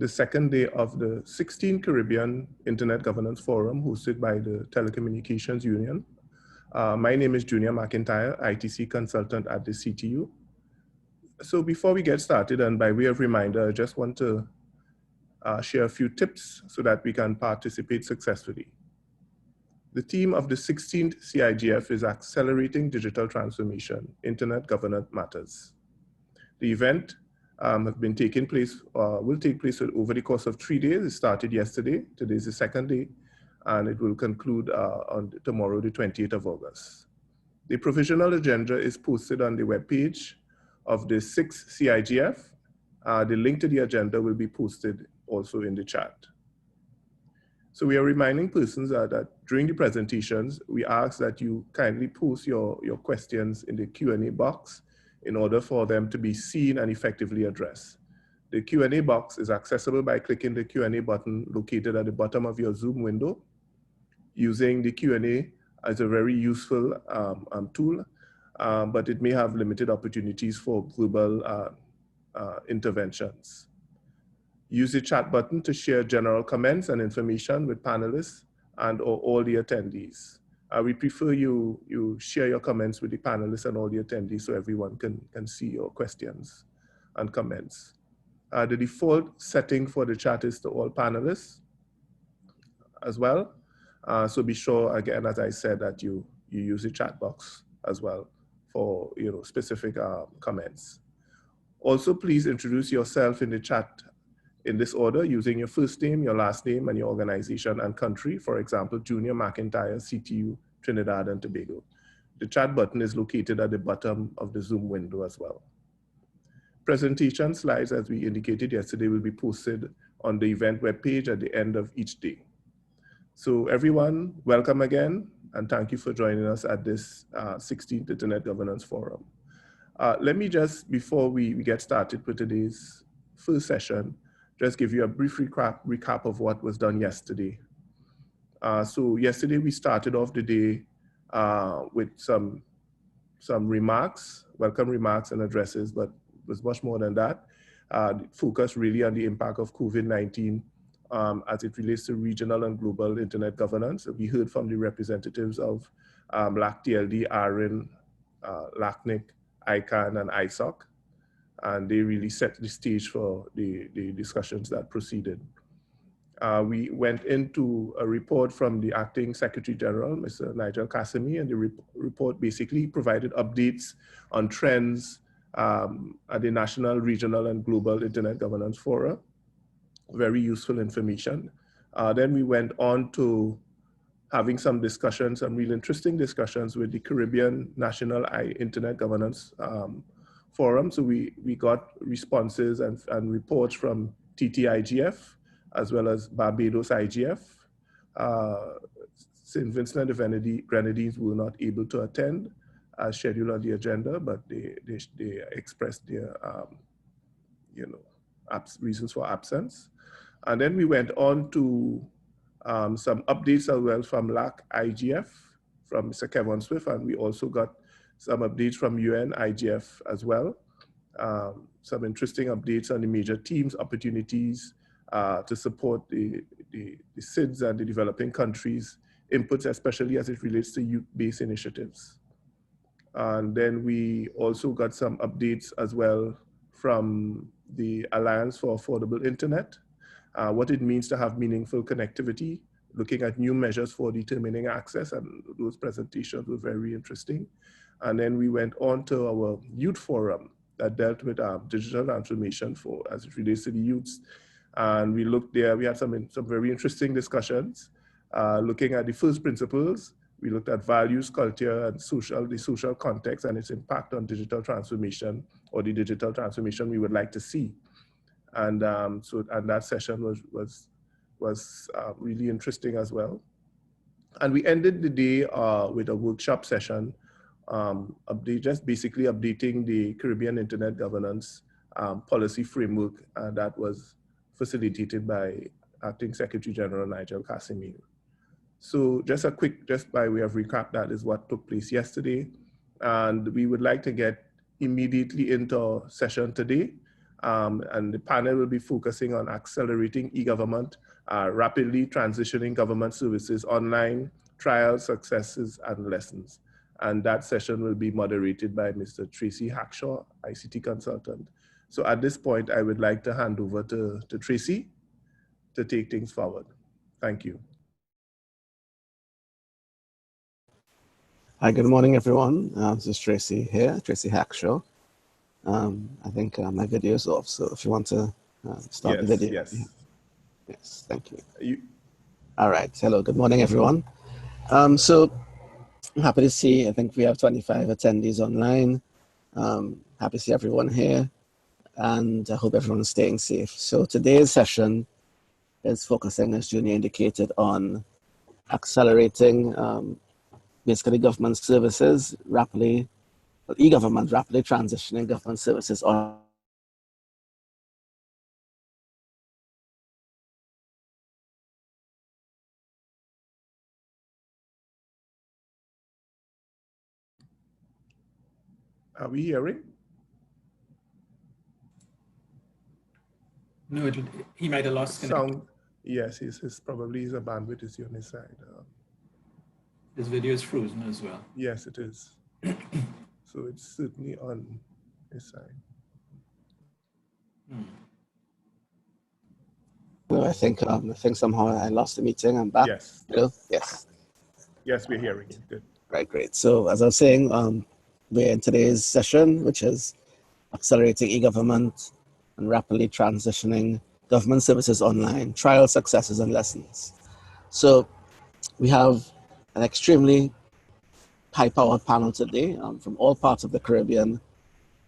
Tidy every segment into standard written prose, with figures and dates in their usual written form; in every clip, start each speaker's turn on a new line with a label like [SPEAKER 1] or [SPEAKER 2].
[SPEAKER 1] the second day of the 16th Caribbean Internet Governance Forum hosted by the Telecommunications Union. My name is Junior McIntyre, ITC consultant at the CTU. So before we get started, and by way of reminder, I just want to share a few tips so that we can participate successfully. The theme of the 16th CIGF is Accelerating Digital Transformation, Internet Governance Matters. The event will take place over the course of 3 days. It started yesterday, today is the second day, and it will conclude on tomorrow, the 28th of August. The provisional agenda is posted on the webpage of the 6th CIGF. The link to the agenda will be posted also in the chat. So we are reminding persons that during the presentations, we ask that you kindly post your questions in the Q&A box in order for them to be seen and effectively addressed. The Q&A box is accessible by clicking the Q&A button located at the bottom of your Zoom window. Using the Q&A as a very useful tool, but it may have limited opportunities for verbal interventions. Use the chat button to share general comments and information with panelists and or all the attendees. We prefer you share your comments with the panelists and all the attendees so everyone can see your questions and comments. The default setting for the chat is to all panelists as well. So be sure, again, as I said, that you use the chat box as well for specific comments. Also, please introduce yourself in the chat in this order, using your first name, your last name, and your organization and country. For example, Junior McIntyre, CTU, Trinidad and Tobago. The chat button is located at the bottom of the Zoom window as well. Presentation slides, as we indicated yesterday, will be posted on the event webpage at the end of each day. So everyone, welcome again, and thank you for joining us at this 16th Internet Governance Forum. Let me just, before we get started with today's first session, just give you a brief recap of what was done yesterday. So yesterday we started off the day with some remarks, welcome remarks and addresses, but it was much more than that. Focused really on the impact of COVID-19 as it relates to regional and global internet governance. We heard from the representatives of LAC-TLD, ARIN, LACNIC, ICANN, and ISOC. And they really set the stage for the discussions that proceeded. We went into a report from the Acting Secretary General, Mr. Nigel Cassimy, and the report basically provided updates on trends at the national, regional, and global Internet Governance Fora. Very useful information. Then we went on to having some discussions, some really interesting discussions with the Caribbean National Internet Governance Forum. So we got responses and reports from TTIGF as well as Barbados IGF. St. Vincent and the Grenadines were not able to attend as scheduled on the agenda, but they expressed their reasons for absence. And then we went on to some updates as well from LAC-IGF, from Mr. Kevin Swift, and we also got some updates from UN IGF as well. Some interesting updates on the major teams, opportunities to support the SIDS and the developing countries' inputs, especially as it relates to youth-based initiatives. And then we also got some updates as well from the Alliance for Affordable Internet, what it means to have meaningful connectivity, looking at new measures for determining access, and those presentations were very interesting. And then we went on to our youth forum that dealt with digital transformation as it relates to the youths. And we looked there, we had some very interesting discussions, looking at the first principles. We looked at values, culture, and the social context and its impact on digital transformation, or the digital transformation we would like to see. And and that session was really interesting as well. And we ended the day with a workshop session, just basically updating the Caribbean Internet Governance policy framework that was facilitated by Acting Secretary General Nigel Cassimy. So just by way of recap, that is what took place yesterday. And we would like to get immediately into our session today. And the panel will be focusing on accelerating e-government, rapidly transitioning government services online, trials, successes, and lessons. And that session will be moderated by Mr. Tracy Hackshaw, ICT consultant. So at this point, I would like to hand over to Tracy to take things forward. Thank you.
[SPEAKER 2] Hi, good morning, everyone. This is Tracy here, Tracy Hackshaw. I think my video is off, so if you want to start the video.
[SPEAKER 1] Yes.
[SPEAKER 2] Yes, thank you. All right, hello, good morning, everyone. So I'm happy to see, I think we have 25 attendees online. Happy to see everyone here, and I hope everyone's staying safe. So today's session is focusing, as Junior indicated, on accelerating basically government services rapidly, e-government rapidly transitioning government services on.
[SPEAKER 1] Are we hearing?
[SPEAKER 3] No, he might have lost
[SPEAKER 1] sound. Yes, his probably his bandwidth is on his side.
[SPEAKER 3] His video is frozen as well.
[SPEAKER 1] Yes, it is. So it's certainly on his side.
[SPEAKER 2] No, I think somehow I lost the meeting. I'm back.
[SPEAKER 1] Yes.
[SPEAKER 2] Hello? Yes.
[SPEAKER 1] Yes, we're hearing you. Good.
[SPEAKER 2] Right, great. So as I was saying, we're in today's session, which is accelerating e-government and rapidly transitioning government services online, trial successes and lessons. So we have an extremely high-powered panel today from all parts of the Caribbean.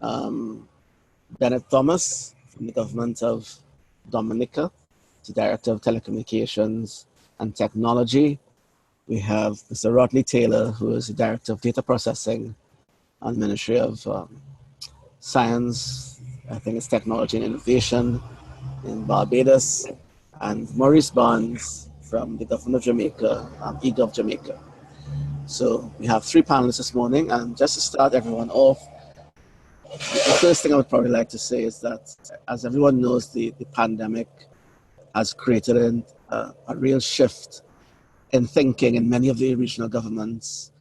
[SPEAKER 2] Bennett Thomas from the government of Dominica, the Director of Telecommunications and Technology. We have Mr. Rodley Taylor, who is the Director of Data Processing and Ministry of Science, I think it's Technology and Innovation in Barbados, and Maurice Barnes from the government of Jamaica, eGov Jamaica. So we have three panelists this morning, and just to start everyone off, the first thing I would probably like to say is that, as everyone knows, the pandemic has created a real shift in thinking in many of the regional governments,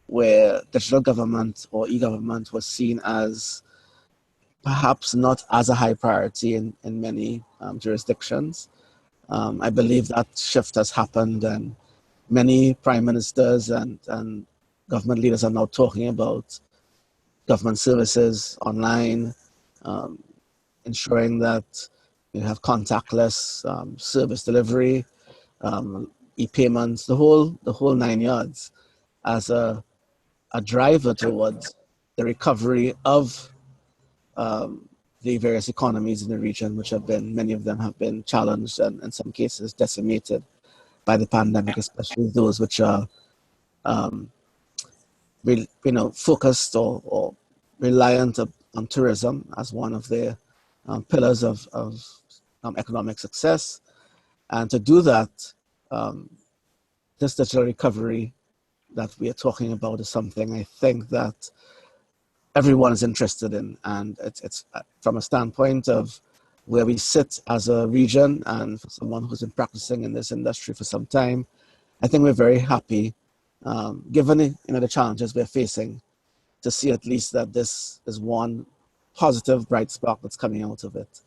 [SPEAKER 2] where digital government or e-government was seen as perhaps not as a high priority in many jurisdictions. I believe that shift has happened, and many prime ministers and government leaders are now talking about government services online, ensuring that you have contactless service delivery, e-payments, the whole 9 yards, as a driver towards the recovery of the various economies in the region, which have been, many of them have been challenged and in some cases decimated by the pandemic, especially those which are focused or reliant on tourism as one of their pillars of economic success. And to do that, this digital recovery that we are talking about is something I think that everyone is interested in. And it's from a standpoint of where we sit as a region, and for someone who's been practicing in this industry for some time, I think we're very happy, given the challenges we're facing, to see at least that this is one positive bright spark that's coming out of it.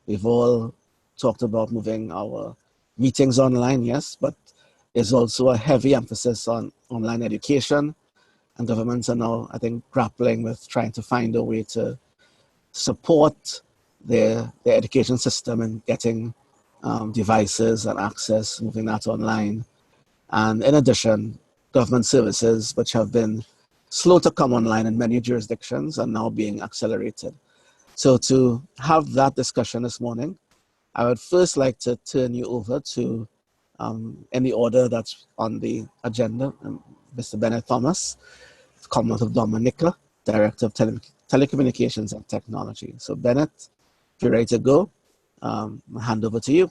[SPEAKER 2] We've all talked about moving our meetings online, yes, but there's also a heavy emphasis on online education, and governments are now, I think, grappling with trying to find a way to support their education system and getting devices and access, moving that online. And in addition, government services, which have been slow to come online in many jurisdictions, are now being accelerated. So to have that discussion this morning, I would first like to turn you over to, in the order that's on the agenda, Mr. Bennett Thomas, Commonwealth of Dominica, Director of Telecommunications and Technology. So Bennett, if you're ready to go, I'll hand over to you.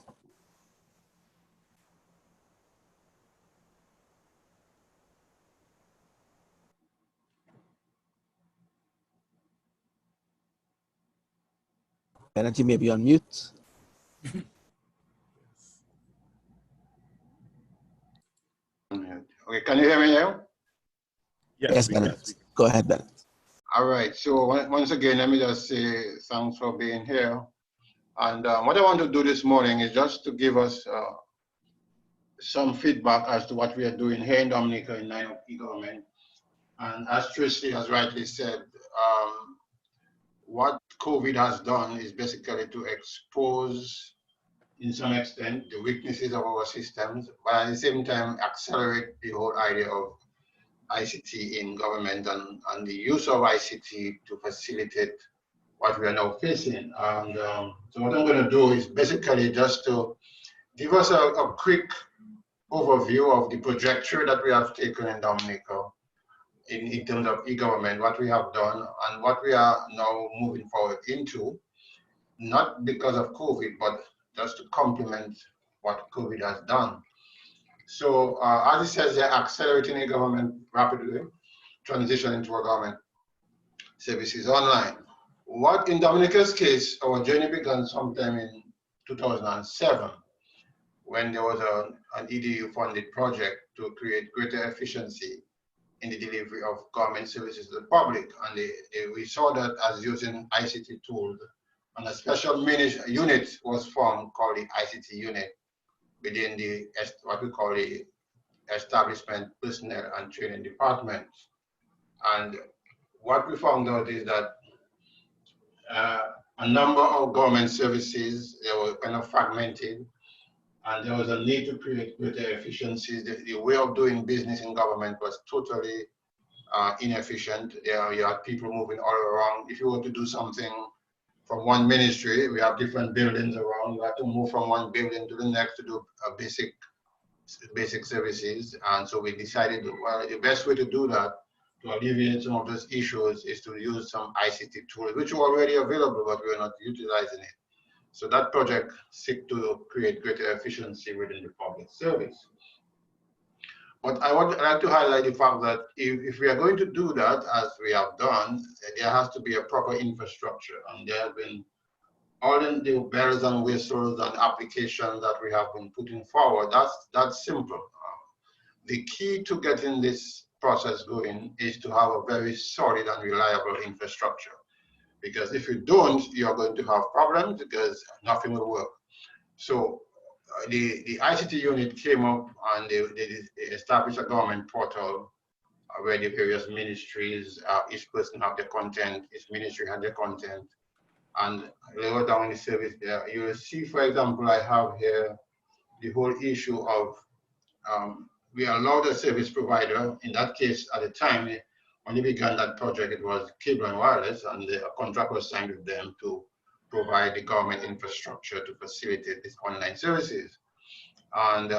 [SPEAKER 2] Bennett, you may be on mute.
[SPEAKER 4] Okay, can you hear me now?
[SPEAKER 2] Yes, Bennett. Go ahead, Bennett.
[SPEAKER 4] All right, so once again, let me just say thanks for being here. And what I want to do this morning is just to give us some feedback as to what we are doing here in Dominica in line of e-government. And as Tracy has rightly said, what COVID has done is basically to expose, in some extent, the weaknesses of our systems, but at the same time accelerate the whole idea of ICT in government and the use of ICT to facilitate what we are now facing. And so what I'm going to do is basically just to give us a quick overview of the trajectory that we have taken in Dominica in terms of e-government, what we have done and what we are now moving forward into, not because of COVID, but just to complement what COVID has done. So as it says, they're accelerating e-government rapidly, transitioning to government services online. What in Dominica's case, our journey began sometime in 2007, when there was an EDU-funded project to create greater efficiency in the delivery of government services to the public. And we saw that as using ICT tools, and a special unit was formed called the ICT unit within the what we call the Establishment Personnel and Training Department. And what we found out is that a number of government services, they were kind of fragmented, and there was a need to create greater efficiencies. The way of doing business in government was totally inefficient. You had people moving all around. If you were to do something from one ministry, we have different buildings around. You have to move from one building to the next to do basic services. And so we decided, well, the best way to do that, to alleviate some of those issues, is to use some ICT tools, which were already available, but we were not utilizing it. So that project seeks to create greater efficiency within the public service. But I would like to highlight the fact that if we are going to do that, as we have done, there has to be a proper infrastructure. And there have been all the bells and whistles and applications that we have been putting forward. That's simple. The key to getting this process going is to have a very solid and reliable infrastructure. Because if you don't, you're going to have problems because nothing will work. So the ICT unit came up and they established a government portal where the various ministries, each person have their content, each ministry had their content. And lower down in the service there, you will see, for example, I have here the whole issue of we allowed a service provider, in that case at the time, when we began that project, it was Cable and Wireless, and a contract was signed with them to provide the government infrastructure to facilitate these online services. And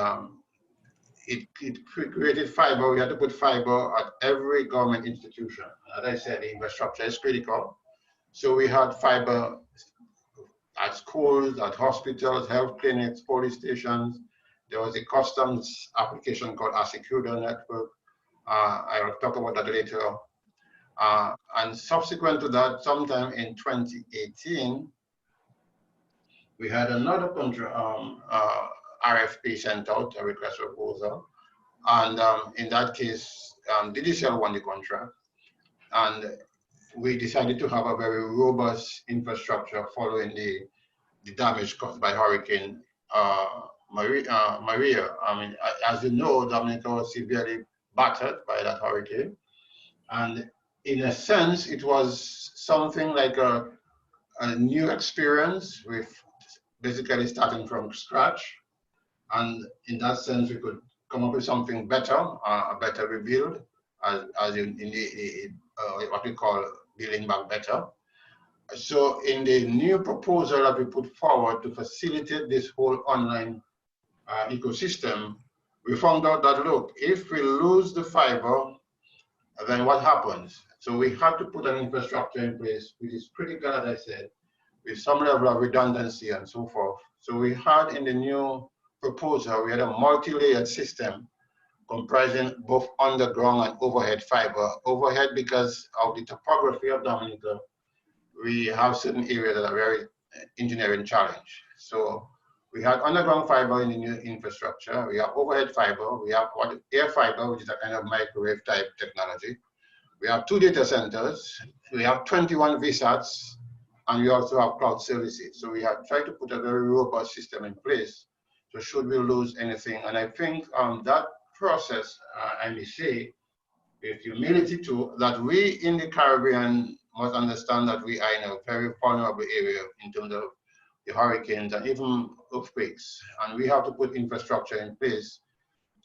[SPEAKER 4] it created fiber. We had to put fiber at every government institution. As I said, the infrastructure is critical. So we had fiber at schools, at hospitals, health clinics, police stations. There was a customs application called Asecura Network. I will talk about that later. And subsequent to that, sometime in 2018, we had another RFP sent out, a request for proposal. And in that case, DDCL won the contract. And we decided to have a very robust infrastructure following the damage caused by Hurricane Maria. I mean, as you know, Dominica was severely battered by that hurricane. And in a sense, it was something like a new experience with basically starting from scratch. And in that sense, we could come up with something better, a better rebuild, as in what we call building back better. So in the new proposal that we put forward to facilitate this whole online ecosystem, we found out that, look, if we lose the fiber, then what happens? So we had to put an infrastructure in place, which is critical, as I said, with some level of redundancy and so forth. So we had in the new proposal, we had a multi-layered system comprising both underground and overhead fiber. Overhead because of the topography of Dominica, we have certain areas that are very engineering challenge. So we had underground fiber in the new infrastructure. We have overhead fiber. We have air fiber, which is a kind of microwave type technology. We have 2 data centers. We have 21 VSATs, and we also have cloud services. So we have tried to put a very robust system in place. So should we lose anything? And I think that process, I may say, with humility too, that we in the Caribbean must understand that we are in a very vulnerable area in terms of the hurricanes and even earthquakes. And we have to put infrastructure in place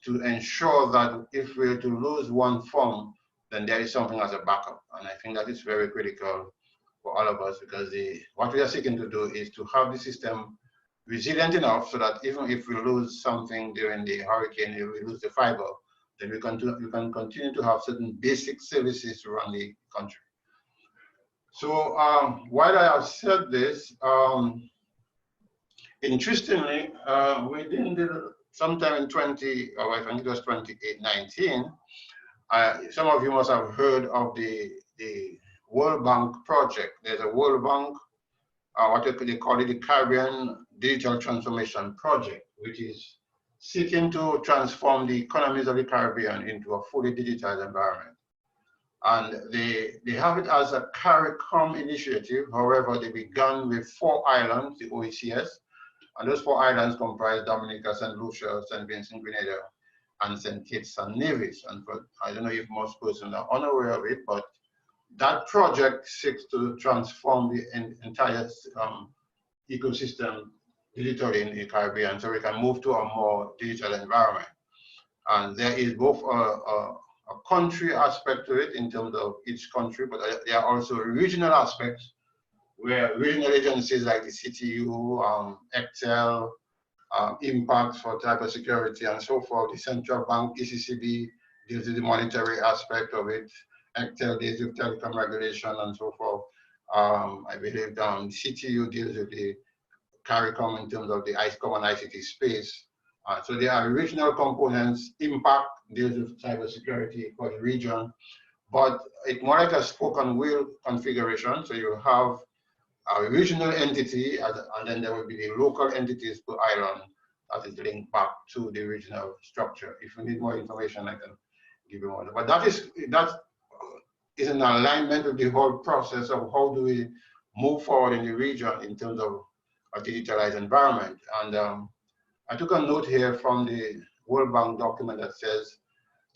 [SPEAKER 4] to ensure that if we're to lose one form, then there is something as a backup. And I think that is very critical for all of us, because what we are seeking to do is to have the system resilient enough so that even if we lose something during the hurricane, if we lose the fiber, then we can continue to have certain basic services around the country. So while I have said this, interestingly, sometime in I think it was 2019, some of you must have heard of the World Bank project. There's a World Bank, what they call it, the Caribbean Digital Transformation Project, which is seeking to transform the economies of the Caribbean into a fully digitized environment. And they have it as a CARICOM initiative. However, they began with 4 islands, the OECS, and those 4 islands comprise Dominica, St. Lucia, St. Vincent, Grenada, and St. Kitts and Nevis. And I don't know if most persons are unaware of it, but that project seeks to transform the entire ecosystem digitally in the Caribbean, so we can move to a more digital environment. And there is both a country aspect to it in terms of each country, but there are also regional aspects where regional agencies like the CTU, Excel, Impact for cybersecurity and so forth, the central bank, ECCB, deals with the monetary aspect of it, Excel deals with telecom regulation and so forth. I believe CTU deals with the CARICOM in terms of the common ICT space. So there are regional components. Impact deals with cybersecurity for the region, but it's more like a spoken wheel configuration. So you have a regional entity, and then there will be the local entities per island that is linked back to the regional structure. If you need more information, I can give you more. But that is in alignment with the whole process of how do we move forward in the region in terms of a digitalized environment. And I took a note here from the World Bank document that says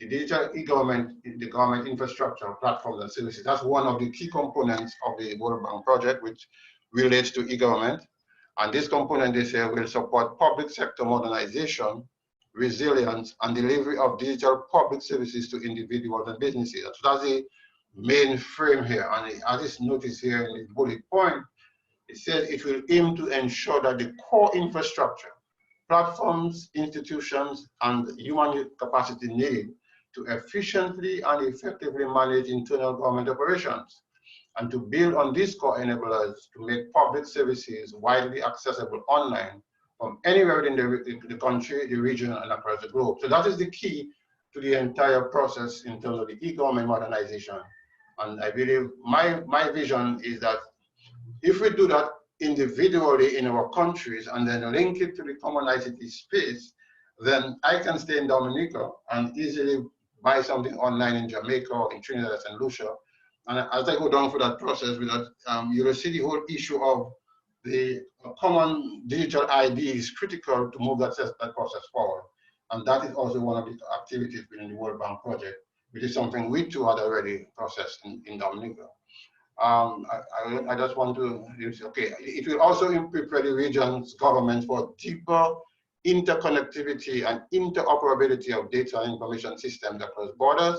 [SPEAKER 4] the digital e-government, the government infrastructure, platforms and services. That's one of the key components of the World Bank project, which relates to e-government. And this component, they say, will support public sector modernization, resilience, and delivery of digital public services to individuals and businesses. So that's the main frame here. And as is noticed here in the bullet point, it says it will aim to ensure that the core infrastructure, platforms, institutions, and human capacity needed to efficiently and effectively manage internal government operations, and to build on these core enablers to make public services widely accessible online from anywhere within the country, the region, and across the globe. So that is the key to the entire process in terms of the e-government modernization. And I believe my vision is that if we do that individually in our countries and then link it to the common ICT space, then I can stay in Dominica and easily buy something online in Jamaica or in Trinidad and St. Lucia. And as I go down through that process, with that, you will see the whole issue of the common digital ID is critical to move that process forward. And that is also one of the activities within the World Bank project, which is something we too had already processed in Dominica. I just want to say, okay, it will also prepare the region's government for deeper interconnectivity and interoperability of data and information systems across borders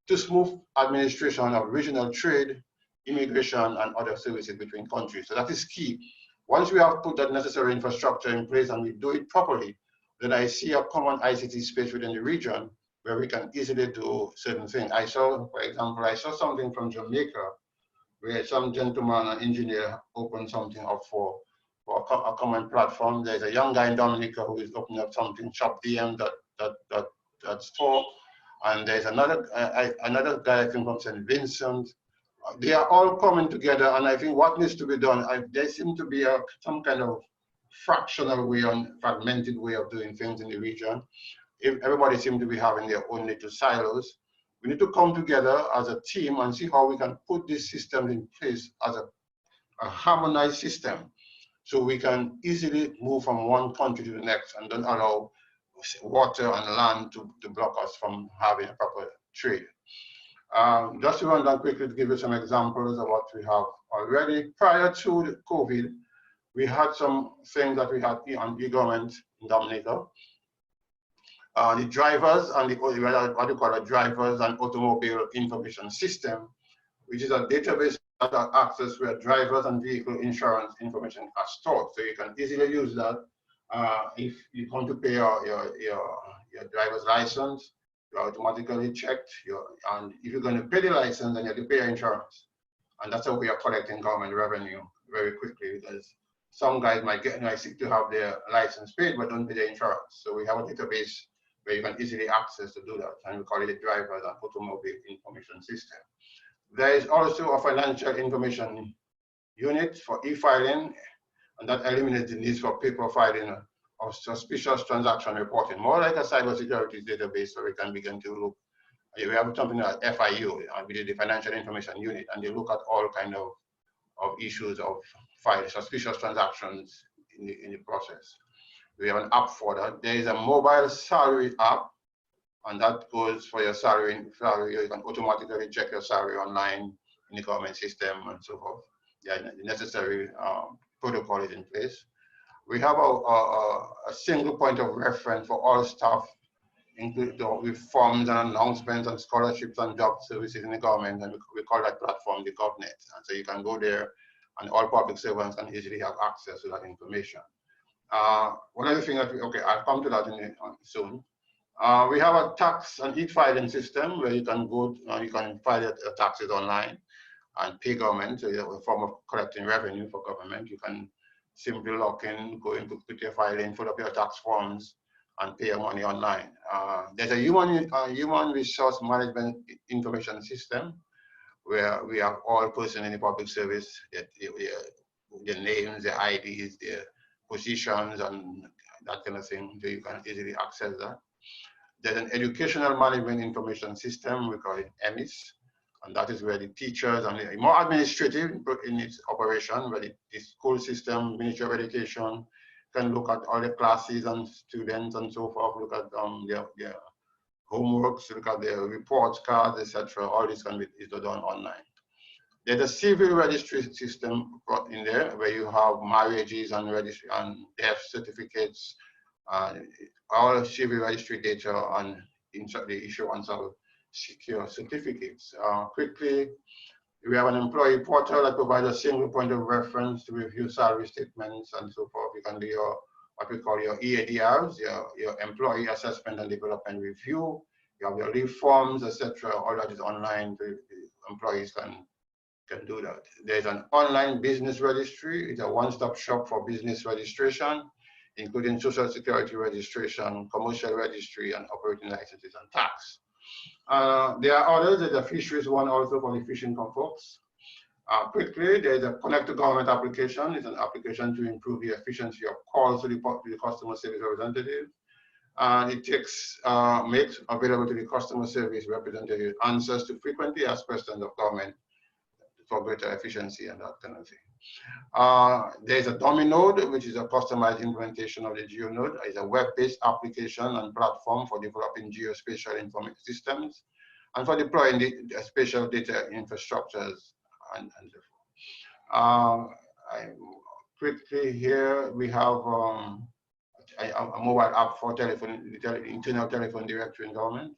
[SPEAKER 4] to smooth administration of regional trade, immigration, and other services between countries. So that is key. Once we have put that necessary infrastructure in place and we do it properly, then I see a common ICT space within the region where we can easily do certain things. I saw, for example, something from Jamaica where some gentleman, an engineer, opened something up for a common platform. There's a young guy in Dominica who is opening up something, Shop DM, that store. And there's another guy, I think from St. Vincent, they are all coming together, and I think what needs to be done, there seems to be some kind of fractional way, fragmented way of doing things in the region. If everybody seems to be having their own little silos, we need to come together as a team and see how we can put this system in place as a harmonized system, so we can easily move from one country to the next and don't allow water and land to block us from having a proper trade. Just to run down quickly to give you some examples of what we have already. Prior to COVID, we had some things that we had on e-government in Dominica. The drivers and what you call a drivers and automobile information system, which is a database that access where drivers and vehicle insurance information are stored. So you can easily use that if you come to pay your driver's license. You're automatically checked. And if you're going to pay the license, then you have to pay your insurance. And that's how we are collecting government revenue very quickly, because some guys might seek to have their license paid but don't pay their insurance. So we have a database where you can easily access to do that, and we call it a driver and automobile information system. There is also a financial information unit for e-filing, and that eliminates the need for paper filing of suspicious transaction reporting, more like a cybersecurity database where we can begin to look. We have something like FIU, the Financial Information Unit, and they look at all kind of issues of suspicious transactions in the process. We have an app for that. There is a mobile salary app, and that goes for your salary. You can automatically check your salary online in the government system and so forth. Yeah, the necessary protocol is in place. We have a single point of reference for all staff, including with forms and announcements and scholarships and job services in the government, and we call that platform the GovNet. And so you can go there, and all public servants can easily have access to that information. One other thing that I'll come to that soon. We have a tax and e-filing system where you can go, you can file your taxes online and pay government. So you have a form of collecting revenue for government. You can simply log in, go in, put your file in, fill up your tax forms, and pay your money online. There's a human resource management information system where we have all persons in the public service, their names, their IDs, their positions, and that kind of thing, so you can easily access that. There's an educational management information system, we call it EMIS, and that is where the teachers and the more administrative in its operation, where the school system, Ministry of Education, can look at all the classes and students and so forth, look at their homeworks, look at their reports cards, etc. All this can be done online. There's a civil registry system in there where you have marriages and registry and death certificates, all civil registry data, and the issuance of secure certificates. Quickly, we have an employee portal that provides a single point of reference to review salary statements and so forth. You can do what we call your EADRs, your employee assessment and development review. You have your leave forms, etc. All that is online. The employees can do that. There's an online business registry. It's a one-stop shop for business registration, including social security registration, commercial registry, and operating licenses and tax. There are others. There's a fisheries one also for the fishing folks. Quickly, there's a Connect to Government application. It's an application to improve the efficiency of calls to the customer service representative. And it makes available to the customer service representative answers to frequently asked questions of government for greater efficiency and that kind of thing. There's a dummy node, which is a customized implementation of the GeoNode. It's a web-based application and platform for developing geospatial information systems and for deploying the spatial data infrastructures and so forth. Quickly here, we have a mobile app for internal telephone directory in government.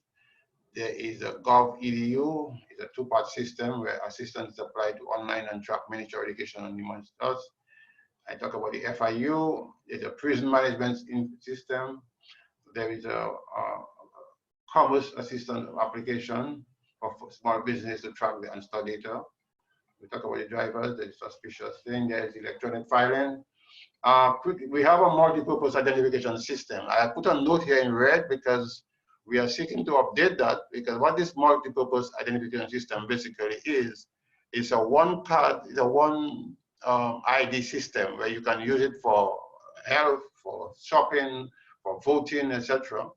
[SPEAKER 4] There is a GovEDU. It's a two-part system where assistance is applied to online and track miniature education and human studies. I talk about the FIU. There's a prison management system. There is a commerce assistant application for small business to track and store data. We talk about the drivers, the suspicious thing. There's electronic filing. We have a multi-purpose identification system. I put a note here in red because we are seeking to update that, because what this multi-purpose identification system basically is It's a one card, it's a one ID system where you can use it for health, for shopping, for voting, etc.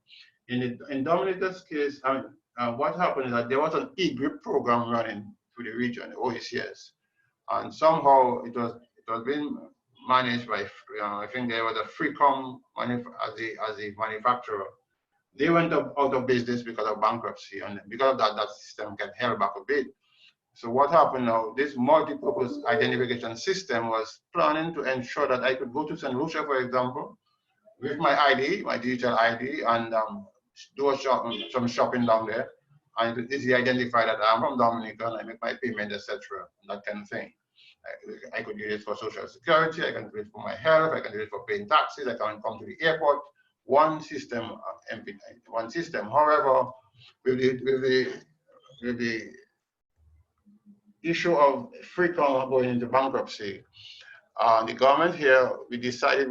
[SPEAKER 4] In Dominica's case, what happened is that there was an e-grip program running through the region, the OECS, and somehow it was being managed by, I think there was a Freecom as the manufacturer. They went out of business because of bankruptcy, and because of that, that system got held back a bit. So what happened now, this multi-purpose identification system was planning to ensure that I could go to St. Lucia, for example, with my ID, my digital ID, and do some shopping down there. And it easily identify that I'm from Dominica and I make my payment, etc. That kind of thing. I could use it for social security, I can do it for my health, I can do it for paying taxes, I can come to the airport. One system, one system. However, with the issue of Freecom going into bankruptcy, the government here, we decided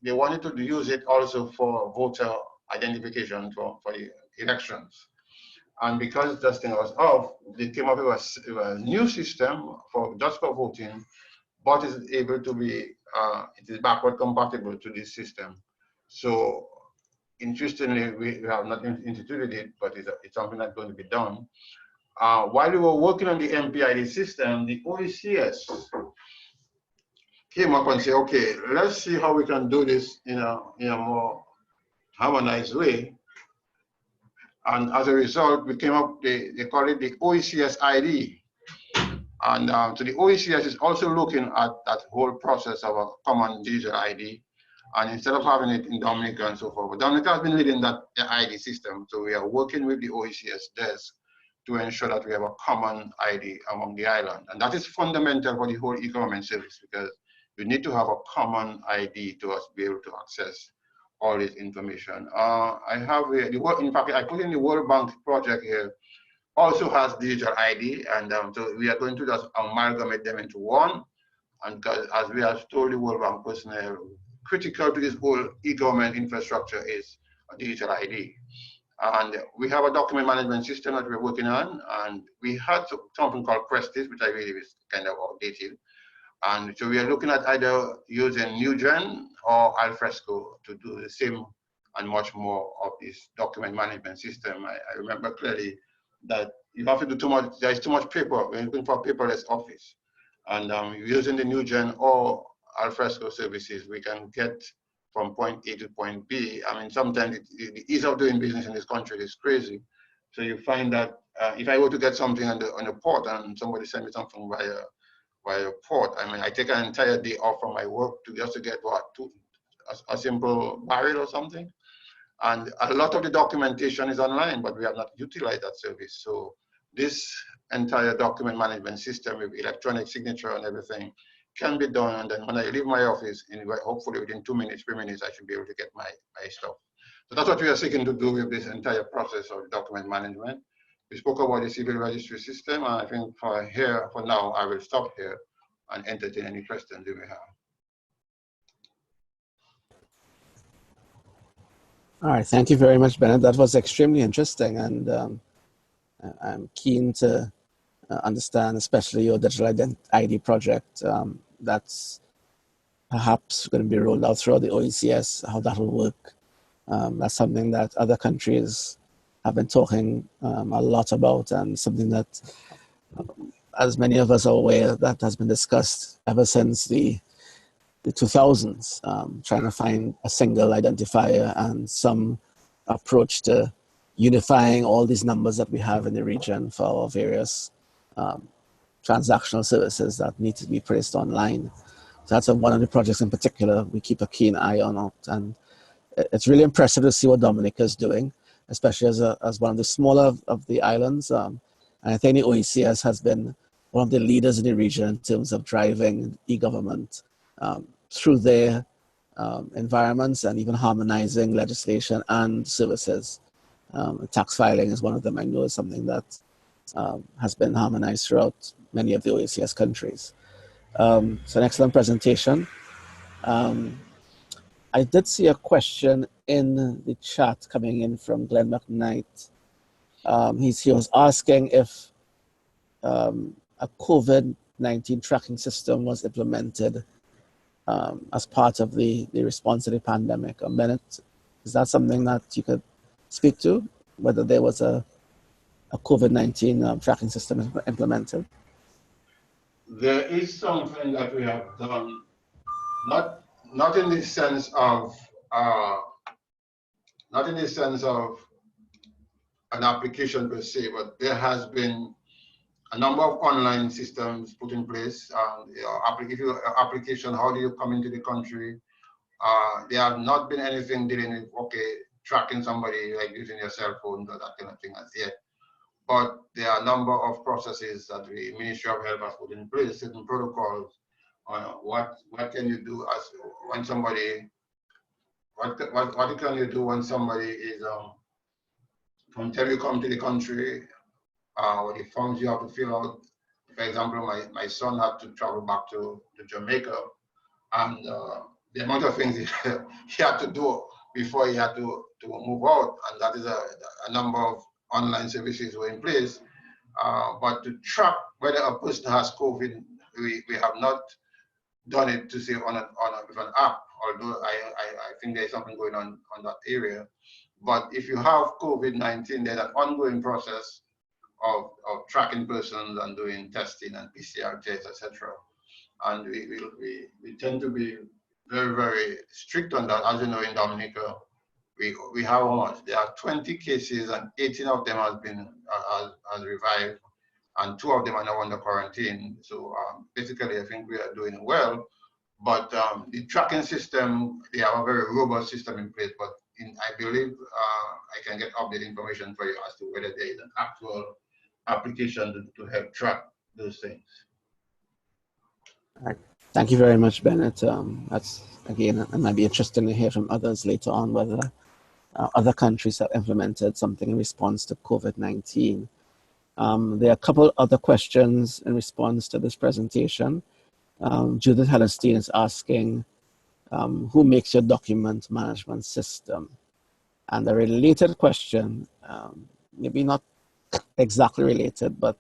[SPEAKER 4] they wanted to use it also for voter identification for the elections. And because this thing was off, they came up with a new system just for voting, but it's able to be, it is backward compatible to this system. So interestingly, we have not instituted it, but it's something that's going to be done. While we were working on the MPID system, the OECS came up and said, okay, let's see how we can do this in a more harmonized way. And as a result, we came up, they call it the OECS ID. And so the OECS is also looking at that whole process of a common digital ID. And instead of having it in Dominica and so forth, but Dominica has been leading that ID system. So we are working with the OECS desk to ensure that we have a common ID among the island. And that is fundamental for the whole e-government service, because you need to have a common ID to be able to access all this information. I have in fact, I put in the World Bank project here, also has digital ID, and so we are going to just amalgamate them into one. And as we have told the World Bank personnel, critical to this whole e-government infrastructure is a digital ID. And we have a document management system that we're working on, and we had something called Prestige, which I believe is kind of outdated. And so we are looking at either using NewGen or Alfresco to do the same and much more of this document management system. I remember clearly that you have to do too much, there's too much paper, we're looking for a paperless office. And using the NewGen or Alfresco services, we can get from point A to point B. I mean, sometimes the ease of doing business in this country is crazy. So you find that if I were to get something on the port and somebody send me something via port, I mean, I take an entire day off from my work just to get a simple barrel or something. And a lot of the documentation is online, but we have not utilized that service. So this entire document management system with electronic signature and everything can be done. And then when I leave my office, hopefully within 2 minutes, 3 minutes, I should be able to get my stuff. So that's what we are seeking to do with this entire process of document management. We spoke about the civil registry system, and I think for now, I will stop here and entertain any questions you may have.
[SPEAKER 2] All right, thank you very much, Bennett. That was extremely interesting, and I'm keen to understand, especially your digital ID project. That's perhaps going to be rolled out throughout the OECS, how that will work. That's something that other countries have been talking a lot about, and something that, as many of us are aware, that has been discussed ever since the 2000s, trying to find a single identifier and some approach to unifying all these numbers that we have in the region for our various transactional services that need to be placed online. So that's one of the projects in particular we keep a keen eye on it. And it's really impressive to see what Dominica is doing, especially as one of the smaller of the islands. And I think the OECS has been one of the leaders in the region in terms of driving e-government through their environments and even harmonizing legislation and services. Tax filing is one of them. I know is something that has been harmonized throughout many of the OECS countries. It's an excellent presentation. I did see a question in the chat coming in from Glenn McKnight. He was asking if a COVID-19 tracking system was implemented as part of the response to the pandemic. Bennett, is that something that you could speak to, whether there was a COVID-19 tracking system implemented?
[SPEAKER 4] There is something that we have done, not in the sense of an application per se, but there has been a number of online systems put in place. If you application, how do you come into the country? There have not been anything dealing with tracking somebody like using your cell phone or that kind of thing as yet. But there are a number of processes that the Ministry of Health has put in place, certain protocols. What can you do as when somebody? What can you do when somebody is from time you come to the country? What the forms you have to fill out. For example, my son had to travel back to Jamaica, and the amount of things he had to do before he had to move out, and that is a number of online services were in place. But to track whether a person has COVID, we have not done it to say with an app, although I think there's something going on that area. But if you have COVID-19, there's an ongoing process of tracking persons and doing testing and PCR tests, etc. And we tend to be very, very strict on that. As you know, in Dominica, we have how much? There are 20 cases and 18 of them has revived, and 2 of them are now under quarantine. So basically, I think we are doing well. But the tracking system, they have a very robust system in place. But I believe I can get updated information for you as to whether there is an actual application to help track those things.
[SPEAKER 2] All right. Thank you very much, Bennett. That's, again, it might be interesting to hear from others later on whether other countries have implemented something in response to COVID-19. There are a couple other questions in response to this presentation. Judith Hellestein is asking, who makes your document management system? And a related question, maybe not exactly related, but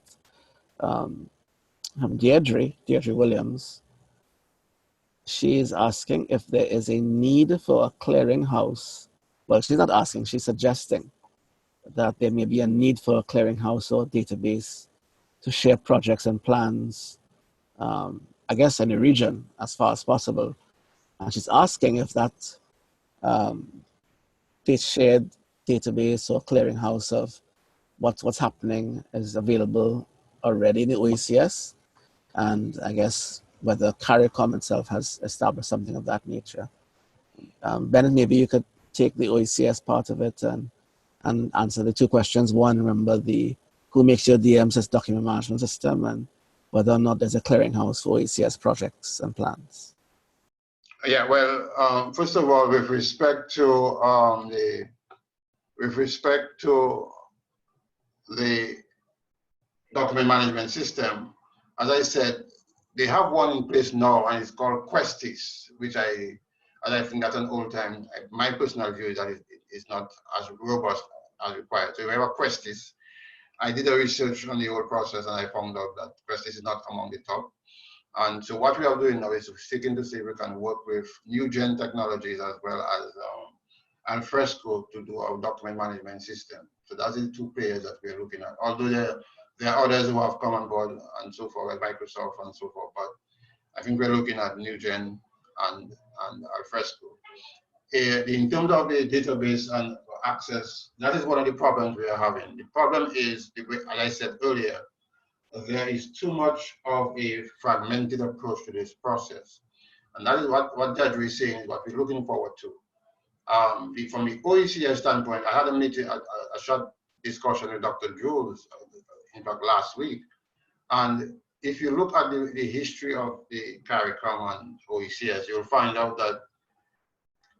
[SPEAKER 2] Deirdre Williams, she is asking if there is a need for a clearinghouse. Well, she's not asking, she's suggesting that there may be a need for a clearinghouse or database to share projects and plans, I guess, in the region as far as possible. And she's asking if that shared database or clearinghouse of what's happening is available already in the OECS, and I guess whether CARICOM itself has established something of that nature. Bennett, maybe you could take the OECS part of it and answer the 2 questions. One, remember who makes your DMS document management system, and whether or not there's a clearinghouse for OECS projects and plans.
[SPEAKER 4] Yeah, well, first of all, with respect to the document management system, as I said, they have one in place now, and it's called Questis, which I think that's an old time. My personal view is that it's not as robust as required. So we have a Questis. I did a research on the whole process, and I found out that Questis is not among the top. And so what we are doing now is seeking to see if we can work with new gen technologies as well as Alfresco to do our document management system. So that's the 2 players that we're looking at. Although there are others who have come on board and so forth, like Microsoft and so forth, but I think we're looking at new gen and Alfresco. In terms of the database and access, that is one of the problems we are having. The problem is, as I said earlier, there is too much of a fragmented approach to this process. And that is what Deirdre is saying, is what we're looking forward to. From the OECS standpoint, I had a meeting, a short discussion with Dr. Jules, in fact, last week. And if you look at the history of the CARICOM and OECS, you'll find out that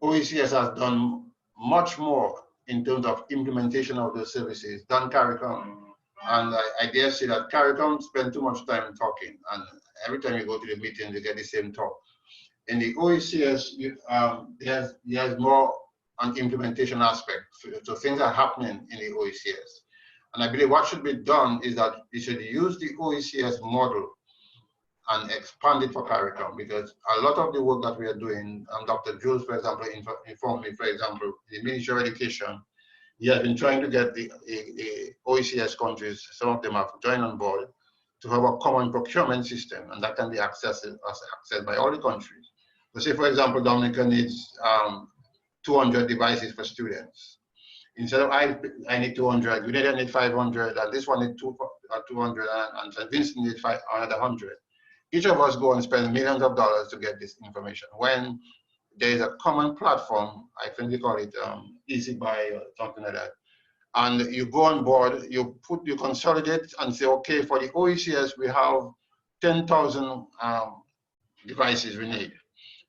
[SPEAKER 4] OECS has done much more in terms of implementation of those services than CARICOM. And I dare say that CARICOM spend too much time talking, and every time you go to the meeting, you get the same talk. In the OECS, there's more an implementation aspect. So things are happening in the OECS. And I believe what should be done is that we should use the OECS model and expand it for CARICOM, because a lot of the work that we are doing, Dr. Jules, for example, informed me, for example, the Ministry of Education, he has been trying to get the OECS countries, some of them have joined on board, to have a common procurement system, and that can be accessed by all the countries. So say, for example, Dominica needs 200 devices for students. Instead of I need 200, Grenada need 500, and this one need 200, and St. Vincent need another 100. Each of us go and spend millions of dollars to get this information. When there is a common platform, I think we call it Easy Buy or something like that, and you go on board, you consolidate and say, okay, for the OECS, we have 10,000 devices we need.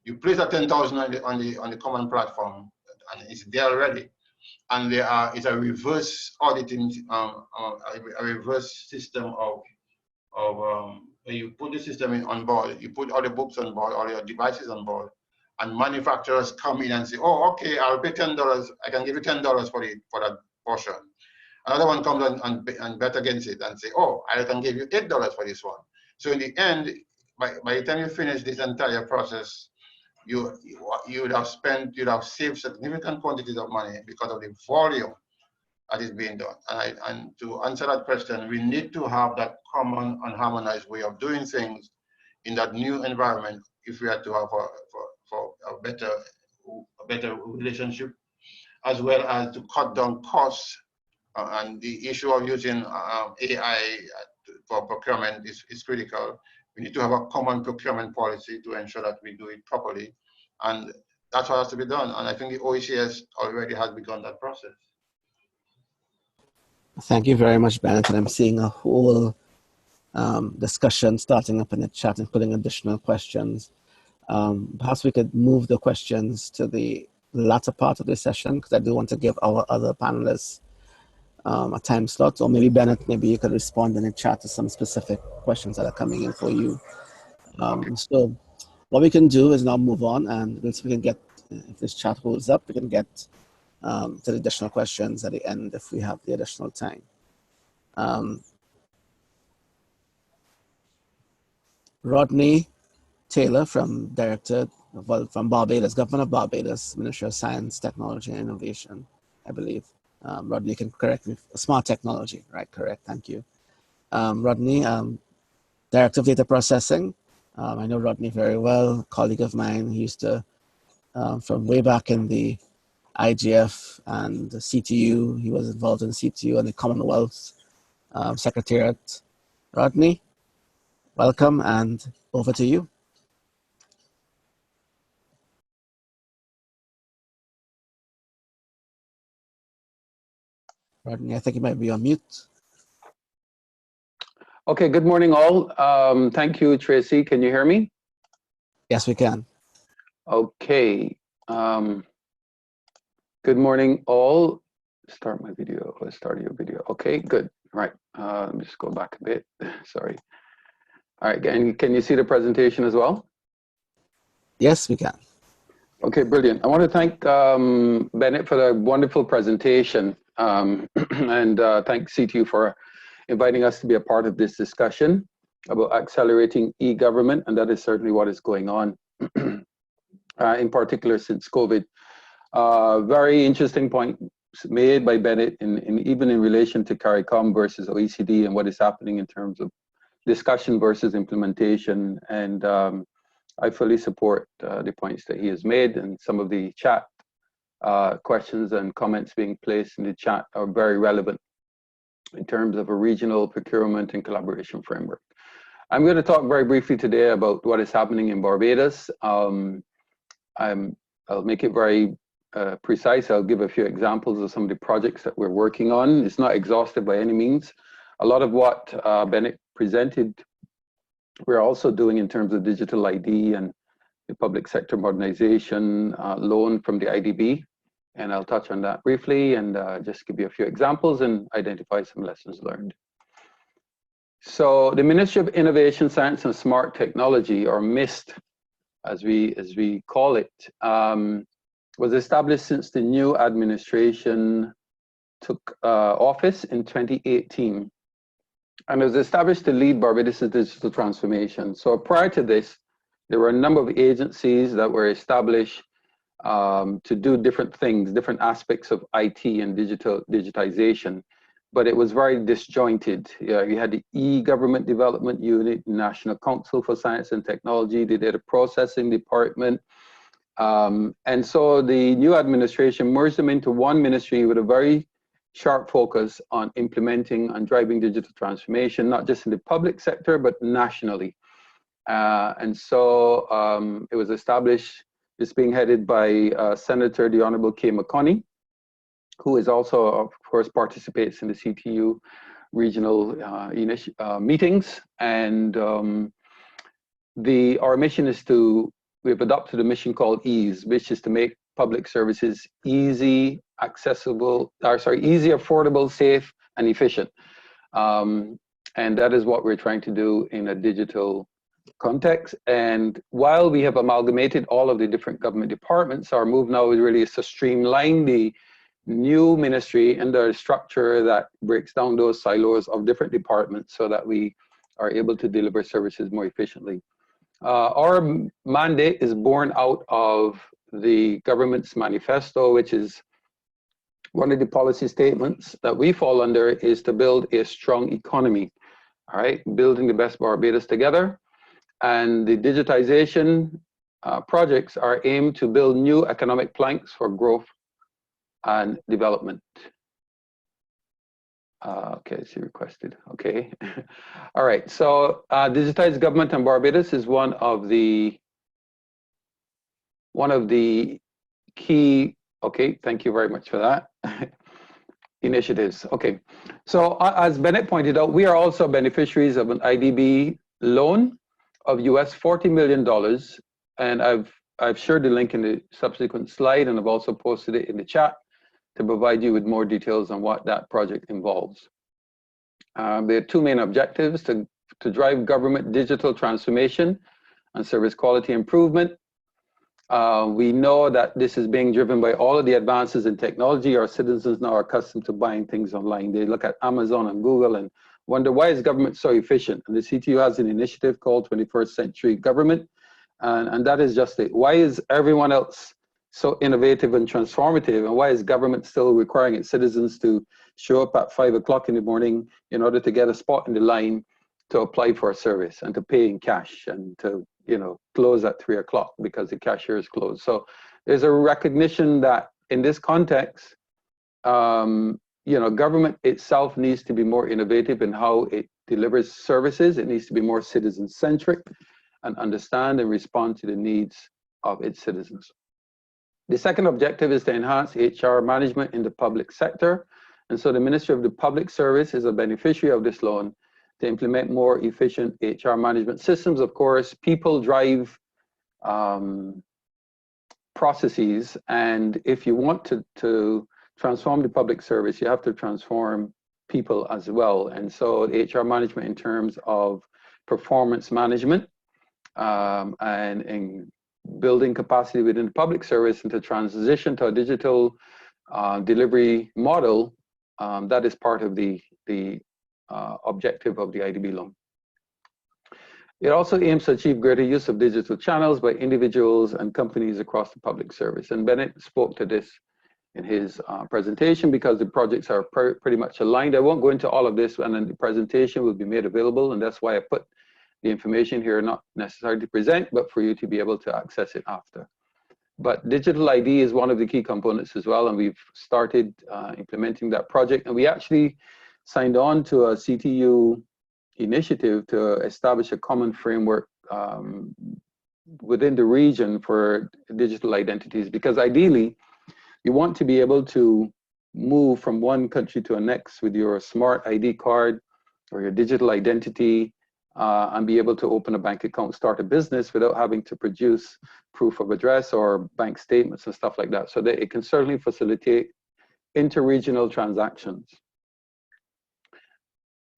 [SPEAKER 4] You place that 10,000 on the common platform, and it's there already. And it's a reverse auditing, a reverse system of you put the system on board, you put all the books on board, all your devices on board, and manufacturers come in and say, oh, okay, I'll pay $10. I can give you $10 for that portion. Another one comes and bet against it and say, oh, I can give you $8 for this one. So in the end, by the time you finish this entire process, you would have saved significant quantities of money because of the volume that is being done. And to answer that question, we need to have that common and harmonized way of doing things in that new environment if we are to have a better relationship, as well as to cut down costs. And the issue of using AI for procurement is critical. We need to have a common procurement policy to ensure that we do it properly. And that's what has to be done. And I think the OECS already has begun that process.
[SPEAKER 2] Thank you very much, Bennett. And I'm seeing a whole discussion starting up in the chat, including additional questions. Perhaps we could move the questions to the latter part of the session, because I do want to give our other panelists a time slot. Or maybe Bennett, maybe you could respond in the chat to some specific questions that are coming in for you. So what we can do is now move on, and once we can get, if this chat holds up, we can get to the additional questions at the end if we have the additional time. Rodney Taylor from Barbados, Governor of Barbados, Ministry of Science, Technology and Innovation, I believe. Rodney can correct me. Smart technology, right? Correct. Thank you. Rodney, Director of Data Processing. I know Rodney very well, a colleague of mine. He used to, from way back in the IGF and the CTU, he was involved in CTU and the Commonwealth Secretariat. Rodney, welcome, and over to you. Rodney, I think you might be on mute.
[SPEAKER 5] Okay, good morning all. Thank you, Tracy. Can you hear me?
[SPEAKER 2] Yes, we can.
[SPEAKER 5] Okay. Good morning all. Start my video. Let's start your video. Okay, good. All right. Let me just go back a bit. Sorry. All right. Can you see the presentation as well?
[SPEAKER 2] Yes, we can.
[SPEAKER 5] Okay, brilliant. I want to thank Bennett for the wonderful presentation, and thank CTU for inviting us to be a part of this discussion about accelerating e-government, and that is certainly what is going on, in particular since COVID. Very interesting point made by Bennett, even in relation to CARICOM versus OECD and what is happening in terms of discussion versus implementation. And I fully support the points that he has made, and some of the chat questions and comments being placed in the chat are very relevant in terms of a regional procurement and collaboration framework. I'm going to talk very briefly today about what is happening in Barbados. I'll make it very precise. I'll give a few examples of some of the projects that we're working on. It's not exhaustive by any means. A lot of what Bennett presented, we're also doing in terms of digital ID and the public sector modernization loan from the IDB. And I'll touch on that briefly and just give you a few examples and identify some lessons learned. So the Ministry of Innovation, Science and Smart Technology, or MIST, as we call it, was established since the new administration took office in 2018. And it was established to lead Barbados' digital transformation. So prior to this, there were a number of agencies that were established to do different things, different aspects of IT and digitization, but it was very disjointed. You had the e-government development unit, National Council for Science and Technology, they did a processing department. And so the new administration merged them into one ministry with a very sharp focus on implementing and driving digital transformation, not just in the public sector, but nationally. And so it was established, it's being headed by Senator the Honorable Kay McConney, who is also, of course, participates in the CTU regional meetings. And our mission is we've adopted a mission called EASE, which is to make public services easy, accessible, easy, affordable, safe, and efficient. And that is what we're trying to do in a digital context. And while we have amalgamated all of the different government departments, our move now is really to streamline the new ministry and the structure that breaks down those silos of different departments so that we are able to deliver services more efficiently. Our mandate is born out of the government's manifesto, which is one of the policy statements that we fall under, is to build a strong economy, all right? Building the best Barbados together. And the digitization projects are aimed to build new economic planks for growth and development. Okay, she requested, okay. All right, so digitized government in Barbados is one of the key, okay, thank you very much for that, initiatives. Okay, so as Bennett pointed out, we are also beneficiaries of an IDB loan of US $40 million, and I've shared the link in the subsequent slide, and I've also posted it in the chat to provide you with more details on what that project involves. There are two main objectives: to drive government digital transformation and service quality improvement. We know that this is being driven by all of the advances in technology. Our citizens now are accustomed to buying things online. They look at Amazon and Google and wonder, why is government so efficient? And the CTU has an initiative called 21st Century Government, and that is just it. Why is everyone else so innovative and transformative, and why is government still requiring its citizens to show up at 5 o'clock in the morning in order to get a spot in the line to apply for a service and to pay in cash and to, you know, close at 3 o'clock because the cashier is closed? So there's a recognition that in this context, you know, government itself needs to be more innovative in how it delivers services. It needs to be more citizen-centric and understand and respond to the needs of its citizens. The second objective is to enhance HR management in the public sector. And so the Ministry of the Public Service is a beneficiary of this loan to implement more efficient HR management systems. Of course, people drive processes, and if you want to transform the public service, you have to transform people as well. And so HR management in terms of performance management and building capacity within the public service and to transition to a digital delivery model, that is part of the objective of the IDB loan. It also aims to achieve greater use of digital channels by individuals and companies across the public service. And Bennett spoke to this in his presentation because the projects are pretty much aligned. I won't go into all of this, and then the presentation will be made available, and that's why I put the information here, not necessarily to present, but for you to be able to access it after. But digital ID is one of the key components as well, and we've started implementing that project. And we actually signed on to a CTU initiative to establish a common framework within the region for digital identities, because ideally, you want to be able to move from one country to the next with your smart ID card or your digital identity, and be able to open a bank account, start a business without having to produce proof of address or bank statements and stuff like that, so that it can certainly facilitate interregional transactions.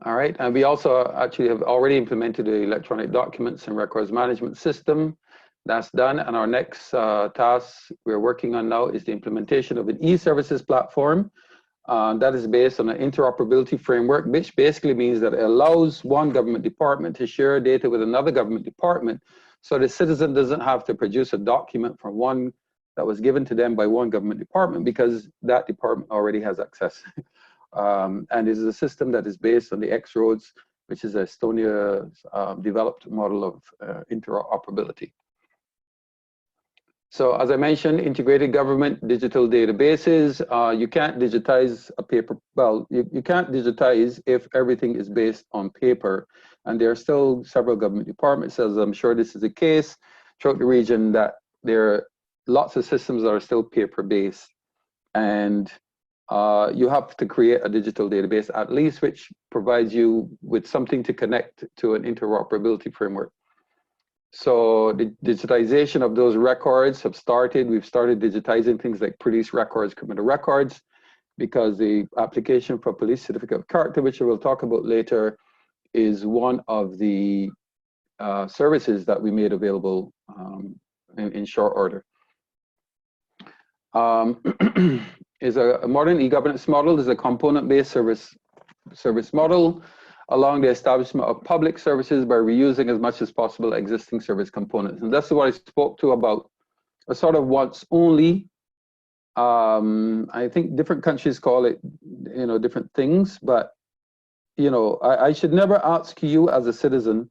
[SPEAKER 5] All right, and we also actually have already implemented the electronic documents and records management system. That's done, and our next task we're working on now is the implementation of an e-services platform That is based on an interoperability framework, which basically means that it allows one government department to share data with another government department, so the citizen doesn't have to produce a document from one that was given to them by one government department, because that department already has access. And it is a system that is based on the X-Roads, which is Estonia's developed model of interoperability. So as I mentioned, integrated government digital databases. You can't digitize a paper, well, you can't digitize if everything is based on paper. And there are still several government departments, as I'm sure this is the case throughout the region, that there are lots of systems that are still paper-based. And you have to create a digital database, at least, which provides you with something to connect to an interoperability framework. So the digitization of those records have started. We've started digitizing things like police records, criminal records, because the application for police certificate of character, which I will talk about later, is one of the services that we made available in short order. Is a modern e-governance model is a component-based service model, along the establishment of public services by reusing as much as possible existing service components. And that's what I spoke to about a sort of once only. I think different countries call it, different things, but, I should never ask you as a citizen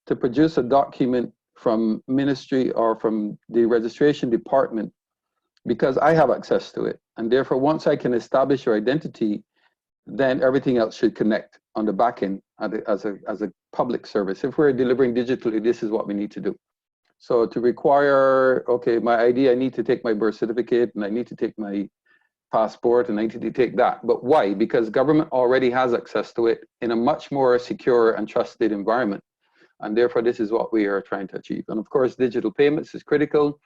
[SPEAKER 5] to produce a document from ministry or from the registration department, because I have access to it. And therefore, once I can establish your identity, then everything else should connect on the back end as a public service. If we're delivering digitally, this is what we need to do. So to require, okay, my ID, I need to take my birth certificate, and I need to take my passport, and I need to take that. But why? Because government already has access to it in a much more secure and trusted environment. And therefore, this is what we are trying to achieve. And of course, digital payments is critical,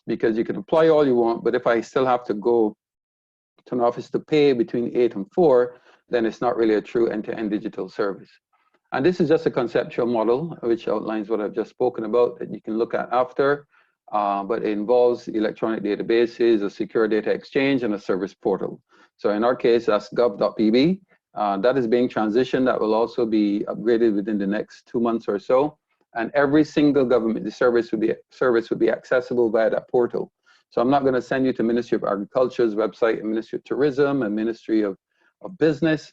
[SPEAKER 5] because you can apply all you want, but if I still have to go to an office to pay between 8 and 4, then it's not really a true end-to-end digital service. And this is just a conceptual model, which outlines what I've just spoken about, that you can look at after, but it involves electronic databases, a secure data exchange, and a service portal. So in our case, that's gov.bb. That is being transitioned. That will also be upgraded within the next 2 months or so. And every single government service would be accessible via that portal. So I'm not going to send you to Ministry of Agriculture's website and Ministry of Tourism and Ministry of Business.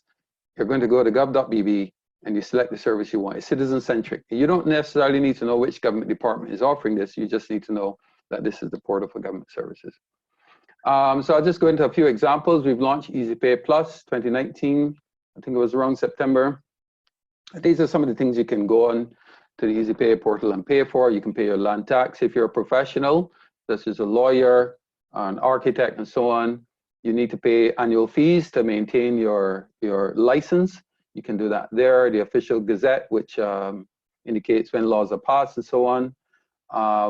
[SPEAKER 5] You're going to go to gov.bb and you select the service you want. It's citizen-centric. You don't necessarily need to know which government department is offering this. You just need to know that this is the portal for government services. So I'll just go into a few examples. We've launched EasyPay Plus 2019. I think it was around September. These are some of the things you can go on to the EasyPay portal and pay for. You can pay your land tax if you're a professional. This is a lawyer, an architect, and so on. You need to pay annual fees to maintain your license. You can do that there. The official gazette, which indicates when laws are passed and so on.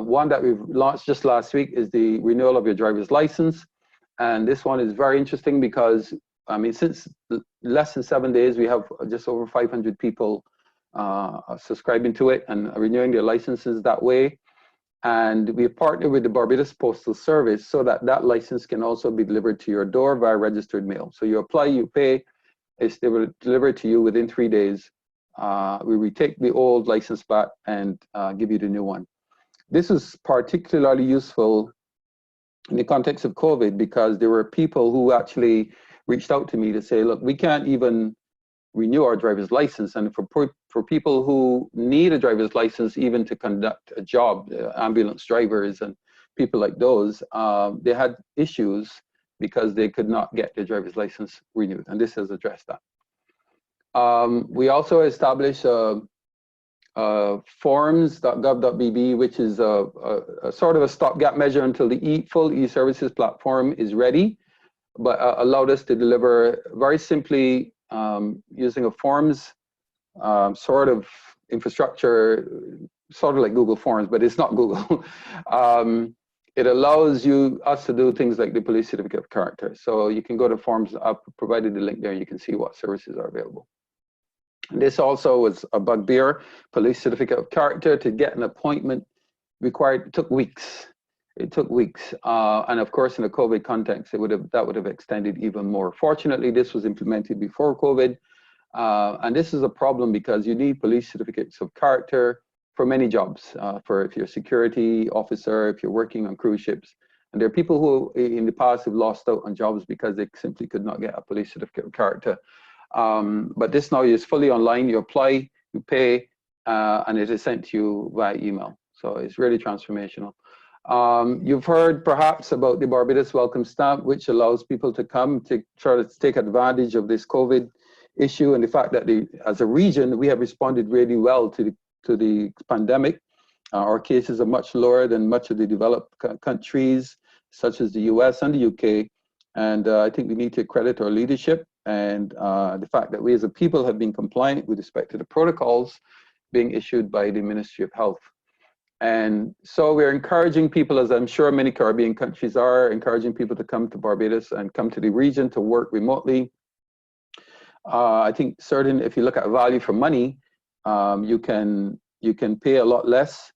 [SPEAKER 5] One that we've launched just last week is the renewal of your driver's license. And this one is very interesting because, I mean, since less than 7 days, we have just over 500 people subscribing to it and renewing their licenses that way. And we have partnered with the Barbados Postal Service so that that license can also be delivered to your door via registered mail. So you apply, you pay, it's delivered to you within 3 days. We retake the old license back and give you the new one. This is particularly useful in the context of COVID because there were people who actually reached out to me to say, look, we can't even renew our driver's license. And for people who need a driver's license even to conduct a job, ambulance drivers and people like those, they had issues because they could not get their driver's license renewed. And this has addressed that. We also established forms.gov.bb, which is a sort of a stopgap measure until the full e-services platform is ready, but allowed us to deliver very simply using a forms sort of infrastructure, sort of like Google Forms, but it's not Google. It allows us to do things like the police certificate of character. So you can go to forms, I've provided the link there, you can see what services are available. And this also was a bugbear. Police certificate of character, to get an appointment took weeks. It took weeks, and of course, in a COVID context, that would have extended even more. Fortunately, this was implemented before COVID, and this is a problem because you need police certificates of character for many jobs. For if you're a security officer, if you're working on cruise ships, and there are people who, in the past, have lost out on jobs because they simply could not get a police certificate of character. But this now is fully online. You apply, you pay, and it is sent to you via email. So it's really transformational. You've heard perhaps about the Barbados Welcome Stamp, which allows people to come to try to take advantage of this COVID issue, and the fact that as a region, we have responded really well to the pandemic. Our cases are much lower than much of the developed countries, such as the US and the UK. And I think we need to credit our leadership and the fact that we as a people have been compliant with respect to the protocols being issued by the Ministry of Health. And so we're encouraging people, as I'm sure many Caribbean countries are, encouraging people to come to Barbados and come to the region to work remotely. I think if you look at value for money, you can pay a lot less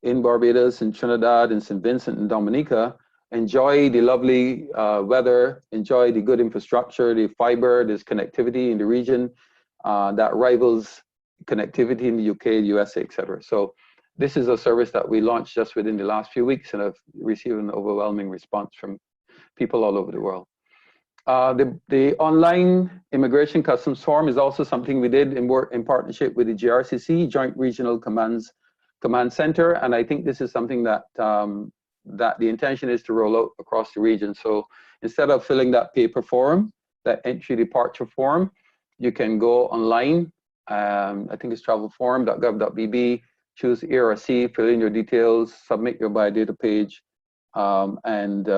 [SPEAKER 5] in Barbados, in Trinidad, in St. Vincent and Dominica, enjoy the lovely weather, enjoy the good infrastructure, the fiber, there's connectivity in the region that rivals connectivity in the UK, the USA, etc. So this is a service that we launched just within the last few weeks and have received an overwhelming response from people all over the world. The online immigration customs form is also something we did in partnership with the GRCC, Joint Regional Command Center, and I think this is something that that the intention is to roll out across the region. So instead of filling that paper form, that entry departure form, you can go online. I think it's travelform.gov.bb. Choose A or C, fill in your details, submit your biodata page, and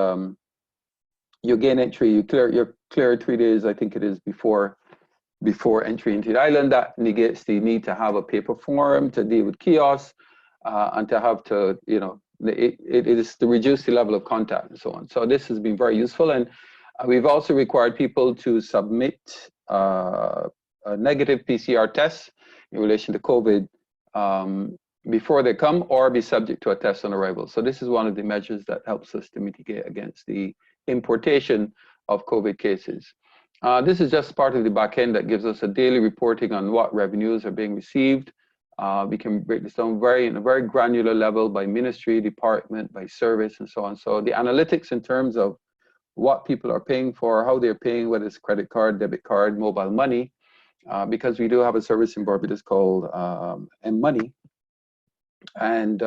[SPEAKER 5] you gain entry. You're clear 3 days, I think it is, before entry into the island. That negates the need to have a paper form, to deal with kiosks, and to have to, it is to reduce the level of contact and so on. So this has been very useful, and we've also required people to submit a negative PCR test in relation to COVID before they come, or be subject to a test on arrival. So this is one of the measures that helps us to mitigate against the importation of COVID cases. This is just part of the back end that gives us a daily reporting on what revenues are being received. We can break this down in a very granular level by ministry, department, by service, and so on. So the analytics in terms of what people are paying for, how they're paying, whether it's credit card, debit card, mobile money, because we do have a service in Barbados called M-Money. And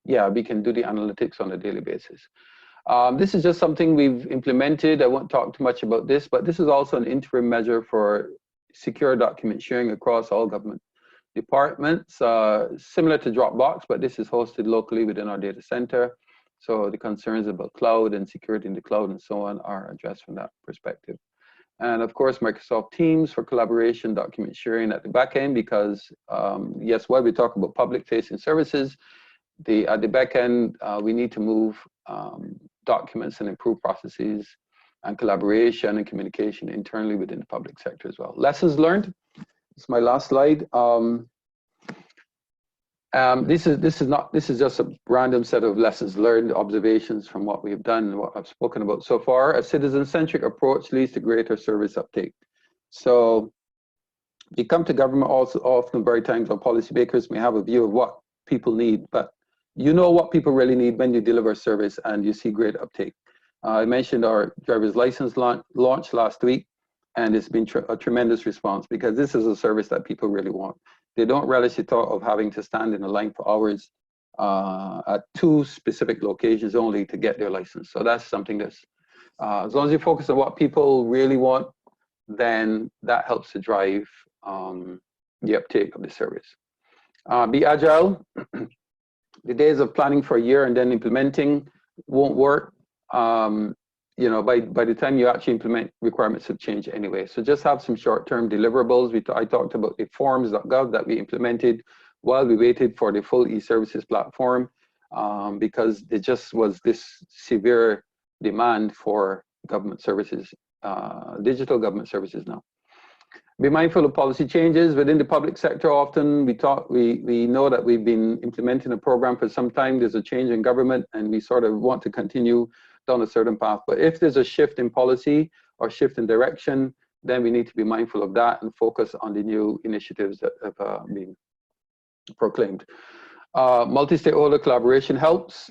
[SPEAKER 5] yeah, we can do the analytics on a daily basis. This is just something we've implemented. I won't talk too much about this, but this is also an interim measure for secure document sharing across all government departments, similar to Dropbox, but this is hosted locally within our data center. So the concerns about cloud and security in the cloud and so on are addressed from that perspective. And of course, Microsoft Teams for collaboration, document sharing at the back end, because yes, while we talk about public facing services, at the back end, we need to move documents and improve processes and collaboration and communication internally within the public sector as well. Lessons learned. It's my last slide. This is just a random set of lessons learned, observations from what we have done and what I've spoken about so far. A citizen-centric approach leads to greater service uptake. So we come to government also often very times when policymakers may have a view of what people need, but you know what people really need when you deliver service and you see great uptake. I mentioned our driver's license launch last week, and it's been a tremendous response because this is a service that people really want. They don't relish the thought of having to stand in a line for hours at 2 specific locations only to get their license. So that's something that's, as long as you focus on what people really want, then that helps to drive the uptake of the service. Be agile. The days of planning for a year and then implementing won't work. You know, by the time you actually implement, requirements have changed anyway. So just have some short-term deliverables. I talked about the forms.gov that we implemented while we waited for the full e-services platform, because there just was this severe demand for government services, digital government services now. Be mindful of policy changes within the public sector. Often we know that we've been implementing a program for some time. There's a change in government and we sort of want to continue down a certain path. But if there's a shift in policy or shift in direction, then we need to be mindful of that and focus on the new initiatives that have been proclaimed. Multi-stakeholder collaboration helps.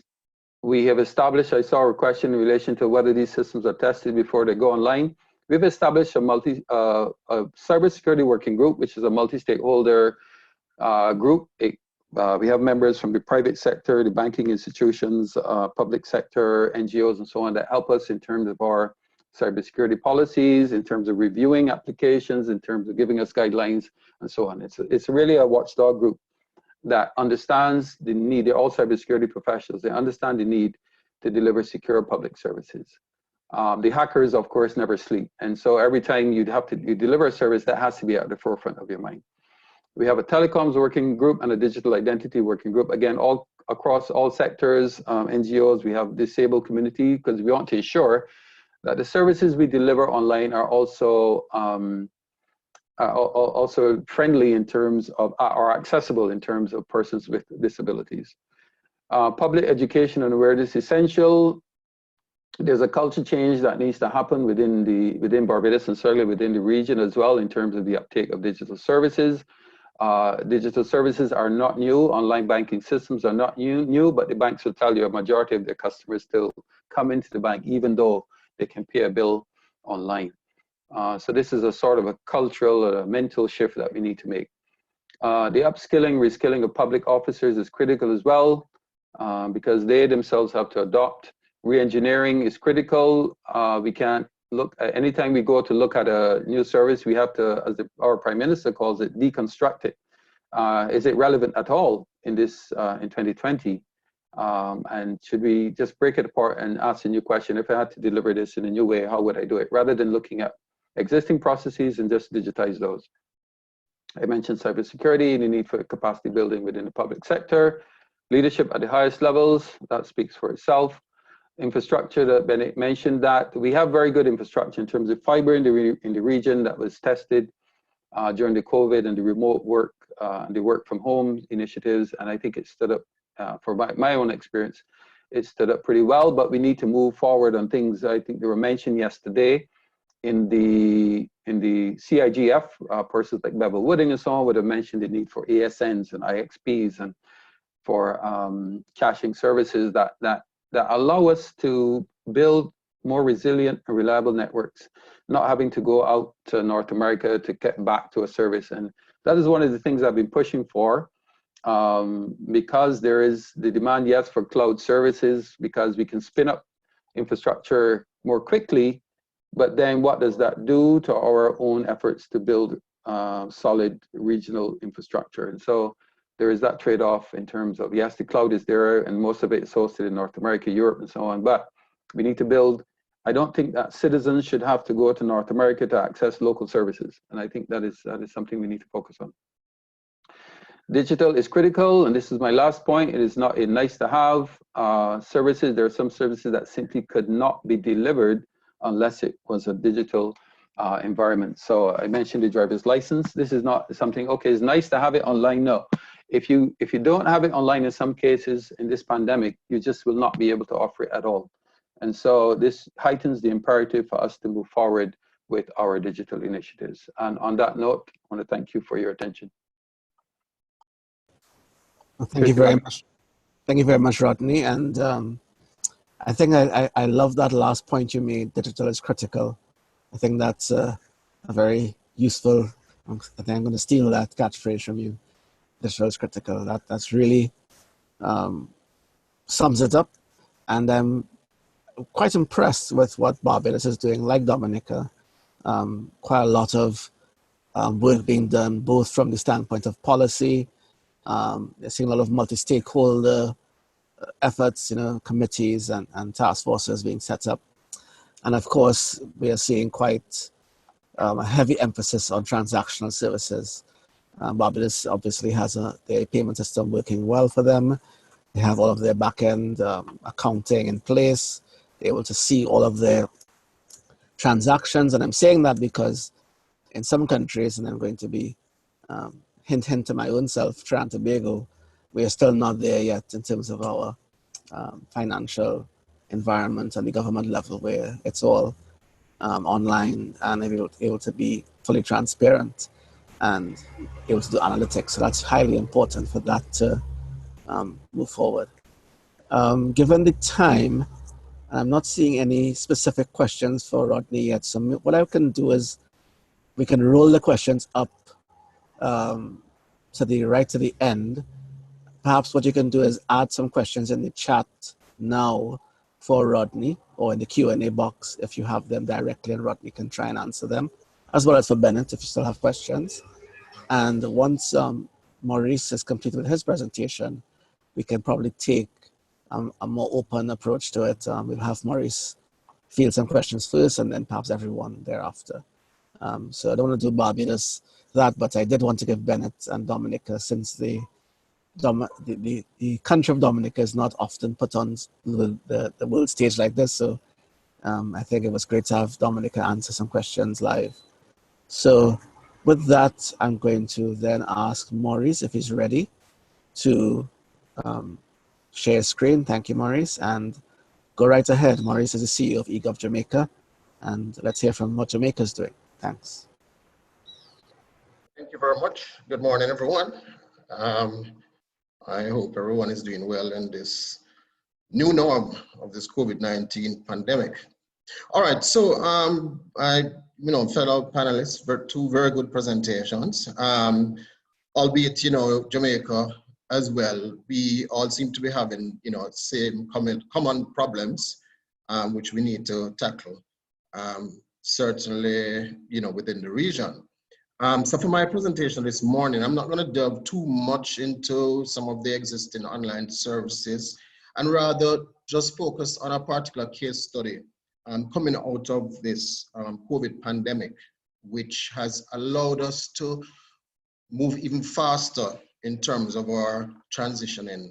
[SPEAKER 5] We have established, I saw a question in relation to whether these systems are tested before they go online. We've established a cybersecurity working group, which is a multi-stakeholder group. We have members from the private sector, the banking institutions, public sector, NGOs, and so on that help us in terms of our cybersecurity policies, in terms of reviewing applications, in terms of giving us guidelines, and so on. It's really a watchdog group that understands the need. They're all cybersecurity professionals. They understand the need to deliver secure public services. The hackers, of course, never sleep. And so every time you deliver a service, that has to be at the forefront of your mind. We have a telecoms working group and a digital identity working group. Again, all across all sectors, NGOs, we have disabled community, because we want to ensure that the services we deliver online are also friendly in terms of, are accessible in terms of persons with disabilities. Public education and awareness is essential. There's a culture change that needs to happen within Barbados and certainly within the region as well in terms of the uptake of digital services. Digital services are not new. Online banking systems are not new, but the banks will tell you a majority of their customers still come into the bank even though they can pay a bill online. So this is a sort of a cultural, a mental shift that we need to make. The upskilling, reskilling of public officers is critical as well, because they themselves have to adopt. Re-engineering is critical. We can't look at, anytime we go to look at a new service, we have to, as our Prime Minister calls it, deconstruct it. Is it relevant at all in this, in 2020? And should we just break it apart and ask a new question? If I had to deliver this in a new way, how would I do it? Rather than looking at existing processes and just digitize those. I mentioned cybersecurity, the need for capacity building within the public sector, leadership at the highest levels, that speaks for itself. Infrastructure that Bennett mentioned, that we have very good infrastructure in terms of fiber in the region that was tested during the COVID and the remote work, the work from home initiatives. And I think it stood up, for my own experience, it stood up pretty well, but we need to move forward on things. I think they were mentioned yesterday in the CIGF, persons like Bevel Wooding and so on would have mentioned the need for ASNs and IXPs and for caching services that allow us to build more resilient and reliable networks, not having to go out to North America to get back to a service. And that is one of the things I've been pushing for, because there is the demand, yes, for cloud services, because we can spin up infrastructure more quickly, but then what does that do to our own efforts to build solid regional infrastructure? And so there is that trade-off in terms of, yes, the cloud is there and most of it is hosted in North America, Europe, and so on, but we need to build. I don't think that citizens should have to go to North America to access local services. And I think that is something we need to focus on. Digital is critical, and this is my last point. It is not a nice to have services. There are some services that simply could not be delivered unless it was a digital environment. So I mentioned the driver's license. This is not something, okay, it's nice to have it online. No, if you don't have it online in some cases in this pandemic, you just will not be able to offer it at all. And so this heightens the imperative for us to move forward with our digital initiatives. And on that note, I want to thank you for your attention.
[SPEAKER 2] Well, thank you very much. Thank you very much, Rodney. And I think I love that last point you made. Digital is critical. I think that's a very useful, I think I'm going to steal that catchphrase from you. Digital is critical. That's really sums it up. And I'm quite impressed with what Barbados is doing, like Dominica. Quite a lot of work being done, both from the standpoint of policy. They're seeing a lot of multi-stakeholder efforts, committees and task forces being set up. And of course, we are seeing quite a heavy emphasis on transactional services. Barbados obviously has their payment system working well for them. They have all of their back-end accounting in place. They're able to see all of their transactions. And I'm saying that because in some countries, and I'm going to be hint to my own self, Trinidad and Tobago, we are still not there yet in terms of our financial environment at the government level, where it's all online and able to be fully transparent and able to do analytics. So that's highly important for that to move forward. Given the time, I'm not seeing any specific questions for Rodney yet. So what I can do is we can roll the questions up to the end. Perhaps what you can do is add some questions in the chat now for Rodney, or in the Q&A box if you have them directly, and Rodney can try and answer them, as well as for Bennett if you still have questions. And once Maurice is completed with his presentation, we can probably take a more open approach to it. We'll have Maurice field some questions first, and then perhaps everyone thereafter. So I don't want to do Barbados that, but I did want to give Bennett and Dominica, since the country of Dominica is not often put on the world stage like this. So I think it was great to have Dominica answer some questions live. So with that, I'm going to then ask Maurice if he's ready to share screen. Thank you, Maurice, and go right ahead. Maurice is the CEO of eGov Jamaica, and let's hear from what Jamaica's doing. Thanks.
[SPEAKER 6] Thank you very much. Good morning, everyone. I hope everyone is doing well in this new norm of this COVID-19 pandemic. All right, so fellow panelists, two very good presentations. Albeit, Jamaica as well, we all seem to be having, same common problems, which we need to tackle. Certainly, within the region. So for my presentation this morning, I'm not going to delve too much into some of the existing online services, and rather just focus on a particular case study coming out of this COVID pandemic, which has allowed us to move even faster in terms of our transitioning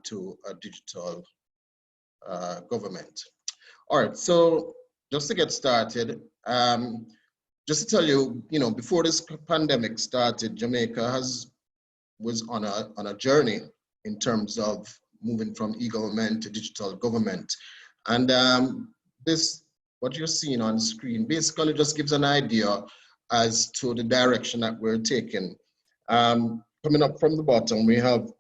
[SPEAKER 6] to a digital government. All right, so just to get started, just to tell you, before this pandemic started, Jamaica was on a journey in terms of moving from e-government to digital government. And what you're seeing on screen basically just gives an idea as to the direction that we're taking. Coming up from the bottom, we have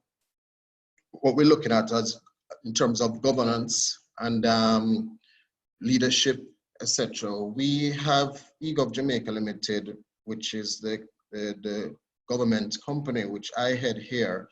[SPEAKER 6] what we're looking at as in terms of governance and leadership, etc. We have eGov Jamaica Limited, which is the government company which I head here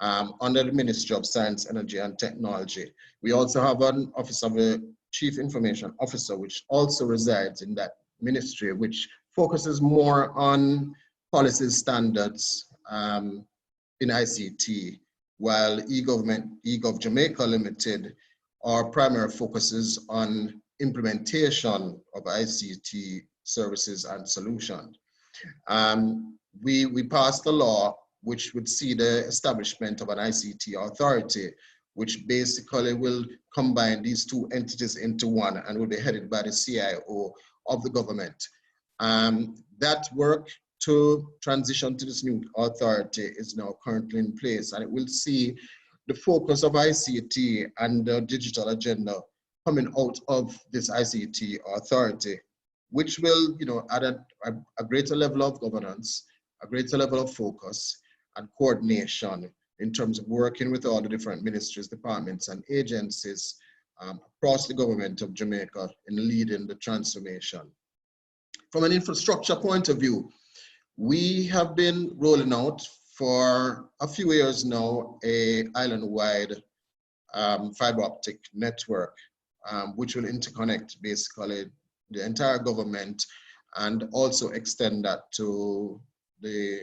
[SPEAKER 6] under the Ministry of Science, Energy and Technology. We also have an Office of the Chief Information Officer, which also resides in that ministry, which focuses more on policy standards in ICT, while eGov Jamaica Limited, our primary focuses on implementation of ICT services and solutions. We passed a law which would see the establishment of an ICT authority, which basically will combine these two entities into one and will be headed by the CIO of the government. That work to transition to this new authority is now currently in place, and it will see the focus of ICT and the digital agenda coming out of this ICT authority, which will, add a greater level of governance, a greater level of focus and coordination in terms of working with all the different ministries, departments and agencies across the government of Jamaica in leading the transformation. From an infrastructure point of view, we have been rolling out for a few years now a island-wide fiber optic network, which will interconnect basically the entire government and also extend that to the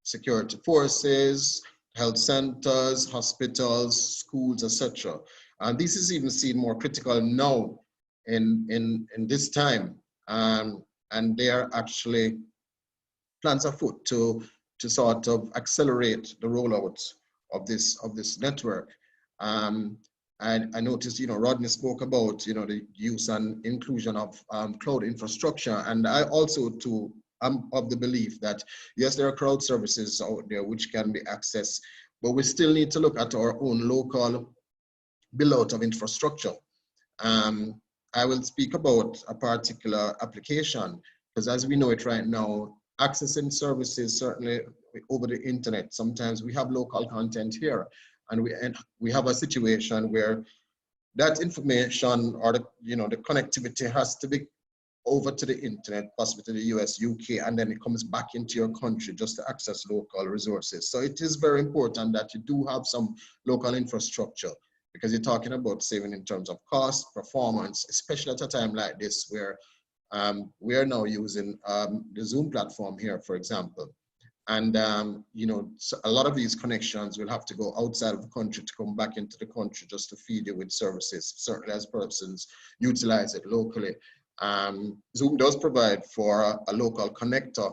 [SPEAKER 6] security forces, health centers, hospitals, schools, etc. And this is even seen more critical now in this time. And they are actually plans afoot to sort of accelerate the rollout of this network. And I noticed, Rodney spoke about, the use and inclusion of cloud infrastructure. And I also too of the belief that, yes, there are crowd services out there which can be accessed, but we still need to look at our own local build-out of infrastructure. I will speak about a particular application, because as we know it right now, accessing services, certainly over the internet, sometimes we have local content here, and we have a situation where that information or the connectivity has to be over to the internet, possibly to the US, UK, and then it comes back into your country just to access local resources. So it is very important that you do have some local infrastructure, because you're talking about saving in terms of cost, performance, especially at a time like this where we are now using the Zoom platform here, for example. And, so a lot of these connections will have to go outside of the country to come back into the country just to feed you with services, certainly as persons utilize it locally. Zoom does provide for a local connector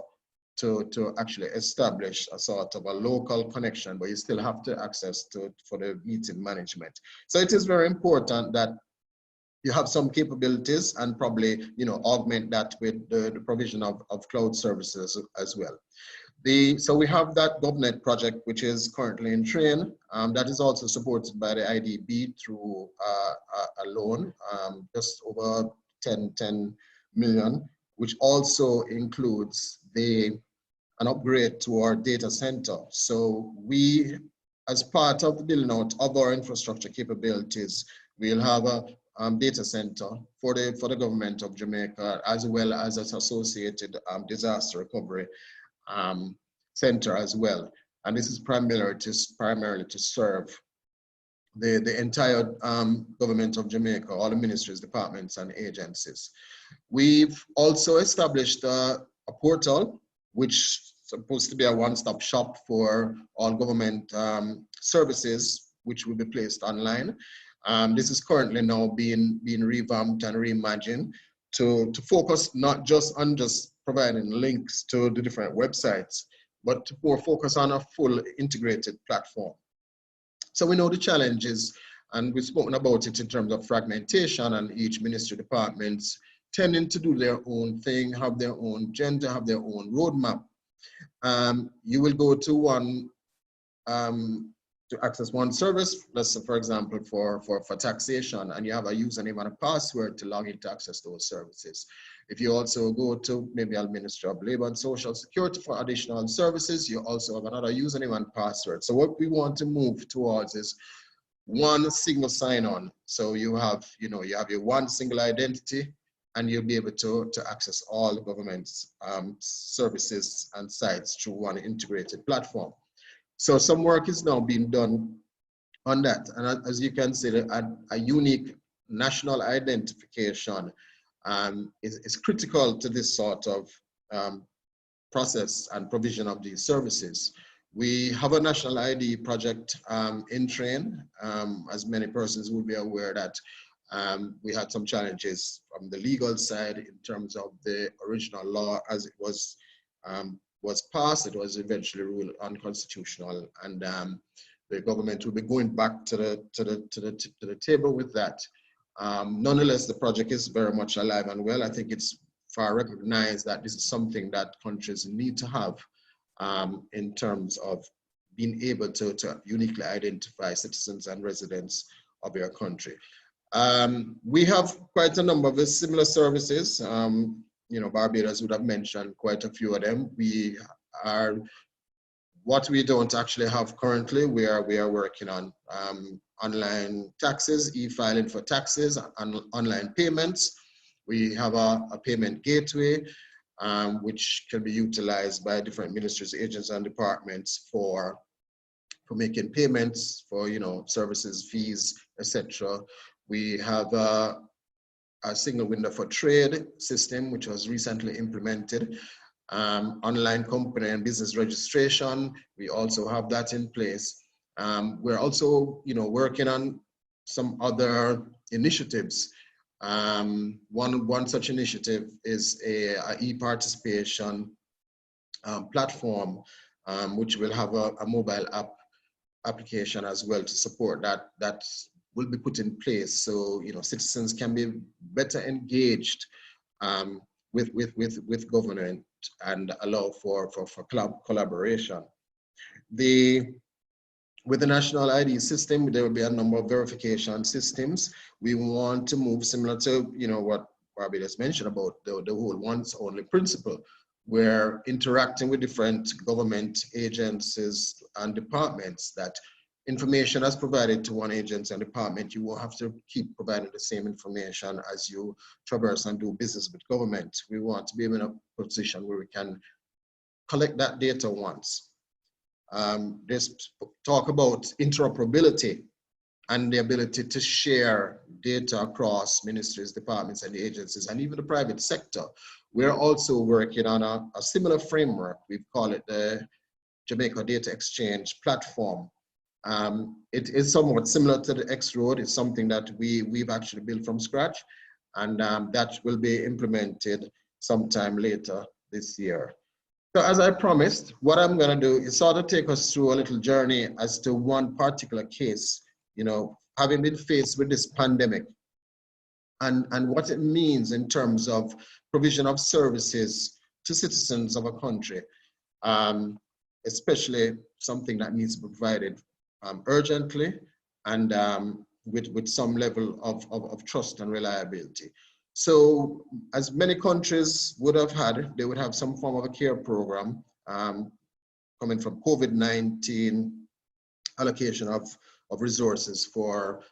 [SPEAKER 6] to actually establish a sort of a local connection, but you still have to access for the meeting management. So it is very important that you have some capabilities and probably augment that with the provision of cloud services as well. So we have that GovNet project, which is currently in train. That is also supported by the IDB through a loan, just over 10 million, which also includes an upgrade to our data center. So we, as part of the building out of our infrastructure capabilities, we'll have a data center for the government of Jamaica, as well as its associated disaster recovery center as well. And this is primarily to serve the entire government of Jamaica, all the ministries, departments, and agencies. We've also established a portal, which is supposed to be a one-stop shop for all government services, which will be placed online. This is currently now being revamped and reimagined to focus not just on providing links to the different websites, but to more focus on a full integrated platform. So we know the challenges, and we've spoken about it in terms of fragmentation, and each ministry departments tending to do their own thing, have their own agenda, have their own roadmap. You will go to one to access one service, let's say, for example, for taxation, and you have a username and a password to log in to access those services. If you also go to maybe a Ministry of Labor and Social Security for additional services, you also have another username and password. So what we want to move towards is one single sign-on. So you have your one single identity, and you'll be able to access all the government's services and sites through one integrated platform. So some work is now being done on that. And as you can see, a unique national identification is critical to this sort of process and provision of these services. We have a national ID project in train. As many persons will be aware that we had some challenges from the legal side in terms of the original law as it was passed. It was eventually ruled unconstitutional, and the government will be going back to the table with that. Nonetheless, the project is very much alive and well. I think it's far recognized that this is something that countries need to have in terms of being able to uniquely identify citizens and residents of your country. We have quite a number of similar services. Barbados would have mentioned quite a few of them. What we don't actually have currently, we are working on online taxes, e-filing for taxes, and online payments. We have a payment gateway, which can be utilized by different ministries, agencies, and departments for making payments for services, fees, etc. We have a single window for trade system, which was recently implemented. Online company and business registration, we also have that in place. We're also, working on some other initiatives. One such initiative is a e-participation platform, which will have a mobile application as well to support that will be put in place, so citizens can be better engaged with government and allow for collaboration. With the national ID system, there will be a number of verification systems. We want to move similar to, you know, what Barbie just mentioned about the whole once only principle. We're interacting with different government agencies and departments that information as provided to one agency and department, you won't have to keep providing the same information as you traverse and do business with government. We want to be in a position where we can collect that data once. There's talk about interoperability and the ability to share data across ministries, departments, and agencies, and even the private sector. We're also working on a similar framework. We call it the Jamaica Data Exchange Platform. It is somewhat similar to the X-Road. It's something that we've actually built from scratch, and that will be implemented sometime later this year. So as I promised, what I'm going to do is sort of take us through a little journey as to one particular case, you know, having been faced with this pandemic and what it means in terms of provision of services to citizens of a country, especially something that needs to be provided urgently and with some level of trust and reliability. So as many countries would have had, they would have some form of a care program coming from COVID-19, allocation of resources for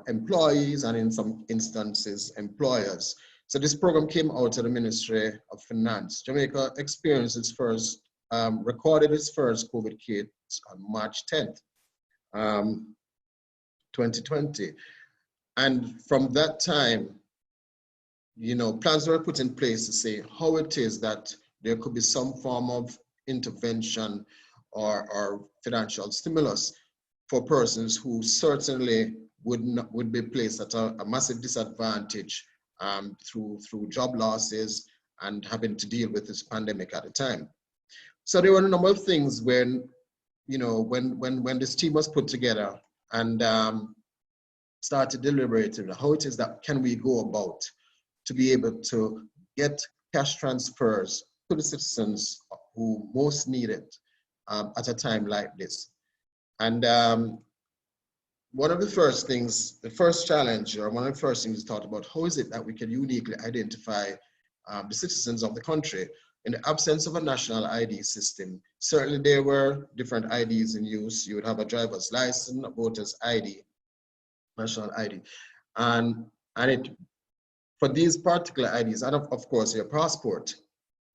[SPEAKER 6] employees and in some instances, employers. So this program came out of the Ministry of Finance. Jamaica experienced its first, recorded its first COVID case on March 10th, 2020. And from that time, you know, plans were put in place to say how it is that there could be some form of intervention or financial stimulus for persons who certainly would be placed at a massive disadvantage through job losses and having to deal with this pandemic at the time. So there were a number of things when, you know, when this team was put together and started deliberating how it is that can we go about to be able to get cash transfers to the citizens who most need it at a time like this. And one of the first things, the first challenge, or one of the first things we thought about, how is it that we can uniquely identify the citizens of the country in the absence of a national ID system? Certainly there were different IDs in use. You would have a driver's license, a voter's ID, national ID. And for these particular IDs, and of course your passport,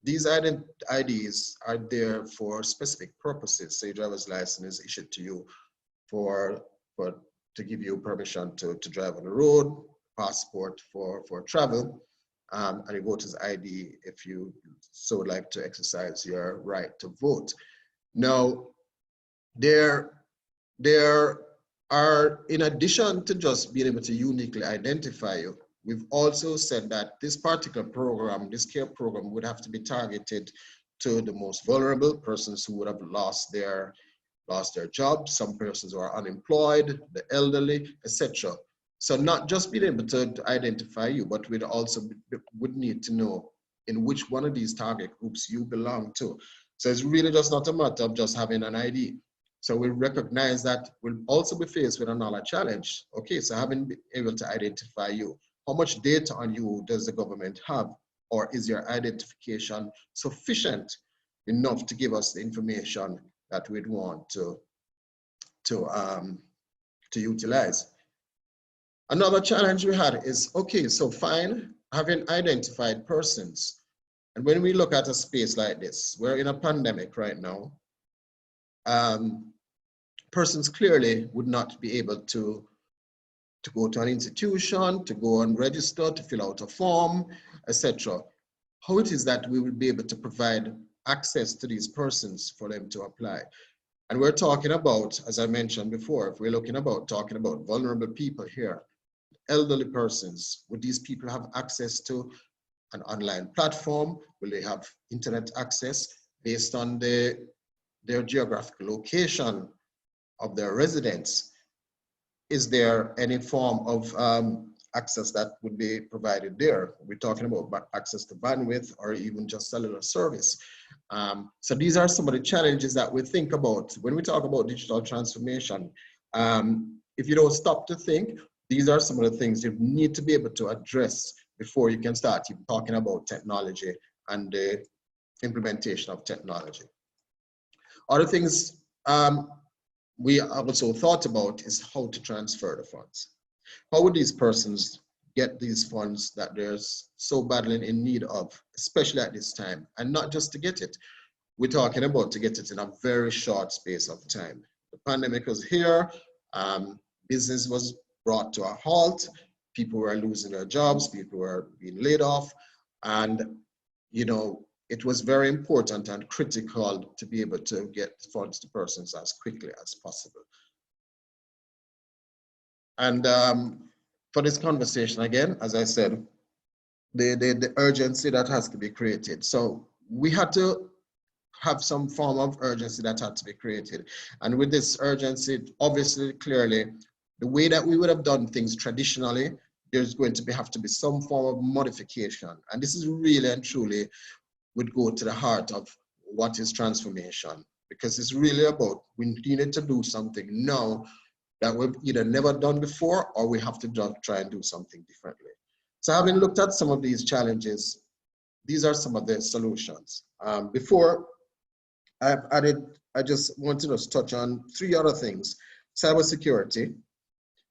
[SPEAKER 6] these IDs are there for specific purposes. Say driver's license is issued to you to give you permission to drive on the road, passport for travel, and a voter's ID if you so like to exercise your right to vote. Now, there are, in addition to just being able to uniquely identify you, we've also said that this particular program, this care program, would have to be targeted to the most vulnerable persons who would have lost their jobs, some persons who are unemployed, the elderly, etc. So not just being able to identify you, but we'd also would need to know in which one of these target groups you belong to. So it's really just not a matter of just having an ID. So we recognize that we'll also be faced with another challenge. Okay, so having been able to identify you, how much data on you does the government have? Or is your identification sufficient enough to give us the information that we'd want to utilize? Another challenge we had is, okay, so fine, having identified persons. And when we look at a space like this, we're in a pandemic right now, persons clearly would not be able to go to an institution, to go and register, to fill out a form, etc. How it is that we will be able to provide access to these persons for them to apply? And we're talking about, as I mentioned before, if we're talking about vulnerable people here, elderly persons, would these people have access to an online platform? Will they have internet access based on their geographical location of their residence? Is there any form of access that would be provided there. We're talking about access to bandwidth or even just cellular service. So these are some of the challenges that we think about when we talk about digital transformation. If you don't stop to think, these are some of the things you need to be able to address before you can start talking about technology and the implementation of technology. Other things we also thought about is how to transfer the funds. How would these persons get these funds that they're so badly in need of, especially at this time? And not just to get it, we're talking about to get it in a very short space of time. The pandemic was here, business was brought to a halt, people were losing their jobs, people were being laid off, and it was very important and critical to be able to get funds to persons as quickly as possible. And for this conversation, again, as I said, the urgency that has to be created. So we had to have some form of urgency that had to be created. And with this urgency, obviously, clearly, the way that we would have done things traditionally, there's going to have to be some form of modification. And this is really and truly would go to the heart of what is transformation, because it's really about we needed to do something now that we've either never done before or we have to try and do something differently. So having looked at some of these challenges, these are some of the solutions. Before I've added, I just wanted to touch on 3 other things. Cybersecurity,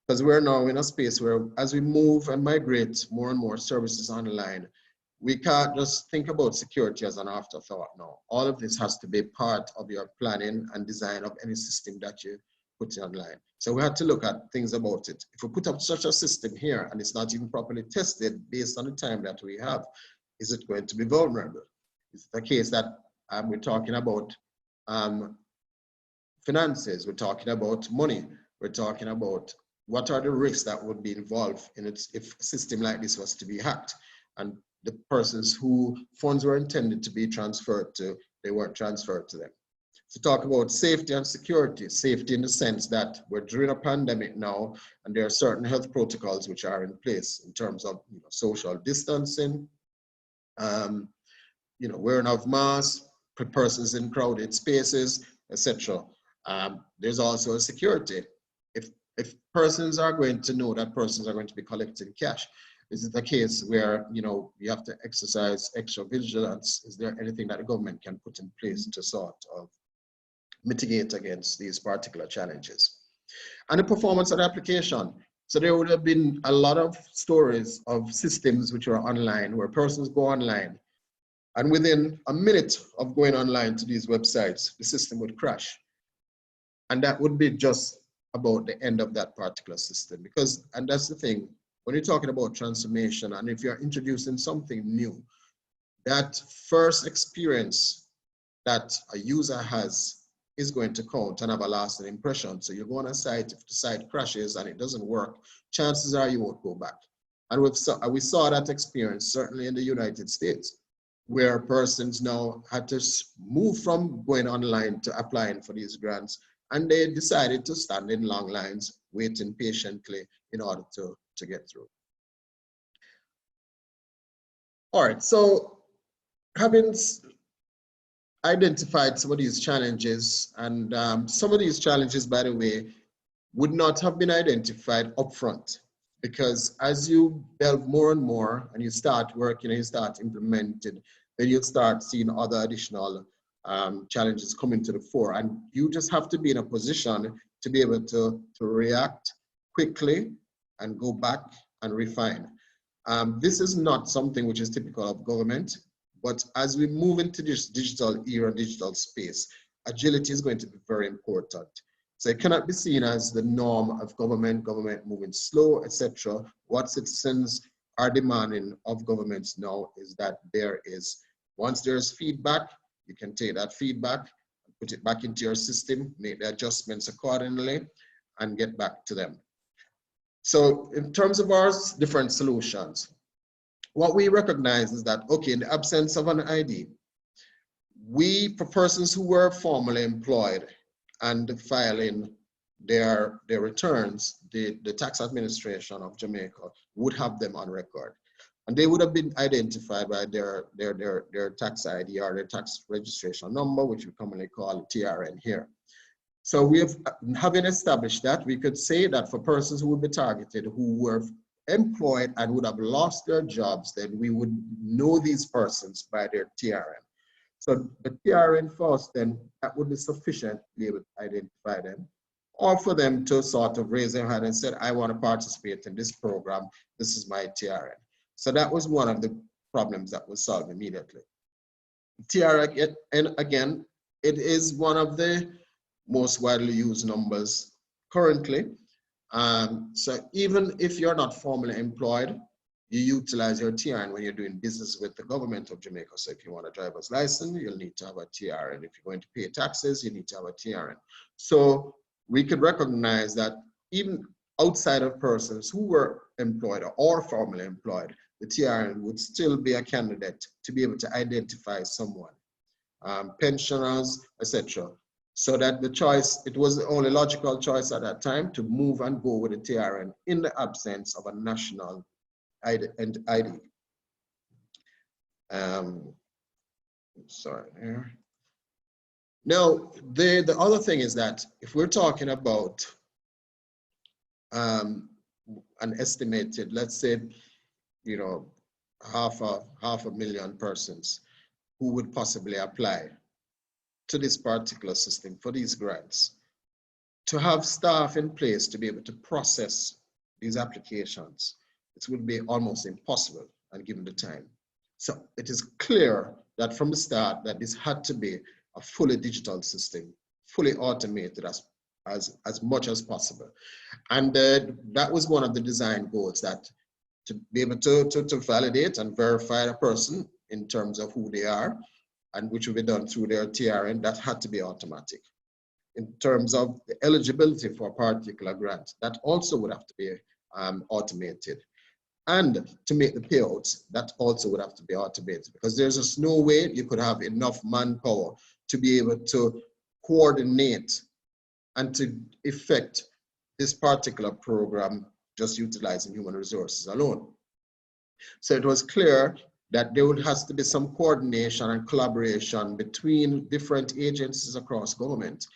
[SPEAKER 6] because we're now in a space where as we move and migrate more and more services online, we can't just think about security as an afterthought now. All of this has to be part of your planning and design of any system that you put online. So we had to look at things about it. If we put up such a system here and it's not even properly tested based on the time that we have, is it going to be vulnerable? Is it the case that we're talking about finances, we're talking about money, we're talking about what are the risks that would be involved in it if a system like this was to be hacked and the persons who funds were intended to be transferred to, they weren't transferred to them. So talk about safety and security. Safety in the sense that we're during a pandemic now, and there are certain health protocols which are in place in terms of social distancing, wearing of masks, persons in crowded spaces, etc. There's also security. If persons are going to know that persons are going to be collecting cash, is it a case where you have to exercise extra vigilance? Is there anything that the government can put in place to sort of mitigate against these particular challenges? And the performance of the application. So there would have been a lot of stories of systems which are online, where persons go online, and within a minute of going online to these websites, the system would crash. And that would be just about the end of that particular system. And that's the thing, when you're talking about transformation, and if you're introducing something new, that first experience that a user has is going to count and have a lasting impression. So you go on a site, if the site crashes and it doesn't work, chances are you won't go back. And we saw that experience certainly in the United States, where persons now had to move from going online to applying for these grants, and they decided to stand in long lines, waiting patiently in order to get through. All right, so having identified some of these challenges, and some of these challenges, by the way, would not have been identified upfront, because as you delve more and more and you start working and you start implementing, then you'll start seeing other additional challenges coming to the fore, and you just have to be in a position to be able to react quickly and go back and refine. This is not something which is typical of government, but as we move into this digital era, digital space, agility is going to be very important. So it cannot be seen as the norm of government moving slow, etc. What citizens are demanding of governments now is that once there's feedback, you can take that feedback, put it back into your system, make the adjustments accordingly, and get back to them. So in terms of our different solutions, what we recognize is that, okay, in the absence of an ID, for persons who were formally employed and filing their returns, the tax administration of Jamaica would have them on record. And they would have been identified by their tax ID or their tax registration number, which we commonly call TRN here. So having established that, we could say that for persons who would be targeted who were employed and would have lost their jobs, then we would know these persons by their TRN. So the TRN first, then that would be sufficient to be able to identify them, or for them to sort of raise their hand and say, I want to participate in this program, this is my TRN. So that was one of the problems that was solved immediately. TRN, and again, it is one of the most widely used numbers currently. So even if you're not formally employed, you utilize your TRN when you're doing business with the government of Jamaica. So if you want a driver's license, you'll need to have a TRN. If you're going to pay taxes, you need to have a TRN. So we could recognize that even outside of persons who were employed or formally employed, the TRN would still be a candidate to be able to identify someone, pensioners, etc. So that the choice, it was the only logical choice at that time to move and go with the TRN in the absence of a national ID. Sorry there. Now, the other thing is that if we're talking about an estimated, let's say, you know, half a million persons who would possibly apply to this particular system for these grants, to have staff in place to be able to process these applications, it would be almost impossible and given the time. So it is clear that from the start that this had to be a fully digital system, fully automated as much as possible. And that was one of the design goals, that to be able to validate and verify a person in terms of who they are, and which will be done through their TRN, that had to be automatic. In terms of the eligibility for a particular grant, that also would have to be automated. And to make the payouts, that also would have to be automated, because there's just no way you could have enough manpower to be able to coordinate and to effect this particular program just utilizing human resources alone. So it was clear that there has to be some coordination and collaboration between different agencies across government.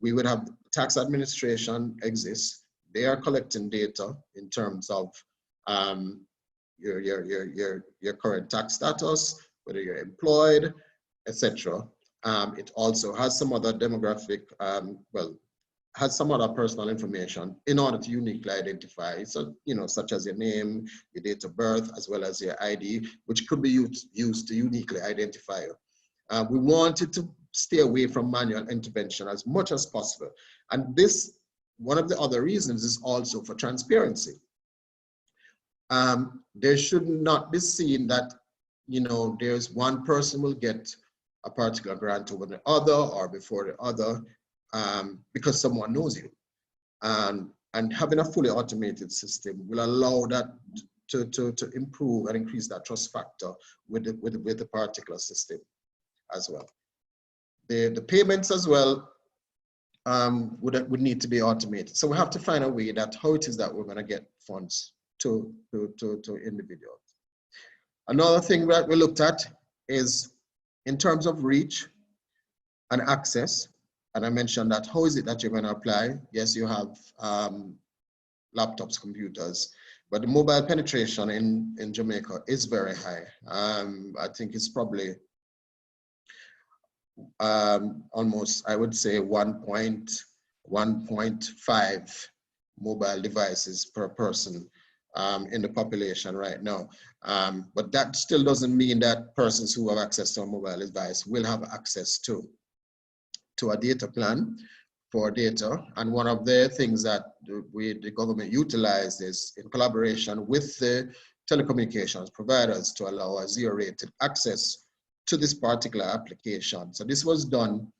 [SPEAKER 6] We would have tax administration exists. They are collecting data in terms of your current tax status, whether you're employed, etc. It also has some other demographic, has some other personal information in order to uniquely identify, so, you know, such as your name, your date of birth, as well as your ID, which could be used to uniquely identify you. We wanted to stay away from manual intervention as much as possible. And this, one of the other reasons, is also for transparency. There should not be seen that, you know, there's one person will get a particular grant over the other or before the other, because someone knows you. And having a fully automated system will allow that to improve and increase that trust factor with the particular system as well. The payments as well would need to be automated. So we have to find a way that how it is that we're going to get funds to individuals. Another thing that we looked at is in terms of reach and access. And I mentioned that, how is it that you're going to apply? Yes, you have laptops, computers, but the mobile penetration in Jamaica is very high. I think it's probably almost, I would say, 1.5 mobile devices per person in the population right now. But that still doesn't mean that persons who have access to a mobile device will have access to a data plan for data. And one of the things that the government utilized is in collaboration with the telecommunications providers to allow a zero-rated access to this particular application. So this was done.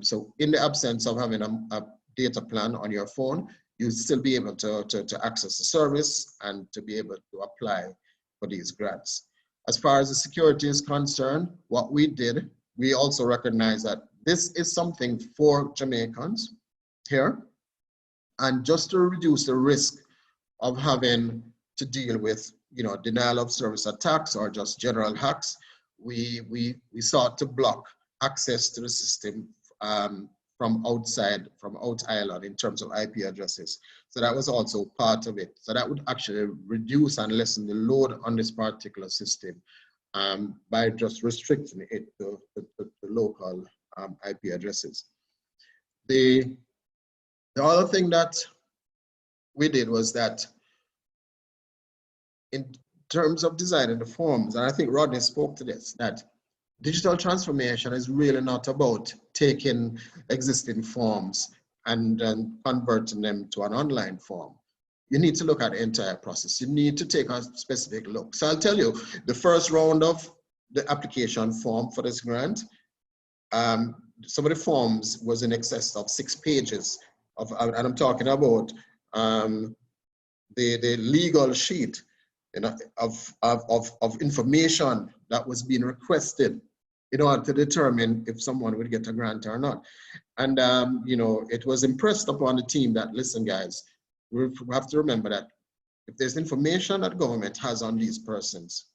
[SPEAKER 6] So in the absence of having a data plan on your phone, you'll still be able to access the service and to be able to apply for these grants. As far as the security is concerned, what we did, we also recognize that this is something for Jamaicans here, and just to reduce the risk of having to deal with, you know, denial of service attacks or just general hacks. We sought to block access to the system from out island in terms of IP addresses. So that was also part of it. So that would actually reduce and lessen the load on this particular system by just restricting it to local IP addresses. The other thing that we did was that in terms of designing the forms, and I think Rodney spoke to this, that digital transformation is really not about taking existing forms and converting them to an online form. You need to look at the entire process. You need to take a specific look. So I'll tell you, the first round of the application form for this grant, some of the forms was in excess of 6 pages of, and I'm talking about the legal sheet, you know, of information that was being requested in order to determine if someone would get a grant or not. And, you know, it was impressed upon the team that, listen, guys, we have to remember that if there's information that government has on these persons,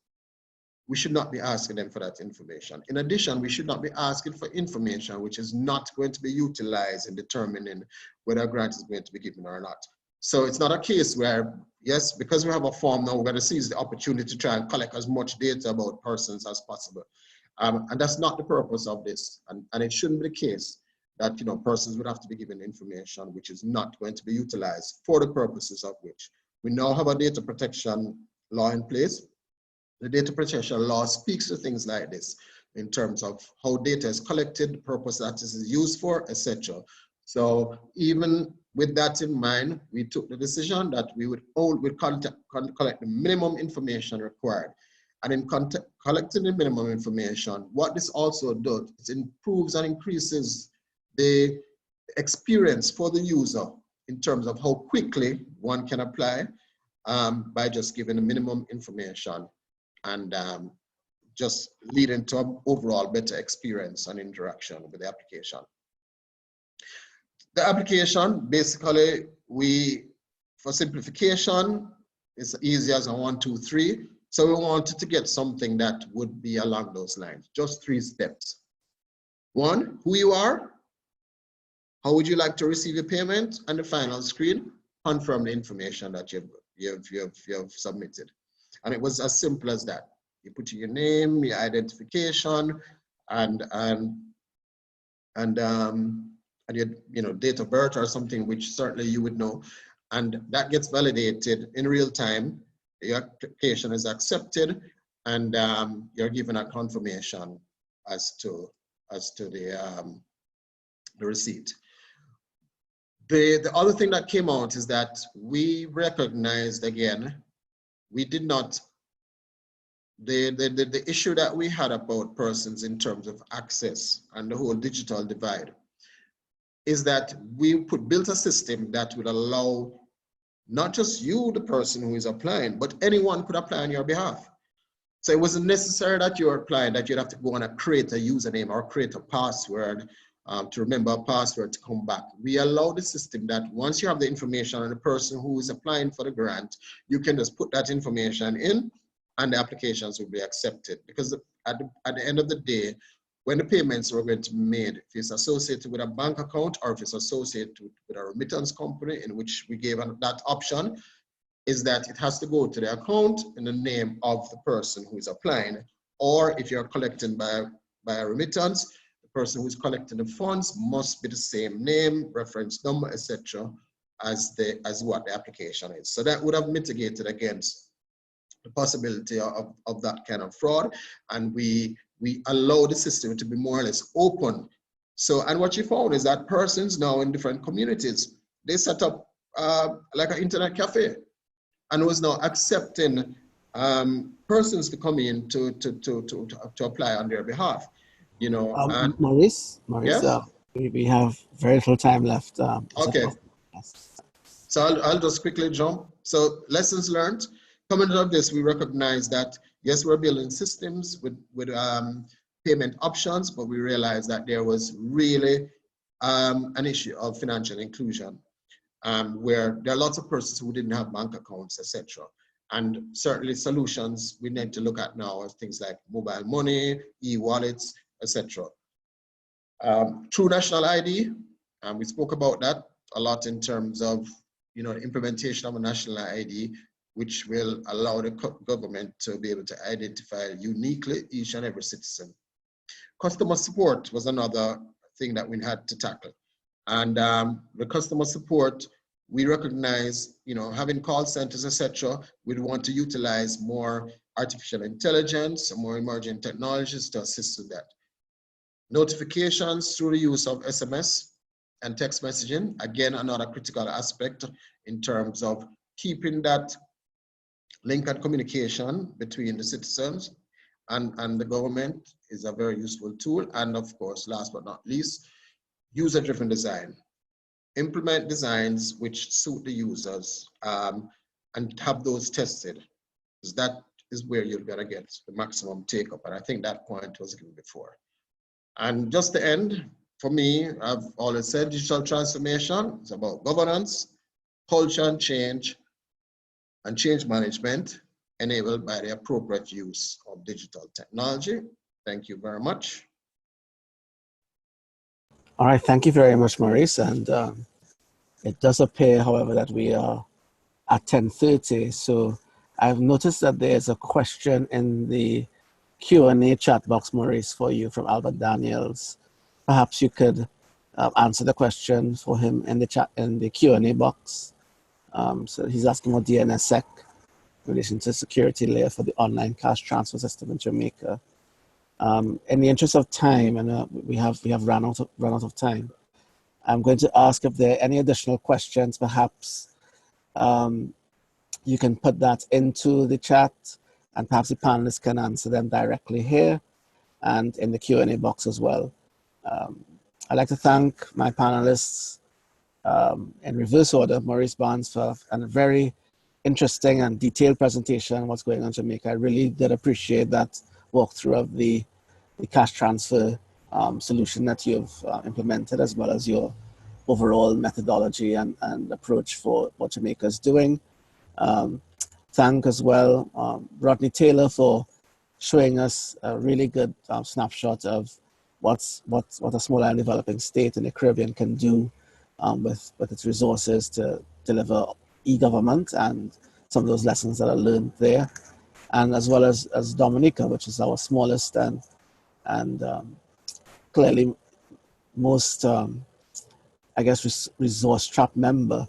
[SPEAKER 6] we should not be asking them for that information. In addition, we should not be asking for information which is not going to be utilized in determining whether a grant is going to be given or not. So it's not a case where, yes, because we have a form now, we're going to seize the opportunity to try and collect as much data about persons as possible. And that's not the purpose of this. And it shouldn't be the case that, you know, persons would have to be given information which is not going to be utilized for the purposes of which. We now have a data protection law in place. The data protection law speaks to things like this in terms of how data is collected, the purpose that it is used for, etc. So even with that in mind, we took the decision that we would collect the minimum information required. And in collecting the minimum information, what this also does is improves and increases the experience for the user in terms of how quickly one can apply by just giving the minimum information and just leading to an overall better experience and interaction with the application. The application, basically, for simplification, it's easy as a 1, 2, 3. So we wanted to get something that would be along those lines, just 3 steps. 1, who you are, how would you like to receive your payment, and the final screen, confirm the information that you've submitted. And it was as simple as that. You put your name, your identification, and your date of birth or something which certainly you would know, and that gets validated in real time. Your application is accepted, and you're given a confirmation as to the receipt. The other thing that came out is that we recognized, again, we did not, the issue that we had about persons in terms of access and the whole digital divide is that we built a system that would allow not just you, the person who is applying, but anyone could apply on your behalf. So it wasn't necessary that you're applying, that you'd have to go and create a username or create a password to remember a password to come back. We allow the system that once you have the information on the person who is applying for the grant, you can just put that information in and the applications will be accepted. Because at the end of the day, when the payments are going to be made, if it's associated with a bank account or if it's associated with a remittance company, in which we gave that option, is that it has to go to the account in the name of the person who is applying. Or if you're collecting by a remittance, the person who's collecting the funds must be the same name, reference number, etc., as what the application is. So that would have mitigated against the possibility of that kind of fraud. And we allow the system to be more or less open. So, and what you found is that persons now in different communities, they set up like an internet cafe and was now accepting persons to come in to apply on their behalf. You know, and
[SPEAKER 2] Maurice,
[SPEAKER 6] yes?
[SPEAKER 2] We have very little time left.
[SPEAKER 6] Okay.
[SPEAKER 2] Yes.
[SPEAKER 6] So I'll just quickly jump. So lessons learned. Coming out of this, we recognize that, yes, we're building systems with payment options, but we realized that there was really an issue of financial inclusion. where there are lots of persons who didn't have bank accounts, etc. And certainly solutions we need to look at now are things like mobile money, e-wallets, etc. True national ID, we spoke about that a lot in terms of implementation of a national ID, which will allow the government to be able to identify uniquely each and every citizen. Customer support was another thing that we had to tackle. And the customer support, we recognize, having call centers, etc., we'd want to utilize more artificial intelligence, more emerging technologies to assist with that. Notifications through the use of SMS and text messaging, again, another critical aspect in terms of keeping that link and communication between the citizens and the government is a very useful tool. And of course, last but not least, user-driven design. Implement designs which suit the users and have those tested, because that is where you're gonna get the maximum take-up. And I think that point was given before. And just to end, for me, I've always said digital transformation is about governance, culture and change management enabled by the appropriate use of digital technology. Thank you very much.
[SPEAKER 2] All right, thank you very much, Maurice. And it does appear, however, that we are at 10:30. So I've noticed that there's a question in the Q&A chat box, Maurice, for you from Albert Daniels. Perhaps you could answer the question for him in the chat, in the Q&A box. So he's asking what DNSSEC in relation to security layer for the online cash transfer system in Jamaica. In the interest of time, and we have run out of time, I'm going to ask if there are any additional questions. Perhaps you can put that into the chat, and perhaps the panelists can answer them directly here and in the Q&A box as well. I'd like to thank my panelists in reverse order, Maurice Barnes for a very interesting and detailed presentation on what's going on in Jamaica. I really did appreciate that walkthrough of the cash transfer solution that you've implemented, as well as your overall methodology and approach for what Jamaica is doing. Thank as well Rodney Taylor for showing us a really good snapshot of what a small and developing state in the Caribbean can do with its resources to deliver e-government and some of those lessons that are learned there, and as well as Dominica, which is our smallest and clearly most I guess resource-strapped member,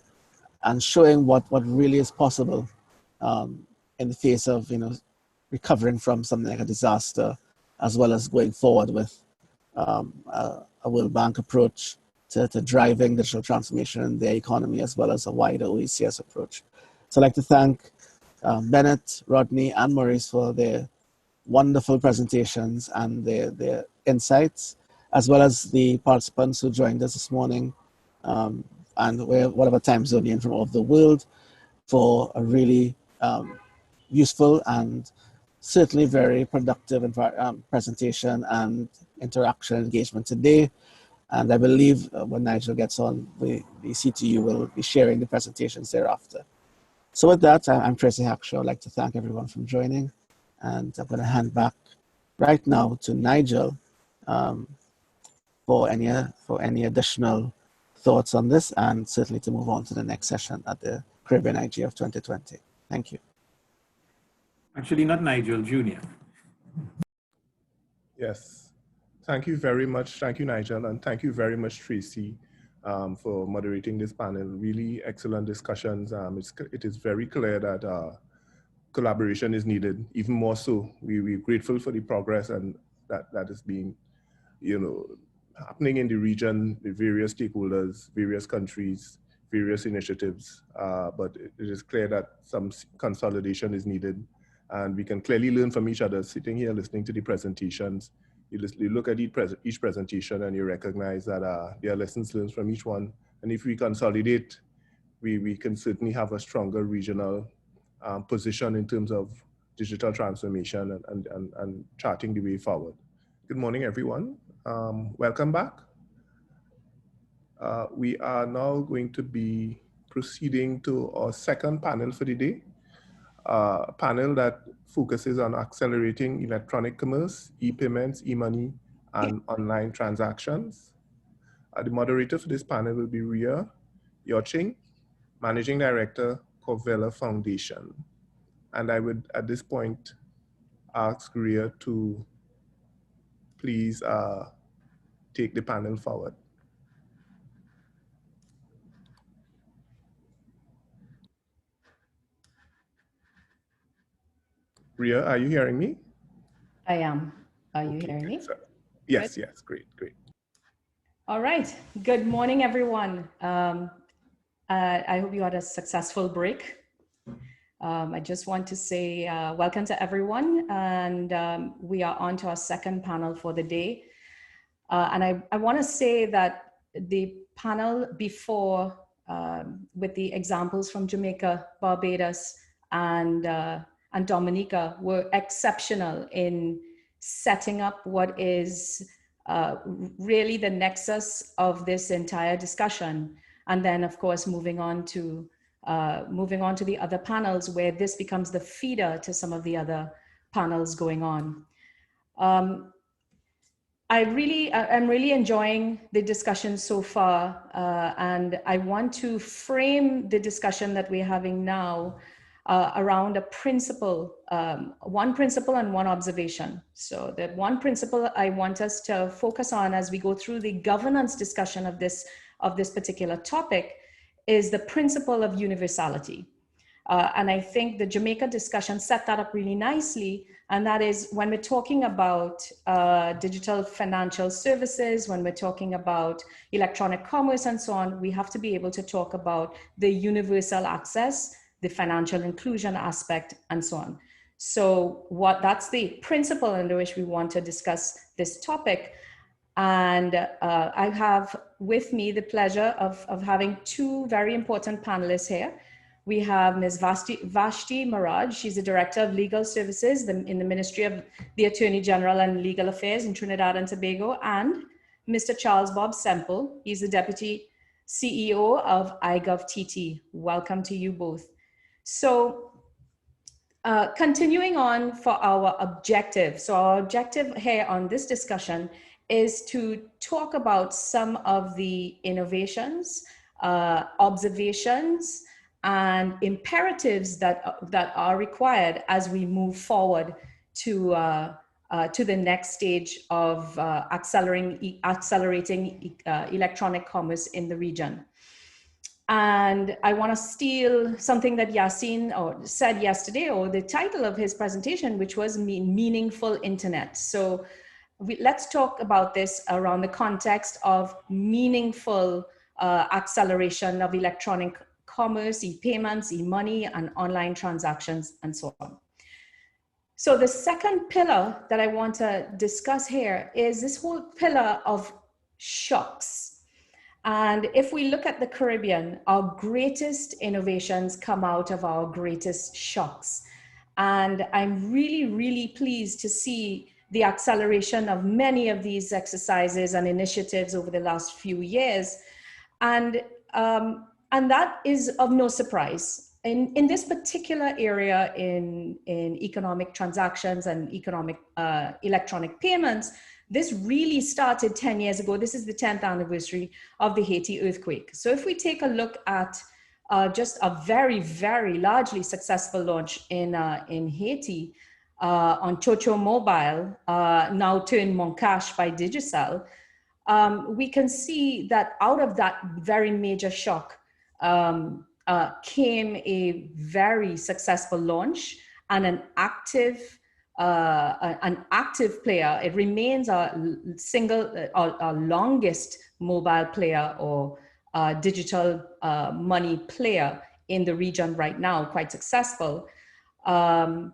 [SPEAKER 2] and showing what really is possible in the face of recovering from something like a disaster, as well as going forward with a World Bank approach to driving digital transformation in their economy, as well as a wider OECS approach. So I'd like to thank Bennett, Rodney, and Maurice for their wonderful presentations and their insights, as well as the participants who joined us this morning, and whatever time zone you're in from all over the world, for a really useful and certainly very productive presentation and interaction engagement today. And I believe when Nigel gets on, the CTU will be sharing the presentations thereafter. So with that, I'm Tracy Hackshaw. I'd like to thank everyone for joining, and I'm going to hand back right now to Nigel for any additional thoughts on this, and certainly to move on to the next session at the Caribbean IGF 2020. Thank you.
[SPEAKER 3] Actually, not Nigel, Junior.
[SPEAKER 1] Yes. Thank you very much. Thank you, Nigel, and thank you very much, Tracy, for moderating this panel. Really excellent discussions. It is very clear that collaboration is needed, even more so. We're grateful for the progress and that is being, happening in the region, the various stakeholders, various countries, various initiatives. But it is clear that some consolidation is needed, and we can clearly learn from each other. Sitting here listening to the presentations, you look at each presentation and you recognize that there are lessons learned from each one. And if we consolidate, we can certainly have a stronger regional position in terms of digital transformation and charting the way forward. Good morning, everyone. Welcome back. We are now going to be proceeding to our second panel for the day, a panel that focuses on accelerating electronic commerce, e-payments, e-money, and online transactions. The moderator for this panel will be Ria Yoching, Managing Director, Covella Foundation. And I would, at this point, ask Ria to please take the panel forward. Ria, are you hearing me?
[SPEAKER 7] I am. Are you
[SPEAKER 1] Okay,
[SPEAKER 7] hearing me?
[SPEAKER 1] Yes, yes, great, great.
[SPEAKER 7] All right. Good morning, everyone. I hope you had a successful break. I just want to say welcome to everyone. And we are on to our second panel for the day. And I want to say that the panel before with the examples from Jamaica, Barbados, and Dominica were exceptional in setting up what is really the nexus of this entire discussion. And then, of course, moving on to the other panels where this becomes the feeder to some of the other panels going on. I'm really enjoying the discussion so far, and I want to frame the discussion that we're having now around a principle, one principle and one observation. So the one principle I want us to focus on as we go through the governance discussion of this particular topic is the principle of universality. And I think the Jamaica discussion set that up really nicely. And that is when we're talking about digital financial services, when we're talking about electronic commerce and so on, we have to be able to talk about the universal access, the financial inclusion aspect, and so on. So that's the principle under which we want to discuss this topic. And I have with me the pleasure of having two very important panelists here. We have Ms. Vashti Maraj. She's the Director of Legal Services in the Ministry of the Attorney General and Legal Affairs in Trinidad and Tobago, and Mr. Charles Bob Semple. He's the Deputy CEO of iGovTT. Welcome to you both. So continuing on for our objective. So our objective here on this discussion is to talk about some of the innovations, observations, and imperatives that are required as we move forward to the next stage of accelerating electronic commerce in the region. And I want to steal something that Yassine said yesterday, or the title of his presentation, which was Meaningful Internet. So let's talk about this around the context of meaningful acceleration of electronic commerce, e-payments, e-money, and online transactions, and so on. So the second pillar that I want to discuss here is this whole pillar of shocks. And if we look at the Caribbean, our greatest innovations come out of our greatest shocks. And I'm really, really pleased to see the acceleration of many of these exercises and initiatives over the last few years. And that is of no surprise. In this particular area in economic transactions and electronic payments, this really started 10 years ago. This is the 10th anniversary of the Haiti earthquake. So if we take a look at just a very, very largely successful launch in Haiti on Chocho Mobile, now turned Moncash by Digicel, we can see that out of that very major shock came a very successful launch and an active player. It remains our longest mobile player or digital money player in the region right now, quite successful. And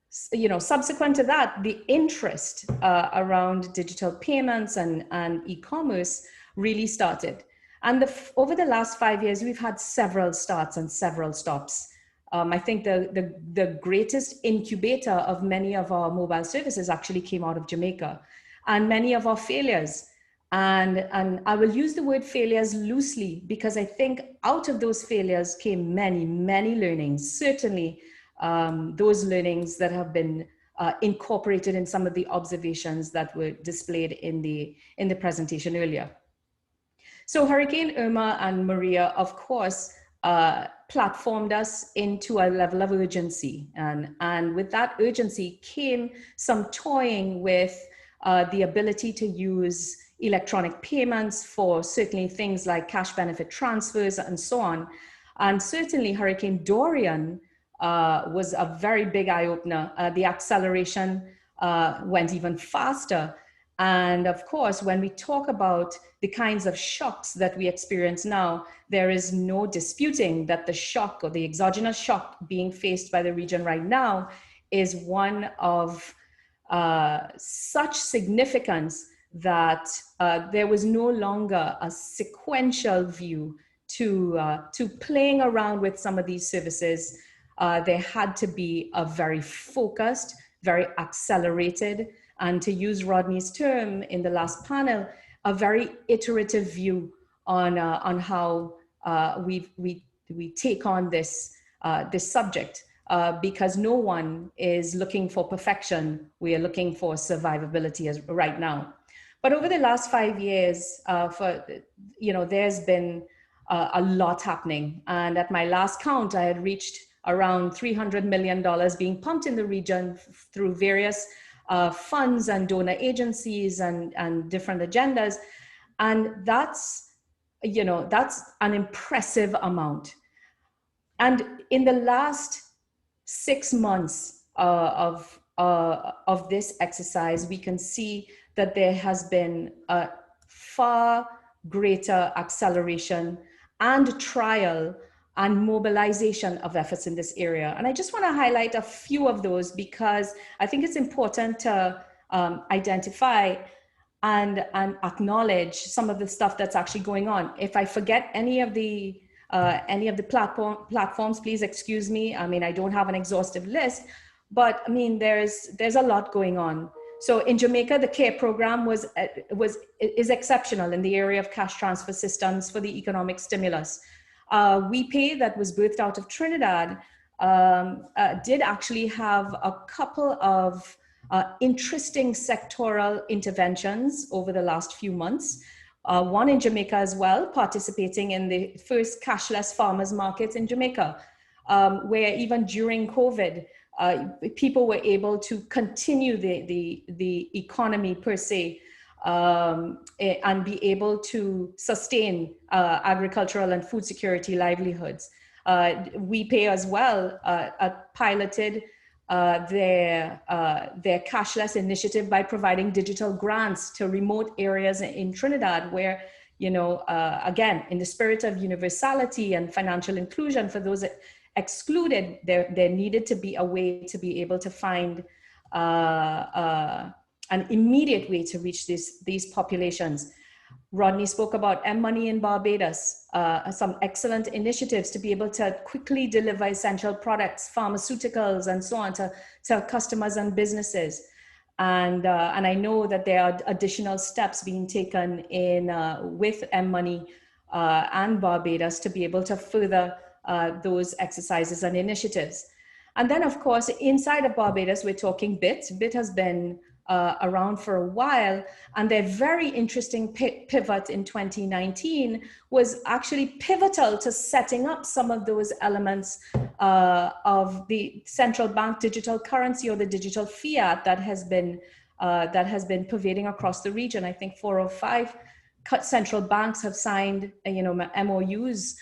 [SPEAKER 7] subsequent to that, the interest around digital payments and e-commerce really started. And over the last 5 years, we've had several starts and several stops. I think the greatest incubator of many of our mobile services actually came out of Jamaica. And many of our failures And I will use the word failures loosely because I think out of those failures came many, many learnings. Certainly those learnings that have been incorporated in some of the observations that were displayed in the presentation earlier. So Hurricane Irma and Maria, of course, platformed us into a level of urgency. And with that urgency came some toying with the ability to use electronic payments for certainly things like cash benefit transfers and so on. And certainly Hurricane Dorian was a very big eye-opener. The acceleration went even faster. And of course, when we talk about the kinds of shocks that we experience now, there is no disputing that the shock or the exogenous shock being faced by the region right now is one of such significance that there was no longer a sequential view to playing around with some of these services. There had to be a very focused, very accelerated, and to use Rodney's term in the last panel, a very iterative view on how we take on this subject, because no one is looking for perfection. We are looking for survivability right now. But over the last 5 years, there's been a lot happening. And at my last count, I had reached around $300 million being pumped in the region through various funds and donor agencies and different agendas. And that's an impressive amount. And in the last 6 months of this exercise, we can see that there has been a far greater acceleration and trial and mobilization of efforts in this area. And I just want to highlight a few of those because I think it's important to identify and acknowledge some of the stuff that's actually going on. If I forget any of the platforms, please excuse me. I mean, I don't have an exhaustive list, but I mean, there's a lot going on. So in Jamaica, the CARE program is exceptional in the area of cash transfer systems for the economic stimulus. We Pay, that was birthed out of Trinidad, did actually have a couple of interesting sectoral interventions over the last few months. One in Jamaica as well, participating in the first cashless farmers markets in Jamaica, where even during COVID, people were able to continue the economy per se, and be able to sustain agricultural and food security livelihoods. We Pay as well piloted their cashless initiative by providing digital grants to remote areas in Trinidad where, again, in the spirit of universality and financial inclusion for those excluded, there needed to be a way to be able to find an immediate way to reach these populations. Rodney spoke about M-Money in Barbados, some excellent initiatives to be able to quickly deliver essential products, pharmaceuticals, and so on to customers and businesses. And I know that there are additional steps being taken with M-Money and Barbados to be able to further those exercises and initiatives. And then, of course, inside of Barbados, we're talking BIT. BIT has been around for a while, and their very interesting pivot in 2019 was actually pivotal to setting up some of those elements of the central bank digital currency or the digital fiat that has been pervading across the region. I think 4 or 5 central banks have signed MOUs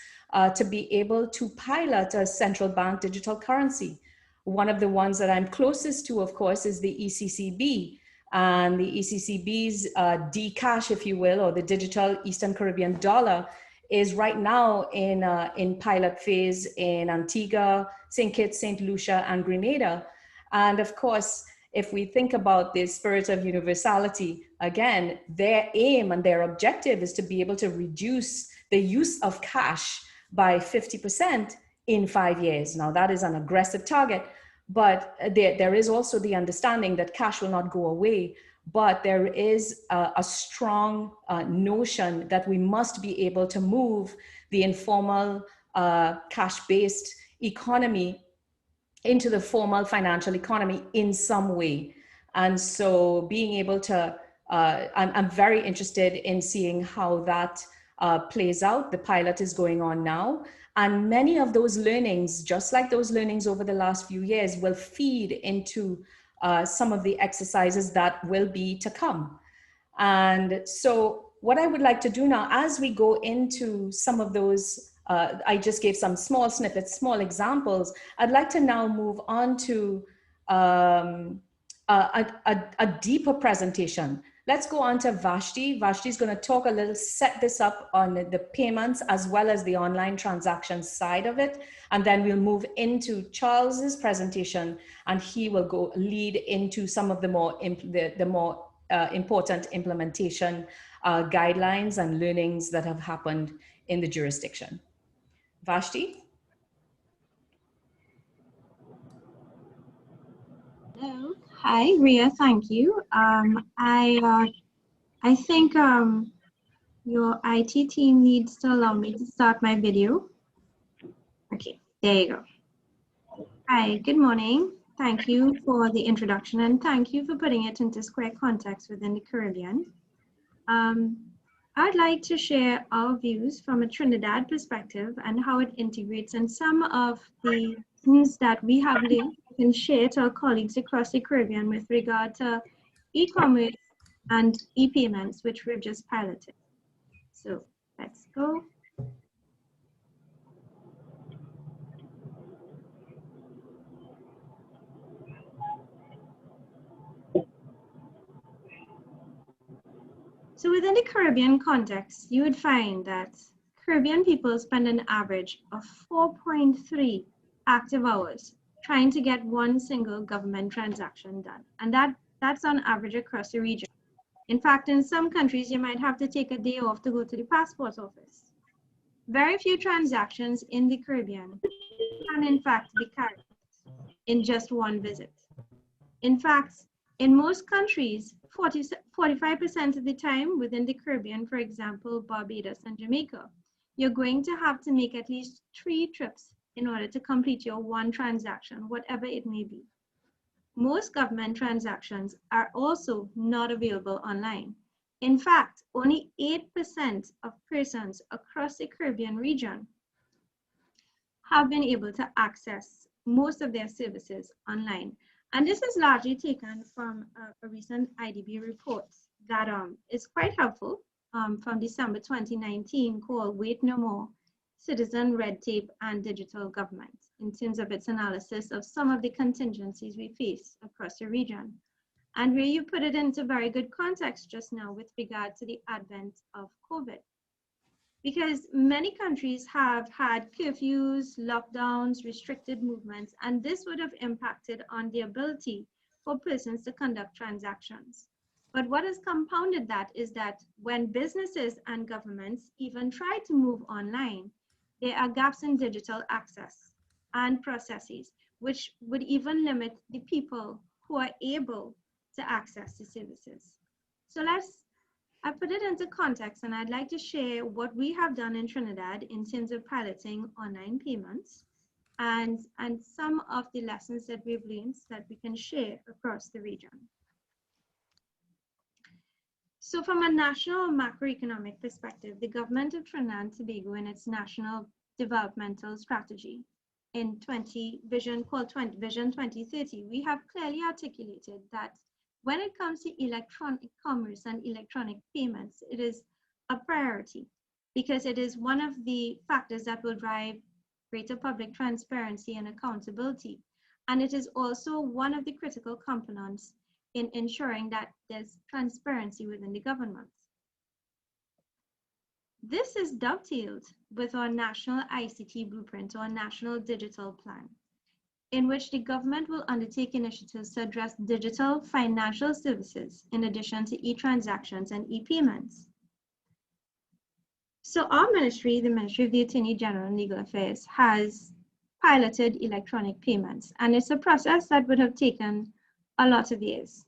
[SPEAKER 7] to be able to pilot a central bank digital currency. One of the ones that I'm closest to, of course, is the ECCB. And the ECCB's D-Cash, if you will, or the digital Eastern Caribbean dollar, is right now in pilot phase in Antigua, St. Kitts, St. Lucia, and Grenada. And of course, if we think about the spirit of universality, again, their aim and their objective is to be able to reduce the use of cash by 50% in 5 years. Now, that is an aggressive target, But there is also the understanding that cash will not go away, but there is a strong notion that we must be able to move the informal cash-based economy into the formal financial economy in some way. And so being able to, I'm very interested in seeing how that plays out. The pilot is going on now. And many of those learnings, just like those learnings over the last few years, will feed into some of the exercises that will be to come. And so what I would like to do now, as we go into some of those, I just gave some small snippets, small examples. I'd like to now move on to a deeper presentation. Let's go on to Vashti. Vashti is going to talk a little, set this up on the payments as well as the online transaction side of it. And then we'll move into Charles's presentation, and he will go lead into some of the more, important implementation guidelines and learnings that have happened in the jurisdiction. Vashti?
[SPEAKER 8] Hello. Hi, Ria. Thank you. I think your IT team needs to allow me to start my video. Okay, there you go. Hi, good morning. Thank you for the introduction, and thank you for putting it into square context within the Caribbean. I'd like to share our views from a Trinidad perspective and how it integrates in some of the things that we have learned and share to our colleagues across the Caribbean with regard to e-commerce and e-payments, which we've just piloted. So let's go. So within the Caribbean context, you would find that Caribbean people spend an average of 4.3 active hours trying to get one single government transaction done. And that's on average across the region. In fact, in some countries, you might have to take a day off to go to the passport office. Very few transactions in the Caribbean can in fact be carried out in just one visit. In fact, in most countries, 45% of the time within the Caribbean, for example, Barbados and Jamaica, you're going to have to make at least 3 trips in order to complete your one transaction, whatever it may be. Most government transactions are also not available online. In fact, only 8% of persons across the Caribbean region have been able to access most of their services online. And this is largely taken from a recent IDB report that is quite helpful from December 2019 called Wait No More, Citizen Red Tape and Digital Government, in terms of its analysis of some of the contingencies we face across the region. And where you put it into very good context just now with regard to the advent of COVID. Because many countries have had curfews, lockdowns, restricted movements, and this would have impacted on the ability for persons to conduct transactions. But what has compounded that is that when businesses and governments even try to move online, there are gaps in digital access and processes, which would even limit the people who are able to access the services. So I put it into context, and I'd like to share what we have done in Trinidad in terms of piloting online payments and some of the lessons that we've learned that we can share across the region. So from a national macroeconomic perspective, the government of Trinidad and Tobago in its national developmental strategy in Vision 2030, we have clearly articulated that when it comes to electronic commerce and electronic payments, it is a priority because it is one of the factors that will drive greater public transparency and accountability. And it is also one of the critical components in ensuring that there's transparency within the government. This is dovetailed with our national ICT blueprint, or national digital plan, in which the government will undertake initiatives to address digital financial services in addition to e-transactions and e-payments. So our ministry, the Ministry of the Attorney General and Legal Affairs, has piloted electronic payments. And it's a process that would have taken a lot of years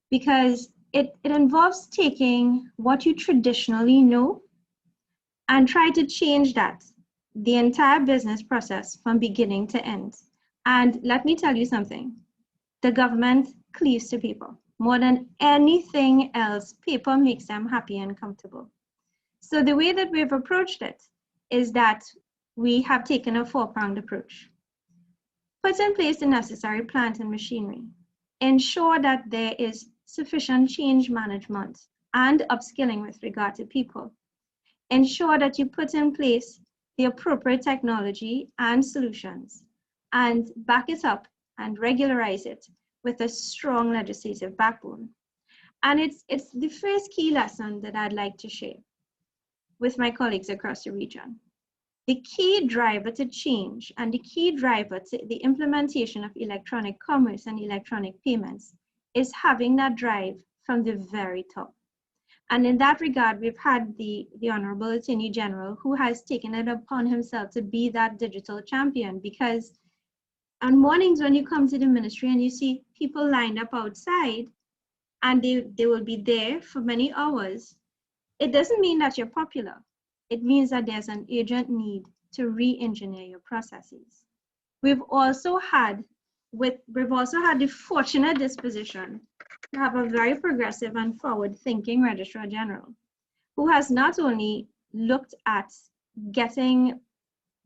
[SPEAKER 8] because it involves taking what you traditionally know and try to change that, the entire business process from beginning to end. And let me tell you something, the government cleaves to people. More than anything else, paper makes them happy and comfortable. So the way that we've approached it is that we have taken a four-pronged approach. Put in place the necessary plant and machinery. Ensure that there is sufficient change management and upskilling with regard to people. Ensure that you put in place the appropriate technology and solutions and back it up and regularize it with a strong legislative backbone. And it's the first key lesson that I'd like to share with my colleagues across the region. The key driver to change and the key driver to the implementation of electronic commerce and electronic payments is having that drive from the very top. And in that regard, we've had the Honorable Attorney General who has taken it upon himself to be that digital champion, because on mornings when you come to the ministry and you see people lined up outside and they will be there for many hours, it doesn't mean that you're popular. It means that there's an urgent need to re-engineer your processes. We've also had the fortunate disposition to have a very progressive and forward-thinking Registrar General who has not only looked at getting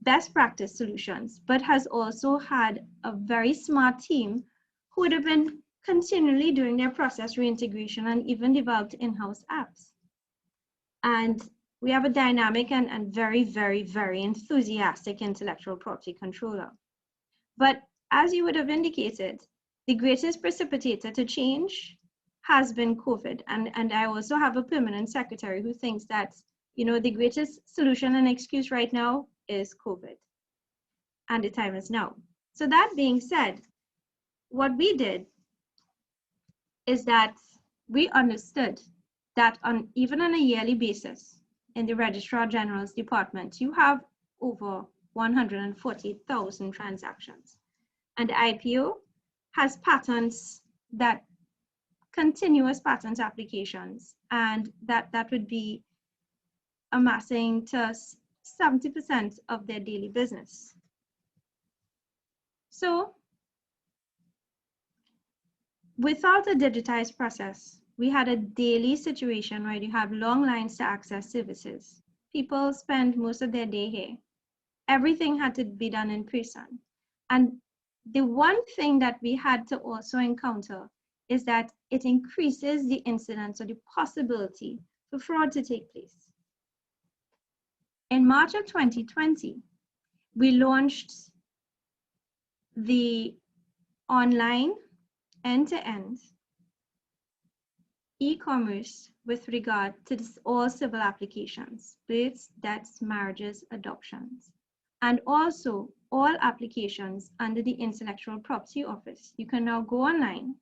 [SPEAKER 8] best practice solutions, but has also had a very smart team who would have been continually doing their process reintegration and even developed in-house apps. And we have a dynamic and very, very, very enthusiastic intellectual property controller. But as you would have indicated, the greatest precipitator to change has been COVID. And I also have a permanent secretary who thinks that, the greatest solution and excuse right now is COVID. And the time is now. So that being said, what we did is that we understood that even on a yearly basis, in the Registrar General's department, you have over 140,000 transactions. And the IPO has patents, that continuous patent applications, and that would be amassing to 70% of their daily business. So without a digitized process, we had a daily situation where you have long lines to access services. People spend most of their day here. Everything had to be done in person. And the one thing that we had to also encounter is that it increases the incidence or the possibility for fraud to take place. In March of 2020, we launched the online end-to-end e-commerce with regard to all civil applications, births, deaths, marriages, adoptions, and also all applications under the Intellectual Property Office. You can now go online,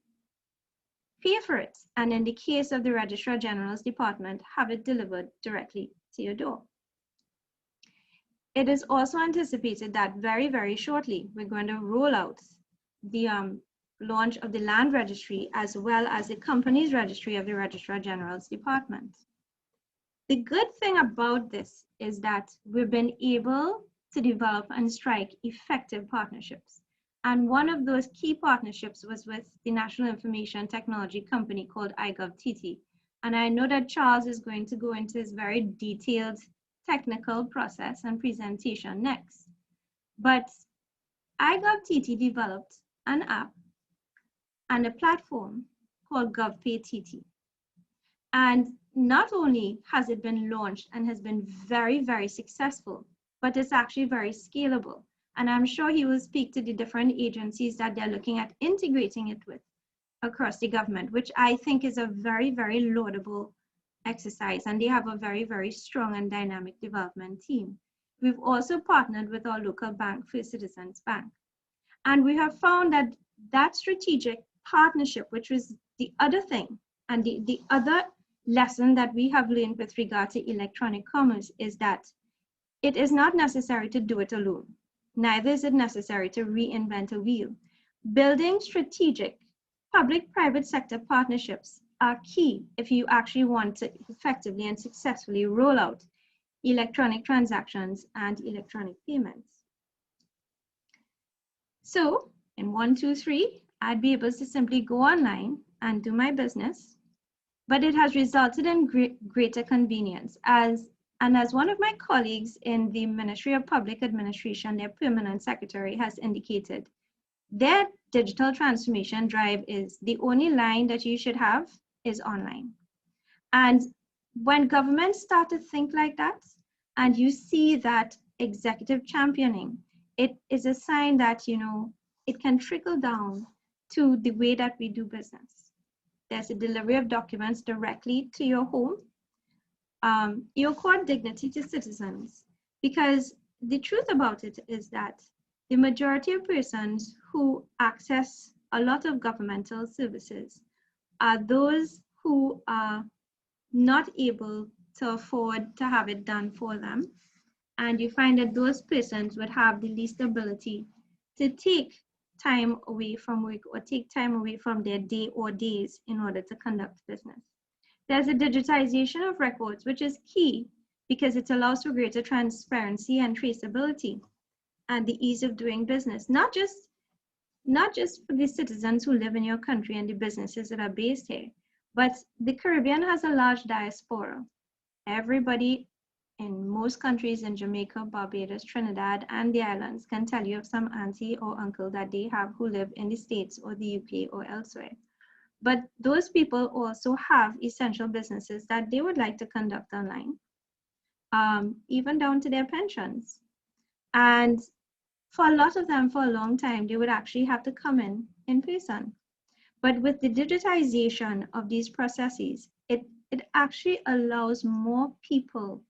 [SPEAKER 8] pay for it, and in the case of the Registrar General's department, have it delivered directly to your door. It is also anticipated that very, very shortly, we're going to roll out the launch of the land registry as well as the company's registry of the Registrar General's department. The good thing about this is that we've been able to develop and strike effective partnerships. And one of those key partnerships was with the National Information Technology company called iGovTT. And I know that Charles is going to go into his very detailed technical process and presentation next. But iGovTT developed an app and a platform called GovPayTT. And not only has it been launched and has been very, very successful, but it's actually very scalable. And I'm sure he will speak to the different agencies that they're looking at integrating it with across the government, which I think is a very, very laudable exercise. And they have a very, very strong and dynamic development team. We've also partnered with our local bank, First Citizens Bank. And we have found that that strategic partnership, which was the other thing, and the other lesson that we have learned with regard to electronic commerce, is that it is not necessary to do it alone. neither is it necessary to reinvent a wheel. Building strategic public-private sector partnerships are key if you actually want to effectively and successfully roll out electronic transactions and electronic payments. So in 1, 2, 3, I'd be able to simply go online and do my business, but it has resulted in greater convenience. As one of my colleagues in the Ministry of Public Administration, their permanent secretary, has indicated, their digital transformation drive is the only line that you should have is online. And when governments start to think like that, and you see that executive championing, it is a sign that, you know, it can trickle down to the way that we do business. There's a delivery of documents directly to your home. You accord dignity to citizens, because the truth about it is that the majority of persons who access a lot of governmental services are those who are not able to afford to have it done for them. And you find that those persons would have the least ability to take time away from work or take time away from their day or days in order to conduct business. There's a digitization of records, which is key because it allows for greater transparency and traceability and the ease of doing business, not just for the citizens who live in your country and the businesses that are based here, but the Caribbean has a large diaspora. Everybody in most countries in Jamaica, Barbados, Trinidad, and the islands can tell you of some auntie or uncle that they have who live in the States or the UK or elsewhere. But those people also have essential businesses that they would like to conduct online, even down to their pensions. And for a lot of them, for a long time, they would actually have to come in person. But with the digitization of these processes, it actually allows more people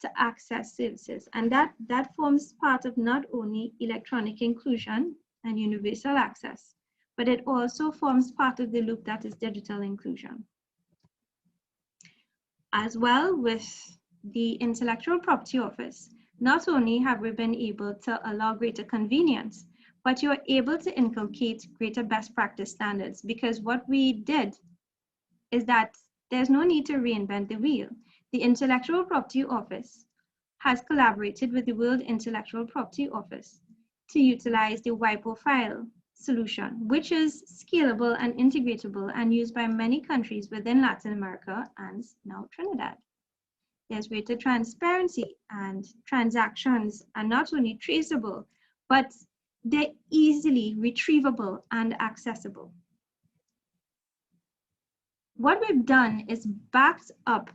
[SPEAKER 8] to access services. And that forms part of not only electronic inclusion and universal access, but it also forms part of the loop that is digital inclusion. As well, with the Intellectual Property Office, not only have we been able to allow greater convenience, but you're able to inculcate greater best practice standards, because what we did is that there's no need to reinvent the wheel. The Intellectual Property Office has collaborated with the World Intellectual Property Office to utilize the WIPO file solution, which is scalable and integratable and used by many countries within Latin America and now Trinidad. There's greater transparency, and transactions are not only traceable, but they're easily retrievable and accessible. What we've done is backed up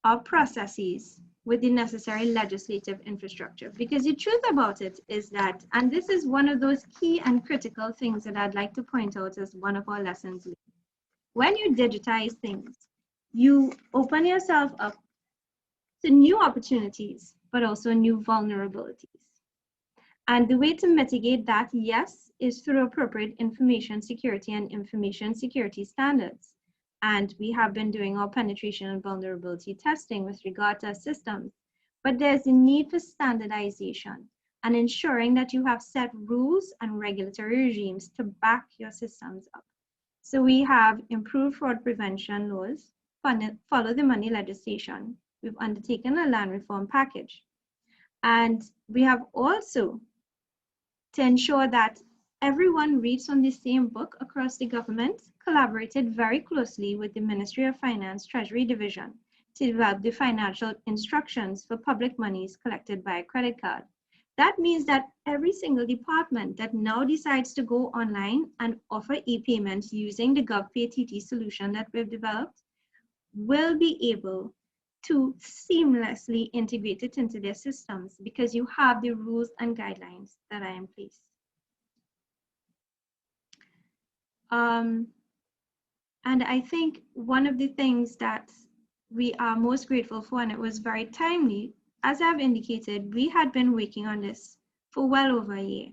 [SPEAKER 8] our processes with the necessary legislative infrastructure, because the truth about it is that, and this is one of those key and critical things that I'd like to point out as one of our lessons, when you digitize things, you open yourself up to new opportunities, but also new vulnerabilities. And the way to mitigate that, yes, is through appropriate information security and information security standards. And we have been doing our penetration and vulnerability testing with regard to our systems. But there's a need for standardization and ensuring that you have set rules and regulatory regimes to back your systems up. So we have improved fraud prevention laws, follow the money legislation. We've undertaken a land reform package. And we have also, to ensure that everyone reads from the same book across the government, collaborated very closely with the Ministry of Finance Treasury Division to develop the financial instructions for public monies collected by a credit card. That means that every single department that now decides to go online and offer e-payments using the GovPay TT solution that we've developed will be able to seamlessly integrate it into their systems, because you have the rules and guidelines that are in place. And I think one of the things that we are most grateful for, and it was very timely, as I've indicated, we had been working on this for well over a year.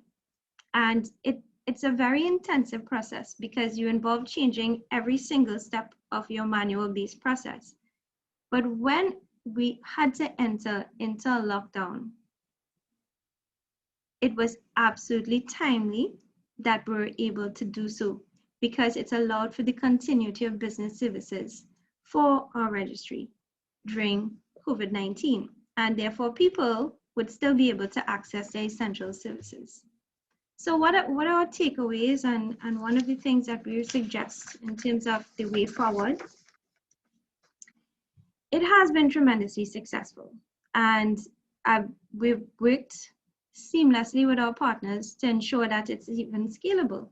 [SPEAKER 8] And it's a very intensive process because you involve changing every single step of your manual-based process. But when we had to enter into a lockdown, it was absolutely timely that we were able to do so, because it's allowed for the continuity of business services for our registry during COVID-19, and therefore people would still be able to access their essential services. So what are our takeaways, and one of the things that we suggest in terms of the way forward? It has been tremendously successful, and we've worked seamlessly with our partners to ensure that it's even scalable.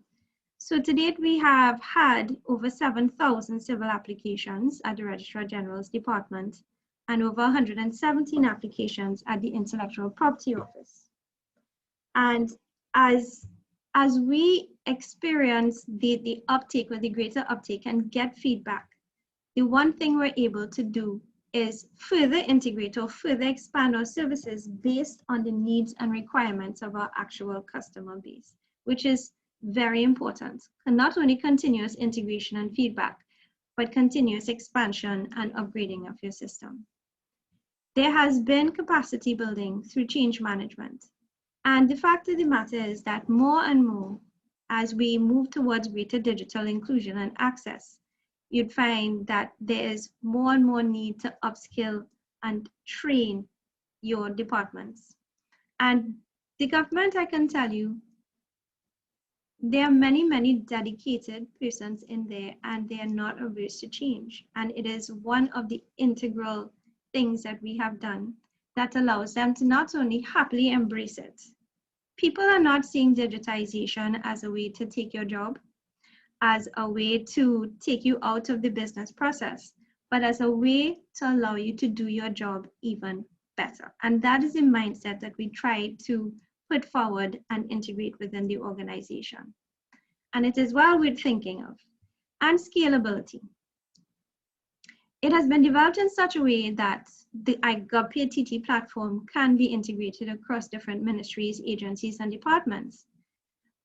[SPEAKER 8] So to date, we have had over 7,000 civil applications at the Registrar General's Department and over 117 applications at the Intellectual Property Office. And as we experience the uptake, or the greater uptake, and get feedback, the one thing we're able to do is further integrate or further expand our services based on the needs and requirements of our actual customer base, which is very important. And not only continuous integration and feedback, but continuous expansion and upgrading of your system. There has been capacity building through change management. And the fact of the matter is that more and more, as we move towards greater digital inclusion and access, you'd find that there is more and more need to upskill and train your departments. And the government, I can tell you, there are many, many dedicated persons in there, and they are not averse to change. And it is one of the integral things that we have done that allows them to not only happily embrace it. People are not seeing digitization as a way to take your job, as a way to take you out of the business process, but as a way to allow you to do your job even better. And that is the mindset that we try to put forward and integrate within the organization. And it is well worth thinking of. And scalability. It has been developed in such a way that the iGovPATT platform can be integrated across different ministries, agencies, and departments.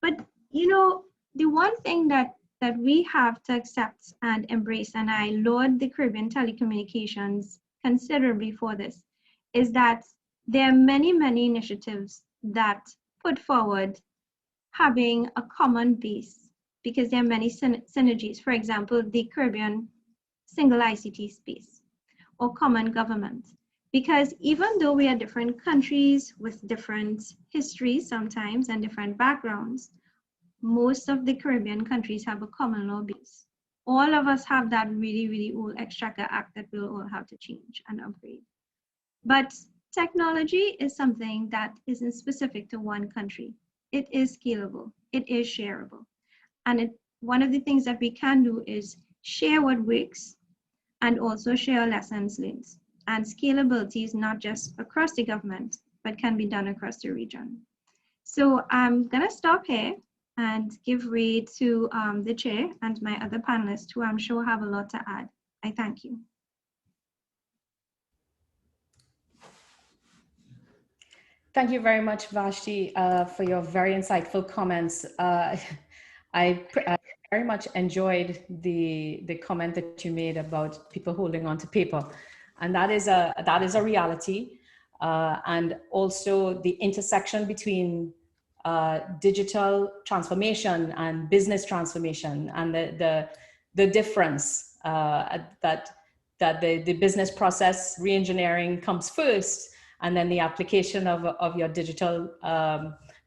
[SPEAKER 8] But you know, the one thing that we have to accept and embrace, and I laud the Caribbean Telecommunications considerably for this, is that there are many, many initiatives that put forward having a common base, because there are many synergies. For example, the Caribbean Single ICT Space or common government. Because even though we are different countries with different histories sometimes and different backgrounds, most of the Caribbean countries have a common law base. All of us have that really, really old Exchequer Act that we'll all have to change and upgrade. But technology is something that isn't specific to one country. It is scalable, it is shareable. And one of the things that we can do is share what works and also share lessons learned. And scalability is not just across the government, but can be done across the region. So I'm gonna stop here and give way to the chair and my other panelists, who I'm sure have a lot to add. I thank you.
[SPEAKER 7] Thank you very much, Vashti, for your very insightful comments. I very much enjoyed the comment that you made about people holding on to paper, and that is a reality, and also the intersection between digital transformation and business transformation, and the difference that the business process reengineering comes first, and then the application of your digital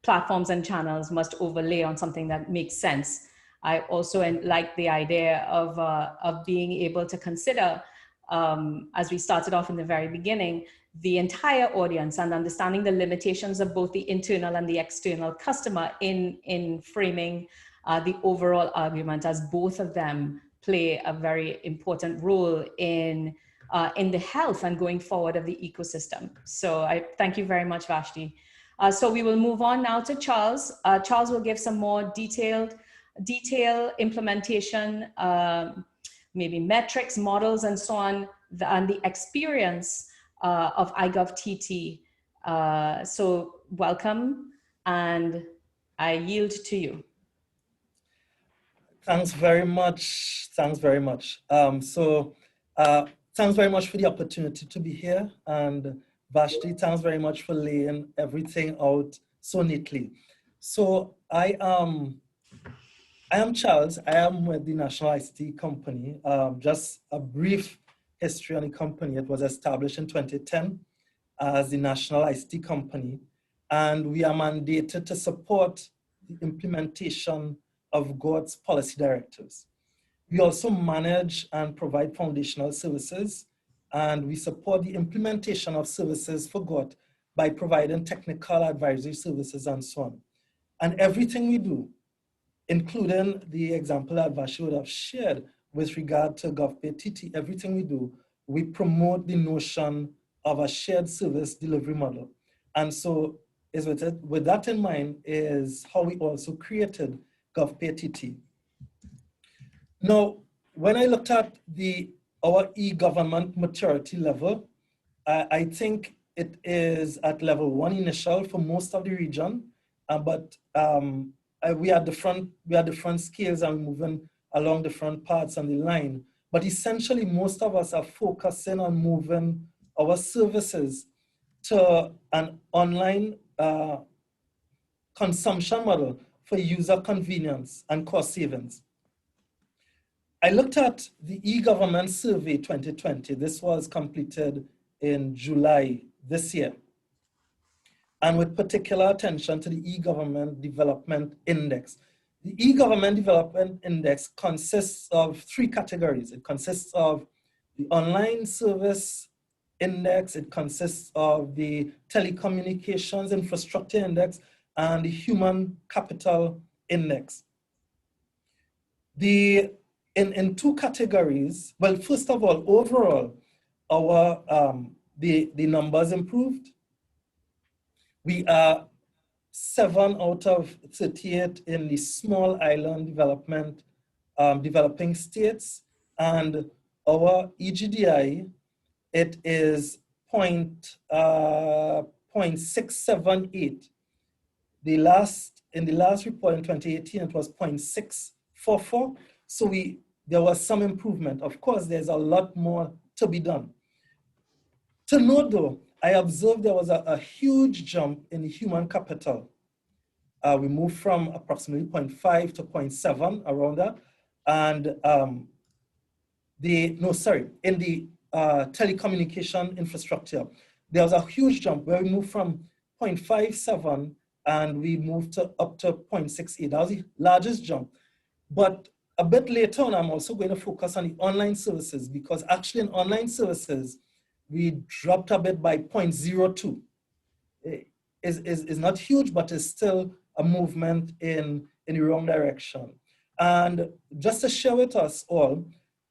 [SPEAKER 7] platforms and channels must overlay on something that makes sense. I also like the idea of being able to consider, as we started off in the very beginning, the entire audience and understanding the limitations of both the internal and the external customer in framing the overall argument, as both of them play a very important role in the health and going forward of the ecosystem. So I thank you very much, Vashti. So we will move on now to Charles. Charles will give some more detail implementation, maybe metrics, models, and so on, and the experience of iGovTT. So welcome, and I yield to you.
[SPEAKER 9] Thanks very much. Thanks very much. Thanks very much for the opportunity to be here. And Vashti, thanks very much for laying everything out so neatly. So I am Charles. I am with the National ICT Company. Just a brief history on the company. It was established in 2010 as the National ICT Company, and we are mandated to support the implementation of God's policy directives. We also manage and provide foundational services, and we support the implementation of services for God by providing technical advisory services and so on. And everything we do, including the example that Vashi would have shared with regard to GovPay-TT, everything we do, we promote the notion of a shared service delivery model. And so is with that in mind is how we also created GovPay-TT. Now, when I looked at our e-government maturity level, I think it is at level 1 initial for most of the region, but we are different scales and moving along different parts on the line. But essentially, most of us are focusing on moving our services to an online consumption model for user convenience and cost savings. I looked at the e-government survey 2020. This was completed in July this year, and with particular attention to the e-government development index. The e-government development index consists of 3 categories. It consists of the online service index, it consists of the telecommunications infrastructure index, and the human capital index. In 2 categories, well, first of all, overall, the numbers improved. We are 7 out of 38 in the small island developing states, and our EGDI, it is 0.678. In the last report in 2018, it was 0.644. So there was some improvement. Of course, there's a lot more to be done. To note though, I observed there was a huge jump in the human capital. We moved from approximately 0.5 to 0.7, around that. And in the telecommunication infrastructure, there was a huge jump where we moved from 0.57 and we moved up to 0.68. That was the largest jump. But a bit later on, I'm also going to focus on the online services, because actually in online services, we dropped a bit by 0.02. Is not huge, but it's still a movement in the wrong direction. And just to share with us all,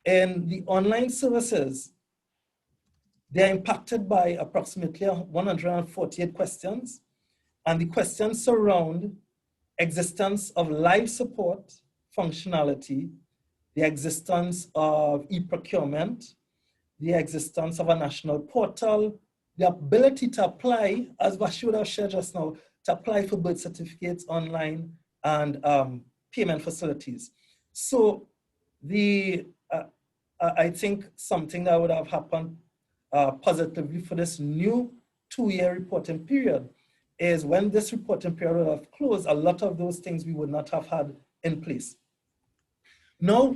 [SPEAKER 9] in the online services, they're impacted by approximately 148 questions. And the questions surround existence of live support functionality, the existence of e-procurement, the existence of a national portal, the ability to apply, as Vashi would have shared just now, to apply for birth certificates online, and payment facilities. So I think something that would have happened positively for this new 2-year reporting period is when this reporting period would have closed, a lot of those things we would not have had in place. Now,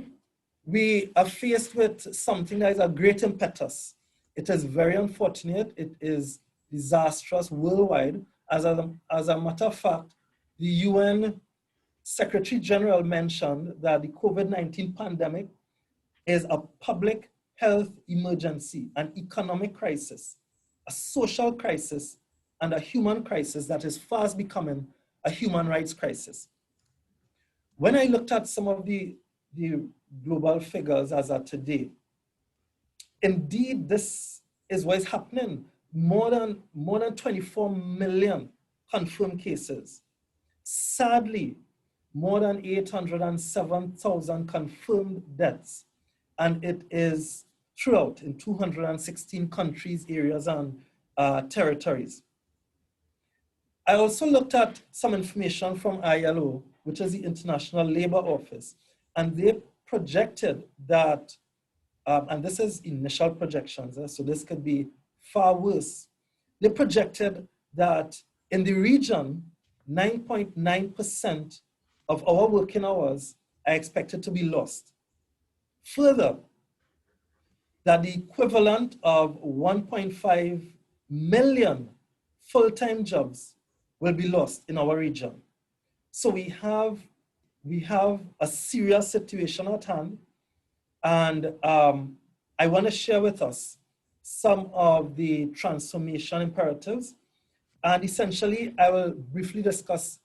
[SPEAKER 9] we are faced with something that is a great impetus. It is very unfortunate. It is disastrous worldwide. As a matter of fact, the UN Secretary General mentioned that the COVID-19 pandemic is a public health emergency, an economic crisis, a social crisis, and a human crisis that is fast becoming a human rights crisis. When I looked at some of the global figures as of today, indeed, this is what is happening. More than 24 million confirmed cases. Sadly, more than 807,000 confirmed deaths. And it is throughout in 216 countries, areas, and territories. I also looked at some information from ILO, which is the International Labour Office, and they projected that, and this is initial projections, so this could be far worse. They projected that in the region, 9.9% of our working hours are expected to be lost. Further, that the equivalent of 1.5 million full-time jobs will be lost in our region. So we have a serious situation at hand, and I want to share with us some of the transformation imperatives. And essentially, I will briefly discuss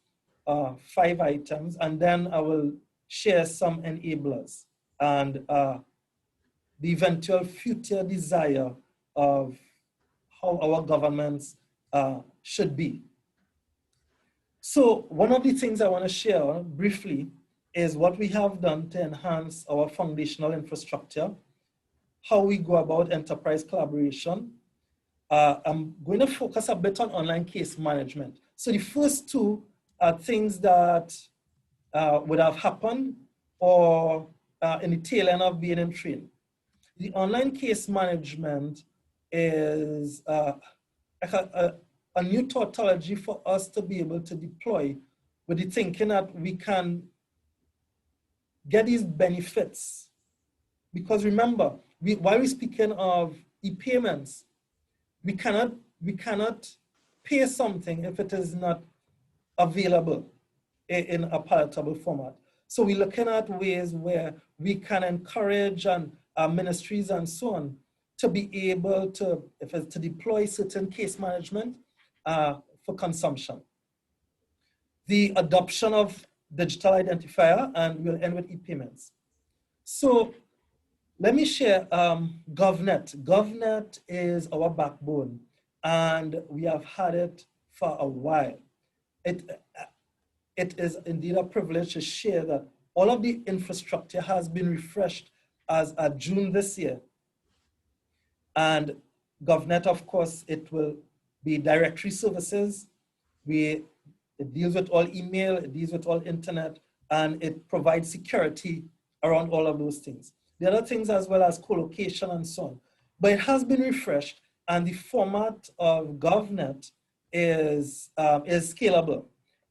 [SPEAKER 9] 5 items, and then I will share some enablers and the eventual future desire of how our governments should be. So one of the things I want to share briefly is what we have done to enhance our foundational infrastructure, how we go about enterprise collaboration. I'm going to focus a bit on online case management. So the first 2 are things that would have happened or in the tail end of being in training. The online case management is a new tautology for us to be able to deploy with the thinking that we can get these benefits. Because remember, while we're speaking of e-payments, we cannot pay something if it is not available in a palatable format. So we're looking at ways where we can encourage ministries and so on to be able to, to deploy certain case management for consumption. The adoption of digital identifier, and we'll end with e-payments. So let me share GovNet. GovNet is our backbone, and we have had it for a while. It is indeed a privilege to share that all of the infrastructure has been refreshed as of June this year. And GovNet, of course, it will be directory services. It deals with all email, it deals with all internet, and it provides security around all of those things. The other things as well as co-location and so on. But it has been refreshed, and the format of GovNet is scalable.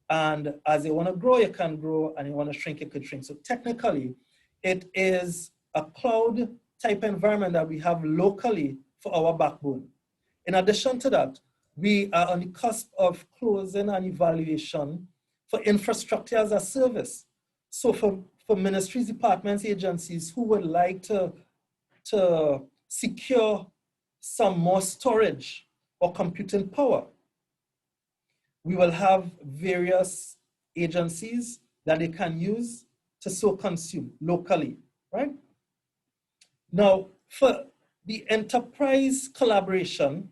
[SPEAKER 9] And as you want to grow, you can grow, and you want to shrink, you could shrink. So technically, it is a cloud type environment that we have locally for our backbone. In addition to that, we are on the cusp of closing an evaluation for infrastructure as a service. So for ministries, departments, agencies who would like to secure some more storage or computing power, we will have various agencies that they can use to so consume locally, right? Now, for the enterprise collaboration,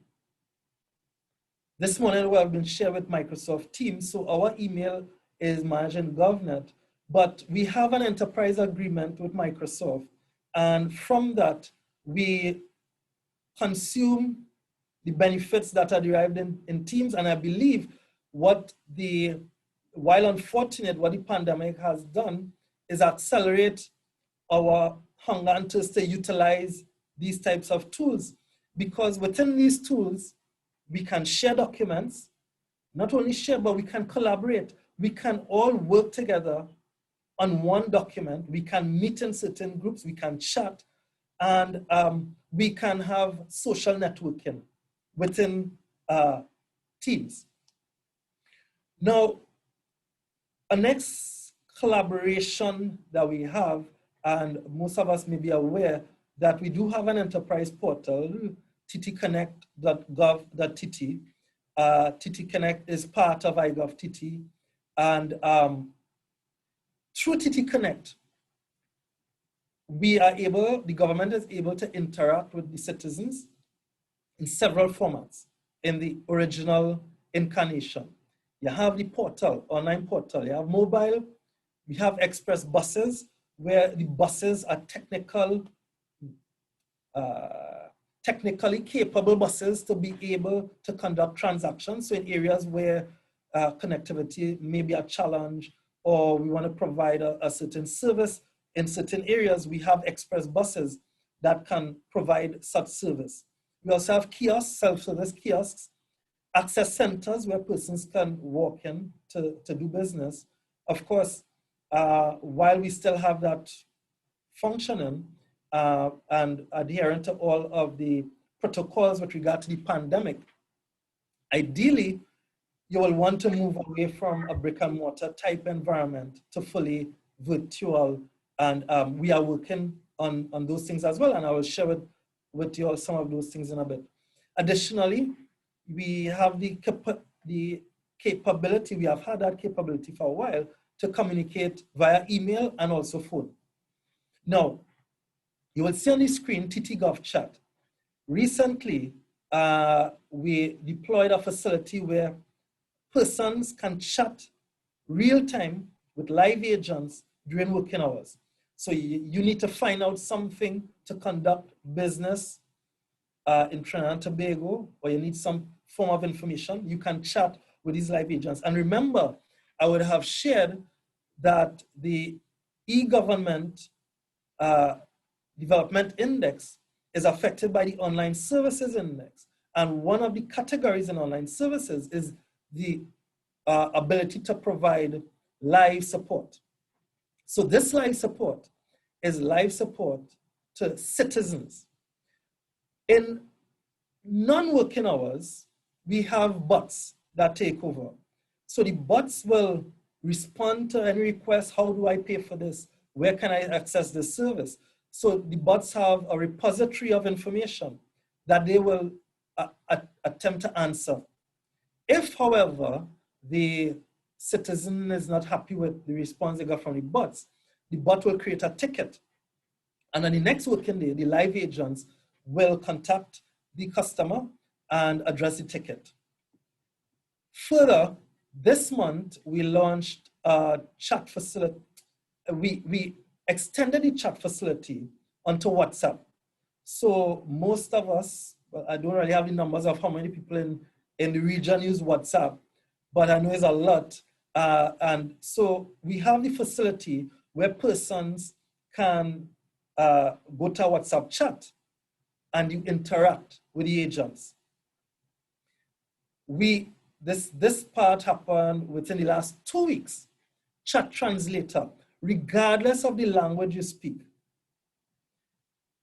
[SPEAKER 9] this morning we have been shared with Microsoft Teams, so our email is managing GovNet, but we have an enterprise agreement with Microsoft, and from that, we consume the benefits that are derived in Teams, and I believe while unfortunate, what the pandemic has done is accelerate our hunger and thirst to utilize these types of tools, because within these tools, we can share documents, not only share, but we can collaborate. We can all work together on one document. We can meet in certain groups, we can chat, and we can have social networking within Teams. Now, a next collaboration that we have, and most of us may be aware that we do have an enterprise portal, ttconnect.gov.tt. TT Connect is part of iGovTT, and through TT Connect, the government is able to interact with the citizens in several formats in the original incarnation. You have the portal, online portal, you have mobile, we have express buses, where the buses are technically capable buses to be able to conduct transactions. So in areas where connectivity may be a challenge, or we want to provide a certain service, in certain areas, we have express buses that can provide such service. We also have kiosks, self-service kiosks, access centers where persons can walk in to do business. Of course, while we still have that functioning and adhering to all of the protocols with regard to the pandemic, ideally, you will want to move away from a brick and mortar type environment to fully virtual. And we are working on those things as well. And I will share with you all some of those things in a bit. Additionally, we have the capability, we have had that capability for a while to communicate via email and also phone. Now, you will see on the screen TT-Gov chat. Recently, we deployed a facility where persons can chat real time with live agents during working hours. So you need to find out something to conduct business in Trinidad and Tobago, or you need some form of information, you can chat with these live agents. And remember, I would have shared that the e-government development index is affected by the online services index. And one of the categories in online services is the ability to provide live support. So this live support is live support to citizens. In non-working hours, we have bots that take over. So the bots will respond to any request. How do I pay for this? Where can I access this service? So the bots have a repository of information that they will attempt to answer. If, however, the citizen is not happy with the response they got from the bot will create a ticket. And on the next working day, the live agents will contact the customer and address the ticket. Further, this month, we launched a chat facility. We extended the chat facility onto WhatsApp. So most of us, well, I don't really have the numbers of how many people in the region use WhatsApp, but I know it's a lot. And so we have the facility where persons can go to a WhatsApp chat and you interact with the agents. This part happened within the last 2 weeks. Chat translator, regardless of the language you speak,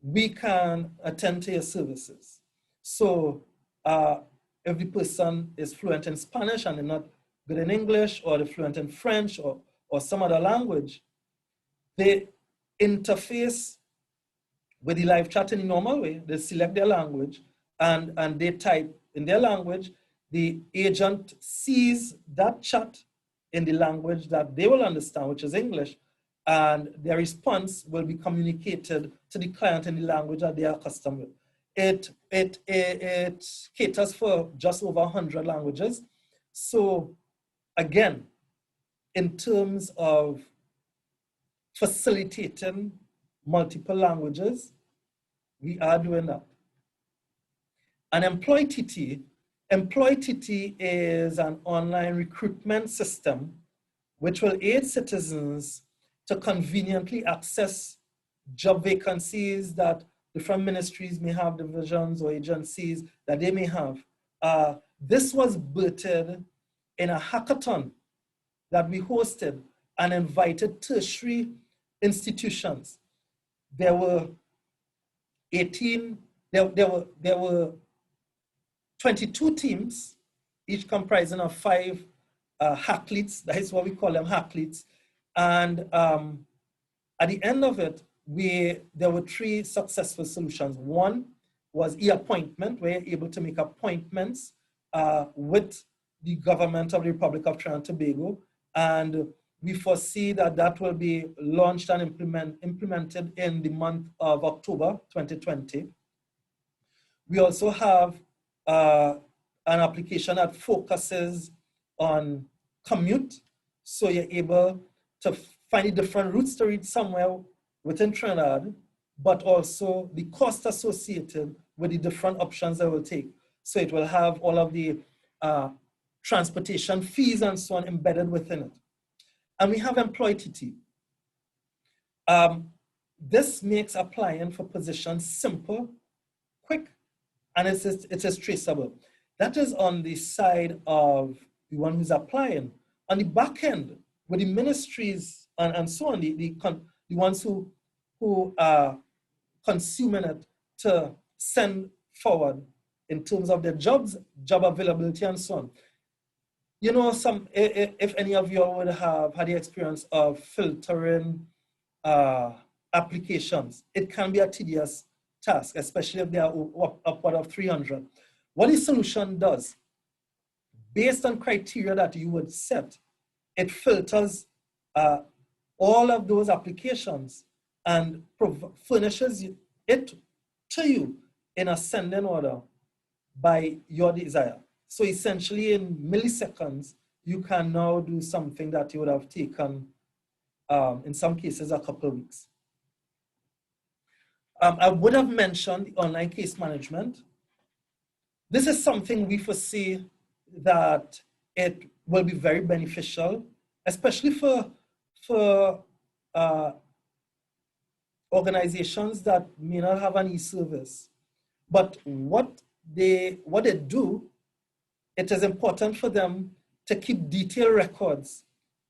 [SPEAKER 9] we can attend to your services. So if the person is fluent in Spanish and they're not good in English, or they're fluent in French or some other language, they interface with the live chat in the normal way. They select their language and they type in their language. The agent sees that chat in the language that they will understand, which is English, and their response will be communicated to the client in the language that they are accustomed with. It caters for just over 100 languages. So again, in terms of facilitating multiple languages, we are doing that. And Employ TT is an online recruitment system which will aid citizens to conveniently access job vacancies that different ministries may have, divisions or agencies that they may have. This was birthed in a hackathon that we hosted and invited tertiary institutions. There were 22 teams, each comprising of 5 hackleads. That is what we call them, hackleads. And at the end of it, there were 3 successful solutions. One was e-appointment, where you're able to make appointments with the government of the Republic of Trinidad and Tobago. And we foresee that will be launched and implemented in the month of October 2020. We also have an application that focuses on commute. So you're able to find the different routes to reach somewhere within Trinidad, but also the cost associated with the different options that will take. So it will have all of the transportation fees and so on embedded within it. And we have Employ TT. This makes applying for positions simple, quick, and it is traceable. That is on the side of the one who's applying. On the back end, with the ministries and so on, the ones who are consuming it to send forward in terms of their job availability and so on. You know, if any of you would have had the experience of filtering applications, it can be a tedious task, especially if they are upward of 300. What the solution does, based on criteria that you would set, it filters all of those applications and furnishes it to you in ascending order by your desire. So essentially in milliseconds, you can now do something that you would have taken, in some cases, a couple of weeks. I would have mentioned the online case management. This is something we foresee that it will be very beneficial, especially for organizations that may not have an e-service. But what they do, it is important for them to keep detailed records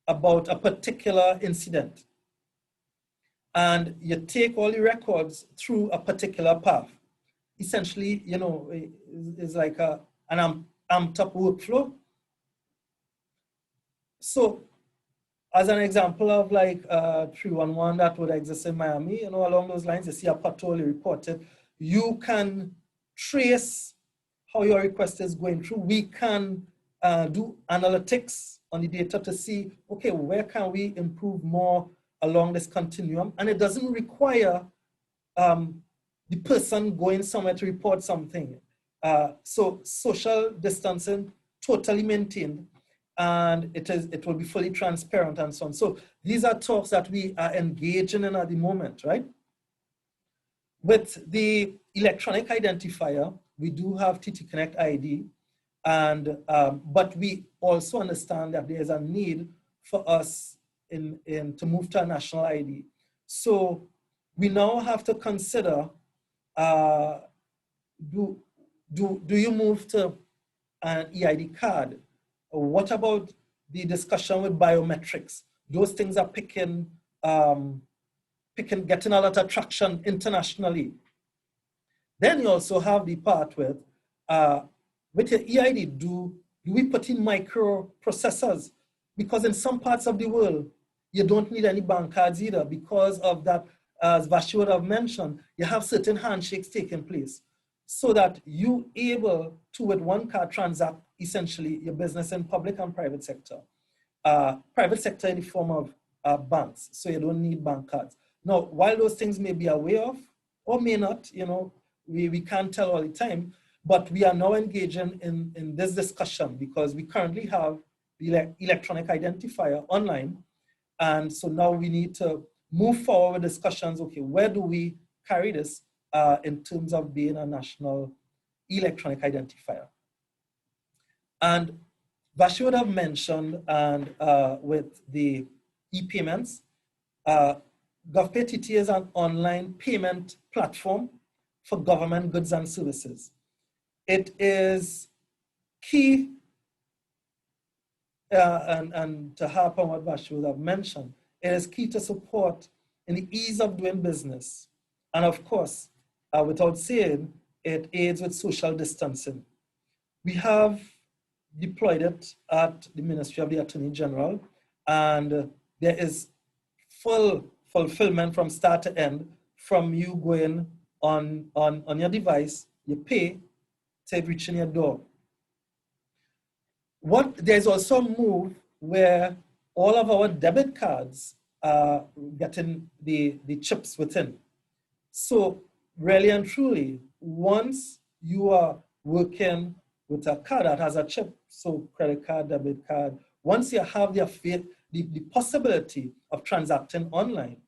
[SPEAKER 9] about a particular incident. And you take all the records through a particular path. Essentially, you know, it's like an amped up workflow. So as an example of like 311 that would exist in Miami, you know, along those lines, you see a pothole, you report it. You can trace how your request is going through. We can do analytics on the data to see, okay, where can we improve more along this continuum? And it doesn't require the person going somewhere to report something. So social distancing totally maintained, and it will be fully transparent and so on. So these are talks that we are engaging in at the moment, right? With the electronic identifier, we do have TT Connect ID, and but we also understand that there is a need for us to move to a national ID. So we now have to consider, do you move to an EID card? What about the discussion with biometrics? Those things are getting a lot of traction internationally. Then you also have the part with your EID, do we put in microprocessors? Because in some parts of the world, you don't need any bank cards either because of that, as Vashi would have mentioned, you have certain handshakes taking place so that you able to, with one card, transact essentially your business in public and private sector. Private sector in the form of banks, so you don't need bank cards. Now, while those things may be a way off or may not, you know, we can't tell all the time, but we are now engaging in this discussion because we currently have the electronic identifier online. And so now we need to move forward with discussions. Okay, where do we carry this in terms of being a national electronic identifier? And Vashi would have mentioned, and with the e-payments, GovPay-TT is an online payment platform for government goods and services. It is key, and to harp on what Vashi would have mentioned, it is key to support in the ease of doing business. And of course, without saying, it aids with social distancing. We have deployed it at the Ministry of the Attorney General, and there is full fulfillment from start to end, from you going on your device, you pay, to it reaching your door. There's also a move where all of our debit cards are getting the chips within. So really and truly, once you are working with a card that has a chip, so credit card, debit card, once you have the possibility of transacting online,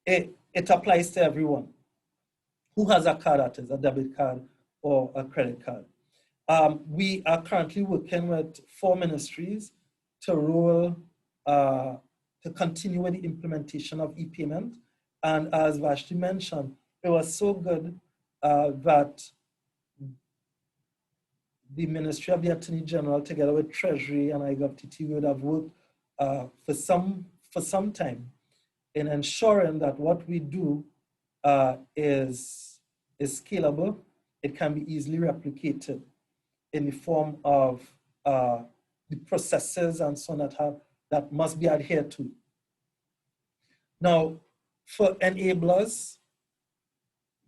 [SPEAKER 9] it applies to everyone who has a card, that is a debit card or a credit card. We are currently working with 4 ministries to continue with the implementation of e-payment. And as Vashti mentioned, it was so good that the Ministry of the Attorney General, together with Treasury and IGovTT, would have worked for some time in ensuring that what we do is scalable. It can be easily replicated in the form of the processes and so on that must be adhered to. Now, for enablers,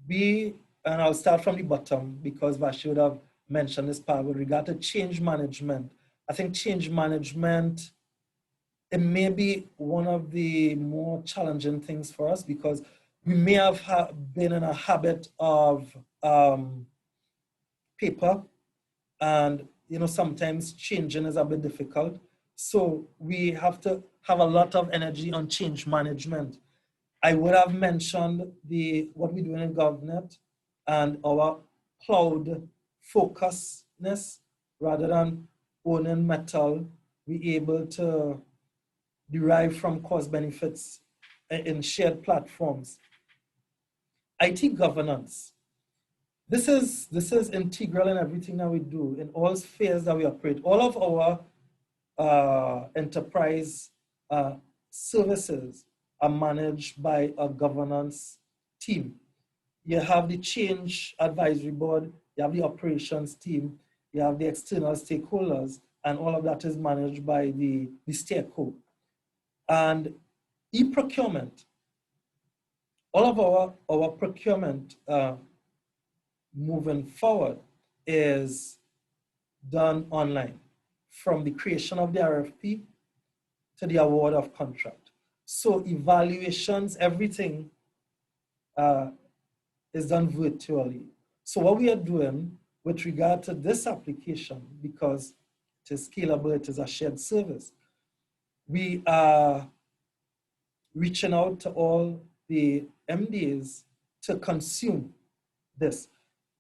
[SPEAKER 9] and I'll start from the bottom because Vashi would have mentioned this part with regard to change management. I think change management, it may be one of the more challenging things for us because we may have been in a habit of paper, and sometimes changing is a bit difficult. So we have to have a lot of energy on change management. I would have mentioned what we're doing in GovNet and our cloud focusedness rather than owning metal. We're able to derive from cost benefits in shared platforms. IT governance. This is integral in everything that we do, in all spheres that we operate. All of our enterprise services are managed by a governance team. You have the change advisory board, you have the operations team, you have the external stakeholders, and all of that is managed by the steerco. And e-procurement, all of our procurement moving forward is done online, from the creation of the RFP to the award of contract. So evaluations, everything is done virtually. So what we are doing with regard to this application, because it is scalable, it is a shared service, we are reaching out to all the MDs to consume this.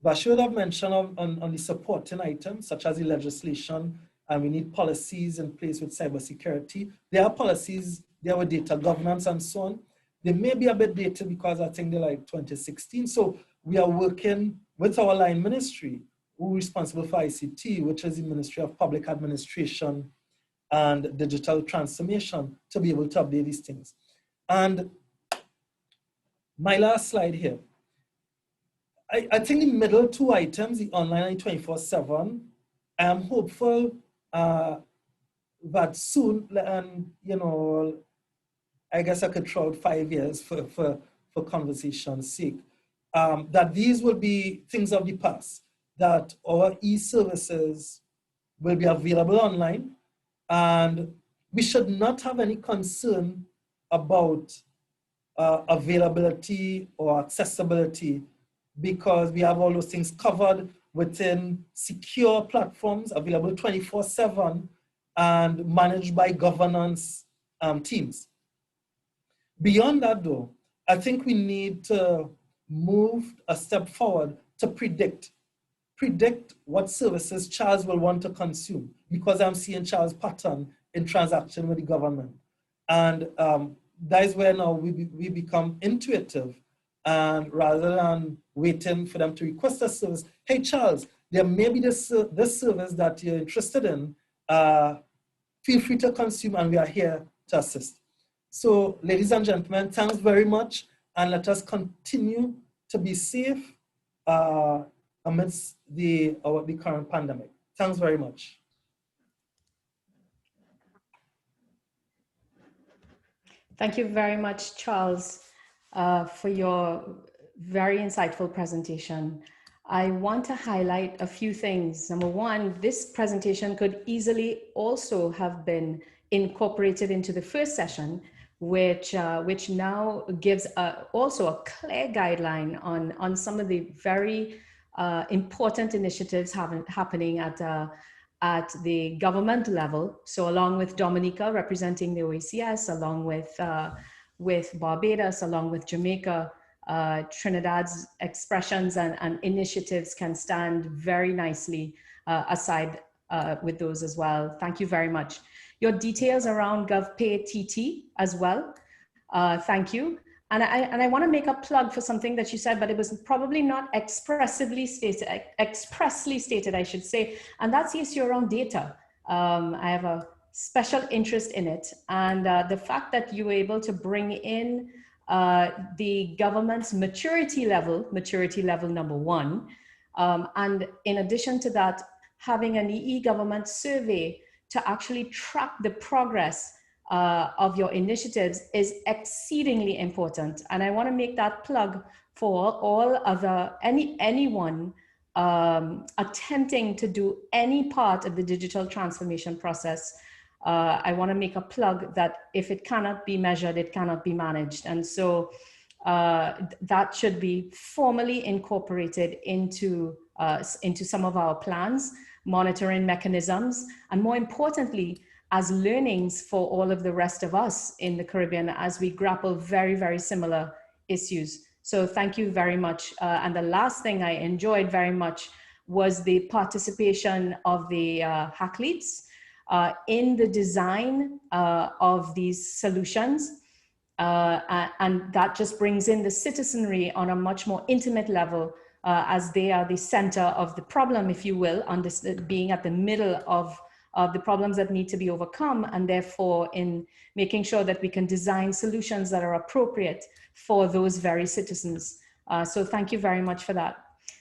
[SPEAKER 9] But I should have mentioned on the supporting items, such as the legislation, and we need policies in place with cybersecurity. There are policies, there were data governance and so on. They may be a bit dated because I think they're like 2016. So we are working with our line ministry, who is responsible for ICT, which is the Ministry of Public Administration and Digital Transformation, to be able to update these things. And my last slide here. I think the middle two items, the online and 24/7, I am hopeful that soon, and I guess I could throw out 5 years for conversation's sake, that these will be things of the past, that our e-services will be available online, and we should not have any concern about availability or accessibility, because we have all those things covered within secure platforms available 24/7 and managed by governance teams. Beyond that though, I think we need to move a step forward to predict what services Charles will want to consume, because I'm seeing Charles' pattern in transaction with the government. And that is where now we become intuitive, and rather than waiting for them to request a service, hey Charles, there may be this service that you're interested in, feel free to consume, and we are here to assist. So ladies and gentlemen, thanks very much, and let us continue to be safe amidst the current pandemic. Thanks very much.
[SPEAKER 7] Thank you very much, Charles, for your very insightful presentation. I want to highlight a few things. Number one, this presentation could easily also have been incorporated into the first session, which now gives also a clear guideline on some of the very important initiatives happening at the government level. So along with Dominica representing the OECS, along with Barbados, along with Jamaica, Trinidad's expressions and initiatives can stand very nicely aside with those as well. Thank you very much. Your details around GovPay TT as well. Thank you. And I want to make a plug for something that you said, but it was probably not expressly stated, I should say, and that's the issue around data. I have a special interest in it, and the fact that you were able to bring in the government's maturity level number one, and in addition to that, having an e-government survey to actually track the progress of your initiatives is exceedingly important. And I want to make that plug for all other, anyone attempting to do any part of the digital transformation process. I want to make a plug that if it cannot be measured, it cannot be managed. And so that should be formally incorporated into some of our plans, monitoring mechanisms, and more importantly, as learnings for all of the rest of us in the Caribbean as we grapple very, very similar issues. So thank you very much. And the last thing I enjoyed very much was the participation of the athletes in the design of these solutions. And that just brings in the citizenry on a much more intimate level as they are the center of the problem, if you will, being at the middle of the problems that need to be overcome, and therefore in making sure that we can design solutions that are appropriate for those very citizens. So thank you very much for that.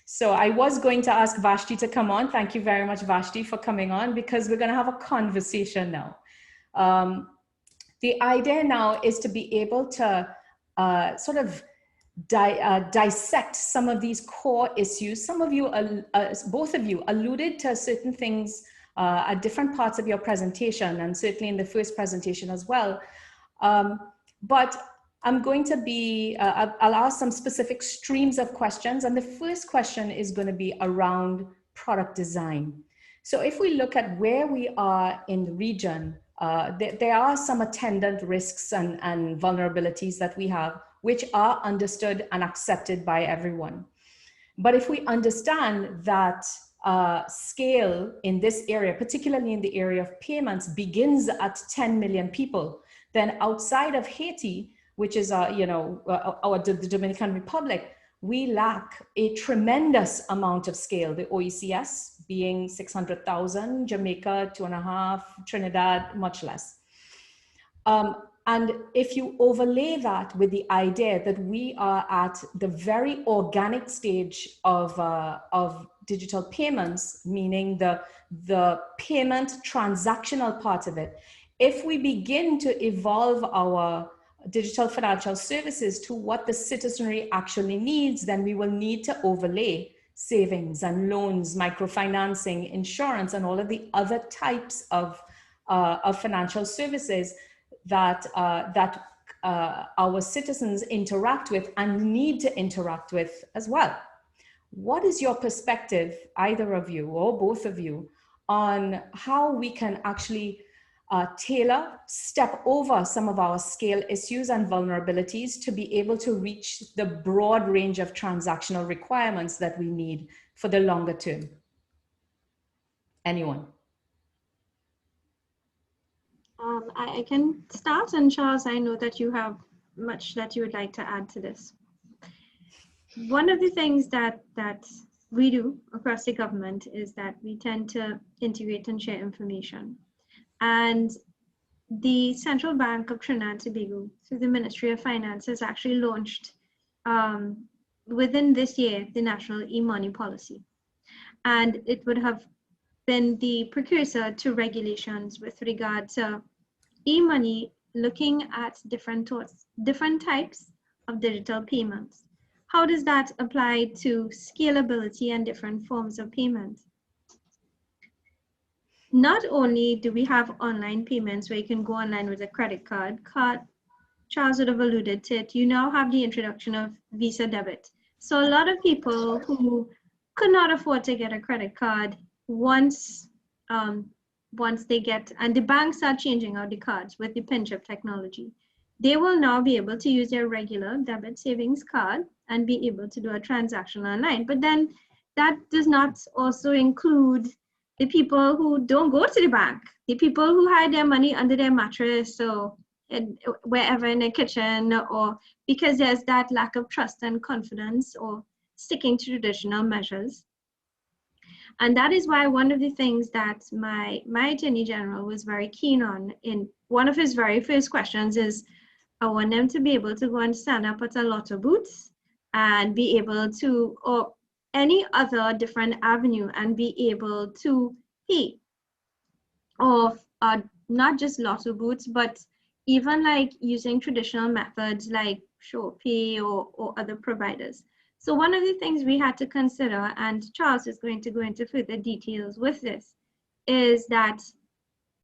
[SPEAKER 7] So I was going to ask Vashti to come on. Thank you very much, Vashti, for coming on, because we're going to have a conversation now. The idea now is to be able to sort of dissect some of these core issues. Some of you, both of you, alluded to certain things at different parts of your presentation, and certainly in the first presentation as well. But I'm going to be, I'll ask some specific streams of questions. And the first question is going to be around product design. So if we look at where we are in the region, there are some attendant risks and vulnerabilities that we have, which are understood and accepted by everyone. But if we understand that scale in this area, particularly in the area of payments, begins at 10 million people, then outside of Haiti, which is the Dominican Republic, we lack a tremendous amount of scale. The OECS being 600,000, Jamaica 2.5, Trinidad much less. And if you overlay that with the idea that we are at the very organic stage of digital payments, meaning the payment transactional part of it, if we begin to evolve our digital financial services to what the citizenry actually needs, then we will need to overlay savings and loans, microfinancing, insurance, and all of the other types of financial services that our citizens interact with and need to interact with as well. What is your perspective, either of you or both of you, on how we can actually step over some of our scale issues and vulnerabilities to be able to reach the broad range of transactional requirements that we need for the longer term? Anyone?
[SPEAKER 8] I can start, and Charles, I know that you have much that you would like to add to this. One of the things that we do across the government is that we tend to integrate and share information. And the Central Bank of Trinidad and Tobago, through the Ministry of Finance, has actually launched within this year the National E-Money Policy. And it would have been the precursor to regulations with regard to e-money, looking at different types of digital payments. How does that apply to scalability and different forms of payment? Not only do we have online payments where you can go online with a credit card, Charles would have alluded to it, you now have the introduction of Visa debit. So a lot of people who could not afford to get a credit card, once they get, and the banks are changing out the cards with the pin chip technology, they will now be able to use their regular debit savings card and be able to do a transaction online. But then that does not also include the people who don't go to the bank, the people who hide their money under their mattress or wherever in the kitchen, or because there's that lack of trust and confidence or sticking to traditional measures. And that is why one of the things that my Attorney General was very keen on in one of his very first questions is, I want them to be able to go and stand up at a lotto booths and be able to, or any other different avenue, and be able to pay of not just lotto booths, but even like using traditional methods like SurePay or other providers. So one of the things we had to consider, and Charles is going to go into further details with this, is that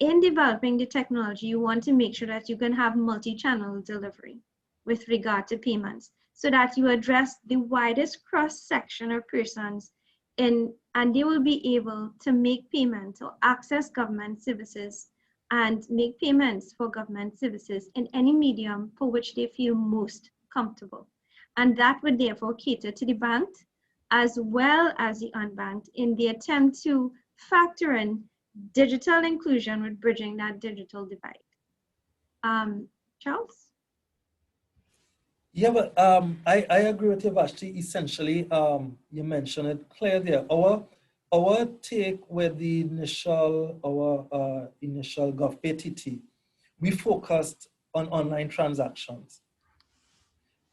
[SPEAKER 8] in developing the technology, you want to make sure that you can have multi-channel delivery with regard to payments, so that you address the widest cross-section of persons and they will be able to make payments or access government services and make payments for government services in any medium for which they feel most comfortable. And that would therefore cater to the banked as well as the unbanked in the attempt to factor in digital inclusion with bridging that digital divide. Charles?
[SPEAKER 9] Yeah, but I agree with you, Vashti. Essentially, you mentioned it clear there. Our take with the initial GovPTT, we focused on online transactions.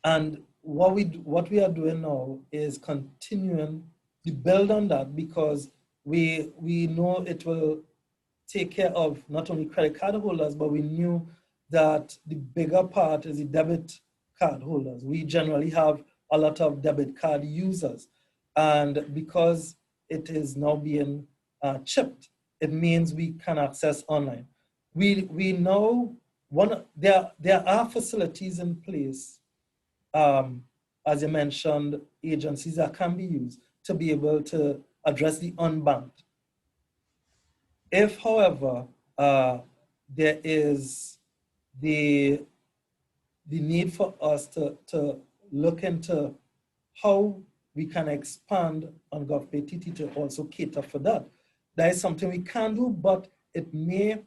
[SPEAKER 9] And what we are doing now is continuing to build on that, because we know it will take care of not only credit card holders, but we knew that the bigger part is the debit card holders. We generally have a lot of debit card users. And because it is now being chipped, it means we can access online. We know there are facilities in place, as you mentioned, agencies that can be used to be able to address the unbanked. If, however, there is the need for us to look into how we can expand on GovPTT to also cater for that, that is something we can do, but it may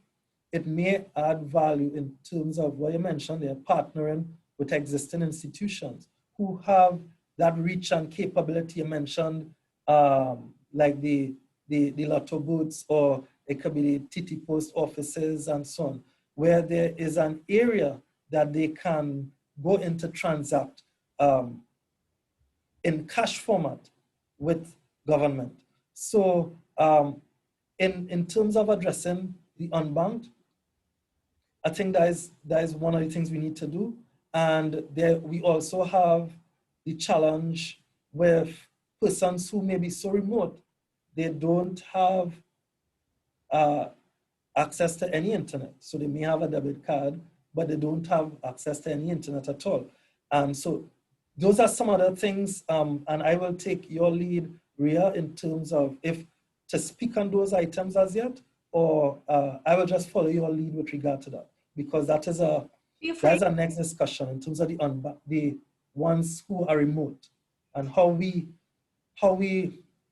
[SPEAKER 9] add value in terms of what you mentioned, they're partnering with existing institutions who have that reach and capability. You mentioned like the lotto booths, or it could be the TT post offices and so on, where there is an area that they can go into transact in cash format with government. So in terms of addressing the unbanked, I think that is one of the things we need to do. And there we also have the challenge with persons who may be so remote, they don't have access to any internet. So they may have a debit card, but they don't have access to any internet at all. So those are some other things, and I will take your lead, Ria, in terms of if to speak on those items as yet, or I will just follow your lead with regard to that, because that is our next discussion in terms of the ones who are remote, and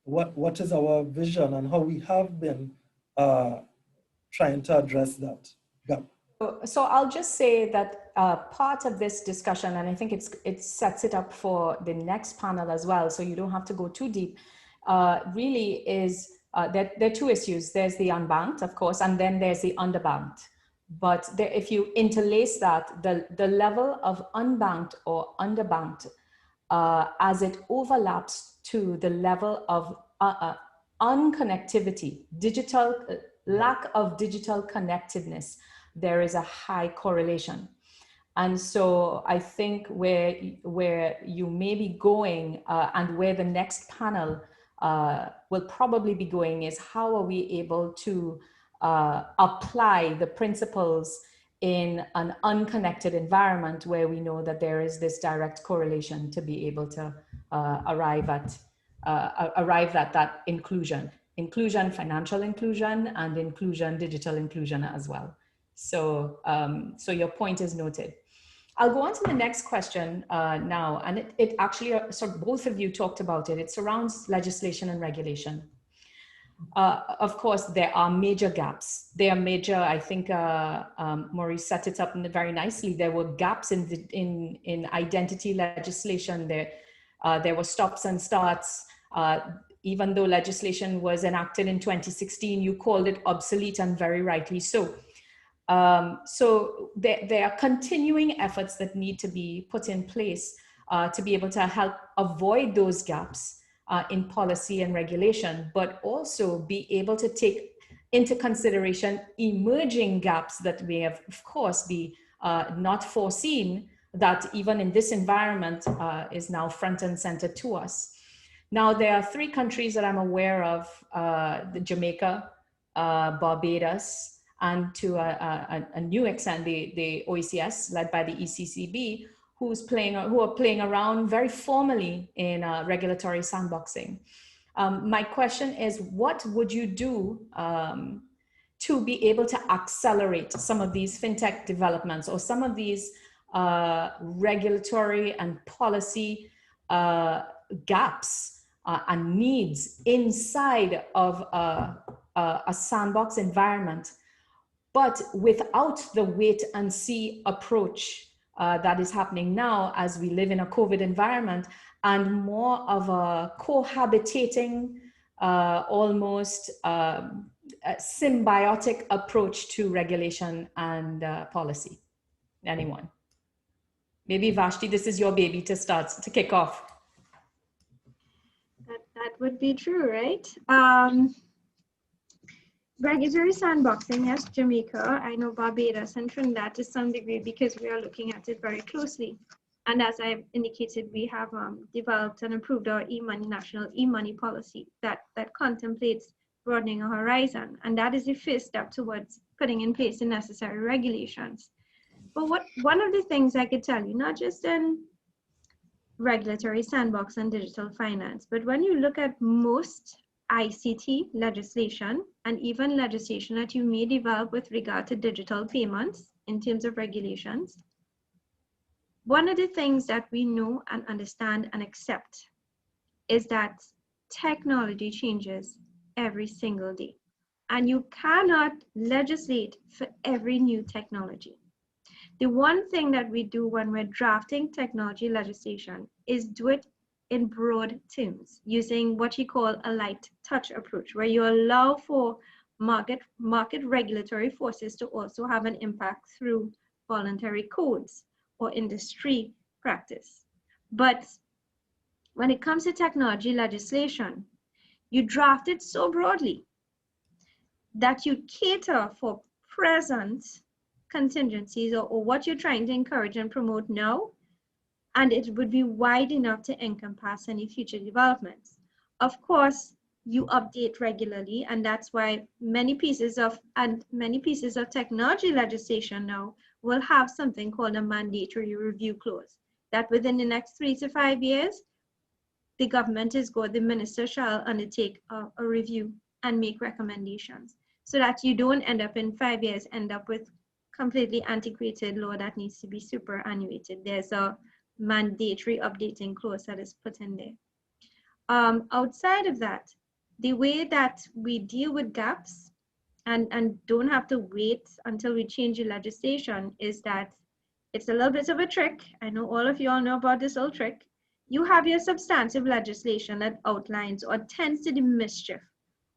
[SPEAKER 9] what is our vision and how we have been trying to address that gap.
[SPEAKER 7] So I'll just say that part of this discussion, and I think it sets it up for the next panel as well, so you don't have to go too deep, really is there are two issues. There's the unbanked, of course, and then there's the underbanked. But if you interlace that, the level of unbanked or underbanked, as it overlaps to the level of unconnectivity, lack of digital connectedness, there is a high correlation. And so I think where you may be going and where the next panel will probably be going is how are we able to apply the principles in an unconnected environment where we know that there is this direct correlation to be able to arrive at that inclusion, financial inclusion, and digital inclusion as well. So, so your point is noted. I'll go on to the next question now, and it actually, so both of you talked about it. It surrounds legislation and regulation. of course, there are major gaps. There are major, I think Maurice set it up very nicely. There were gaps in identity legislation. There were stops and starts. Even though legislation was enacted in 2016, you called it obsolete, and very rightly so. So there are continuing efforts that need to be put in place to be able to help avoid those gaps in policy and regulation, but also be able to take into consideration emerging gaps that may have, of course, be not foreseen, that even in this environment is now front and center to us. Now, there are 3 countries that I'm aware of, the Jamaica, Barbados, and to a new extent, the OECS, led by the ECCB, who are playing around very formally in regulatory sandboxing. My question is, what would you do to be able to accelerate some of these fintech developments, or some of these regulatory and policy gaps and needs inside of a sandbox environment, but without the wait and see approach that is happening now as we live in a COVID environment, and more of a cohabitating, almost a symbiotic approach to regulation and policy? Anyone? Maybe Vashti, this is your baby to start, to kick off.
[SPEAKER 8] That would be true, right? Regulatory sandboxing, yes, Jamaica, I know Barbados and Trinidad to some degree, because we are looking at it very closely. And as I've indicated, we have developed and approved our national e-money policy that contemplates broadening our horizon. And that is the first step towards putting in place the necessary regulations. But one of the things I could tell you, not just in regulatory sandbox and digital finance, but when you look at most ICT legislation and even legislation that you may develop with regard to digital payments in terms of regulations, one of the things that we know and understand and accept is that technology changes every single day, and you cannot legislate for every new technology. The one thing that we do when we're drafting technology legislation is do it in broad terms, using what you call a light touch approach, where you allow for market regulatory forces to also have an impact through voluntary codes or industry practice. But when it comes to technology legislation, you draft it so broadly that you cater for present contingencies or what you're trying to encourage and promote now, and it would be wide enough to encompass any future developments. Of course, you update regularly, and that's why many pieces of technology legislation now will have something called a mandatory review clause, that within the next 3 to 5 years, the minister shall undertake a review and make recommendations, so that you don't end up in 5 years, end up with completely antiquated law that needs to be superannuated. There's a mandatory updating clause that is put in there. Outside of that, the way that we deal with gaps and don't have to wait until we change the legislation is that it's a little bit of a trick. I know all of you all know about this old trick. You have your substantive legislation that outlines or tends to the mischief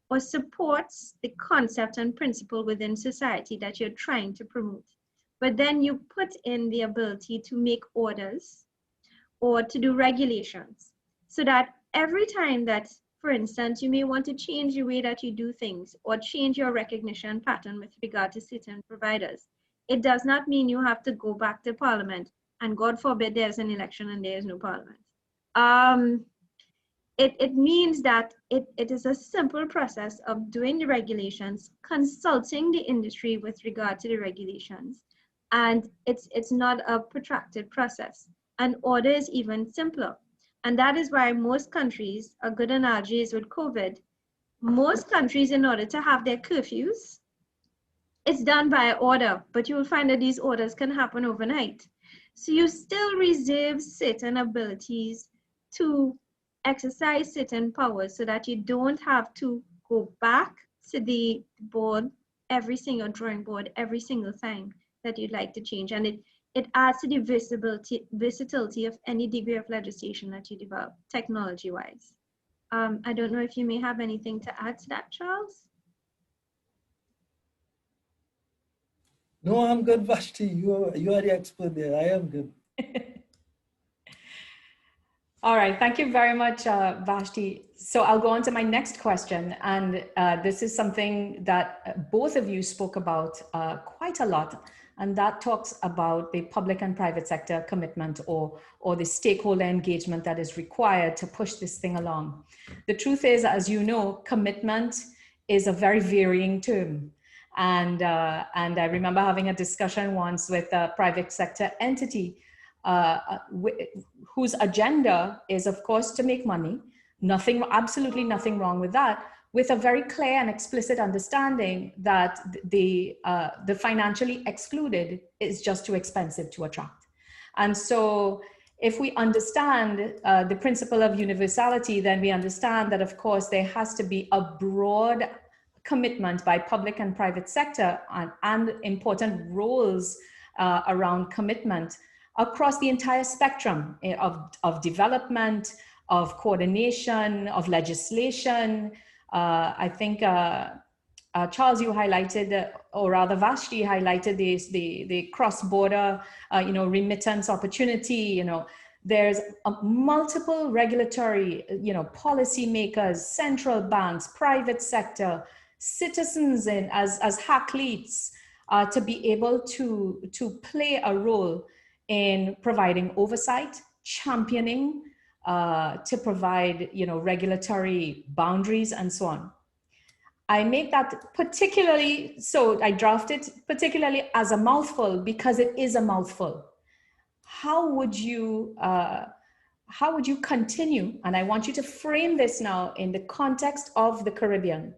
[SPEAKER 8] or supports the concept and principle within society that you're trying to promote. But then you put in the ability to make orders or to do regulations, so that every time that, for instance, you may want to change the way that you do things or change your recognition pattern with regard to certain providers, it does not mean you have to go back to Parliament and God forbid there's an election and there is no Parliament. It means that it is a simple process of doing the regulations, consulting the industry with regard to the regulations, and it's not a protracted process. And order is even simpler. And that is why most countries, a good analogy is with COVID, most countries, in order to have their curfews, it's done by order, but you will find that these orders can happen overnight. So you still reserve certain abilities to exercise certain powers so that you don't have to go back to the board, every single drawing board, every single thing that you'd like to change. And it adds to the versatility of any degree of legislation that you develop, technology-wise. I don't know if you may have anything to add to that, Charles?
[SPEAKER 9] No, I'm good, Vashti. You are the expert there. I am good.
[SPEAKER 7] All right, thank you very much, Vashti. So I'll go on to my next question. And this is something that both of you spoke about quite a lot. And that talks about the public and private sector commitment or the stakeholder engagement that is required to push this thing along. The truth is, as you know, commitment is a very varying term. And I remember having a discussion once with a private sector entity whose agenda is, of course, to make money. Absolutely nothing wrong with that, with a very clear and explicit understanding that the financially excluded is just too expensive to attract. And so if we understand the principle of universality, then we understand that, of course, there has to be a broad commitment by public and private sector and important roles around commitment across the entire spectrum of development, of coordination, of legislation. I think, Charles, you highlighted, or rather Vashti highlighted the cross-border, remittance opportunity. There's multiple regulatory, policy makers, central banks, private sector, citizens as athletes to be able to play a role in providing oversight, championing, to provide, regulatory boundaries and so on. I make that particularly, so I draft it particularly as a mouthful because it is a mouthful. How would you continue? And I want you to frame this now in the context of the Caribbean,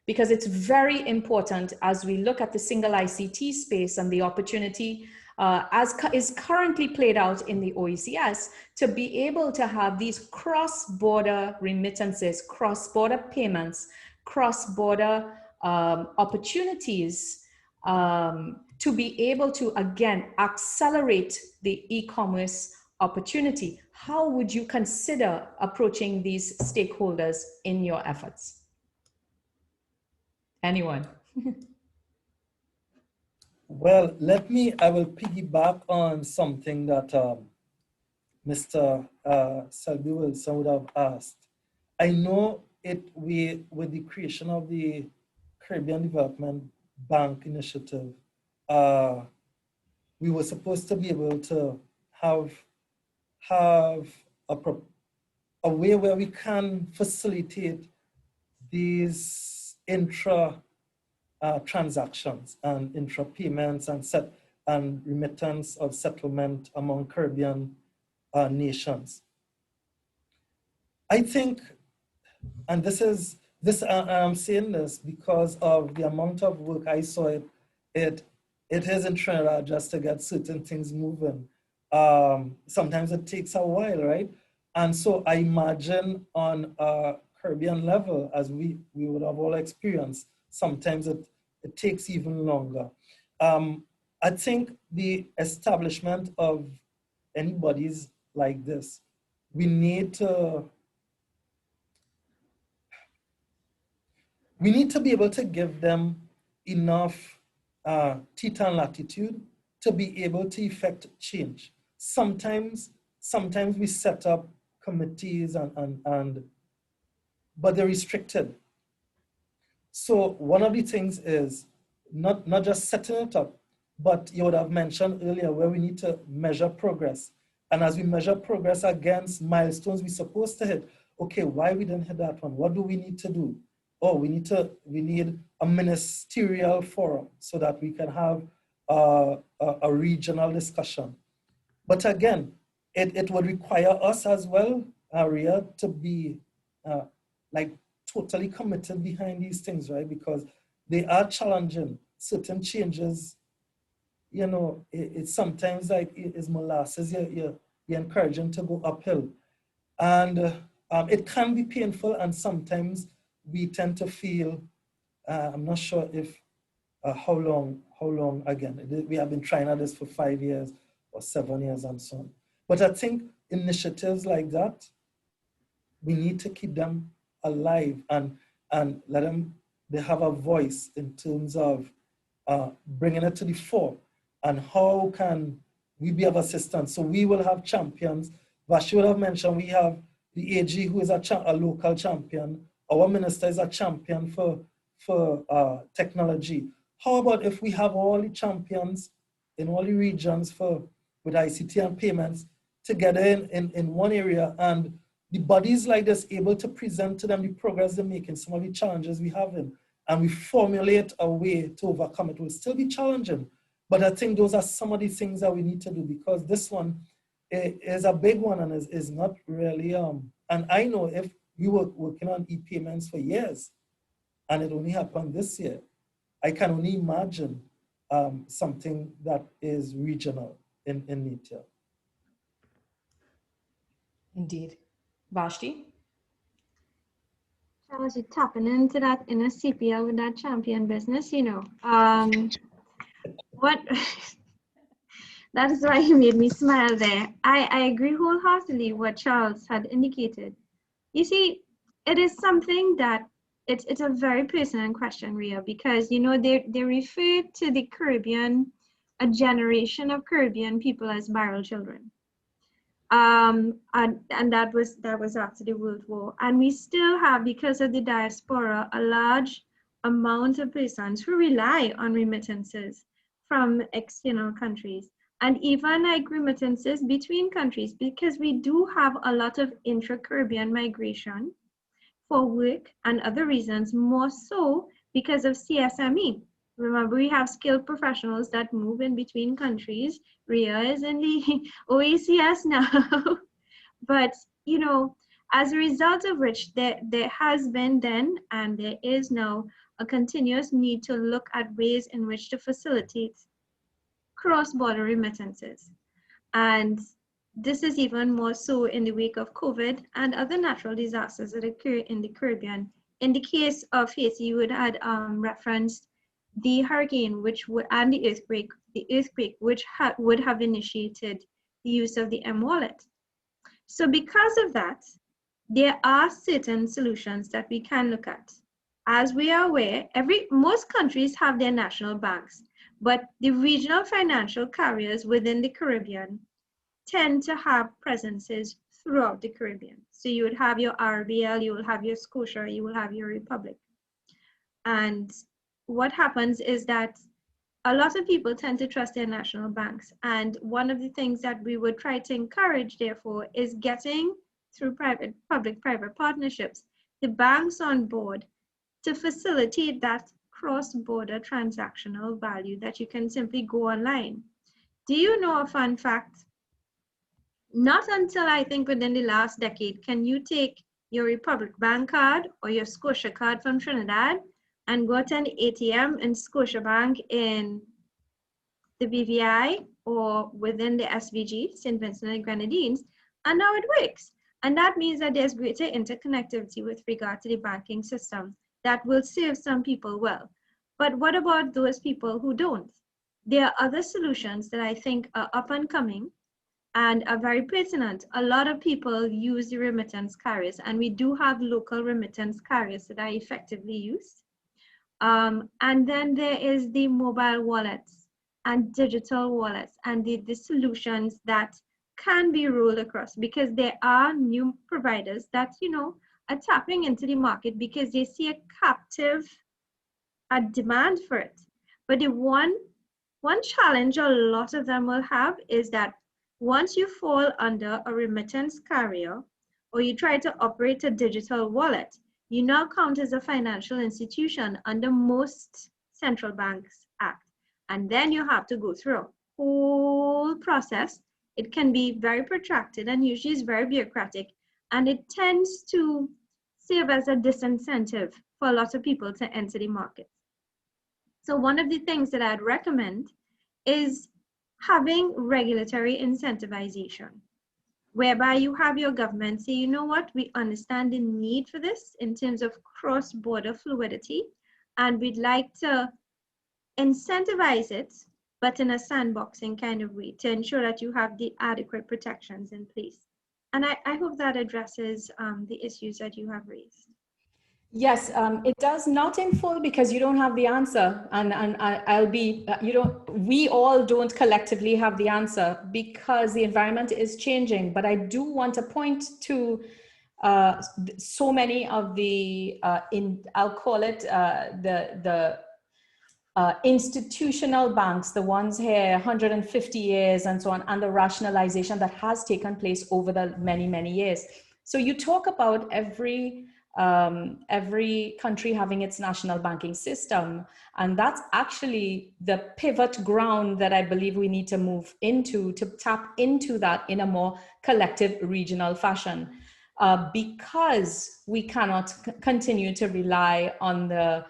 [SPEAKER 7] because it's very important as we look at the single ICT space and the opportunity as is currently played out in the OECS, to be able to have these cross-border remittances, cross-border payments, cross-border opportunities to be able to, again, accelerate the e-commerce opportunity. How would you consider approaching these stakeholders in your efforts? Anyone?
[SPEAKER 9] Well, I will piggyback on something that Mr. Selby Wilson would have asked. I know with the creation of the Caribbean Development Bank initiative, we were supposed to be able to have a way where we can facilitate these transactions and intra-payments and remittance or settlement among Caribbean nations. I think, and I'm saying this because of the amount of work I saw it is in Trinidad just to get certain things moving. Sometimes it takes a while, right? And so I imagine on a Caribbean level, as we would have all experienced, sometimes it takes even longer. I think the establishment of any bodies like this, we need to be able to give them enough teeth and latitude to be able to effect change. Sometimes we set up committees but they're restricted. So one of the things is not just setting it up, but you would have mentioned earlier where we need to measure progress. And as we measure progress against milestones we're supposed to hit, okay, why we didn't hit that one? What do we need to do? Oh, we need a ministerial forum so that we can have a regional discussion. But again, it would require us as well, Aria, to be totally committed behind these things, right? Because they are challenging. Certain changes, it's sometimes like it's molasses, you're encouraging to go uphill. And it can be painful, and sometimes we tend to feel, I'm not sure if, how long again, we have been trying at this for 5 years or 7 years and so on. But I think initiatives like that, we need to keep them alive and let them, they have a voice in terms of bringing it to the fore. And how can we be of assistance? So we will have champions. Vashi would have mentioned we have the AG who is a local champion. Our minister is a champion for technology. How about if we have all the champions in all the regions with ICT and payments together in one area, and the bodies like this able to present to them the progress they're making, some of the challenges we have in, and we formulate a way to overcome it. It will still be challenging, but I think those are some of the things that we need to do, because this one is a big one and is not really, and I know if we were working on e-payments for years and it only happened this year, I can only imagine something that is regional in nature.
[SPEAKER 7] Indeed. Vashti?
[SPEAKER 8] Charles, you're tapping into that inner CPL with that champion business, you know. What that is why you made me smile there. I agree wholeheartedly what Charles had indicated. You see, it is something that it's a very personal question, Ria, because you know they refer to the Caribbean, a generation of Caribbean people as barrel children. And that was after the World War, and we still have, because of the diaspora, a large amount of persons who rely on remittances from external countries, and even like remittances between countries, because we do have a lot of intra-Caribbean migration for work and other reasons, more so because of CSME. Remember, we have skilled professionals that move in between countries. Ria is in the OACS now. But, you know, as a result of which there has been then, and there is now, a continuous need to look at ways in which to facilitate cross-border remittances. And this is even more so in the wake of COVID and other natural disasters that occur in the Caribbean. In the case of Haiti, you would have referenced the hurricane, and the earthquake which would have initiated the use of the M-Wallet. So because of that, there are certain solutions that we can look at. As we are aware, most countries have their national banks, but the regional financial carriers within the Caribbean tend to have presences throughout the Caribbean. So you would have your RBL, you will have your Scotia, you will have your Republic. And what happens is that a lot of people tend to trust their national banks. And one of the things that we would try to encourage, therefore, is getting through public-private partnerships, the banks on board to facilitate that cross-border transactional value that you can simply go online. Do you know a fun fact? Not until I think within the last decade can you take your Republic Bank card or your Scotia card from Trinidad and go to an ATM in Scotiabank in the BVI or within the SVG, St. Vincent and Grenadines, and now it works. And that means that there's greater interconnectivity with regard to the banking system that will serve some people well. But what about those people who don't? There are other solutions that I think are up and coming and are very pertinent. A lot of people use the remittance carriers, and we do have local remittance carriers that are effectively used. And then there is the mobile wallets and digital wallets and the solutions that can be rolled across, because there are new providers that, you know, are tapping into the market because they see a captive demand for it. But the one challenge a lot of them will have is that once you fall under a remittance carrier or you try to operate a digital wallet, you now count as a financial institution under most central banks act. And then you have to go through a whole process. It can be very protracted and usually is very bureaucratic, and it tends to serve as a disincentive for a lot of people to enter the market. So one of the things that I'd recommend is having regulatory incentivization. whereby you have your government say, you know what, we understand the need for this in terms of cross-border fluidity, and we'd like to incentivize it, but in a sandboxing kind of way to ensure that you have the adequate protections in place. And I hope that addresses the issues that you have raised.
[SPEAKER 7] Yes, it does not in full because you don't have the answer, and I'll be we all don't collectively have the answer because the environment is changing. But I do want to point to so many of the I'll call it the institutional banks, the ones here 150 years and so on, and the rationalization that has taken place over the many years. So you talk about every country having its national banking system, and that's actually the pivot ground that I believe we need to move into, to tap into that in a more collective regional fashion, because we cannot continue to rely on the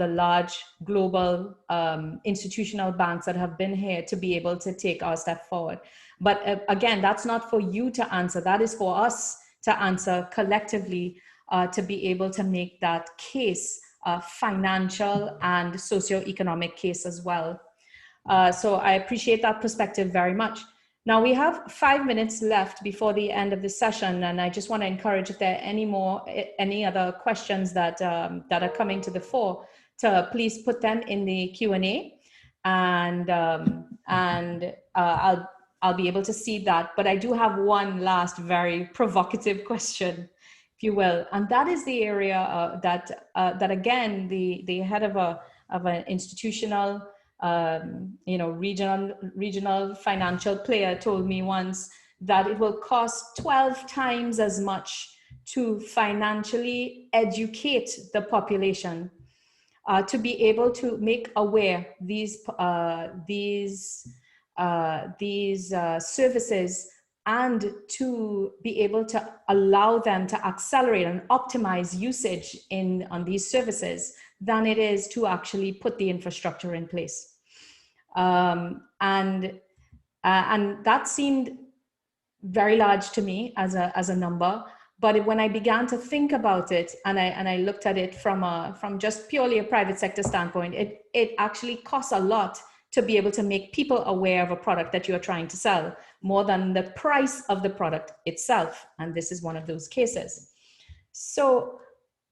[SPEAKER 7] large global institutional banks that have been here to be able to take our step forward. But again, that's not for you to answer. That is for us to answer collectively, to be able to make that case, financial and socioeconomic case as well. So I appreciate that perspective very much. Now we have 5 minutes left before the end of the session, and I just want to encourage, if there are any other questions that are coming to the fore, to please put them in the Q&A, and I'll be able to see that. But I do have one last very provocative question, if you will, and that is the area that again the head of an institutional regional financial player told me once, that it will cost 12 times as much to financially educate the population, to be able to make aware these services, and to be able to allow them to accelerate and optimize usage on these services, than it is to actually put the infrastructure in place. And that seemed very large to me as a number. But when I began to think about it, and I looked at it from just purely a private sector standpoint, it actually costs a lot to be able to make people aware of a product that you are trying to sell, more than the price of the product itself. And this is one of those cases. So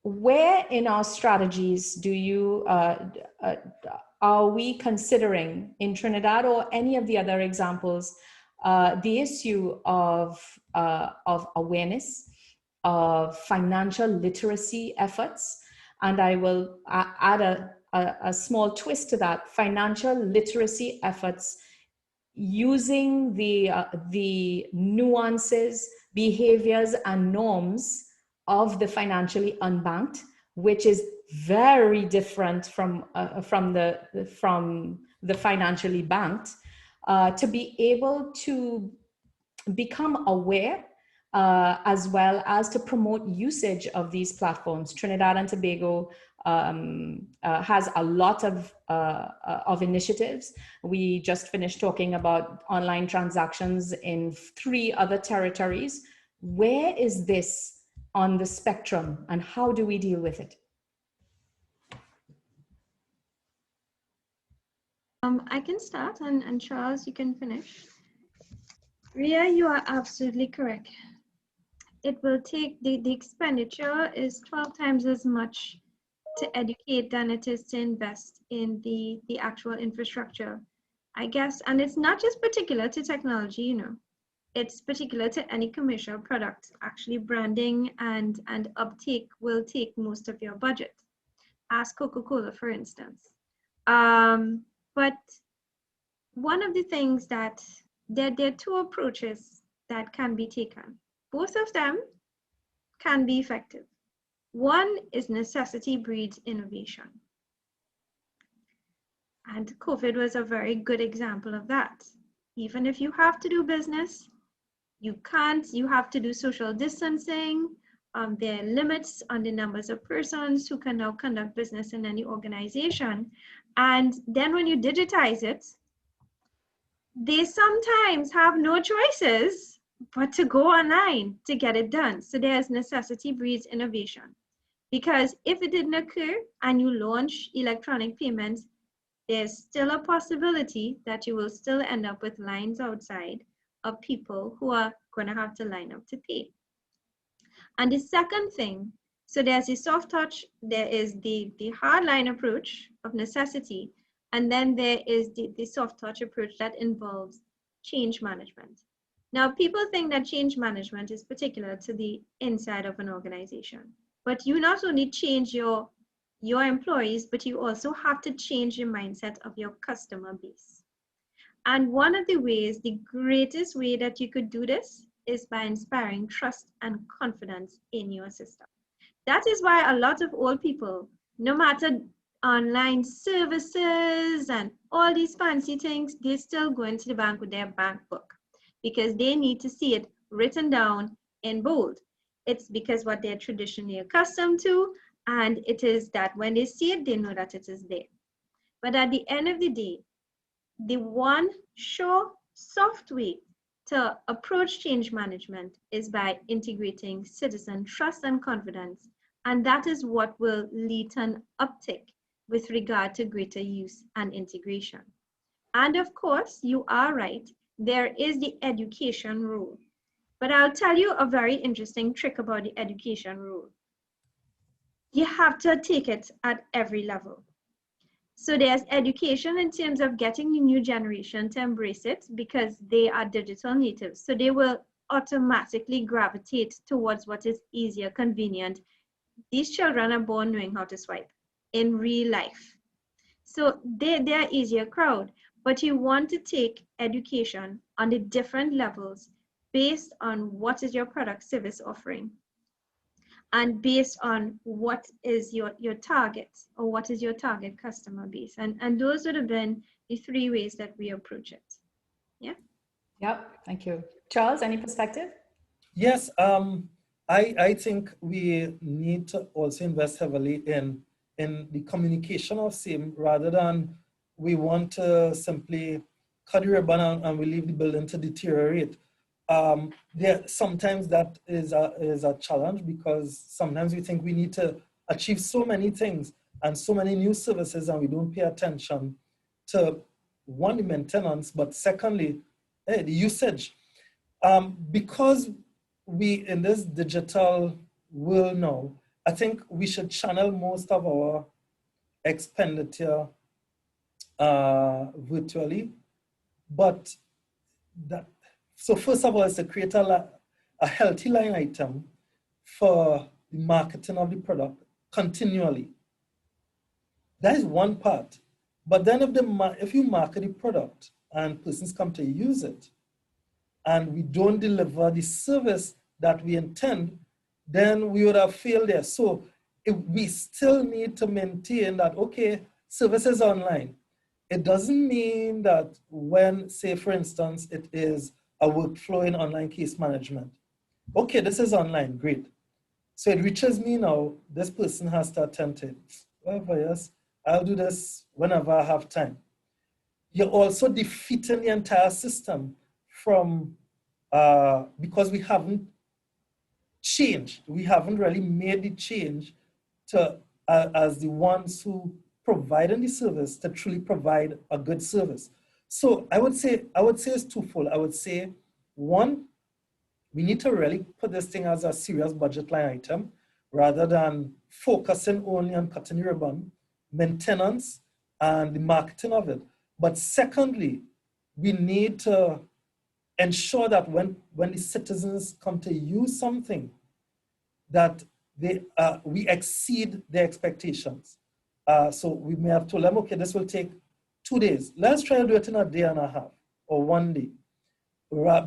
[SPEAKER 7] where in our strategies do you, are we considering in Trinidad or any of the other examples, the issue of awareness, of financial literacy efforts? And I will add a small twist to that: financial literacy efforts using the nuances, behaviors, and norms of the financially unbanked, which is very different from the financially banked, to be able to become aware, as well as to promote usage of these platforms. Trinidad and Tobago has a lot of initiatives. We just finished talking about online transactions in 3 other territories. Where is this on the spectrum, and how do we deal with it?
[SPEAKER 8] I can start, and Charles, you can finish. Ria, you are absolutely correct. It will take, the expenditure is 12 times as much to educate than it is to invest in the actual infrastructure, I guess. And it's not just particular to technology, it's particular to any commercial product. Actually, branding and uptake will take most of your budget. Ask Coca-Cola, for instance. But one of the things that there are 2 approaches that can be taken. Both of them can be effective. One is necessity breeds innovation. And COVID was a very good example of that. Even if you have to do business, you have to do social distancing. There are limits on the numbers of persons who can now conduct business in any organization. And then when you digitize it, they sometimes have no choices but to go online to get it done. So there's necessity breeds innovation. Because if it didn't occur and you launch electronic payments, there's still a possibility that you will still end up with lines outside of people who are going to have to line up to pay. And the second thing, so there's the soft touch, there is the hardline approach of necessity, and then there is the soft touch approach that involves change management. Now, people think that change management is particular to the inside of an organization, but you not only change your employees, but you also have to change the mindset of your customer base. And one of the ways, the greatest way that you could do this is by inspiring trust and confidence in your system. That is why a lot of old people, no matter online services and all these fancy things, they still go into the bank with their bank book because they need to see it written down in bold. It's because what they're traditionally accustomed to, and it is that when they see it, they know that it is there. But at the end of the day, the one sure, soft way to approach change management is by integrating citizen trust and confidence. And that is what will lead to an uptick with regard to greater use and integration. And of course, you are right, there is the education rule. But I'll tell you a very interesting trick about the education rule. You have to take it at every level. So there's education in terms of getting the new generation to embrace it because they are digital natives. So they will automatically gravitate towards what is easier, convenient. These children are born knowing how to swipe in real life. So they're easier crowd, but you want to take education on the different levels based on what is your product service offering and based on what is your target or what is your target customer base. And those would have been the three ways that we approach it. Yeah.
[SPEAKER 7] Yep, thank you. Charles, any perspective?
[SPEAKER 9] Yes, I think we need to also invest heavily in the communication of same rather than we want to simply cut the ribbon and we leave the building to deteriorate. Sometimes that is a challenge because sometimes we think we need to achieve so many things and so many new services and we don't pay attention to one, the maintenance, but secondly, the usage. Because we in this digital world now, I think we should channel most of our expenditure virtually, but so first of all, is to create a healthy line item for the marketing of the product continually. That is one part. But then if you market the product and persons come to use it, and we don't deliver the service that we intend, then we would have failed there. So we still need to maintain that, okay, services online. It doesn't mean that when, say, for instance, it is a workflow in online case management. Okay, this is online, great. So it reaches me now, this person has to attend to it. Whatever, yes, I'll do this whenever I have time. You're also defeating the entire system from, because we haven't changed. We haven't really made the change to, as the ones who providing the service to truly provide a good service. So I would say it's twofold. I would say, one, we need to really put this thing as a serious budget line item rather than focusing only on cutting the ribbon, maintenance, and the marketing of it. But secondly, we need to ensure that when the citizens come to use something, that we exceed their expectations. So we may have told them, okay, this will take 2 days. Let's try to do it in a day and a half or 1 day.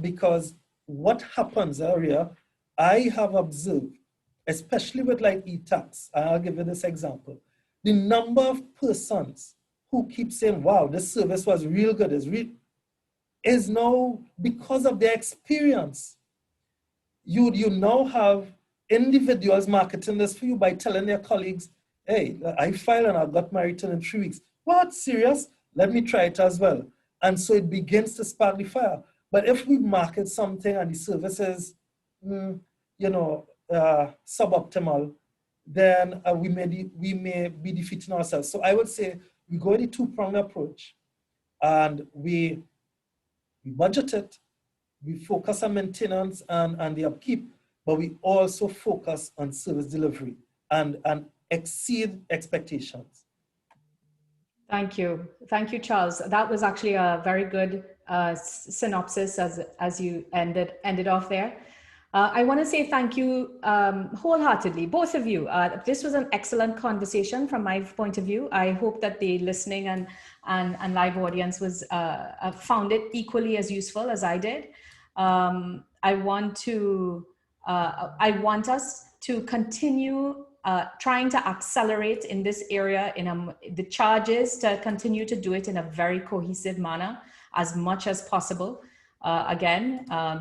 [SPEAKER 9] Because what happens area, I have observed, especially with like e-tax, I'll give you this example. The number of persons who keep saying, wow, this service was real good, is now because of their experience. You now have individuals marketing this for you by telling their colleagues, hey, I filed and I got my return in 3 weeks. What, serious? Let me try it as well. And so it begins to spark the fire. But if we market something and the service is, suboptimal, then we may be defeating ourselves. So I would say we go with a two-pronged approach, and we budget it, we focus on maintenance and the upkeep, but we also focus on service delivery and exceed expectations.
[SPEAKER 7] Thank you. Thank you, Charles. That was actually a very good synopsis as you ended off there. I want to say thank you wholeheartedly, both of you. This was an excellent conversation from my point of view. I hope that the listening and live audience was found it equally as useful as I did. I want us to continue trying to accelerate in this area. The charge is to continue to do it in a very cohesive manner as much as possible.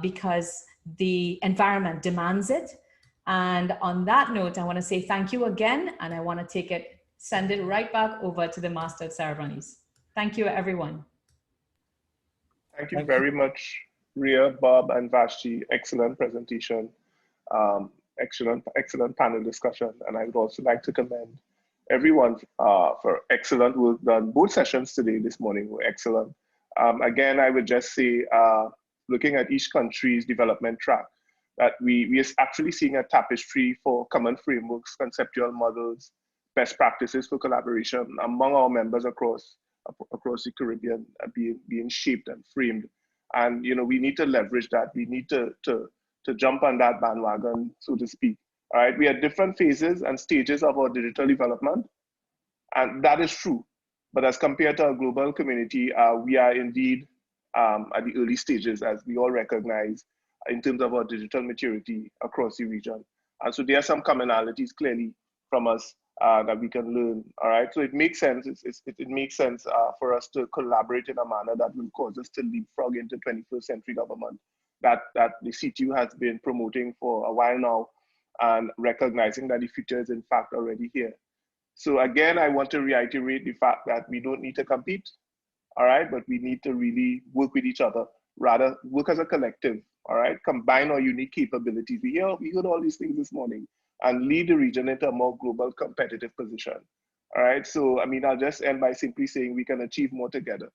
[SPEAKER 7] Because the environment demands it. And on that note, I want to say thank you again, and I want to send it right back over to the Master of Ceremonies. Thank you, everyone.
[SPEAKER 1] Thank you very much, Ria, Bob, and Vashti. Excellent presentation. Excellent panel discussion. And I would also like to commend everyone for excellent work done. Both sessions today, this morning, were excellent. Again, I would just say, looking at each country's development track, that we are actually seeing a tapestry for common frameworks, conceptual models, best practices for collaboration among our members across the Caribbean being shaped and framed. And we need to leverage that. We need to jump on that bandwagon, so to speak. All right, we are at different phases and stages of our digital development, and that is true. But as compared to our global community, we are indeed at the early stages, as we all recognize, in terms of our digital maturity across the region. And so there are some commonalities clearly from us that we can learn. All right, so it makes sense. It makes sense for us to collaborate in a manner that will cause us to leapfrog into 21st century government that the CTU has been promoting for a while now, and recognizing that the future is in fact already here. So again, I want to reiterate the fact that we don't need to compete, all right, but we need to really work with each other, rather work as a collective, all right, combine our unique capabilities. We heard all these things this morning, and lead the region into a more global competitive position, all right? So, I mean, I'll just end by simply saying we can achieve more together,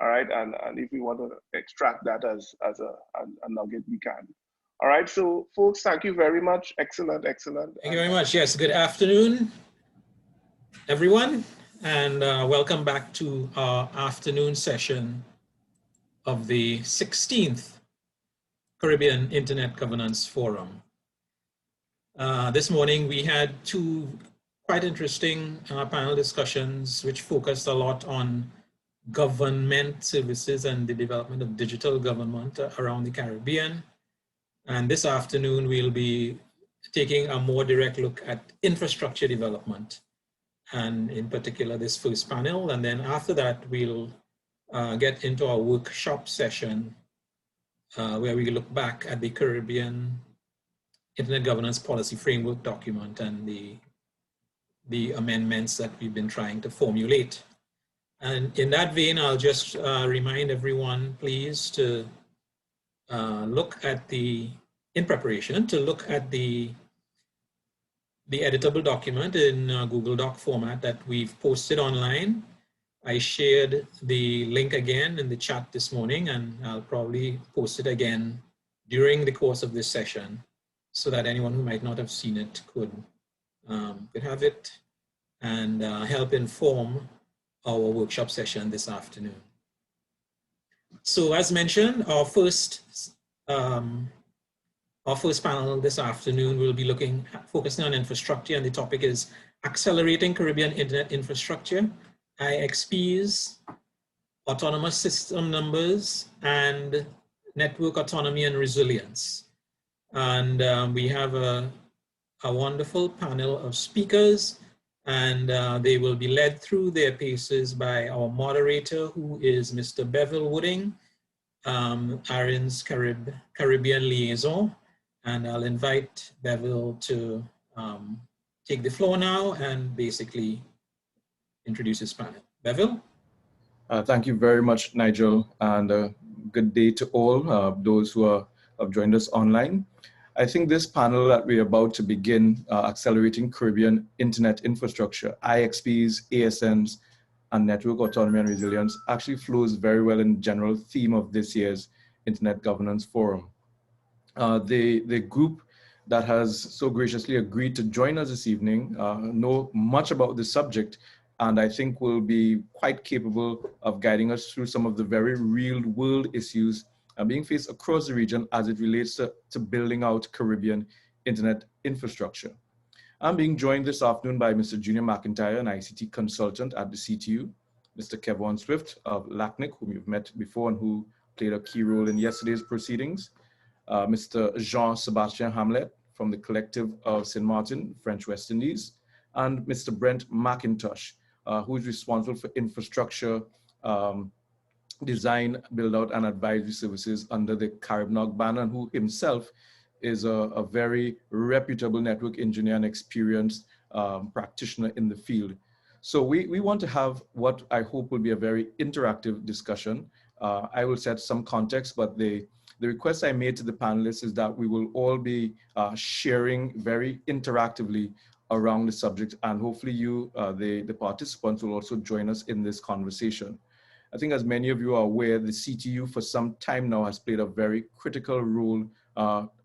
[SPEAKER 1] all right? And if we want to extract that as a nugget, we can. All right, so folks, thank you very much. Excellent. Thank
[SPEAKER 10] you very much. Yes, good afternoon, everyone, and welcome back to our afternoon session of the 16th Caribbean Internet Governance Forum. This morning we had two quite interesting panel discussions which focused a lot on government services and the development of digital government around the Caribbean. And this afternoon we'll be taking a more direct look at infrastructure development, and in particular this first panel. And then after that we'll get into our workshop session where we look back at the Caribbean Internet Governance Policy Framework document and the amendments that we've been trying to formulate. And in that vein, I'll just remind everyone, please, to look at in preparation, to look at the editable document in Google Doc format that we've posted online. I shared the link again in the chat this morning, and I'll probably post it again during the course of this session so that anyone who might not have seen it could have it and help inform our workshop session this afternoon. So as mentioned, our first panel this afternoon will be focusing on infrastructure, and the topic is Accelerating Caribbean Internet Infrastructure, IXPs, Autonomous System Numbers, and Network Autonomy and Resilience. And we have a wonderful panel of speakers, and they will be led through their paces by our moderator, who is Mr. Bevel Wooding, ARIN's Caribbean liaison. And I'll invite Bevel to take the floor now and basically introduce his panel. Bevel?
[SPEAKER 11] Thank you very much, Nigel, and Good day to all those who have joined us online. I think this panel that we're about to begin, Accelerating Caribbean Internet Infrastructure, IXPs, ASNs, and Network Autonomy and Resilience, actually flows very well in the general theme of this year's Internet Governance Forum. The group that has so graciously agreed to join us this evening know much about the subject, and I think will be quite capable of guiding us through some of the very real world issues being faced across the region as it relates to building out Caribbean internet infrastructure. I'm being joined this afternoon by Mr. Junior McIntyre, an ICT consultant at the CTU, Mr. Kevon Swift of LACNIC, whom you've met before and who played a key role in yesterday's proceedings, Mr. Jean-Sebastien Hamlet from the Collective of St. Martin, French West Indies, and Mr. Brent McIntosh, who is responsible for infrastructure, design, build out, and advisory services under the Caribnog banner, and who himself is a very reputable network engineer and experienced practitioner in the field. So we want to have what I hope will be a very interactive discussion. I will set some context, but the request I made to the panelists is that we will all be sharing very interactively around the subject, and hopefully you, the participants, will also join us in this conversation. I think as many of you are aware, the CTU for some time now has played a very critical role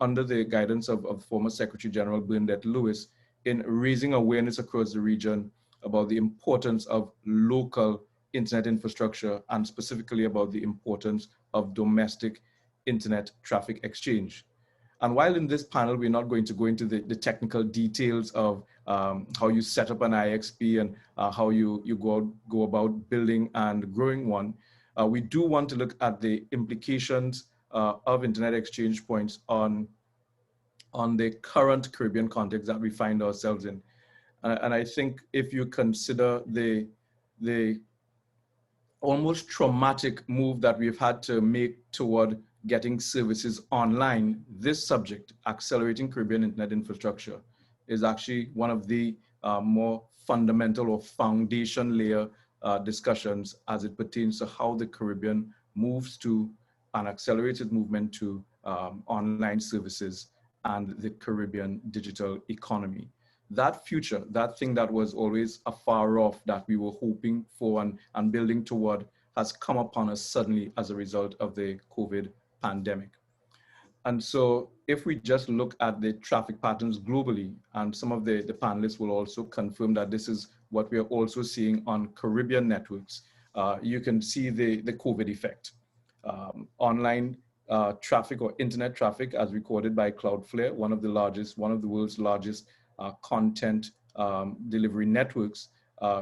[SPEAKER 11] under the guidance of former Secretary General Bernadette Lewis in raising awareness across the region about the importance of local internet infrastructure and specifically about the importance of domestic internet traffic exchange. And while in this panel, we're not going to go into the technical details of how you set up an IXP and how you go about building and growing one, we do want to look at the implications of internet exchange points on the current Caribbean context that we find ourselves in. And I think if you consider the almost traumatic move that we've had to make toward getting services online, this subject, accelerating Caribbean internet infrastructure, is actually one of the more fundamental or foundation layer discussions as it pertains to how the Caribbean moves to an accelerated movement to online services and the Caribbean digital economy. That future, that thing that was always afar off that we were hoping for and building toward, has come upon us suddenly as a result of the COVID pandemic. And so if we just look at the traffic patterns globally, and some of the panelists will also confirm that this is what we are also seeing on Caribbean networks, you can see the COVID effect. Online traffic or internet traffic as recorded by Cloudflare, one of the world's largest content delivery networks,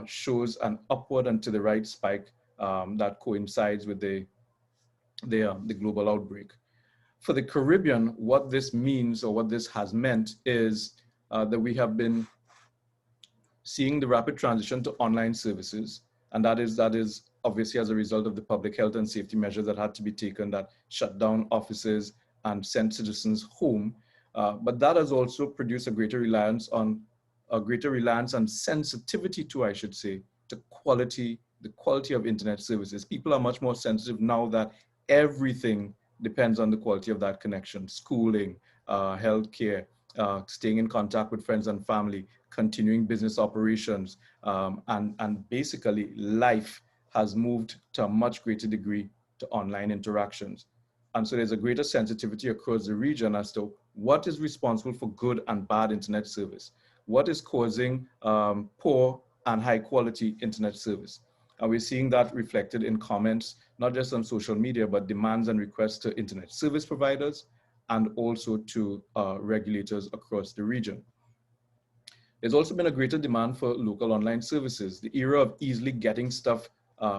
[SPEAKER 11] shows an upward and to the right spike that coincides with the global outbreak. For the Caribbean, what this means or what this has meant is that we have been seeing the rapid transition to online services, and that is obviously as a result of the public health and safety measures that had to be taken that shut down offices and sent citizens home. But that has also produced a greater reliance and sensitivity to, I should say, the quality of internet services. People are much more sensitive now that everything depends on the quality of that connection: schooling, healthcare, staying in contact with friends and family, continuing business operations, and basically life has moved to a much greater degree to online interactions. And so there's a greater sensitivity across the region as to what is responsible for good and bad internet service, what is causing poor and high quality internet service. And we're seeing that reflected in comments, not just on social media, but demands and requests to internet service providers and also to regulators across the region. There's also been a greater demand for local online services. The era of easily getting stuff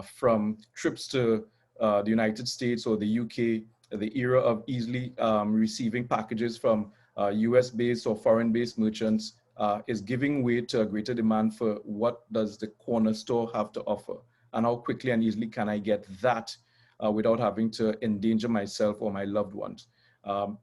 [SPEAKER 11] from trips to the United States or the UK, the era of easily receiving packages from US-based or foreign-based merchants is giving way to a greater demand for what does the corner store have to offer, and how quickly and easily can I get that without having to endanger myself or my loved ones.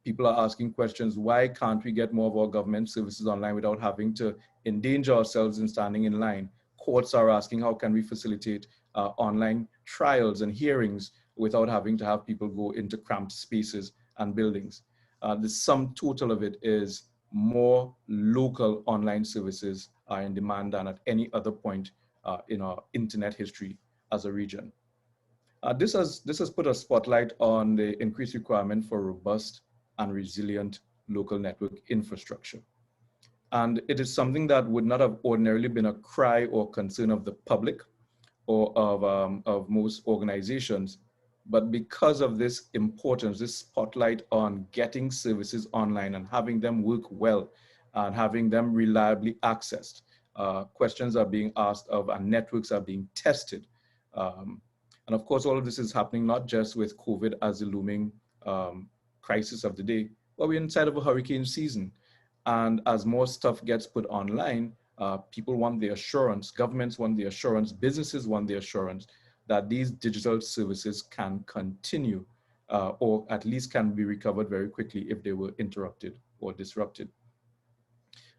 [SPEAKER 11] People are asking questions: why can't we get more of our government services online without having to endanger ourselves in standing in line? Courts are asking, how can we facilitate online trials and hearings without having to have people go into cramped spaces and buildings. The sum total of it is more local online services are in demand than at any other point in our internet history as a region. This has put a spotlight on the increased requirement for robust and resilient local network infrastructure. And it is something that would not have ordinarily been a cry or concern of the public or of most organizations. But because of this importance, this spotlight on getting services online and having them work well and having them reliably accessed, questions are being asked of and networks are being tested. And of course, all of this is happening not just with COVID as the looming crisis of the day, but we're inside of a hurricane season. And as more stuff gets put online, people want the assurance, governments want the assurance, businesses want the assurance that these digital services can continue or at least can be recovered very quickly if they were interrupted or disrupted.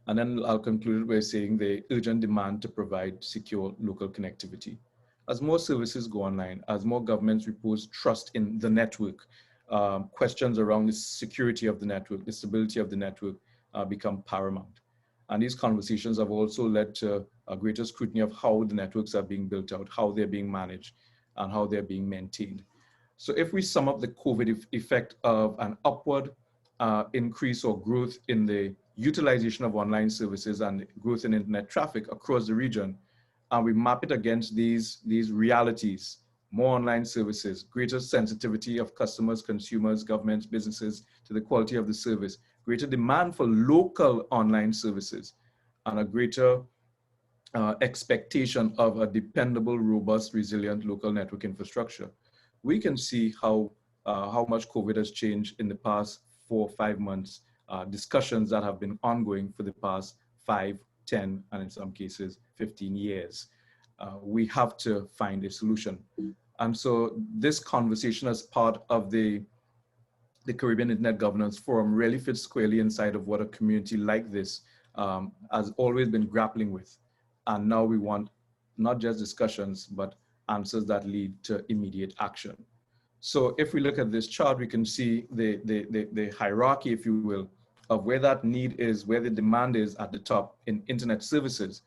[SPEAKER 11] And then I'll conclude by saying the urgent demand to provide secure local connectivity. As more services go online, as more governments repose trust in the network, questions around the security of the network, the stability of the network become paramount. And these conversations have also led to a greater scrutiny of how the networks are being built out, how they're being managed, and how they're being maintained. So if we sum up the COVID effect of an upward increase or growth in the utilization of online services and growth in internet traffic across the region, and we map it against these realities, more online services, greater sensitivity of customers, consumers, governments, businesses to the quality of the service, greater demand for local online services, and a greater expectation of a dependable, robust, resilient local network infrastructure. We can see how much COVID has changed in the past 4 or 5 months, discussions that have been ongoing for the past 5, 10, and in some cases, 15 years. We have to find a solution. And so this conversation as part of the Caribbean Internet Governance Forum really fits squarely inside of what a community like this has always been grappling with. And now we want not just discussions, but answers that lead to immediate action. So if we look at this chart, we can see the hierarchy, if you will, of where that need is, where the demand is at the top in internet services,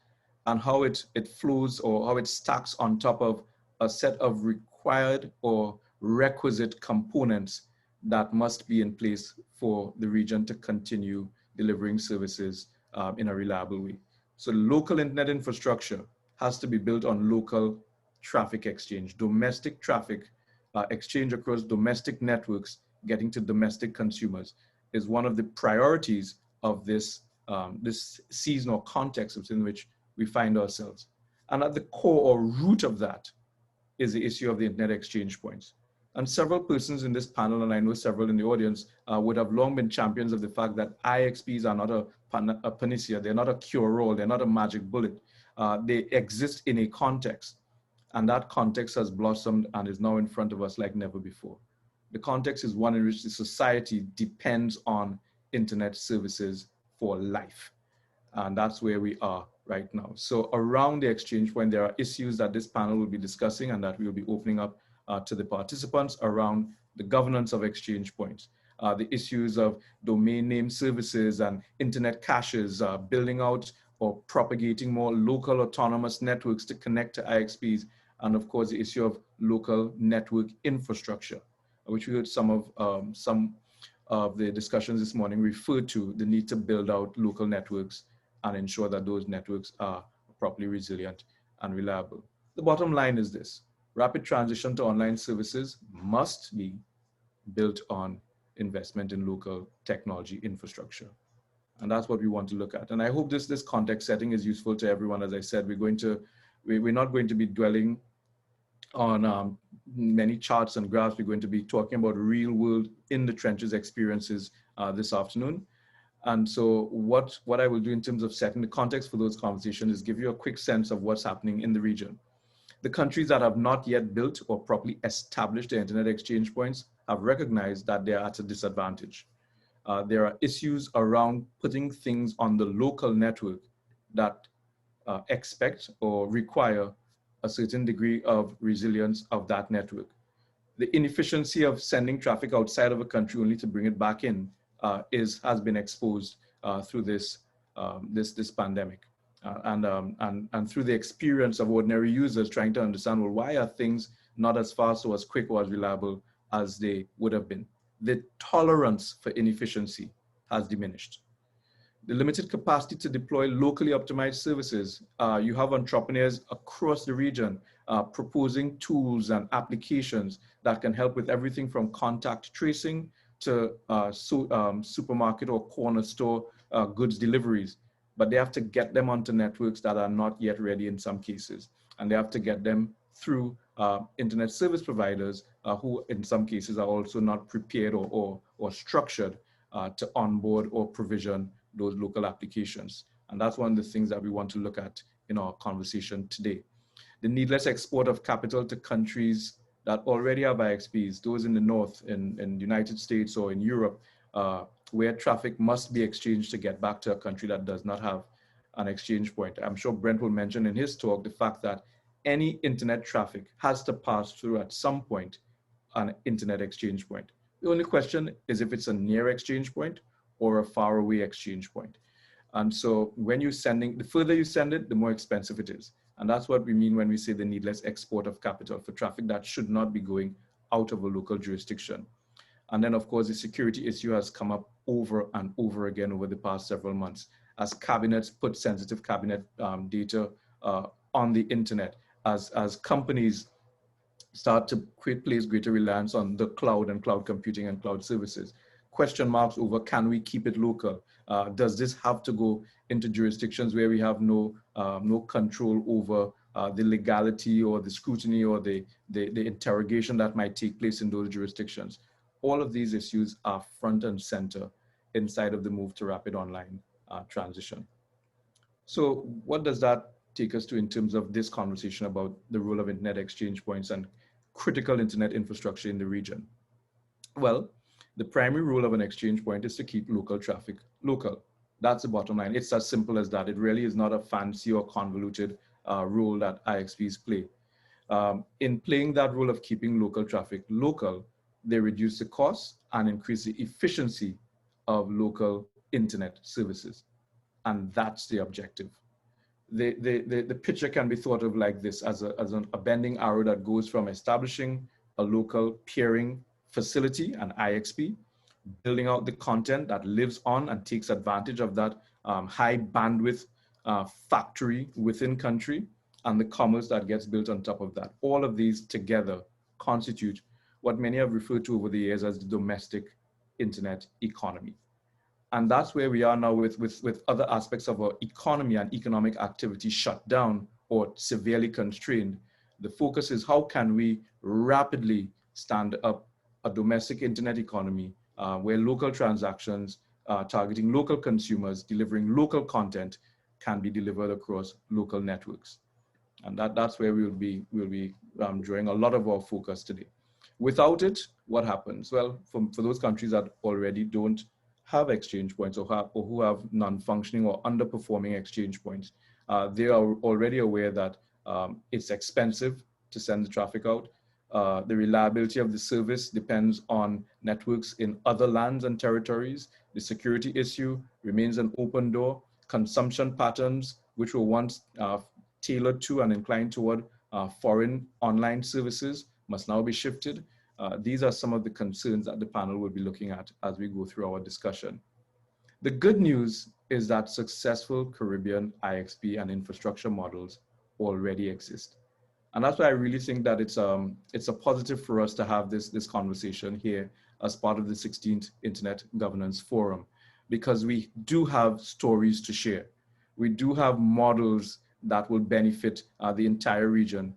[SPEAKER 11] and how it flows or how it stacks on top of a set of required or requisite components that must be in place for the region to continue delivering services in a reliable way. So local internet infrastructure has to be built on local traffic exchange, domestic traffic exchange across domestic networks, getting to domestic consumers is one of the priorities of this, this seasonal context within which we find ourselves. And at the core or root of that is the issue of the internet exchange points. And several persons in this panel, and I know several in the audience, would have long been champions of the fact that IXPs are not a panacea, they're not a cure-all, they're not a magic bullet. They exist in a context, and that context has blossomed and is now in front of us like never before. The context is one in which the society depends on internet services for life. And that's where we are right now. So around the exchange point, there are issues that this panel will be discussing and that we'll be opening up to the participants around the governance of exchange points, the issues of domain name services and internet caches, building out or propagating more local autonomous networks to connect to IXPs, and of course the issue of local network infrastructure, which we heard some of the discussions this morning refer to the need to build out local networks and ensure that those networks are properly resilient and reliable. The bottom line is this: rapid transition to online services must be built on investment in local technology infrastructure. And that's what we want to look at. And I hope this context setting is useful to everyone. As I said, we're not going to be dwelling on many charts and graphs. We're going to be talking about real world in the trenches experiences this afternoon. And so what I will do in terms of setting the context for those conversations is give you a quick sense of what's happening in the region. The countries that have not yet built or properly established their internet exchange points have recognized that they are at a disadvantage. There are issues around putting things on the local network that expect or require a certain degree of resilience of that network. The inefficiency of sending traffic outside of a country only to bring it back in has been exposed through this pandemic. And through the experience of ordinary users trying to understand, well, why are things not as fast or as quick or as reliable as they would have been? The tolerance for inefficiency has diminished. The limited capacity to deploy locally optimized services. You have entrepreneurs across the region proposing tools and applications that can help with everything from contact tracing to supermarket or corner store goods deliveries. But they have to get them onto networks that are not yet ready in some cases. And they have to get them through internet service providers who in some cases are also not prepared or structured to onboard or provision those local applications. And that's one of the things that we want to look at in our conversation today. The needless export of capital to countries that already have IXPs, those in the north, in the United States or in Europe, where traffic must be exchanged to get back to a country that does not have an exchange point. I'm sure Brent will mention in his talk the fact that any internet traffic has to pass through at some point an internet exchange point. The only question is if it's a near exchange point or a far away exchange point. And so when you're sending, the further you send it, the more expensive it is. And that's what we mean when we say the needless export of capital for traffic that should not be going out of a local jurisdiction. And then of course, the security issue has come up over and over again over the past several months as cabinets put sensitive cabinet data on the internet, as companies start to place greater reliance on the cloud and cloud computing and cloud services. Question marks over, can we keep it local? Does this have to go into jurisdictions where we have no control over the legality or the scrutiny or the interrogation that might take place in those jurisdictions? All of these issues are front and center inside of the move to rapid online transition. So what does that take us to in terms of this conversation about the role of internet exchange points and critical internet infrastructure in the region? Well, the primary role of an exchange point is to keep local traffic local. That's the bottom line. It's as simple as that. It really is not a fancy or convoluted role that IXPs play. In playing that role of keeping local traffic local, they reduce the cost and increase the efficiency of local internet services. And that's the objective. The picture can be thought of like this, as a bending arrow that goes from establishing a local peering facility, an IXP, building out the content that lives on and takes advantage of that high bandwidth factory within country, and the commerce that gets built on top of that. All of these together constitute what many have referred to over the years as the domestic internet economy. And that's where we are now with other aspects of our economy and economic activity shut down or severely constrained. The focus is how can we rapidly stand up a domestic internet economy where local transactions targeting local consumers, delivering local content can be delivered across local networks. And that's where we'll be drawing a lot of our focus today. Without it, what happens? Well, for those countries that already don't have exchange points or who have non-functioning or underperforming exchange points, they are already aware that it's expensive to send the traffic out. The reliability of the service depends on networks in other lands and territories. The security issue remains an open door. Consumption patterns, which were once tailored to and inclined toward foreign online services, must now be shifted. These are some of the concerns that the panel will be looking at as we go through our discussion. The good news is that successful Caribbean IXP and infrastructure models already exist. And that's why I really think that it's a positive for us to have this conversation here as part of the 16th Internet Governance Forum, because we do have stories to share. We do have models that will benefit the entire region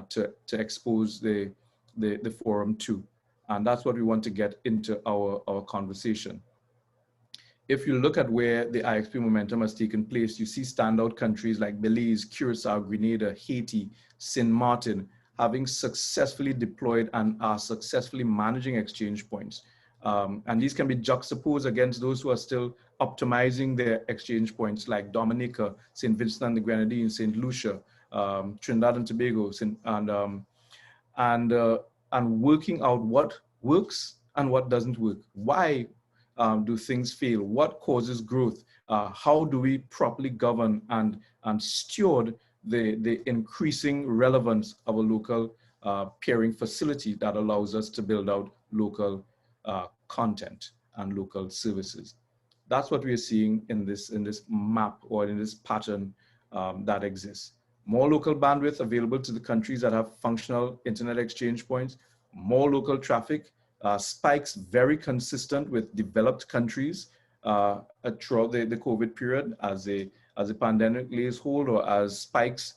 [SPEAKER 11] to expose the forum to. And that's what we want to get into our conversation. If you look at where the IXP momentum has taken place, you see standout countries like Belize, Curacao, Grenada, Haiti, St. Martin, having successfully deployed and are successfully managing exchange points. And these can be juxtaposed against those who are still optimizing their exchange points, like Dominica, St. Vincent and the Grenadines, St. Lucia, Trinidad and Tobago, and working out what works and what doesn't work. Why do things fail? What causes growth? How do we properly govern and steward the increasing relevance of a local peering facility that allows us to build out local content and local services? That's what we are seeing in this map, or in this pattern that exists. More local bandwidth available to the countries that have functional internet exchange points, more local traffic, spikes very consistent with developed countries throughout the COVID period as a pandemic lays hold, or as spikes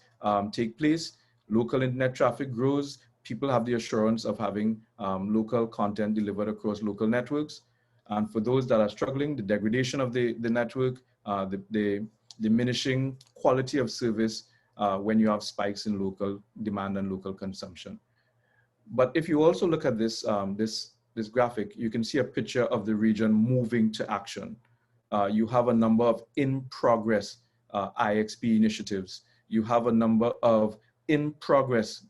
[SPEAKER 11] take place. Local internet traffic grows. People have the assurance of having local content delivered across local networks. And for those that are struggling, the degradation of the network, the diminishing quality of service when you have spikes in local demand and local consumption. But if you also look at this, this graphic, you can see a picture of the region moving to action. You have a number of in-progress IXP initiatives. You have a number of in-progress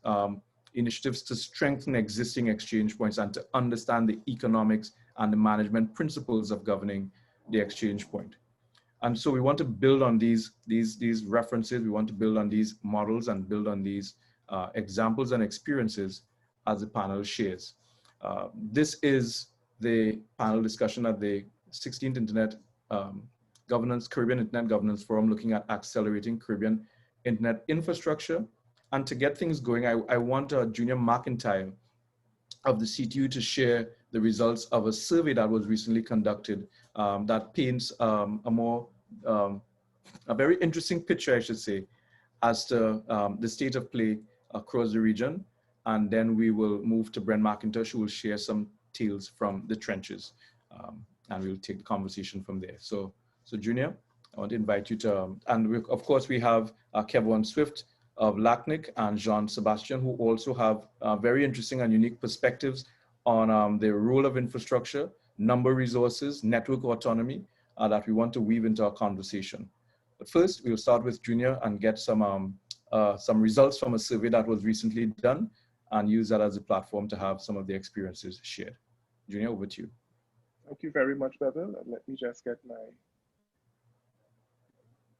[SPEAKER 11] initiatives to strengthen existing exchange points and to understand the economics and the management principles of governing the exchange point. And so we want to build on these references. We want to build on these models and build on these examples and experiences as the panel shares. This is the panel discussion at the 16th Internet Caribbean Internet Governance Forum, looking at accelerating Caribbean internet infrastructure. And to get things going, I want Junior McIntyre of the CTU to share the results of a survey that was recently conducted that paints a very interesting picture, I should say, as to the state of play across the region. And then we will move to Brent McIntosh, who will share some tales from the trenches. And we'll take the conversation from there. So Junior, I want to invite you to, and of course we have Kevin Swift of LACNIC and Jean Sebastian, who also have very interesting and unique perspectives on the role of infrastructure, number resources, network autonomy that we want to weave into our conversation. But first, we'll start with Junior and get some results from a survey that was recently done, and use that as a platform to have some of the experiences shared. Junior, over to you.
[SPEAKER 1] Thank you very much, Bevel. And let me just get my,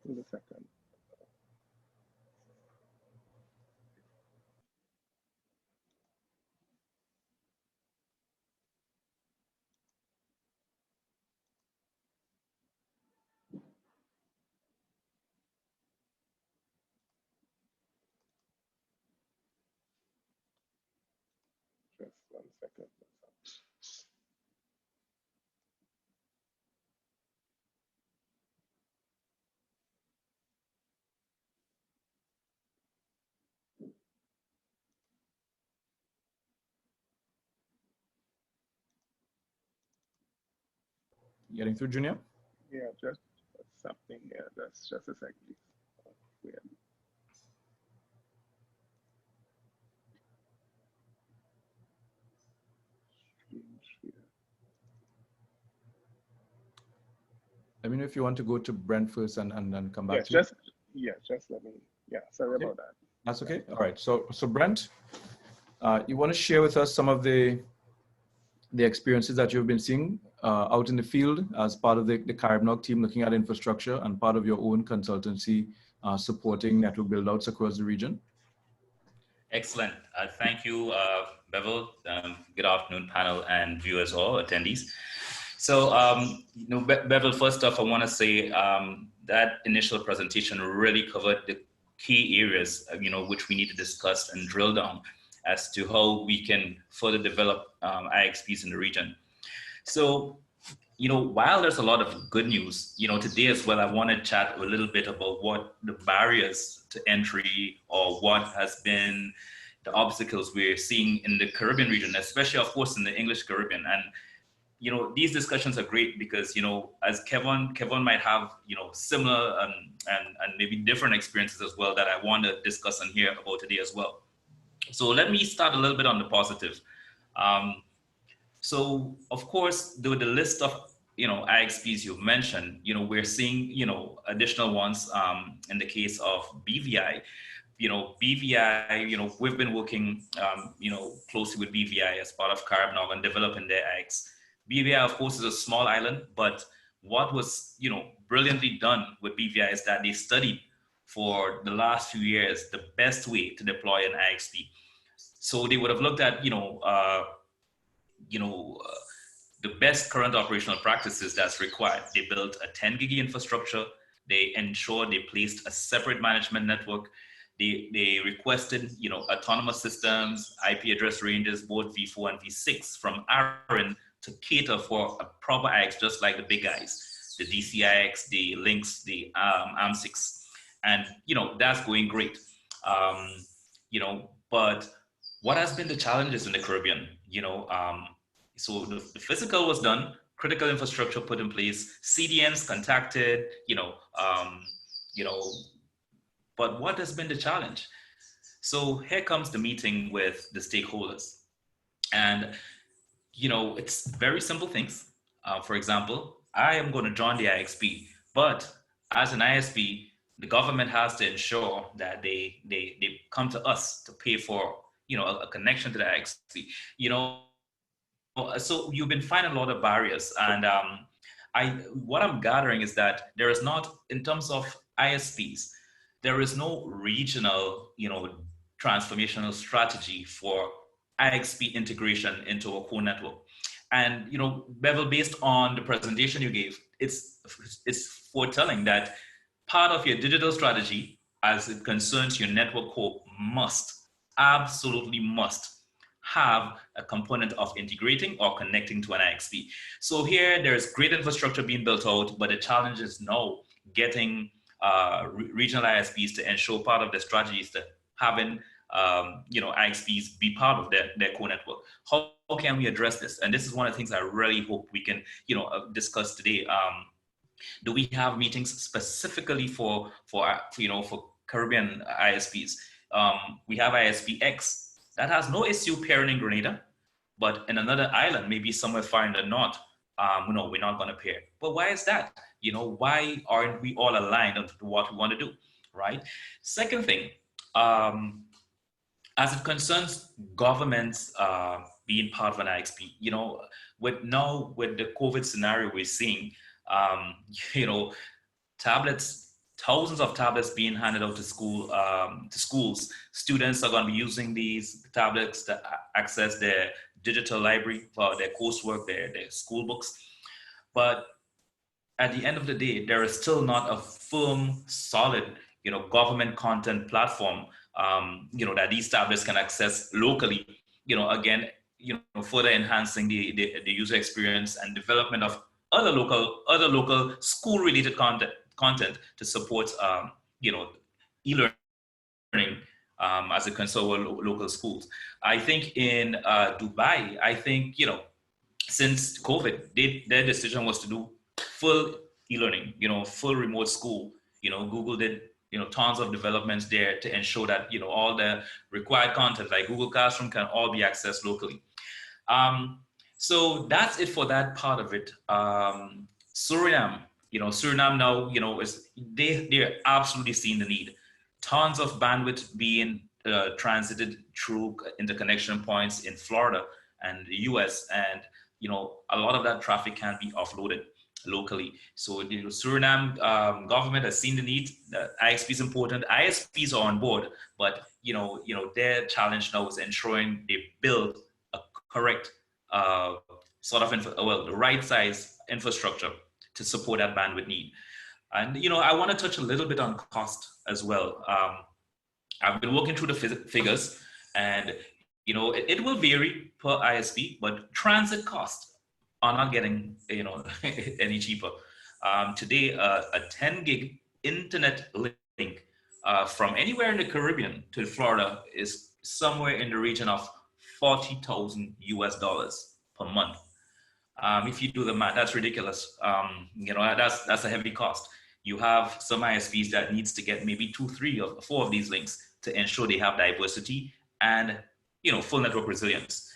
[SPEAKER 1] in a second. Just 1 second.
[SPEAKER 11] Getting through, Junior?
[SPEAKER 1] Yeah, just something here. That's just a second, please. Weird.
[SPEAKER 11] Let me know if you want to go to Brent first and then come back to you.
[SPEAKER 1] Just let me, sorry about that.
[SPEAKER 11] That's okay. All right. So Brent, you want to share with us some of the experiences that you've been seeing out in the field as part of the CARIBNOG team looking at infrastructure and part of your own consultancy supporting network build-outs across the region?
[SPEAKER 12] Excellent. Thank you, Bevel. Good afternoon, panel and viewers or attendees. So, Bevel, first off, I want to say that initial presentation really covered the key areas, which we need to discuss and drill down as to how we can further develop IXPs in the region. So, while there's a lot of good news, today as well, I want to chat a little bit about what the barriers to entry or what has been the obstacles we're seeing in the Caribbean region, especially, of course, in the English Caribbean. And, these discussions are great because, as Kevin might have, similar and maybe different experiences as well that I want to discuss and hear about today as well. So let me start a little bit on the positive. So of course, the list of IXPs you've mentioned, we're seeing additional ones in the case of BVI, BVI, we've been working, closely with BVI as part of CARIBNOG on developing their AX. BVI, of course, is a small island, but what was, brilliantly done with BVI is that they studied for the last few years the best way to deploy an IXP. So they would have looked at, the best current operational practices that's required. They built a 10 gig infrastructure. They ensured they placed a separate management network. They requested, autonomous systems, IP address ranges, both V4 and V6 from ARIN to cater for a proper IX, just like the big guys, the DCIX, the Lynx, the AM6. And, that's going great. But what has been the challenges in the Caribbean? So the physical was done, critical infrastructure put in place, CDNs contacted, but what has been the challenge? So here comes the meeting with the stakeholders. And, it's very simple things. For example, I am going to join the IXP, but as an ISP, the government has to ensure that they come to us to pay for, a connection to the IXP, So you've been finding a lot of barriers. And what I'm gathering is that there is not, in terms of ISPs, there is no regional, transformational strategy for IXP integration into a core network. And, Bevel, based on the presentation you gave, it's foretelling that part of your digital strategy as it concerns your network core absolutely must have a component of integrating or connecting to an IXP. So here there's great infrastructure being built out, but the challenge is now getting regional ISPs to ensure part of the strategy is to having IXPs be part of their core network. How can we address this? And this is one of the things I really hope we can discuss today. Do we have meetings specifically for Caribbean ISPs? We have ISPX that has no issue pairing in Grenada, but in another island, maybe somewhere far in the north, we're not going to pair. But why is that? Why aren't we all aligned on what we want to do, right? Second thing, as it concerns governments being part of an IXP, with the COVID scenario we're seeing, tablets, thousands of tablets being handed out to schools. Students are going to be using these tablets to access their digital library for their coursework, their school books. But at the end of the day, there is still not a firm, solid, government content platform, that these tablets can access locally. Again, further enhancing the user experience and development of other local school-related content to support, e-learning as it concerns local schools. I think in Dubai, since COVID, their decision was to do full e-learning, full remote school. Google did, tons of developments there to ensure that, all the required content like Google Classroom can all be accessed locally. So that's it for that part of it. Suriname now, they're absolutely seeing the need. Tons of bandwidth being transited through interconnection points in Florida and the US, and a lot of that traffic can be offloaded locally. So the Suriname government has seen the need. The IXP is important. ISPs are on board, but their challenge now is ensuring they build a correct the right size infrastructure to support that bandwidth need. And I want to touch a little bit on cost as well. I've been working through the figures, and it will vary per ISP, but transit costs are not getting any cheaper. Today, a 10 gig internet link from anywhere in the Caribbean to Florida is somewhere in the region of $40,000 US per month. If you do the math, that's ridiculous. That's a heavy cost. You have some ISPs that needs to get maybe 2, 3, or 4 of these links to ensure they have diversity and full network resilience.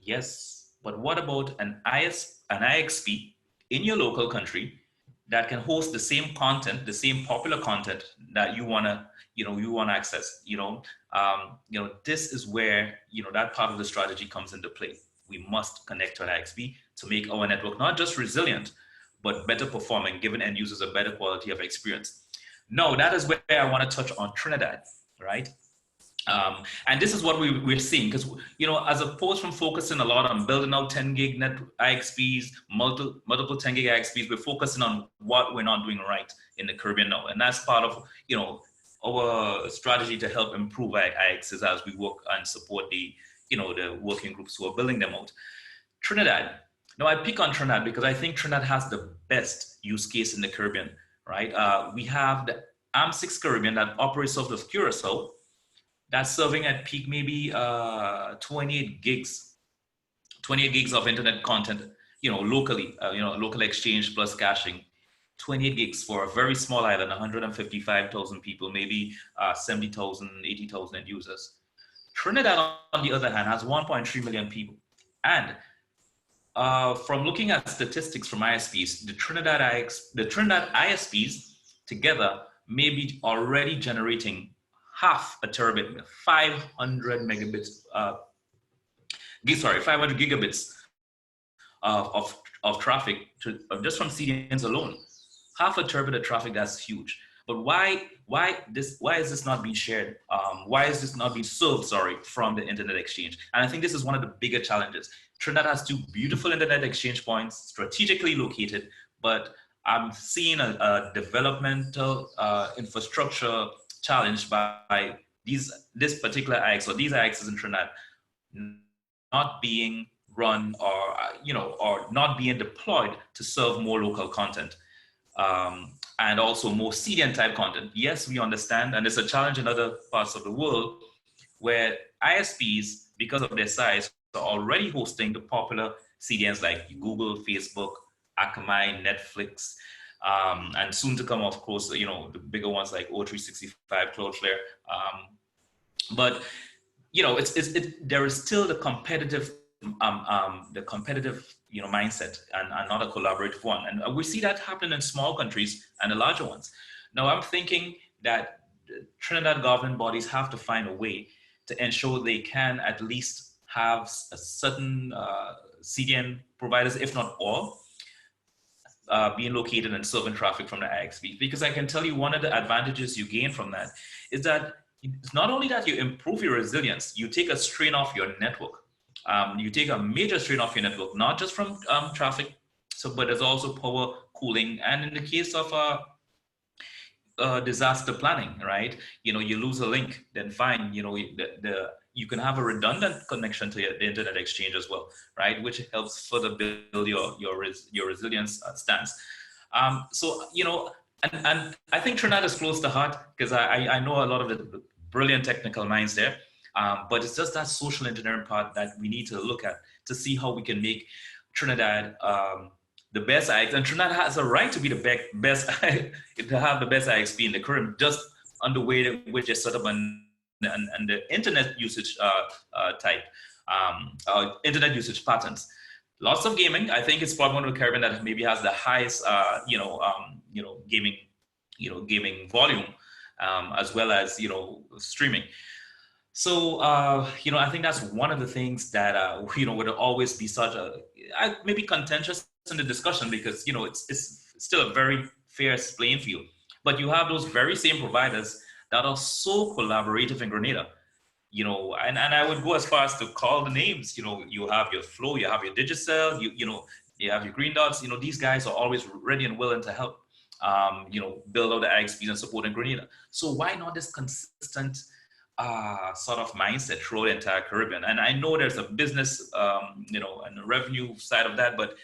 [SPEAKER 12] Yes, but what about an IXP in your local country that can host the same content, the same popular content that you wanna you want access, this is where, that part of the strategy comes into play. We must connect to an IXP to make our network not just resilient, but better performing, giving end users a better quality of experience. Now, that is where I want to touch on Trinidad, right? And this is what we're seeing, because, as opposed from focusing a lot on building out 10 gig net IXPs, multiple 10 gig IXPs, we're focusing on what we're not doing right in the Caribbean now. And that's part of, our strategy to help improve IXs as we work and support the working groups who are building them out. Trinidad. Now, I pick on Trinidad because I think Trinidad has the best use case in the Caribbean, right? We have the AM6 Caribbean that operates out of Curacao, that's serving at peak maybe 28 gigs of internet content, locally, local exchange plus caching. 28 gigs for a very small island, 155,000 people, maybe 70,000, 80,000 end users. Trinidad, on the other hand, has 1.3 million people. And from looking at statistics from ISPs, the Trinidad ISPs together may be already generating half a terabit, 500 gigabits of traffic just from CDNs alone. Half a terabit of traffic, that's huge. But why is this not being shared? Why is this not being served, from the internet exchange? And I think this is one of the bigger challenges. Trinidad has 2 beautiful internet exchange points, strategically located, but I'm seeing a developmental infrastructure challenged by this particular IX or these IXs in Trinidad not being run or not being deployed to serve more local content. And also more CDN type content. Yes, we understand, and it's a challenge in other parts of the world where ISPs, because of their size, are already hosting the popular CDNs like Google, Facebook, Akamai, Netflix, and soon to come, of course, the bigger ones like O365, Cloudflare. But there is still the competitive mindset and not a collaborative one. And we see that happen in small countries and the larger ones. Now, I'm thinking that Trinidad governing bodies have to find a way to ensure they can at least have a certain CDN providers, if not all, being located and serving traffic from the IXP. Because I can tell you one of the advantages you gain from that is that it's not only that you improve your resilience, you take a strain off your network. You take a major strain off your network, not just from traffic, but there's also power, cooling, and in the case of disaster planning, right? You lose a link, then fine. You can have a redundant connection to the internet exchange as well, right? Which helps further build your resilience stance. And I think Trinidad is close to heart because I know a lot of the brilliant technical minds there. But it's just that social engineering part that we need to look at to see how we can make Trinidad the best IX. And Trinidad has a right to be the best, to have the best IXP in the Caribbean, just on the way in which they set up and the internet usage type, internet usage patterns. Lots of gaming. I think it's probably one of the Caribbean that maybe has the highest, gaming volume, as well as streaming. So, I think that's one of the things that, would always be such maybe contentious in the discussion because, it's still a very fair playing field. But you have those very same providers that are so collaborative in Grenada, and I would go as far as to call the names. You have your Flow, you have your Digicel, you have your Green Dots. These guys are always ready and willing to help, build out the IXPs and support in Grenada. So why not this consistent sort of mindset throughout the entire Caribbean? And I know there's a business, and a revenue side of that, but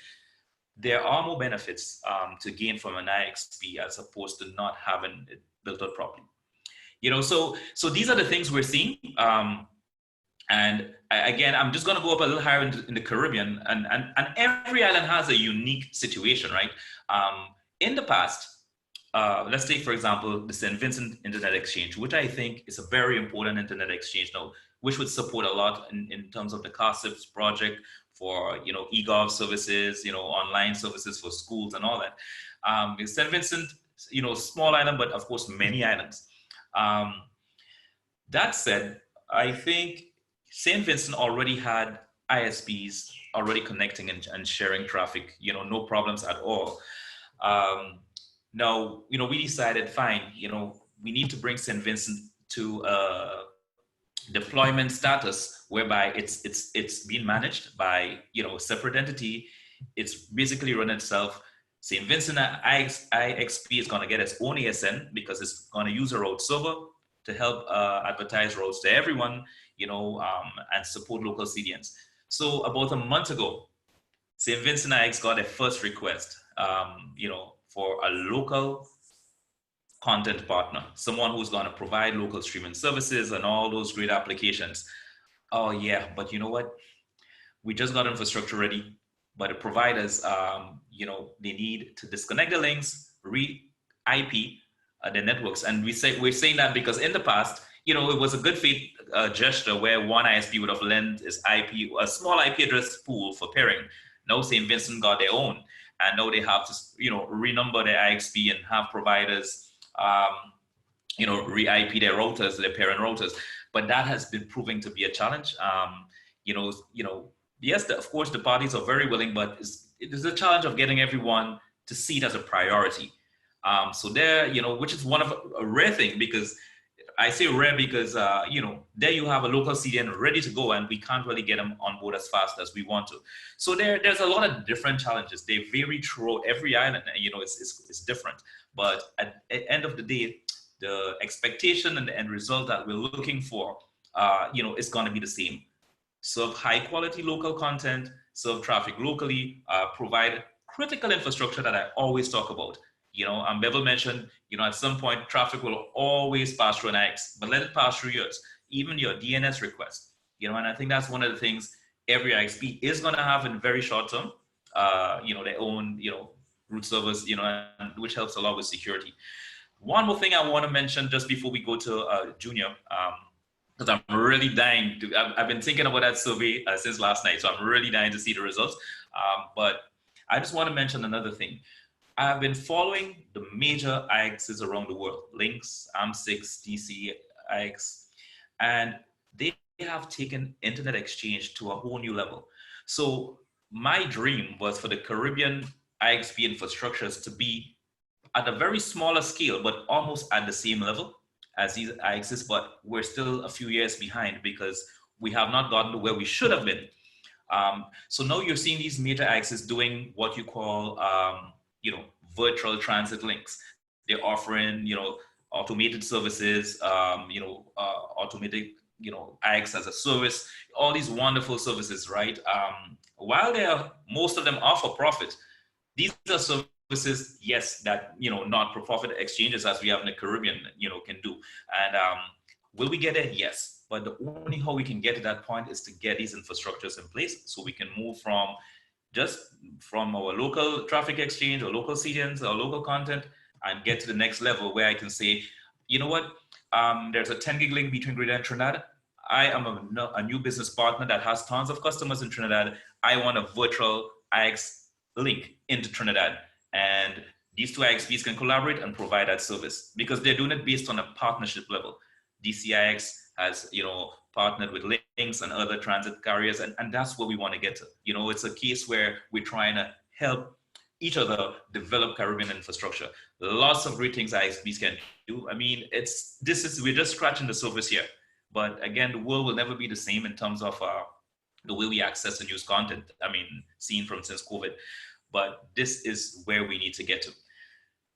[SPEAKER 12] there are more benefits to gain from an IXP as opposed to not having it built out properly. So these are the things we're seeing. And again, I'm just going to go up a little higher in the Caribbean, and every island has a unique situation, right? In the past, let's take, for example, the St. Vincent Internet Exchange, which I think is a very important internet exchange now, which would support a lot in terms of the CONCEPTUAL project for, e-gov services, online services for schools and all that. St. Vincent, small island, but of course, many islands. That said, I think St. Vincent already had ISPs already connecting and sharing traffic, no problems at all. Now, we decided, fine, we need to bring St. Vincent to deployment status whereby it's being managed by a separate entity. It's basically run itself. St. Vincent IXP is going to get its own ASN because it's going to use a road server to help advertise roads to everyone, and support local CDNs. So about a month ago, St. Vincent IX got a first request, for a local content partner, someone who's going to provide local streaming services and all those great applications. Oh yeah, but you know what? We just got infrastructure ready, but the providers, they need to disconnect the links, re-IP their networks. And we're saying that because in the past, it was a good faith gesture where one ISP would have lent its IP, a small IP address pool for pairing. Now St. Vincent got their own, and now they have to, renumber their IXP and have providers, re-IP their routers, their parent routers. But that has been proving to be a challenge. Yes, of course, the parties are very willing, but it is a challenge of getting everyone to see it as a priority. So there, which is one of a rare thing, because I say rare because, there you have a local CDN ready to go and we can't really get them on board as fast as we want to. So there's a lot of different challenges. They vary throughout every island, it's different. But at the end of the day, the expectation and the end result that we're looking for, is going to be the same. Serve high quality local content, serve traffic locally, provide critical infrastructure that I always talk about. Bevel mentioned, at some point traffic will always pass through an IX, but let it pass through yours, even your DNS request. And I think that's one of the things every IXP is going to have in very short term, their own, root servers, and which helps a lot with security. One more thing I want to mention just before we go to Junior, because I'm really dying to, I've been thinking about that survey since last night, so I'm really dying to see the results. But I just want to mention another thing. I've been following the major IXs around the world, Lynx, AM6, DC, IX, and they have taken internet exchange to a whole new level. So my dream was for the Caribbean IXP infrastructures to be at a very smaller scale, but almost at the same level as these IXs, but we're still a few years behind because we have not gotten to where we should have been. So now you're seeing these major IXs doing what you call, virtual transit links. They're offering, automated services, automated, IX as a service, all these wonderful services, right? While most of them are for profit, these are services, yes, that, not-for-profit exchanges as we have in the Caribbean, can do. And will we get there? Yes. But the only how we can get to that point is to get these infrastructures in place so we can move from our local traffic exchange or local CDNs or local content and get to the next level where I can say, you know what, there's a 10 gig link between Grenada and Trinidad. I am a new business partner that has tons of customers in Trinidad. I want a virtual IX link into Trinidad. And these two IXPs can collaborate and provide that service because they're doing it based on a partnership level. DCIX has, partnered with Lynx and other transit carriers, and that's where we want to get to. It's a case where we're trying to help each other develop Caribbean infrastructure. Lots of great things ISPs can do. I mean, we're just scratching the surface here. But again, the world will never be the same in terms of the way we access and use content. I mean, seen from since COVID. But this is where we need to get to.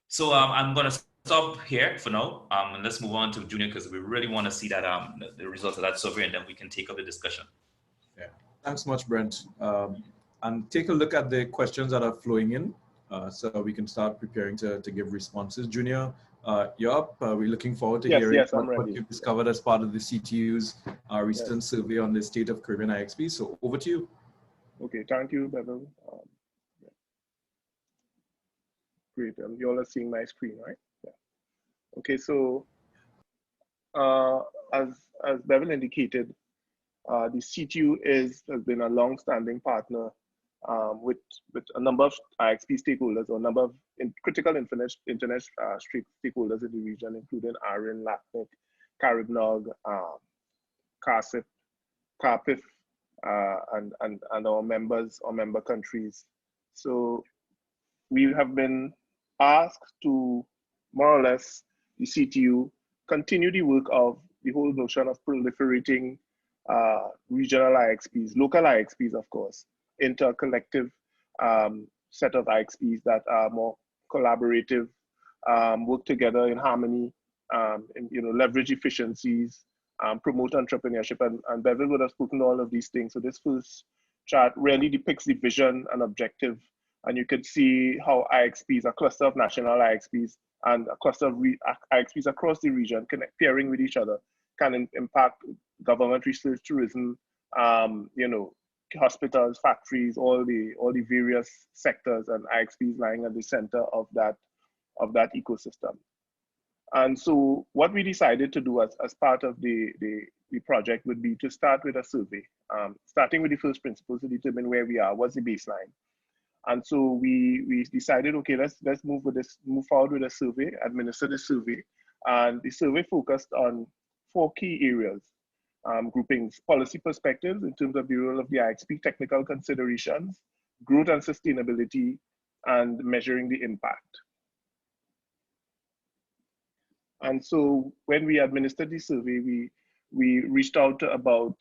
[SPEAKER 12] So I'm going to stop here for now, and let's move on to Junior because we really want to see that the results of that survey, and then we can take up the discussion.
[SPEAKER 11] Yeah, thanks much, Brent. And take a look at the questions that are flowing in, so we can start preparing to give responses. Junior, you're up. We're looking forward to hearing what you've discovered as part of the CTU's recent survey on the state of Caribbean IXP. So over to you.
[SPEAKER 1] Okay, thank you, Bevel. Great, you all are seeing my screen, right? Yeah. Okay, so as Bevel indicated, the CTU has been a long-standing partner with a number of IXP stakeholders or a number of critical internet stakeholders in the region, including ARIN, LACNIC, CARIBNOG, CARCIP, CARPIF, and our members or member countries. So we have been asked to more or less, the CTU, continue the work of the whole notion of proliferating regional IXPs, local IXPs, of course, into a collective set of IXPs that are more collaborative, work together in harmony, and, leverage efficiencies, promote entrepreneurship, and Bevel would have spoken all of these things. So this first chart really depicts the vision and objective, and you can see how IXPs, a cluster of national IXPs, and a cluster of IXPs across the region, pairing with each other, can impact government, research, tourism, hospitals, factories, all the various sectors, and IXPs lying at the center of that ecosystem. And so what we decided to do as part of the project would be to start with a survey, starting with the first principles to determine where we are, what's the baseline. And so we decided, okay, let's move forward with a survey, administer the survey. And the survey focused on 4 key areas, groupings: policy perspectives in terms of the role of the IXP, technical considerations, growth and sustainability, and measuring the impact. And so when we administered the survey, we reached out to about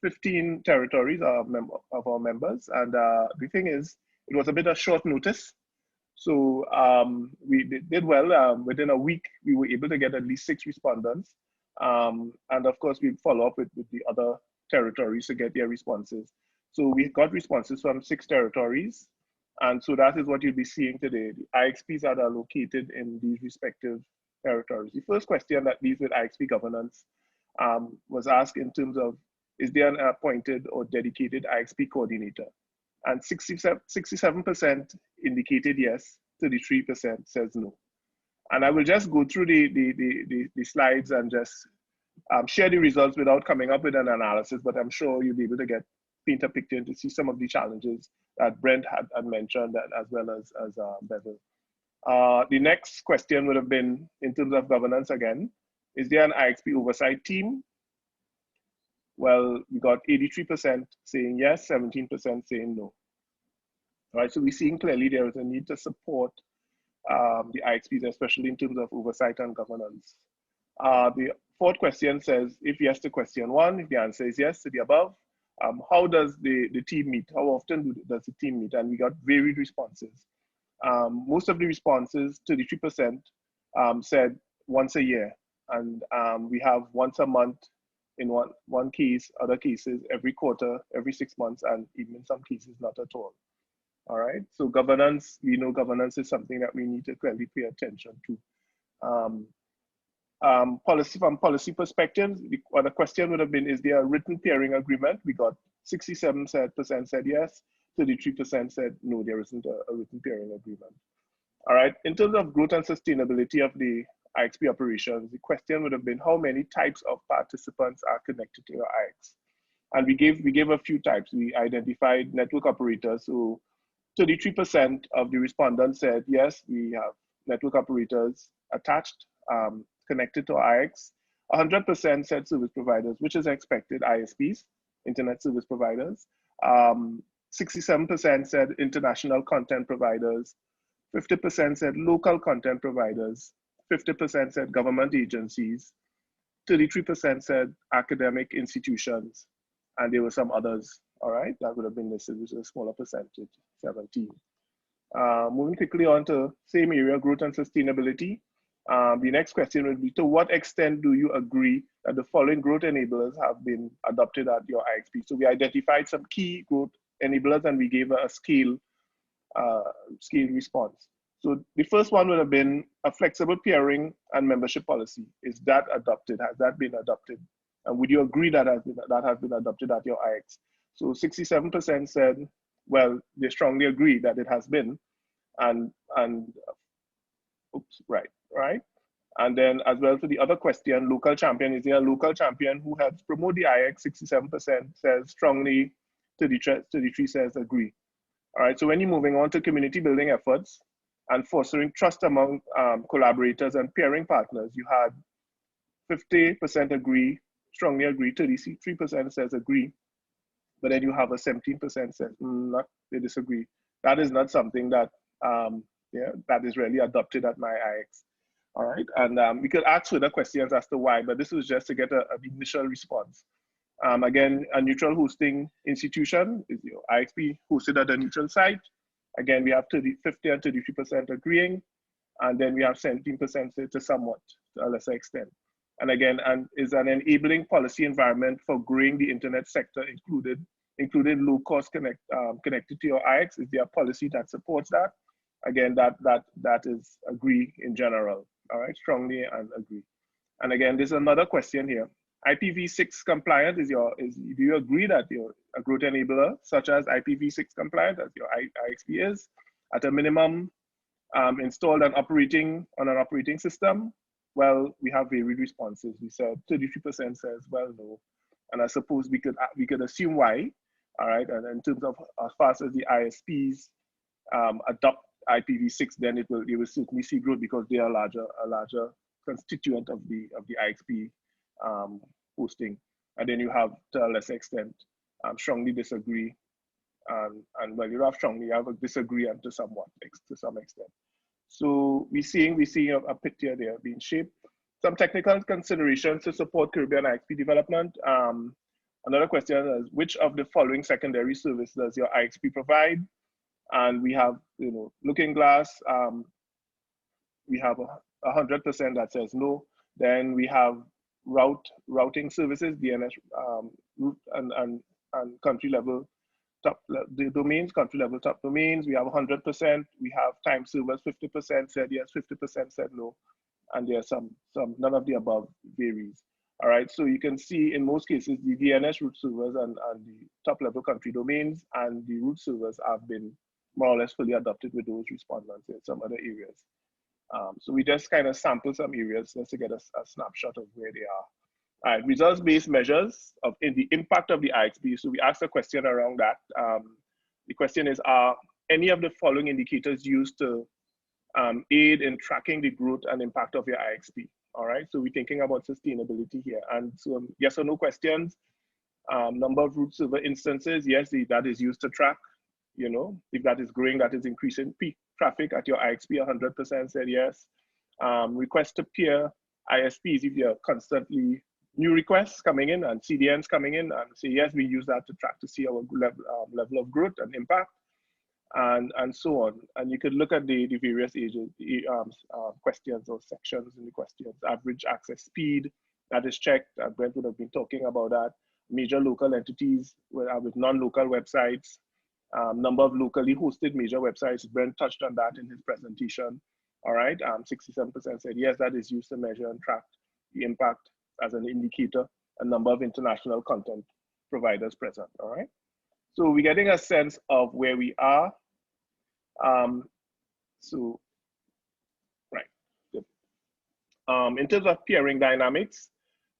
[SPEAKER 1] 15 territories of our members. And the thing is, it was a bit of short notice. So we did well. Within a week, we were able to get at least 6 respondents. And of course, we follow up with the other territories to get their responses. So we got responses from 6 territories. And so that is what you'll be seeing today. The IXPs that are located in these respective territories. The first question that deals with IXP governance was asked in terms of, is there an appointed or dedicated IXP coordinator? And 67% indicated yes, 33% says no. And I will just go through the slides and just share the results without coming up with an analysis, but I'm sure you'll be able to paint a picture and to see some of the challenges that Brent had mentioned, as well as Bevel. The next question would have been, in terms of governance again, is there an IXP oversight team? Well, we got 83% saying yes, 17% saying no. All right, so we're seeing clearly there is a need to support the IXPs, especially in terms of oversight and governance. The 4th question says, if yes to question 1, if the answer is yes to the above, how does the team meet? How often does the team meet? And we got varied responses. Most of the responses, 33%, said once a year. And we have once a month in one case, other cases every quarter, every 6 months, and even in some cases not at all. All right, so governance, we know governance is something that we need to clearly pay attention to. From policy perspective, the question would have been, is there a written peering agreement? We got 67% said yes, 33% said no, there isn't a written peering agreement. All right, in terms of growth and sustainability of the IXP operations, the question would have been, how many types of participants are connected to your IX? And we gave a few types. We identified network operators. So 33% of the respondents said, yes, we have network operators attached, connected to IX. 100% said service providers, which is expected, ISPs, internet service providers. 67% said international content providers. 50% said local content providers. 50% said government agencies. 33% said academic institutions. And there were some others. All right, that would have been listed, which is a smaller percentage, 17. Moving quickly on to same area, growth and sustainability. The next question would be, to what extent do you agree that the following growth enablers have been adopted at your IXP? So we identified some key growth enablers and we gave a scale response. So the first one would have been a flexible peering and membership policy. Is that adopted? Has that been adopted? And would you agree that has been adopted at your IX? So 67% said, well, they strongly agree that it has been, and oops, right. And then as well for the other question, local champion, is there a local champion who helps promote the IX? 67% says strongly, 33 says agree. All right, so when you're moving on to community building efforts and fostering trust among collaborators and peering partners, you had 50% agree, strongly agree, 33% says agree, but then you have a 17% says not, they disagree. That is not something that that is really adopted at my IX. All right, and we could ask further questions as to why, but this was just to get an initial response. Again, a neutral hosting institution is your IXP hosted at a neutral site. Again, we have 50 and 33% agreeing, and then we have 17% say to somewhat, to a lesser extent. And again, and is an enabling policy environment for growing the internet sector, including low cost connected to your IX. Is there a policy that supports that? Again, that is agree in general. All right, strongly and agree. And again, there's another question here. IPv6 compliant do you agree that a growth enabler such as IPv6 compliant as your IXP is at a minimum installed and operating on an operating system? Well, we have varied responses. We said 33% says, well, no. And I suppose we could assume why, all right? And in terms of as fast as the ISPs adopt IPv6, then you will certainly see growth because they are a larger constituent of the IXP hosting. And then you have, to a lesser extent, strongly disagree. And well, you have strongly, you have a disagree and to some extent. So we're seeing a picture there being shaped. Some technical considerations to support Caribbean IXP development. Another question is, which of the following secondary service does your IXP provide? And we have, Looking Glass, we have 100% that says no. Then we have routing services, DNS, root and country level the domains, country level top domains. We have 100%. We have time servers, 50% said yes, 50% said no. And there's some none of the above varies. All right, so you can see in most cases, the DNS root servers and the top level country domains and the root servers have been more or less fully adopted with those respondents in some other areas. So we just kind of sample some areas just to get a snapshot of where they are. All right, results-based measures in the impact of the IXP. So we asked a question around that. The question is, are any of the following indicators used to aid in tracking the growth and impact of your IXP? All right, so we're thinking about sustainability here. And so yes or no questions. Number of root server instances, yes, that is used to track. If that is growing, that is increasing peak traffic at your IXP, 100% said yes. Request to peer ISPs, if you're constantly new requests coming in and CDNs coming in, and say, yes, we use that to track to see our level of growth and impact, and so on. And you could look at the various questions or sections in the questions. Average access speed, that is checked. Brent would have been talking about that. Major local entities with non-local websites. Number of locally hosted major websites. Brent touched on that in his presentation. All right, 67% said yes, that is used to measure and track the impact as an indicator. A number of international content providers present. All right, so we're getting a sense of where we are. So, right, good. In terms of peering dynamics,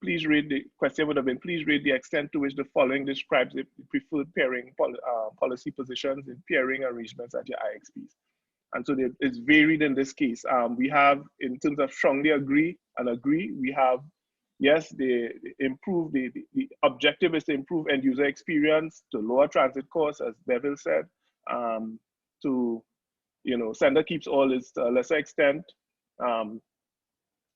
[SPEAKER 1] please read the question would have been, please read the extent to which the following describes the preferred pairing policy positions in peering arrangements at your IXPs. And so it's varied in this case. We have, in terms of strongly agree and agree, we have, yes, the objective is to improve end user experience, to lower transit costs, as Bevel said, to, sender keeps all is to a lesser extent,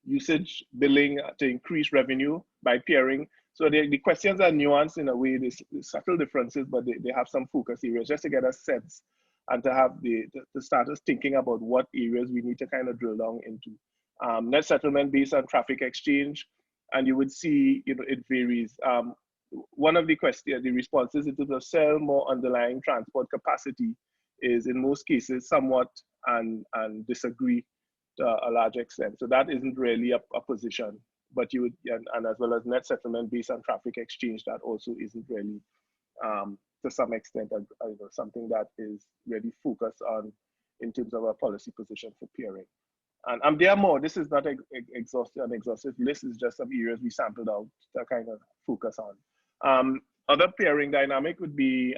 [SPEAKER 1] usage billing to increase revenue by peering. So the questions are nuanced in a way, there's subtle differences, but they have some focus areas just to get a sense and to have the starters thinking about what areas we need to kind of drill down into. Net settlement based on traffic exchange, and you would see, it varies. One of the responses in terms of sell more underlying transport capacity is in most cases somewhat and disagree to a large extent. So that isn't really a position, but you would, and as well as net settlement based on traffic exchange, that also isn't really, to some extent, something that is really focused on in terms of a policy position for peering. And there are more. This is not an exhaustive list. It's just some areas we sampled out to kind of focus on. other peering dynamic would be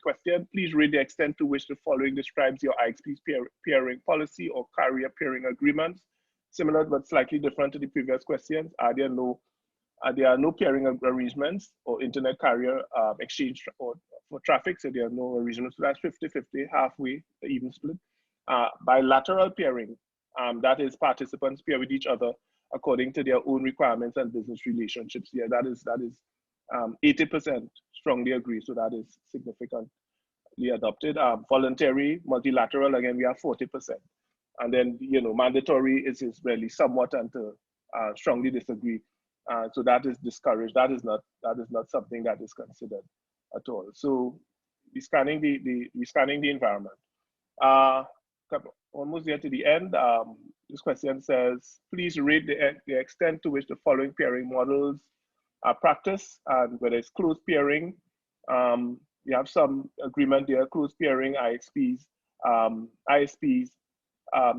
[SPEAKER 1] question, please read the extent to which the following describes your IXP's peering policy or carrier peering agreements. Similar but slightly different to the previous questions. There are no peering arrangements or internet carrier exchange for traffic, so there are no arrangements. So that's 50-50, halfway, the even split. Bilateral peering, that is participants pair with each other according to their own requirements and business relationships. Yeah, that is 80% strongly agree, so that is significantly adopted. Voluntary, multilateral, again, we have 40%. And then, mandatory is really somewhat and to strongly disagree. So that is discouraged. That is not something that is considered at all. So we're scanning the environment. Almost there to the end. This question says, please rate the extent to which the following peering models are practiced, and whether it's closed peering. We have some agreement there, closed peering, ISPs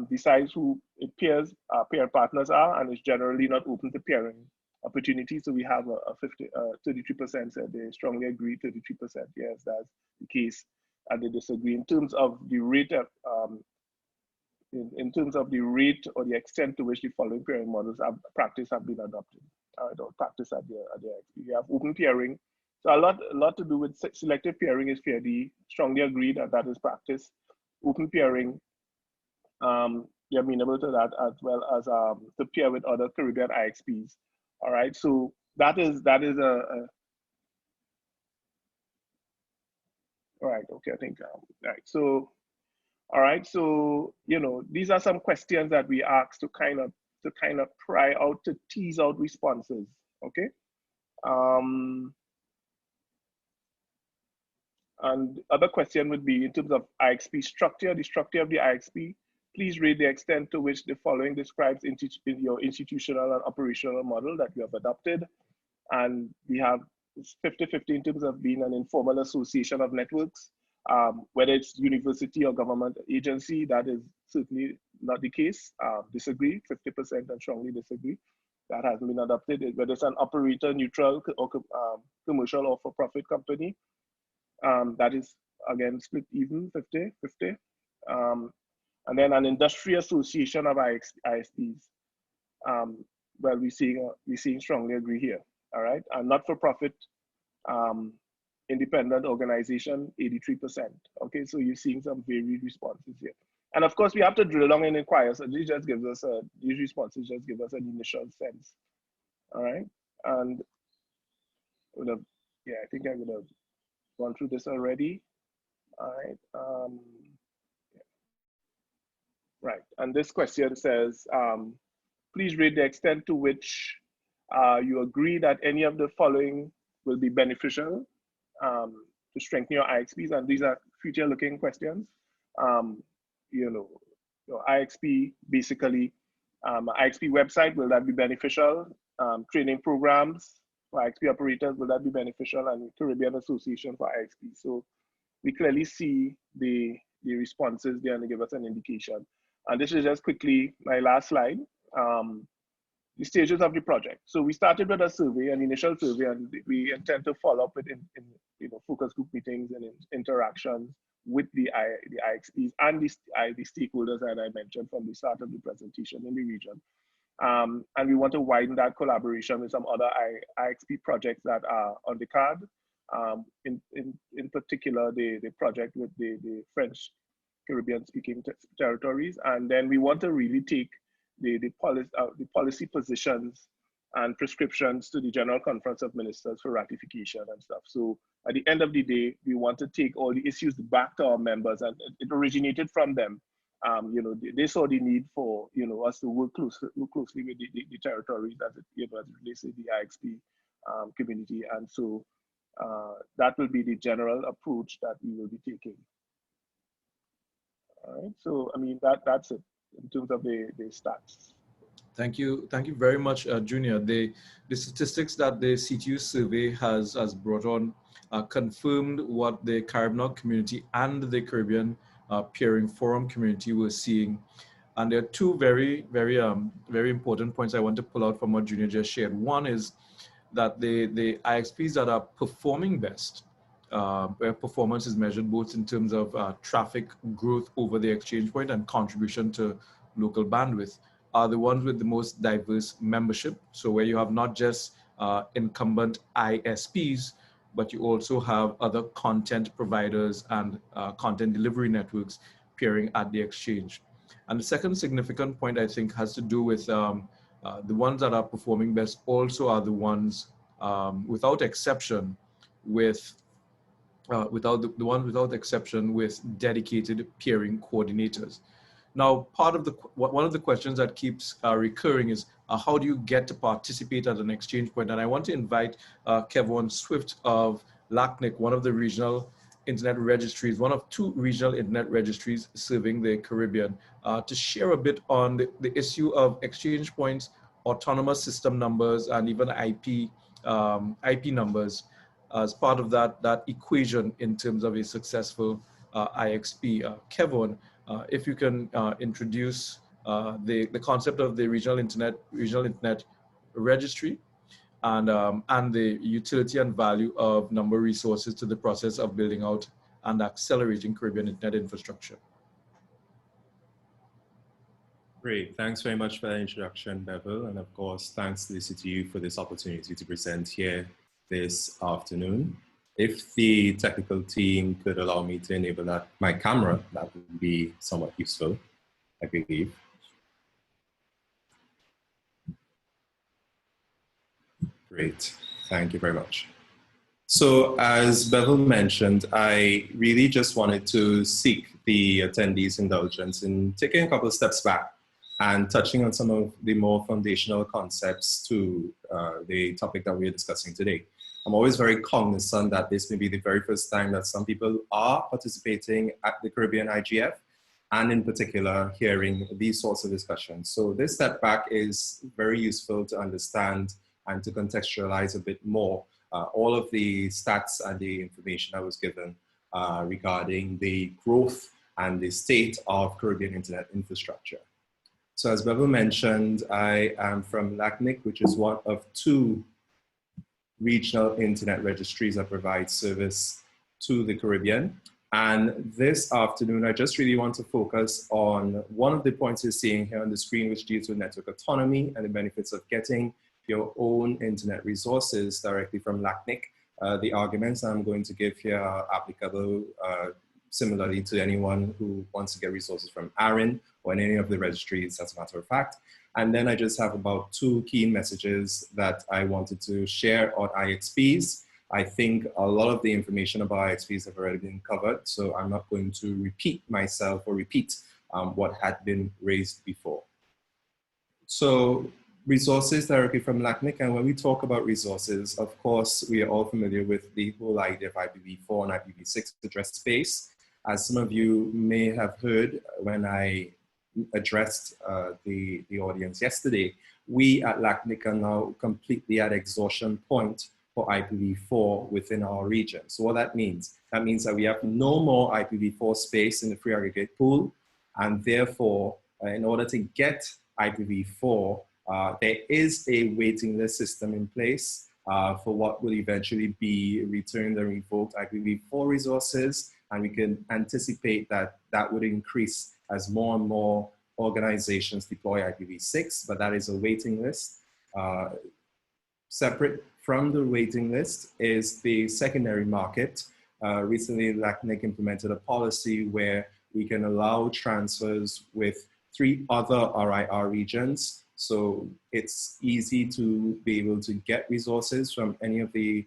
[SPEAKER 1] decides who it peers, peer partners are, and it's generally not open to peering opportunities. So we have a 33% said they strongly agree, 33% yes, that's the case, and they disagree. In terms of the rate in terms of the rate or the extent to which the following peering models practice have been adopted, or practice at the IXP. We have open peering. So a lot to do with selective peering is fairly strongly agreed that is practice. Open peering, they're amenable to that, as well as to pair with other Caribbean IXPs. All right, so that is all right. Okay, I think right. So, all right. So these are some questions that we asked to kind of pry out, to tease out responses. Okay. And other question would be in terms of IXP structure, the structure of the IXP. Please rate the extent to which the following describes your institutional and operational model that you have adopted. And we have 50-50 in terms of being an informal association of networks, whether it's university or government agency. That is certainly not the case. Disagree, 50% and strongly disagree. That hasn't been adopted. Whether it's an operator, neutral, or commercial or for-profit company, that is again split even, 50-50. And then an industry association of ISPs. Well, we're seeing strongly agree here. All right, and not-for-profit independent organization, 83%. Okay, so you're seeing some varied responses here. And of course, we have to drill down and inquire. So this just gives us these responses just give us an initial sense. All right, and I think I would have gone through this already. All right. Right, and this question says, please rate the extent to which you agree that any of the following will be beneficial to strengthen your IXPs, and these are future-looking questions. Your IXP, basically, IXP website, will that be beneficial? Training programs for IXP operators, will that be beneficial? And Caribbean Association for IXP. So we clearly see the responses there, and they give us an indication. And this is just quickly my last slide. The stages of the project. So we started with a survey, an initial survey, and we intend to follow up with focus group meetings and interactions with the IXPs and the stakeholders that I mentioned from the start of the presentation in the region. And we want to widen that collaboration with some other IXP projects that are on the card. In particular, the project with the French Caribbean speaking territories. And then we want to really take the policy positions and prescriptions to the General Conference of Ministers for ratification and stuff. So at the end of the day, we want to take all the issues back to our members, and it originated from them. They saw the need for us to work closely with the territories as it relates to the IXP community, and so that will be the general approach that we will be taking. All right, so I mean that's it in terms of the stats.
[SPEAKER 11] Thank you very much, Junior. The statistics that the CTU survey has brought on confirmed what the Caribbean community and the Caribbean Peering Forum community were seeing. And there are two very important points I want to pull out from what Junior just shared. One is that the IXPs that are performing best, where performance is measured both in terms of traffic growth over the exchange point and contribution to local bandwidth, are the ones with the most diverse membership. So where you have not just incumbent ISPs, but you also have other content providers and content delivery networks appearing at the exchange. And the second significant point, I think, has to do with the ones that are performing best also are the ones, without exception, with the ones without exception with dedicated peering coordinators. Now, one of the questions that keeps recurring is how do you get to participate at an exchange point? And I want to invite Kevin Swift of LACNIC, one of the regional internet registries, one of two regional internet registries serving the Caribbean, to share a bit on the issue of exchange points, autonomous system numbers, and even IP numbers as part of that equation in terms of a successful IXP. Kevin, if you can introduce the concept of the regional internet registry and the utility and value of number resources to the process of building out and accelerating Caribbean internet infrastructure.
[SPEAKER 13] Great, thanks very much for that introduction, Bevel. And of course, thanks to the CTU for this opportunity to present here this afternoon. If the technical team could allow me to enable my camera, that would be somewhat useful, I believe. Great, thank you very much. So as Bevel mentioned, I really just wanted to seek the attendees' indulgence in taking a couple of steps back and touching on some of the more foundational concepts to the topic that we're discussing today. I'm always very cognizant that this may be the very first time that some people are participating at the Caribbean IGF, and in particular, hearing these sorts of discussions. So this step back is very useful to understand and to contextualize a bit more all of the stats and the information that was given regarding the growth and the state of Caribbean internet infrastructure. So as Bevel mentioned, I am from LACNIC, which is one of two regional internet registries that provide service to the Caribbean. And this afternoon, I just really want to focus on one of the points you're seeing here on the screen, which deals with network autonomy and the benefits of getting your own internet resources directly from LACNIC. The arguments I'm going to give here are applicable similarly to anyone who wants to get resources from ARIN or in any of the registries, as a matter of fact. And then I just have about two key messages that I wanted to share on IXPs. I think a lot of the information about IXPs have already been covered, so I'm not going to repeat myself or repeat what had been raised before. So resources directly from LACNIC, and when we talk about resources, of course, we are all familiar with the whole idea of IPv4 and IPv6 address space. As some of you may have heard when I addressed the audience yesterday, we at LACNIC are now completely at exhaustion point for IPv4 within our region. So what that means that we have no more IPv4 space in the free aggregate pool, and therefore, in order to get IPv4, there is a waiting list system in place for what will eventually be returned and revoked IPv4 resources, and we can anticipate that that would increase as more and more organizations deploy IPv6, but that is a waiting list. Separate from the waiting list is the secondary market. Recently, LACNIC implemented a policy where we can allow transfers with 3 other RIR regions. So it's easy to be able to get resources from any of the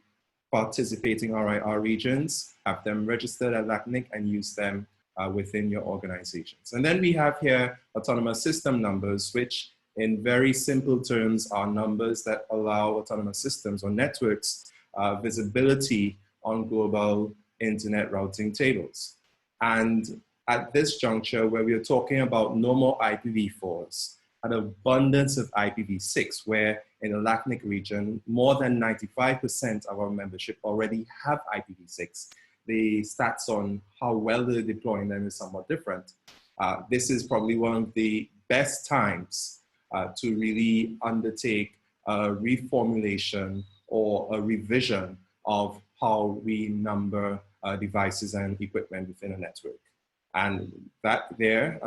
[SPEAKER 13] participating RIR regions, have them registered at LACNIC and use them within your organizations. And then we have here autonomous system numbers, which in very simple terms are numbers that allow autonomous systems or networks visibility on global internet routing tables. And at this juncture, where we are talking about no more IPv4s, an abundance of IPv6, where in the LACNIC region, more than 95% of our membership already have IPv6. The stats on how well they're deploying them is somewhat different. This is probably one of the best times to really undertake a reformulation or a revision of how we number devices and equipment within a network. And that there,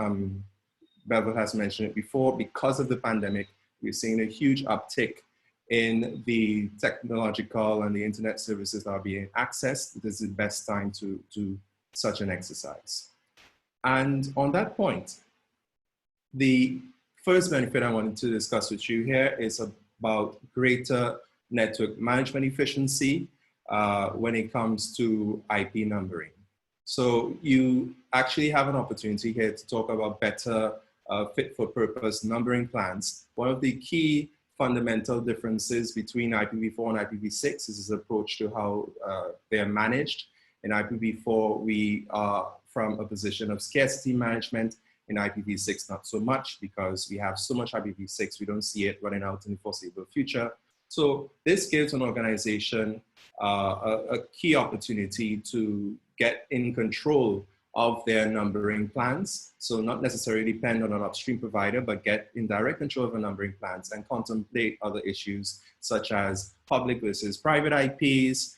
[SPEAKER 13] Bevel has mentioned it before, because of the pandemic, we're seeing a huge uptick in the technological and the internet services that are being accessed. This is the best time to do such an exercise. And on that point, the first benefit I wanted to discuss with you here is about greater network management efficiency when it comes to IP numbering. So you actually have an opportunity here to talk about better fit for purpose numbering plans. One of the key fundamental differences between IPv4 and IPv6 is this approach to how they're managed. In IPv4, we are from a position of scarcity management. In IPv6, not so much, because we have so much IPv6, we don't see it running out in the foreseeable future. So this gives an organization a key opportunity to get in control of their numbering plans. So not necessarily depend on an upstream provider, but get in direct control of the numbering plans and contemplate other issues such as public versus private IPs,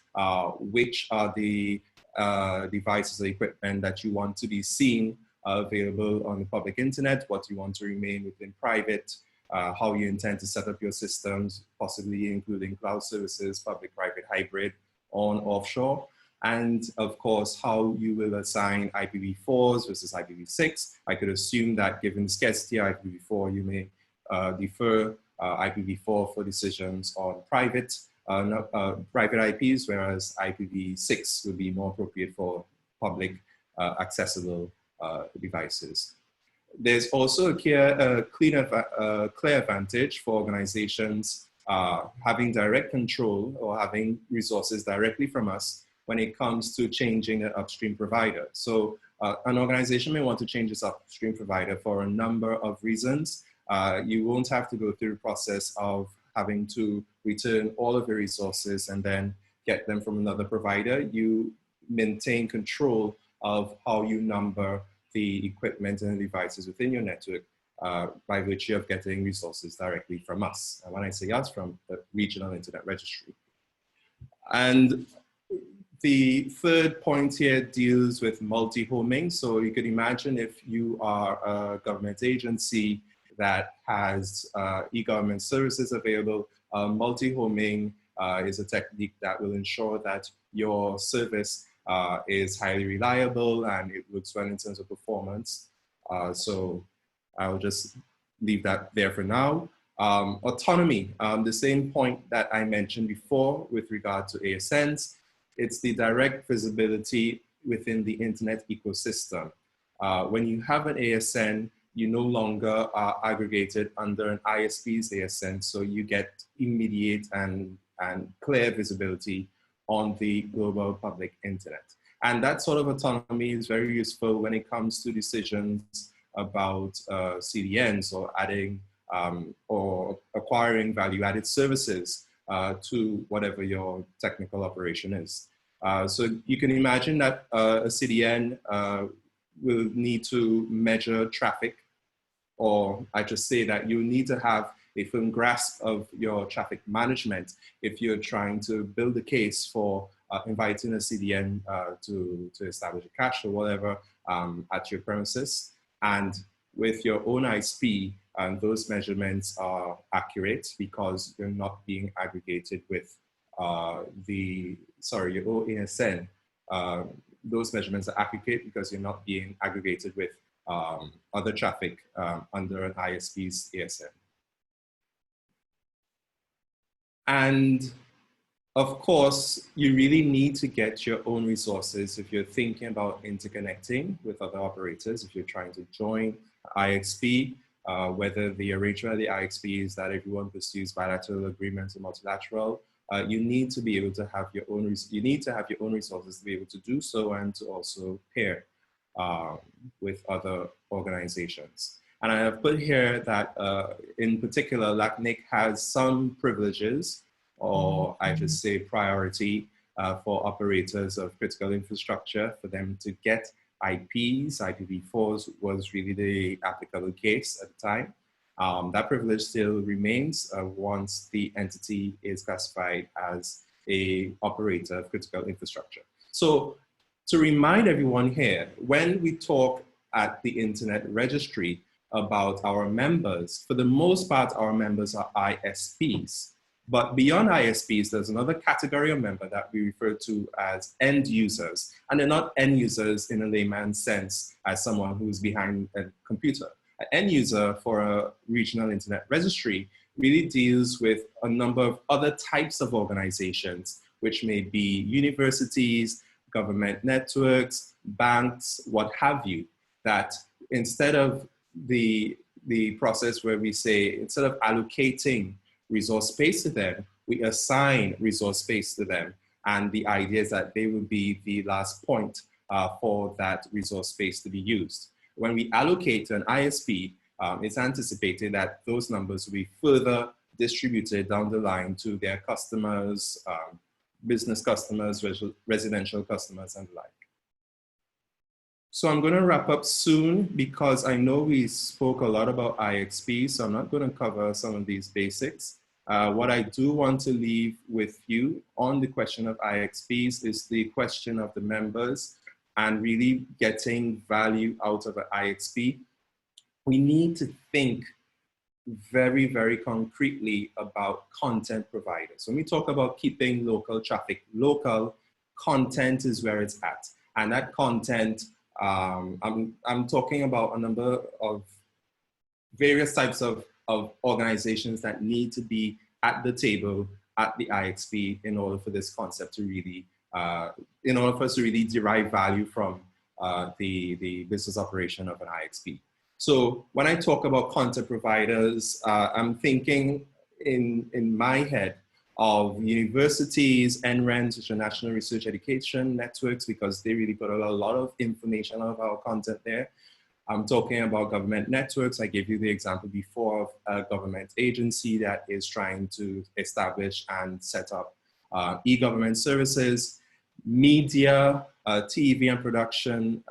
[SPEAKER 13] which are the devices or equipment that you want to be seen available on the public internet, what you want to remain within private, how you intend to set up your systems, possibly including cloud services, public-private hybrid, on offshore, and of course, how you will assign IPv4s versus IPv6. I could assume that given scarcity of IPv4, you may defer IPv4 for decisions on private IPs, whereas IPv6 would be more appropriate for public accessible devices. There's also a clear advantage for organizations having direct control or having resources directly from us when it comes to changing an upstream provider. So an organization may want to change its upstream provider for a number of reasons. You won't have to go through the process of having to return all of your resources and then get them from another provider. You maintain control of how you number the equipment and the devices within your network by virtue of getting resources directly from us. And when I say us, from the regional internet registry. And the third point here deals with multi-homing. So you could imagine if you are a government agency that has e-government services available, multi-homing is a technique that will ensure that your service is highly reliable and it looks well in terms of performance. So I'll just leave that there for now. Autonomy, the same point that I mentioned before with regard to ASNs, it's the direct visibility within the internet ecosystem. When you have an ASN, you no longer are aggregated under an ISP's ASN, so you get immediate and clear visibility on the global public internet. And that sort of autonomy is very useful when it comes to decisions about CDNs or adding or acquiring value-added services to whatever your technical operation is. So you can imagine that a CDN will need to measure traffic, or I just say that you need to have a firm grasp of your traffic management if you're trying to build a case for inviting a CDN to establish a cache or whatever at your premises. And with your own ISP, those measurements are accurate because you're not being aggregated with your own ASN. Those measurements are accurate because you're not being aggregated with other traffic under an ISP's ASN. And of course, you really need to get your own resources if you're thinking about interconnecting with other operators, if you're trying to join IXP, whether the arrangement of the IXP is that everyone pursues bilateral agreements or multilateral, you need to be able to have your own, resources to be able to do so and to also pair with other organizations. And I have put here that in particular, LACNIC has some privileges, or I should say priority for operators of critical infrastructure for them to get IPs. IPv4s was really the applicable case at the time. That privilege still remains once the entity is classified as a operator of critical infrastructure. So to remind everyone here, when we talk at the Internet Registry about our members, for the most part, our members are ISPs. But beyond ISPs, there's another category of member that we refer to as end users. And they're not end users in a layman's sense as someone who's behind a computer. An end user for a regional Internet registry really deals with a number of other types of organizations, which may be universities, government networks, banks, what have you, that instead of the process where we say, instead of allocating resource space to them, we assign resource space to them. And the idea is that they will be the last point for that resource space to be used. When we allocate to an ISP, it's anticipated that those numbers will be further distributed down the line to their customers, business customers, residential customers, and the like. So I'm going to wrap up soon because I know we spoke a lot about IXP, so I'm not going to cover some of these basics. What I do want to leave with you on the question of IXPs is the question of the members and really getting value out of an IXP. We need to think very, very concretely about content providers. When we talk about keeping local traffic local, content is where it's at. And that content, I'm talking about a number of various types of organizations that need to be at the table at the IXP in order for this concept to really, in order for us to really derive value from the business operation of an IXP. So when I talk about content providers, I'm thinking in my head of universities, NRENs, which are National Research Education Networks, because they really put a lot of information of our content there. I'm talking about government networks. I gave you the example before of a government agency that is trying to establish and set up e-government services, media, TV and production,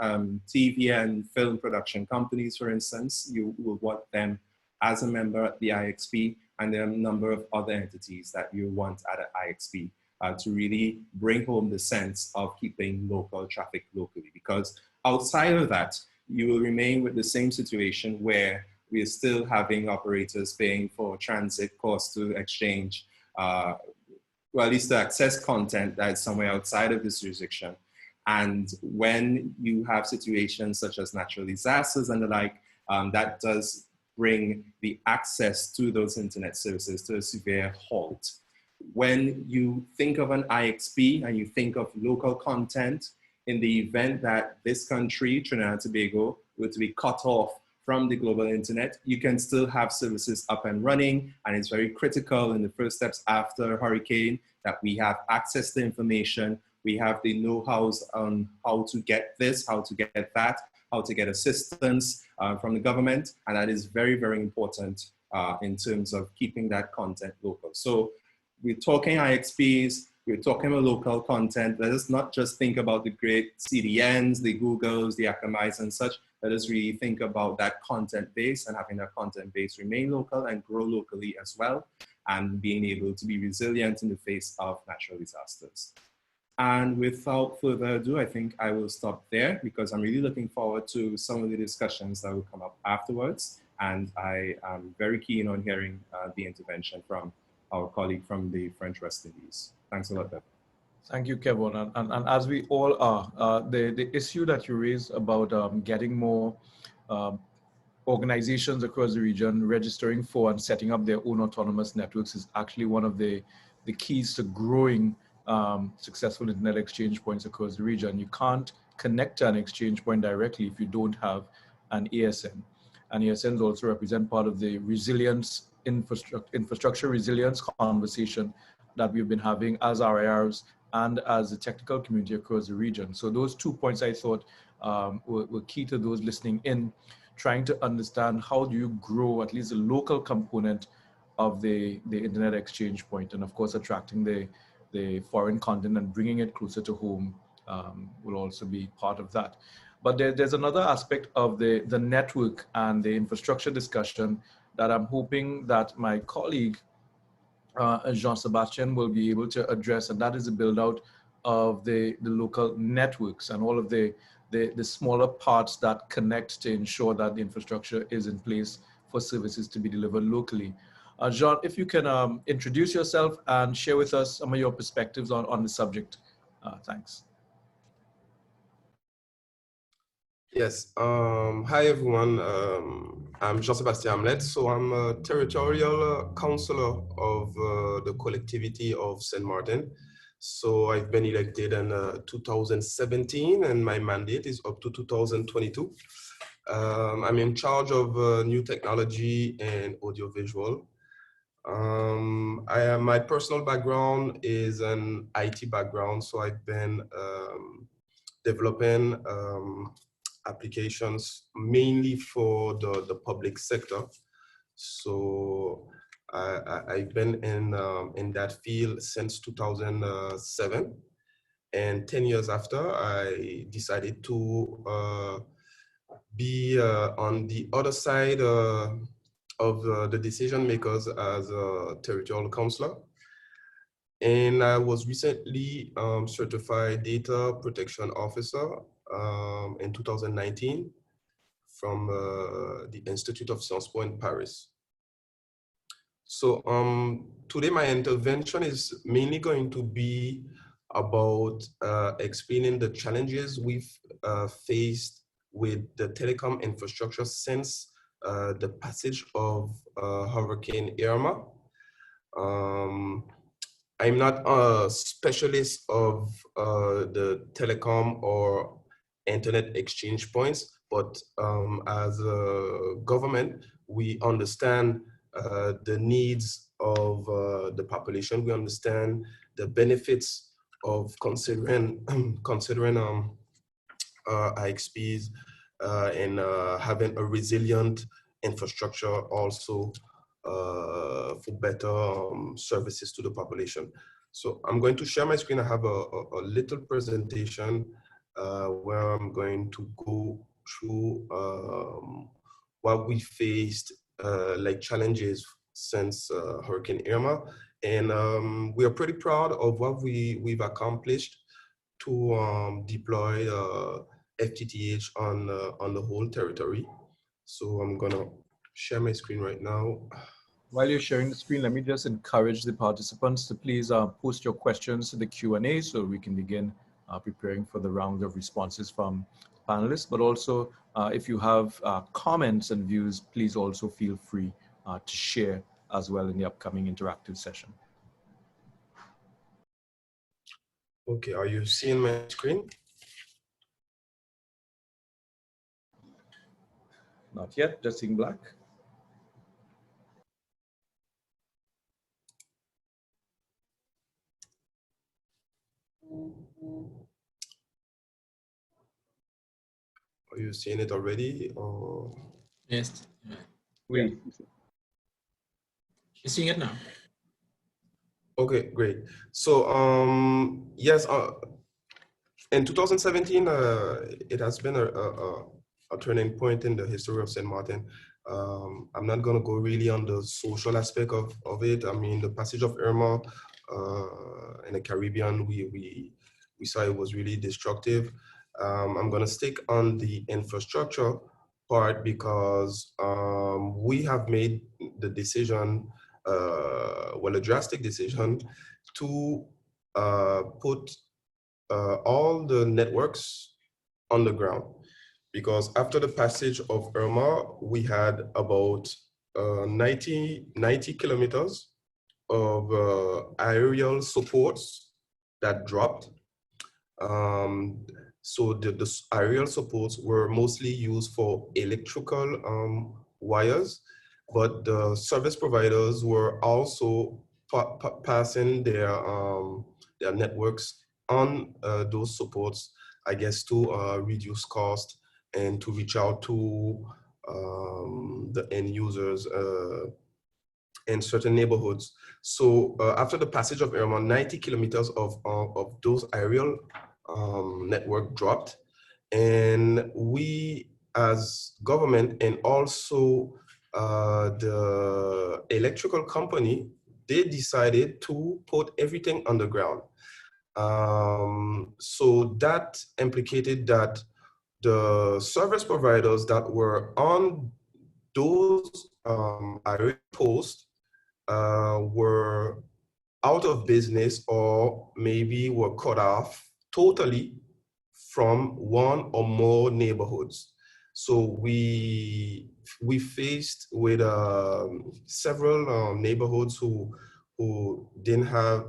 [SPEAKER 13] TV and film production companies, for instance. You will want them as a member at the IXP, and there are a number of other entities that you want at an IXP to really bring home the sense of keeping local traffic locally. Because outside of that, you will remain with the same situation where we are still having operators paying for transit costs to exchange, well, at least to access content that is somewhere outside of this jurisdiction. And when you have situations such as natural disasters and the like, that does bring the access to those internet services to a severe halt. When you think of an IXP and you think of local content, in the event that this country, Trinidad and Tobago, were to be cut off from the global internet, you can still have services up and running. And it's very critical in the first steps after a hurricane that we have access to information. We have the know-hows on how to get this, how to get that, how to get assistance from the government. And that is very, very important in terms of keeping that content local. So we're talking IXPs, we're talking about local content. Let us not just think about the great CDNs, the Googles, the Akamais and such. Let us really think about that content base and having that content base remain local and grow locally as well, and being able to be resilient in the face of natural disasters. And without further ado, I think I will stop there because I'm really looking forward to some of the discussions that will come up afterwards. And I am very keen on hearing the intervention from our colleague from the French West Indies. Thanks a lot, Bev.
[SPEAKER 11] Thank you, Kevin. And as we all are, the issue that you raised about getting more organizations across the region registering for and setting up their own autonomous networks is actually one of the keys to growing successful internet exchange points across the region. You can't connect to an exchange point directly if you don't have an ASN. And ASNs also represent part of the resilience, infrastructure resilience conversation that we've been having as RIRs and as the technical community across the region. So those 2 points I thought were key to those listening in, trying to understand how do you grow at least the local component of the internet exchange point, and of course attracting the foreign content and bringing it closer to home will also be part of that. But there's another aspect of the network and the infrastructure discussion that I'm hoping that my colleague, Jean-Sebastian, will be able to address, and that is the build out of the local networks and all of the smaller parts that connect to ensure that the infrastructure is in place for services to be delivered locally. Jean, if you can introduce yourself and share with us some of your perspectives on the subject. Thanks.
[SPEAKER 14] Yes. Hi, everyone. I'm Jean-Sébastien Hamlet. So I'm a territorial councillor of the collectivity of St. Martin. So I've been elected in 2017, and my mandate is up to 2022. I'm in charge of new technology and audiovisual. My personal background is an IT background, so I've been developing applications mainly for the public sector. So I've been in that field since 2007, and 10 years after, I decided to be on the other side of the decision makers as a territorial councillor. And I was recently certified data protection officer in 2019 from the Institute of Sciences Po in Paris. So today my intervention is mainly going to be about explaining the challenges we've faced with the telecom infrastructure since the passage of Hurricane Irma. I'm not a specialist of the telecom or internet exchange points, but as a government, we understand the needs of the population. We understand the benefits of considering IXPs and having a resilient infrastructure also for better services to the population. So I'm going to share my screen. I have a little presentation where I'm going to go through what we faced like challenges since Hurricane Irma. And we are pretty proud of what we've accomplished to deploy FTTH on the whole territory. So I'm gonna share my screen right now.
[SPEAKER 11] While you're sharing the screen, let me just encourage the participants to please post your questions to the Q&A so we can begin preparing for the round of responses from panelists. But also, if you have comments and views, please also feel free to share as well in the upcoming interactive session.
[SPEAKER 14] Okay, are you seeing my screen?
[SPEAKER 11] Not yet, just in black.
[SPEAKER 14] Are you seeing it already? Or?
[SPEAKER 10] Yes.
[SPEAKER 11] Wait.
[SPEAKER 10] You're seeing it now.
[SPEAKER 14] Okay, great. So yes, in 2017, it has been a turning point in the history of St. Martin. I'm not going to go really on the social aspect of it. I mean, the passage of Irma in the Caribbean, we saw it was really destructive. I'm going to stick on the infrastructure part because we have made the decision, well, a drastic decision to put all the networks on the ground. Because after the passage of Irma, we had about 90 kilometers of aerial supports that dropped. So the aerial supports were mostly used for electrical wires, but the service providers were also passing their networks on those supports, I guess, to reduce cost and to reach out to the end users in certain neighborhoods. So after the passage of Irma, 90 kilometers of those aerial network dropped. And we as government and also the electrical company, they decided to put everything underground. So that implicated that the service providers that were on those irate posts were out of business, or maybe were cut off totally from one or more neighborhoods. So we faced with several neighborhoods who didn't have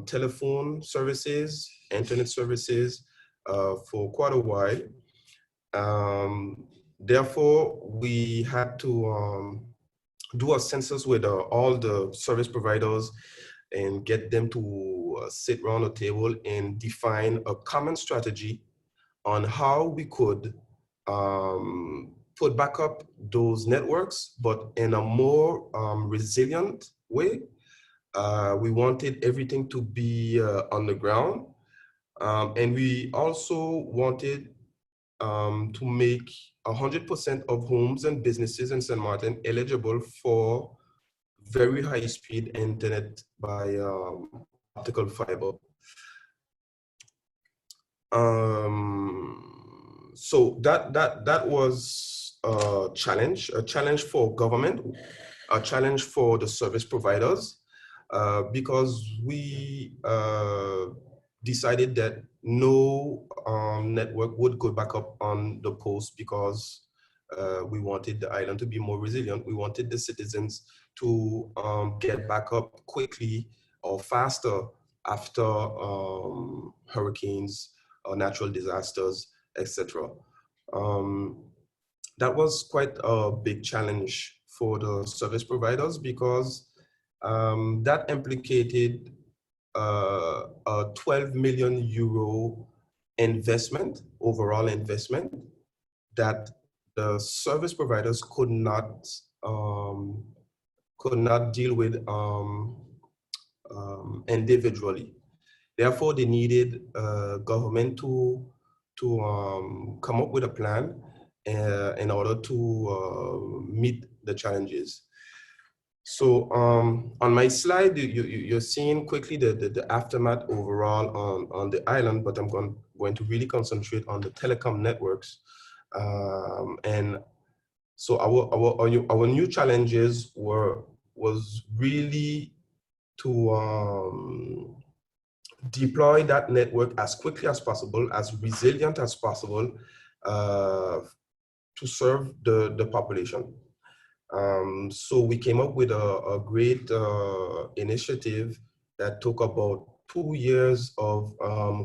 [SPEAKER 14] telephone services, internet services for quite a while. Therefore, we had to do a census with all the service providers and get them to sit around a table and define a common strategy on how we could put back up those networks, but in a more resilient way. We wanted everything to be on the ground. And we also wanted to make 100% of homes and businesses in St. Martin eligible for very high-speed internet by optical fiber. So that was a challenge for government, a challenge for the service providers, because we decided that no network would go back up on the post, because we wanted the island to be more resilient. We wanted the citizens to get back up quickly or faster after hurricanes or natural disasters, etc. That was quite a big challenge for the service providers, because that implicated a 12 million euro investment, overall investment, that the service providers could not deal with individually. Therefore, they needed government to come up with a plan in order to meet the challenges. So on my slide, you're seeing quickly the aftermath overall on the island, but I'm going to really concentrate on the telecom networks. And so our new challenges was really to deploy that network as quickly as possible, as resilient as possible, to serve the population. So we came up with a great initiative that took about 2 years of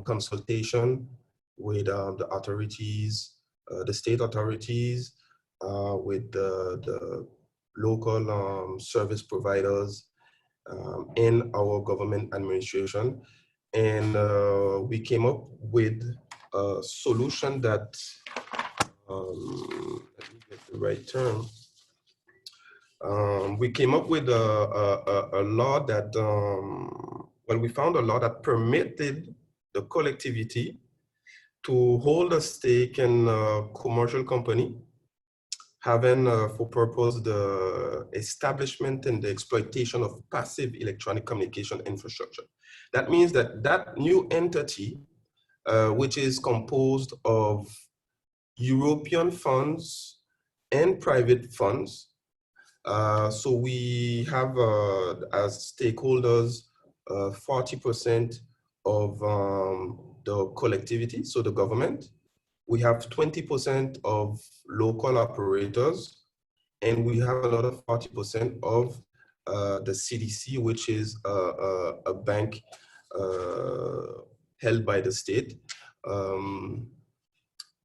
[SPEAKER 14] consultation with the authorities, the state authorities, with the local service providers in our government administration. And we came up with a solution that, let me get the right term. We came up with a law that, well, we found a law that permitted the collectivity to hold a stake in a commercial company having for purpose the establishment and the exploitation of passive electronic communication infrastructure. That means that that new entity, which is composed of European funds and private funds. So we have as stakeholders 40% of the collectivity, so the government. We have 20% of local operators, and we have another 40% of the CDC, which is a bank held by the state.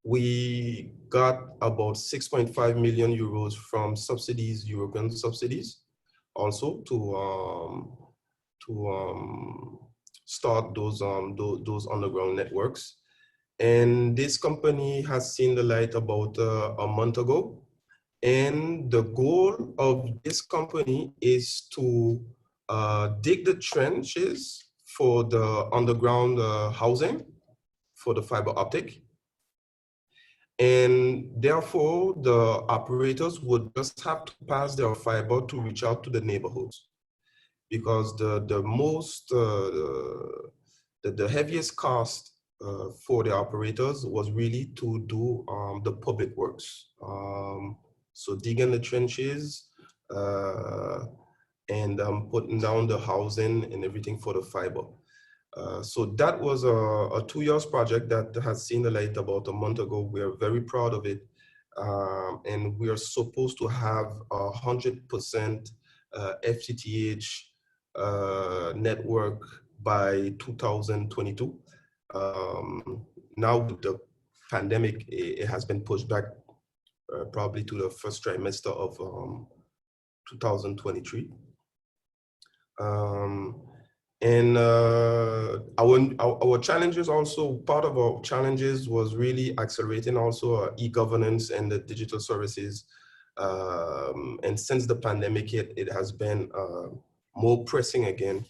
[SPEAKER 14] We got about 6.5 million euros from subsidies, European subsidies, also to start those underground networks. And this company has seen the light about a month ago. And the goal of this company is to dig the trenches for the underground housing for the fiber optic. And therefore, the operators would just have to pass their fiber to reach out to the neighborhoods, because the heaviest cost for the operators was really to do the public works. So digging the trenches and putting down the housing and everything for the fiber. So that was a 2 years project that has seen the light about a month ago. We are very proud of it. And we are supposed to have 100% FTTH network by 2022. Now with the pandemic, it has been pushed back probably to the first trimester of 2023. And our challenges also, part of our challenges was really accelerating also e-governance and the digital services. And since the pandemic hit, it has been more pressing again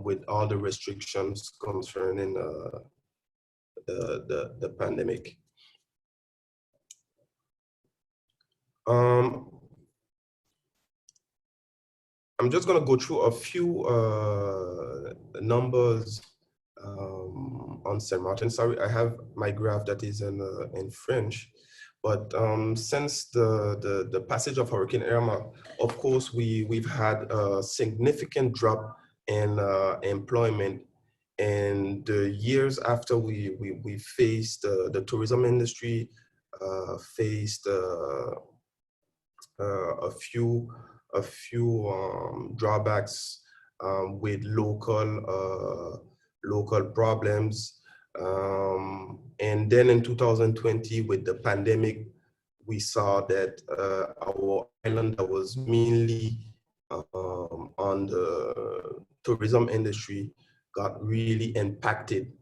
[SPEAKER 14] with all the restrictions concerning the pandemic. I'm just going to go through a few numbers on St. Martin. Sorry, I have my graph that is in French. But since the passage of Hurricane Irma, of course, we've had a significant drop in employment. And the years after we faced the tourism industry, faced a few drawbacks with local problems. And then in 2020, with the pandemic, we saw that our island that was mainly on the tourism industry got really impacted.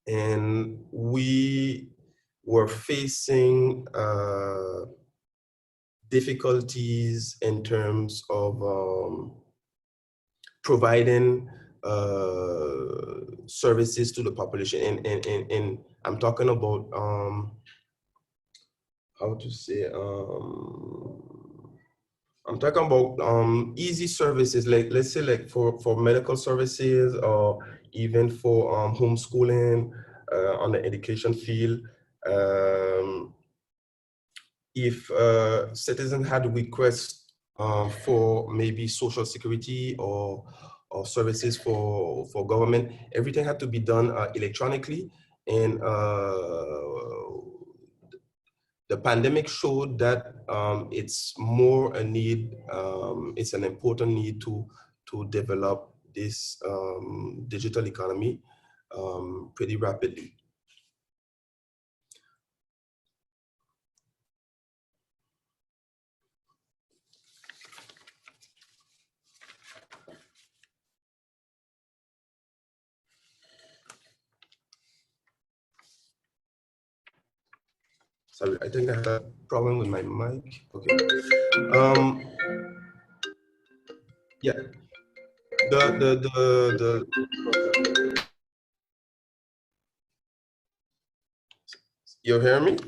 [SPEAKER 14] And we were facing difficulties in terms of providing services to the population. And I'm talking about, how to say, I'm talking about easy services, like let's say like for medical services or even for homeschooling on the education field. If citizens had requests for maybe social security or services for government, everything had to be done electronically. And the pandemic showed that it's more a need, it's an important need to develop this digital economy pretty rapidly. Sorry, I think I had a problem with my mic. Okay. Yeah. You hear me?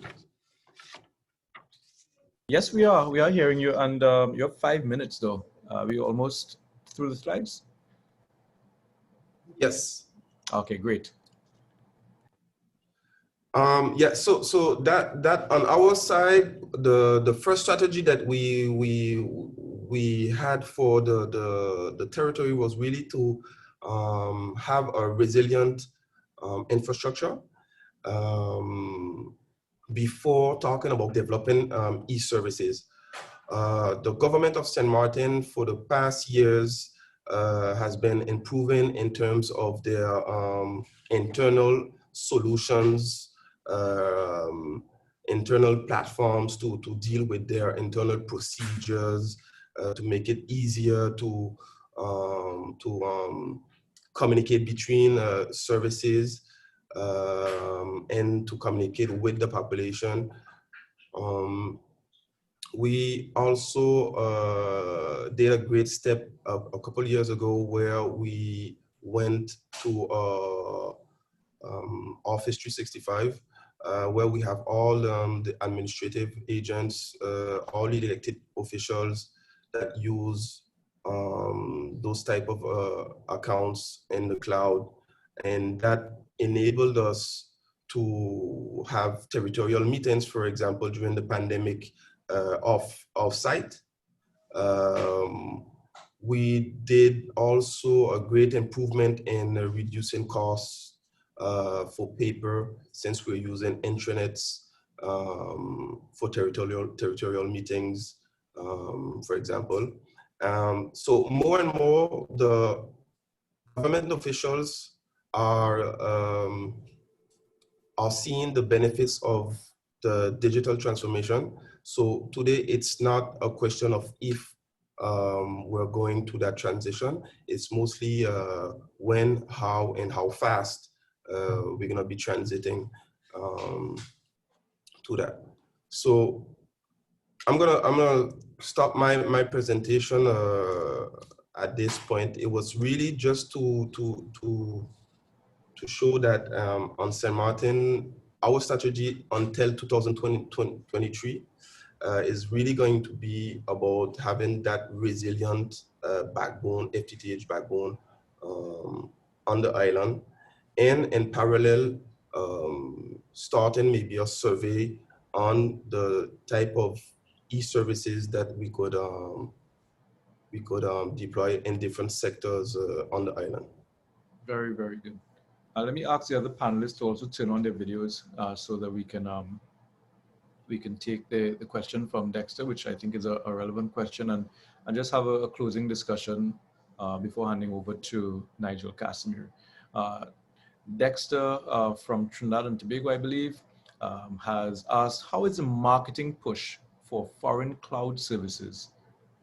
[SPEAKER 11] Yes, we are. We are hearing you, and you have 5 minutes though. We almost through the slides.
[SPEAKER 14] Yes.
[SPEAKER 11] Okay, great.
[SPEAKER 14] Yeah, so that on our side, the first strategy that we had for the territory was really to have a resilient infrastructure before talking about developing e-services. The government of St. Martin for the past years has been improving in terms of their internal solutions, internal platforms to deal with their internal procedures, to make it easier to communicate between services and to communicate with the population. We also did a great step a couple of years ago where we went to Office 365 where we have all the administrative agents, all the elected officials that use those type of accounts in the cloud. And that enabled us to have territorial meetings, for example, during the pandemic off-site. We did also a great improvement in reducing costs for paper, since we're using intranets for territorial meetings, for example. So more and more, the government officials are seeing the benefits of the digital transformation. So today, it's not a question of if we're going to that transition. It's mostly when, how, and how fast we're gonna be transiting to that. So I'm gonna stop my presentation at this point. It was really just to show that on St. Martin, our strategy until 2023 is really going to be about having that resilient backbone, FTTH backbone on the island, and in parallel, starting maybe a survey on the type of e-services that we could deploy in different sectors on the island.
[SPEAKER 11] Very, very good. Let me ask the other panelists to also turn on their videos so that we can take the question from Dexter, which I think is a relevant question, and just have a closing discussion before handing over to Nigel Casimir. Dexter from Trinidad and Tobago, I believe, has asked, how is the marketing push for foreign cloud services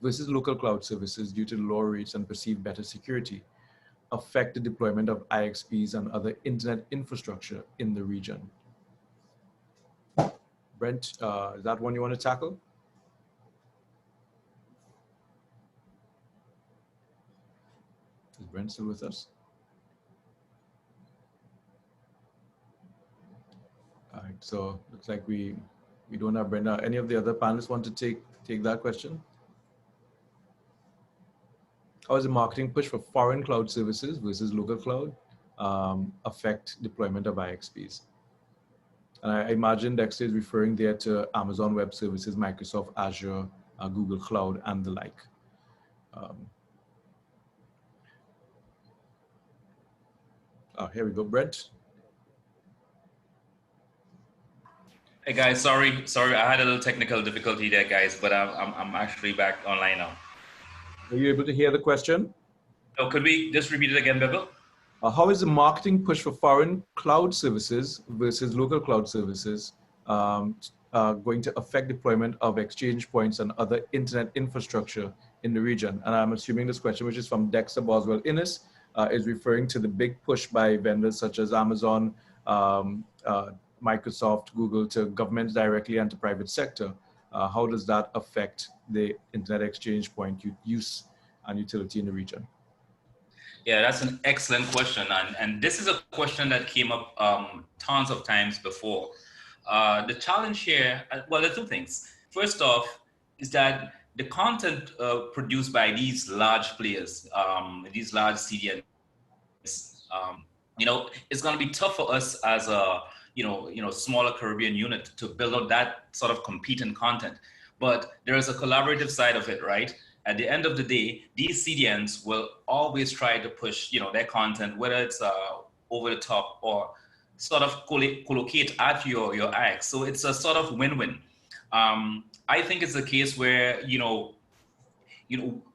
[SPEAKER 11] versus local cloud services due to lower rates and perceived better security affect the deployment of IXPs and other internet infrastructure in the region? Brent, is that one you want to tackle? Is Brent still with us? All right, so looks like we don't have Brent. Any of the other panelists want to take that question? How does the marketing push for foreign cloud services versus local cloud affect deployment of IXPs? And I imagine Dexter is referring there to Amazon Web Services, Microsoft Azure, Google Cloud, and the like. Here we go, Brent.
[SPEAKER 12] Hey guys, sorry, I had a little technical difficulty there, guys, but I'm actually back online now.
[SPEAKER 11] Are you able to hear the question?
[SPEAKER 12] Oh, could we just repeat it again, Bevel?
[SPEAKER 11] How is the marketing push for foreign cloud services versus local cloud services going to affect deployment of exchange points and other internet infrastructure in the region? And I'm assuming this question, which is from Dexter Boswell Innes, is referring to the big push by vendors such as Amazon, Microsoft, Google to governments directly and to private sector. How does that affect the internet exchange point use and utility in the region?
[SPEAKER 12] Yeah, that's an excellent question. And this is a question that came up tons of times before. The challenge here, well, there are two things. First off, is that the content produced by these large players, these large CDNs, it's going to be tough for us as a smaller Caribbean unit to build out that sort of competent content. But there is a collaborative side of it, right? At the end of the day, these CDNs will always try to push, their content, whether it's over the top or sort of collocate at your IX. So it's a sort of win-win. I think it's a case where,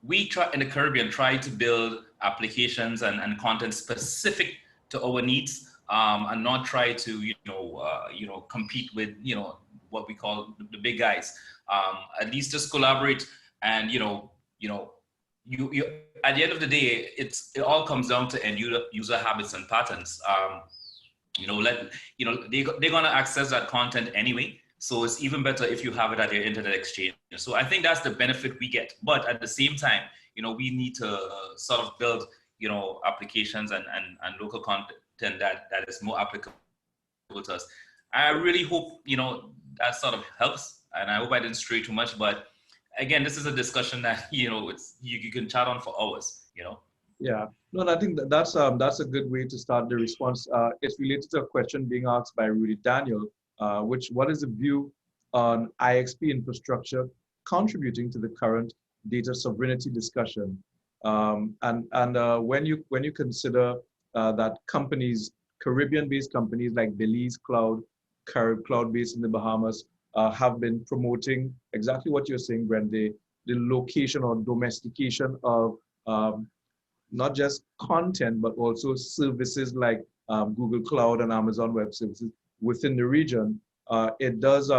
[SPEAKER 12] we try in the Caribbean try to build applications and content specific to our needs, and not try to, compete with, what we call the big guys. At least just collaborate and, you at the end of the day, it all comes down to end user habits and patterns. They're gonna access that content anyway. So it's even better if you have it at your internet exchange. So I think that's the benefit we get. But at the same time, we need to sort of build, applications and local content that is more applicable to us. I really hope, that sort of helps. And I hope I didn't stray too much, but again, this is a discussion that, you can chat on for hours,
[SPEAKER 11] Yeah, no, I think that's a good way to start the response. It's related to a question being asked by Rudy Daniel, what is the view on IXP infrastructure contributing to the current data sovereignty discussion? When you consider that companies, Caribbean-based companies like Belize Cloud, Cloud based in the Bahamas, have been promoting exactly what you're saying, Brent, the location or domestication of not just content, but also services like Google Cloud and Amazon Web Services within the region. It does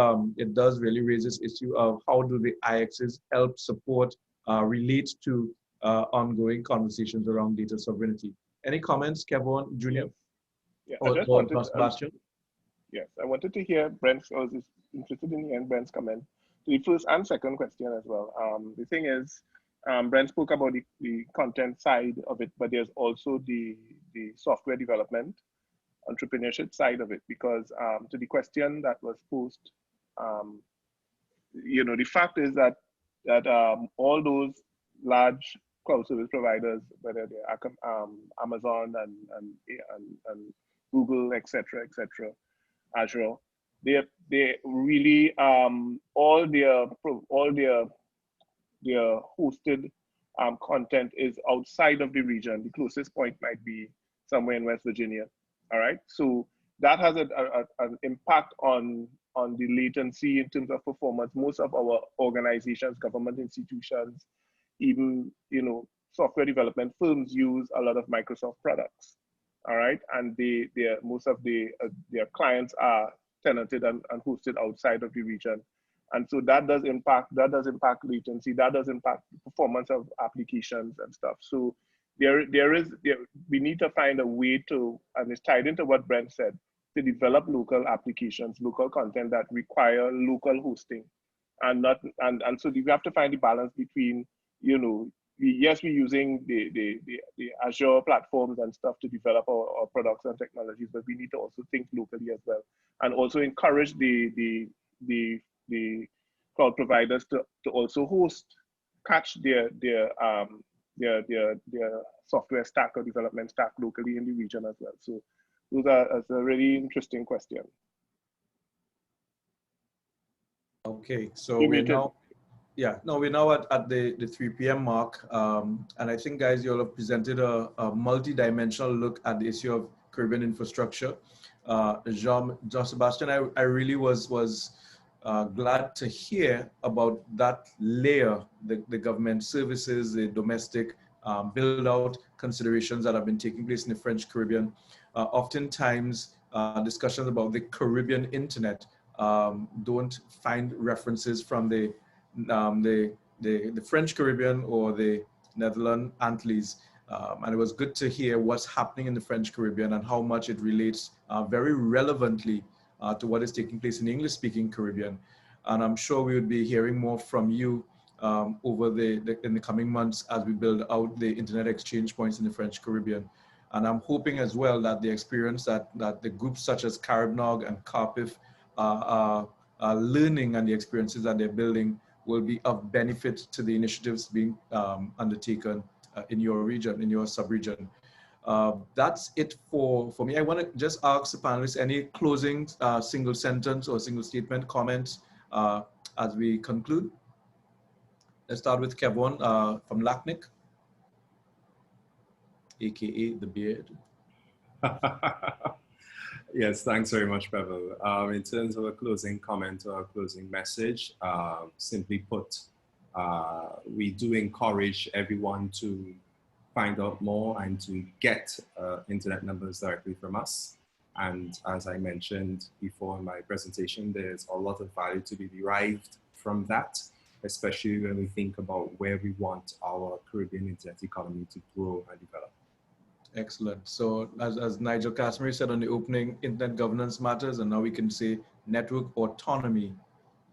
[SPEAKER 11] really raise this issue of how do the IXs help support, relate to ongoing conversations around data sovereignty. Any comments, Kevin, Junior?
[SPEAKER 1] Yeah,
[SPEAKER 11] Or Sebastian?
[SPEAKER 1] Yes, I wanted to hear Brent's, I was interested in hearing Brent's comment to the first and second question as well. The thing is, Brent spoke about the content side of it, but there's also the software development, entrepreneurship side of it, because to the question that was posed, the fact is that all those large cloud service providers, whether they're Amazon and Google, etc., Azure, they really all their hosted content is outside of the region. The closest point might be somewhere in West Virginia. All right, so that has an impact on the latency in terms of performance. Most of our organizations, government institutions, even software development firms use a lot of Microsoft products. All right, and most of their clients are tenanted and hosted outside of the region. And so that does impact latency, that does impact the performance of applications and stuff. So we need to find a way to, and it's tied into what Brent said, to develop local applications, local content that require local hosting. And so we have to find the balance between, we're using the Azure platforms and stuff to develop our products and technologies, but we need to also think locally as well, and also encourage the cloud providers to also catch their software stack or development stack locally in the region as well. So that's a really interesting question.
[SPEAKER 11] Okay, so we're now at the 3 p.m. mark. And I think, guys, you all have presented a multi-dimensional look at the issue of Caribbean infrastructure. Jean-Sebastian, I really was glad to hear about that layer, the government services, the domestic build-out considerations that have been taking place in the French Caribbean. Oftentimes, discussions about the Caribbean internet don't find references from the French Caribbean or the Netherlands Antilles. And it was good to hear what's happening in the French Caribbean and how much it relates very relevantly to what is taking place in the English-speaking Caribbean. And I'm sure we would be hearing more from you in the coming months as we build out the internet exchange points in the French Caribbean. And I'm hoping as well that the experience that the groups such as CARIBNOG and CARPIF are learning, and the experiences that they're building will be of benefit to the initiatives being undertaken in your region, in your sub-region. That's it for me. I want to just ask the panelists any closing single sentence or single statement comments as we conclude. Let's start with Kevin from LACNIC, AKA the beard.
[SPEAKER 13] Yes, thanks very much, Bevel. In terms of a closing comment or a closing message, simply put, we do encourage everyone to find out more and to get internet numbers directly from us. And as I mentioned before in my presentation, there's a lot of value to be derived from that, especially when we think about where we want our Caribbean internet economy to grow and develop.
[SPEAKER 11] Excellent. So as Nigel Casimir said on the opening, internet governance matters, and now we can say network autonomy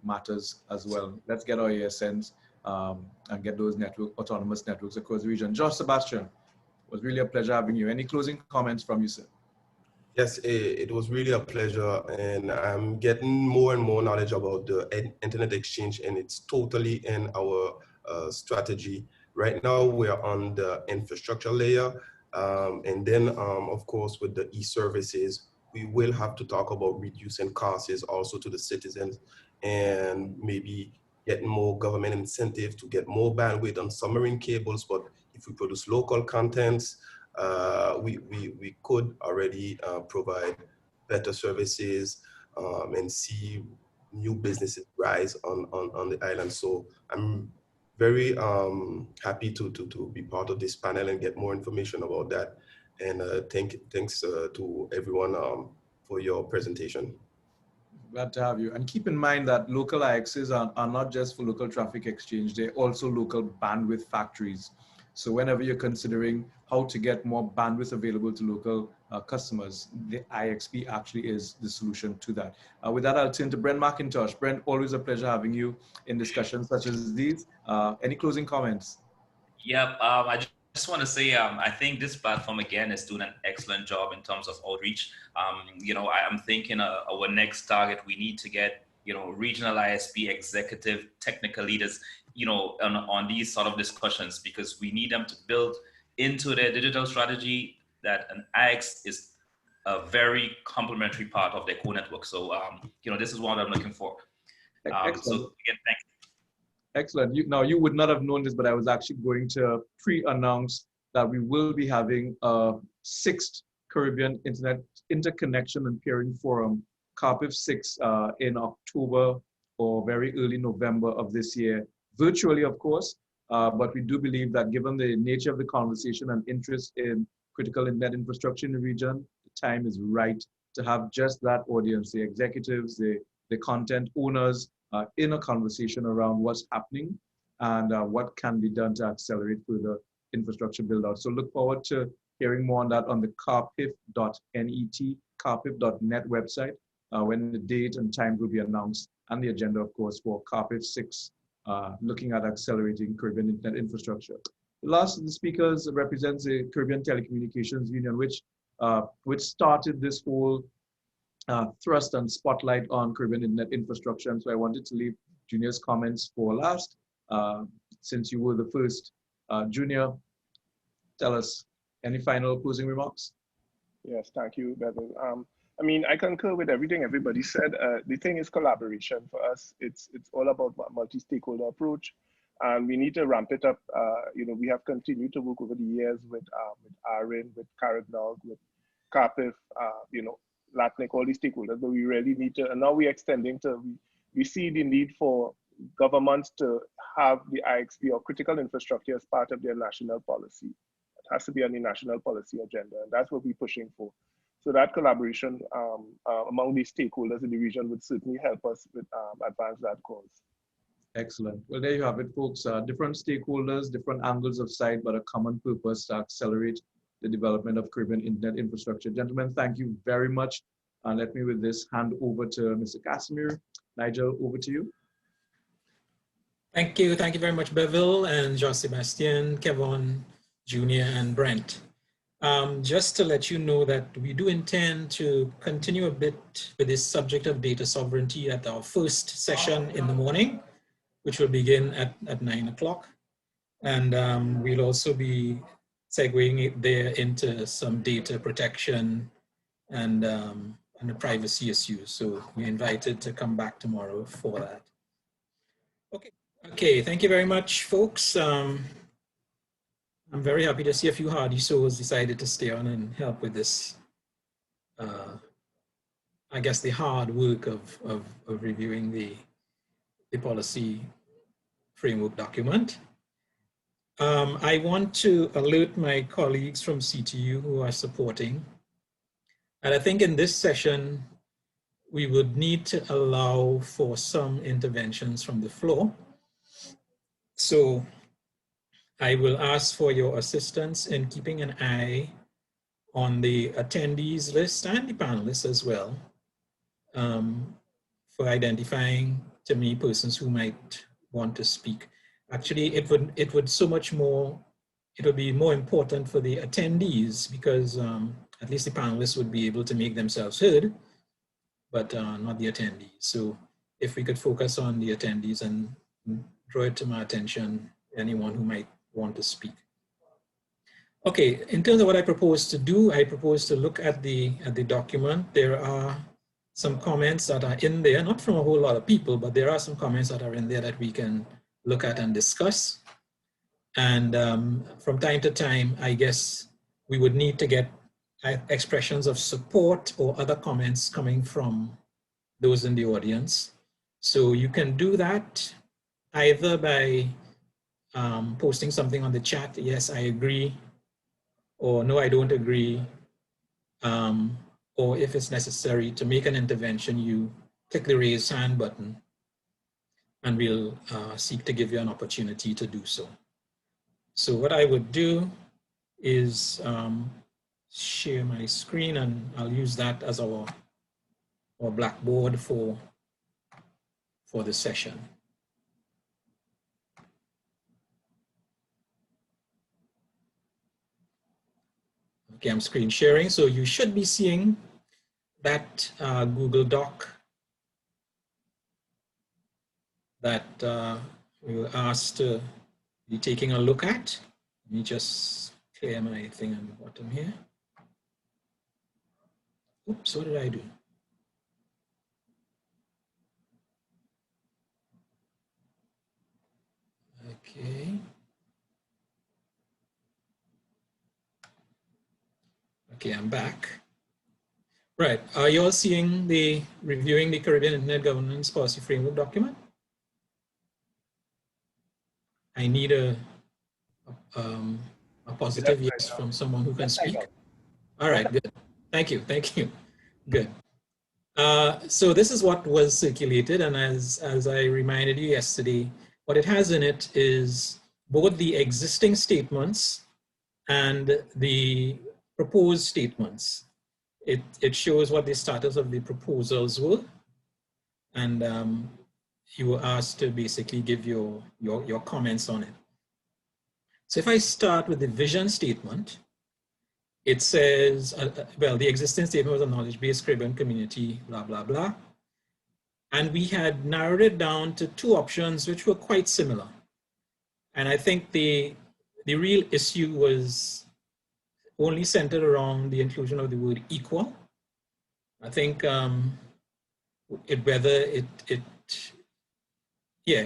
[SPEAKER 11] matters as well. Let's get our ASNs and get those autonomous networks across the region. Jean-Sebastian, it was really a pleasure having you. Any closing comments from you, sir?
[SPEAKER 14] Yes, it was really a pleasure, and I'm getting more and more knowledge about the internet exchange, and it's totally in our strategy. Right now, we're on the infrastructure layer, and then, of course, with the e-services, we will have to talk about reducing costs also to the citizens, and maybe getting more government incentives to get more bandwidth on submarine cables. But if we produce local contents, we could already provide better services and see new businesses rise on the island. So I'm very happy to be part of this panel and get more information about that. And thanks to everyone for your presentation.
[SPEAKER 11] Glad to have you. And keep in mind that local IXs are not just for local traffic exchange, they're also local bandwidth factories. So whenever you're considering how to get more bandwidth available to local customers, the IXP actually is the solution to that. With that, I'll turn to Brent McIntosh. Brent, always a pleasure having you in discussions such as these. Any closing comments?
[SPEAKER 12] Yeah, I just want to say, I think this platform again is doing an excellent job in terms of outreach. You know, I'm thinking our next target, we need to get, you know, regional ISP executive technical leaders, you know, on these sort of discussions, because we need them to build into their digital strategy that an IX is a very complementary part of their core network. So, you know, this is what I'm looking for. So again, thank you.
[SPEAKER 11] Excellent. Now, you would not have known this, but I was actually going to pre-announce that we will be having a 6th Caribbean Internet Interconnection and Peering Forum, CARPIF 6, in October or very early November of this year, virtually, of course. But we do believe that given the nature of the conversation and interest in critical internet infrastructure in the region, the time is right to have just that audience, the executives, the content owners, in a conversation around what's happening and what can be done to accelerate further infrastructure build out. So look forward to hearing more on that on the carpif.net, carpif.net website when the date and time will be announced, and the agenda, of course, for CARPIF 6, looking at accelerating Caribbean internet infrastructure. The last of the speakers represents the Caribbean Telecommunications Union, which started this whole thrust and spotlight on Caribbean internet infrastructure. And so I wanted to leave Junior's comments for last. Since you were the first, Junior, tell us any final closing remarks?
[SPEAKER 1] Yes, thank you, Bevel. I mean, I concur with everything everybody said. The thing is collaboration for us. It's all about multi-stakeholder approach, and we need to ramp it up. You know, we have continued to work over the years with ARIN, with CARIBNOG, with CARPIF, you know, LATNIC, all these stakeholders, but we really need to, and now we're extending to, we see the need for governments to have the IXP or critical infrastructure as part of their national policy. It has to be on the national policy agenda, and that's what we're pushing for. So that collaboration among these stakeholders in the region would certainly help us with advance that cause.
[SPEAKER 11] Excellent. Well, there you have it, folks. Different stakeholders, different angles of sight, but a common purpose to accelerate the development of Caribbean internet infrastructure. Gentlemen, thank you very much. And let me with this hand over to Mr. Casimir. Nigel, over to you.
[SPEAKER 10] Thank you. Thank you very much, Bevel and Jean-Sebastien, Kevon, Junior, and Brent. Just to let you know that we do intend to continue a bit with this subject of data sovereignty at our first session in the morning, which will begin at 9 o'clock. And we'll also be segueing it there into some data protection and the privacy issues. So you're invited to come back tomorrow for that. Okay, thank you very much, folks. I'm very happy to see a few hardy souls decided to stay on and help with this, I guess, the hard work of reviewing the policy framework document. I want to alert my colleagues from CTU who are supporting, and I think in this session, we would need to allow for some interventions from the floor. So I will ask for your assistance in keeping an eye on the attendees list and the panelists as well, for identifying to me persons who might want to speak. Actually, it would so much more, it would be more important for the attendees because at least the panelists would be able to make themselves heard, but not the attendees. So if we could focus on the attendees and draw it to my attention, anyone who might want to speak. Okay, in terms of what I propose to do, I propose to look at the document. There are some comments that are in there, not from a whole lot of people, but there are some comments that are in there that we can look at and discuss. And from time to time, I guess we would need to get expressions of support or other comments coming from those in the audience. So you can do that either by posting something on the chat, yes, I agree, or no, I don't agree. Or if it's necessary to make an intervention, you click the raise hand button and we'll seek to give you an opportunity to do so. So what I would do is share my screen, and I'll use that as our blackboard for the session. Okay, I'm screen sharing, so you should be seeing that Google Doc that we were asked to be taking a look at. Let me just clear my thing on the bottom here. Oops, what did I do? Okay. Okay, I'm back. Right, are you all seeing the reviewing the Caribbean Internet Governance Policy Framework document? I need a positive yes from someone who can speak. All right, good. Thank you, good. So this is what was circulated, and as I reminded you yesterday, what it has in it is both the existing statements and the proposed statements. It shows what the status of the proposals were, and you were asked to basically give your comments on it. So if I start with the vision statement, it says, well, the existing statement was a knowledge-based Caribbean community, blah, blah, blah. And we had narrowed it down to two options, which were quite similar. And I think the real issue was only centered around the inclusion of the word equal. I think it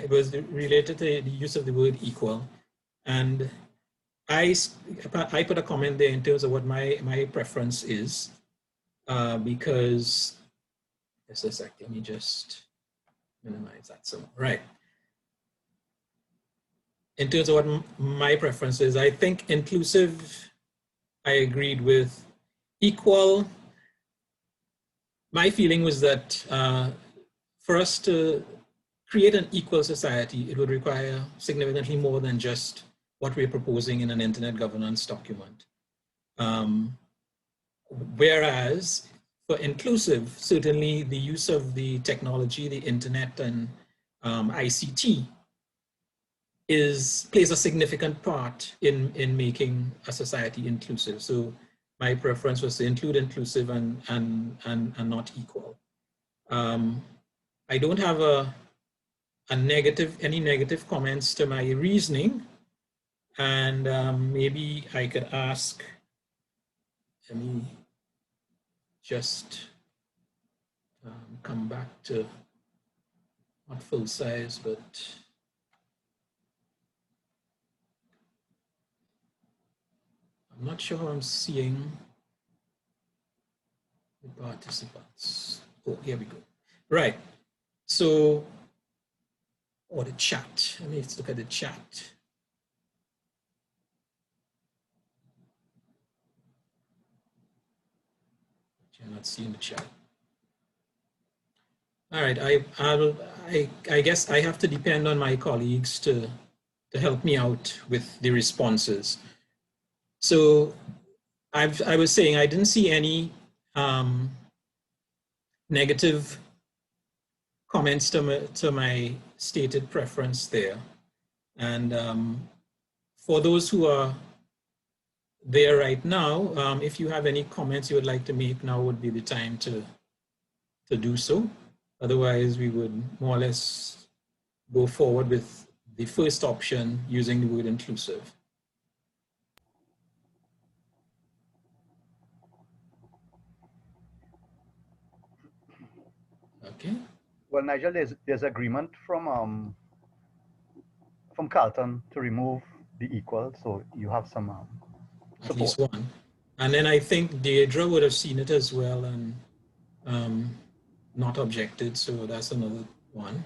[SPEAKER 10] was related to the use of the word equal. And I put a comment there in terms of what my preference is, because, just a sec, let me just minimize that some, right. In terms of what my preference is, I think inclusive, I agreed with. Equal, my feeling was that for us to create an equal society, it would require significantly more than just what we're proposing in an internet governance document. Whereas for inclusive, certainly the use of the technology, the internet and ICT plays a significant part in making a society inclusive. So my preference was to include inclusive and not equal. I don't have any negative comments to my reasoning. And maybe I could ask, let me just come back to not full size, but I'm not sure I'm seeing the participants. Oh, here we go. Right. So, or the chat. Let's look at the chat. You're not seeing the chat. All right, I guess I have to depend on my colleagues to help me out with the responses. So I was saying I didn't see any negative comments to my stated preference there. And for those who are there right now. If you have any comments you would like to make, now would be the time to do so. Otherwise, we would more or less go forward with the first option using the word inclusive. Okay.
[SPEAKER 15] Well, Nigel, there's agreement from Carlton to remove the equal, so you have some
[SPEAKER 10] At least one. And then I think Deirdre would have seen it as well and not objected, so that's another one.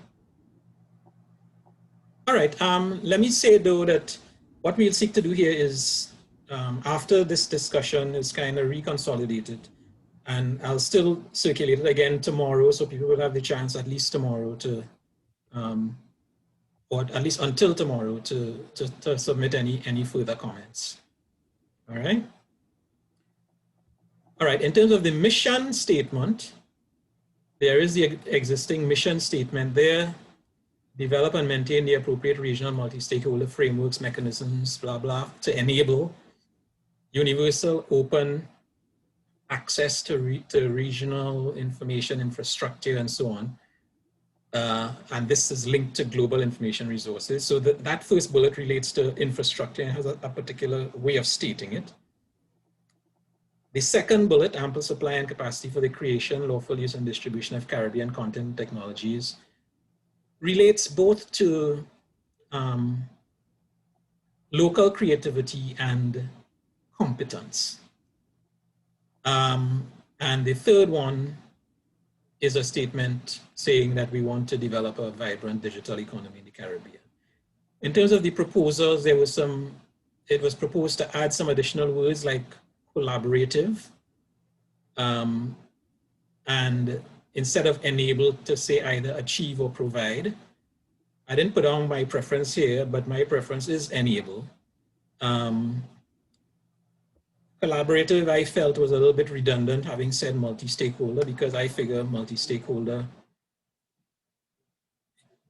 [SPEAKER 10] All right, let me say though that what we'll seek to do here is, after this discussion is kind of reconsolidated, and I'll still circulate it again tomorrow, so people will have the chance at least tomorrow to, or at least until tomorrow to submit any further comments. All right. All right, in terms of the mission statement, there is the existing mission statement there. Develop and maintain the appropriate regional multi-stakeholder frameworks, mechanisms, blah, blah, to enable universal open access to regional information infrastructure and so on. And this is linked to global information resources. So that first bullet relates to infrastructure and has a particular way of stating it. The second bullet, ample supply and capacity for the creation, lawful use and distribution of Caribbean content technologies, relates both to local creativity and competence. And the third one is a statement saying that we want to develop a vibrant digital economy in the Caribbean. In terms of the proposals, there was it was proposed to add some additional words like collaborative, and instead of enable, to say either achieve or provide. I didn't put on my preference here, but my preference is enable. Collaborative, I felt, was a little bit redundant, having said multi-stakeholder, because I figure multi-stakeholder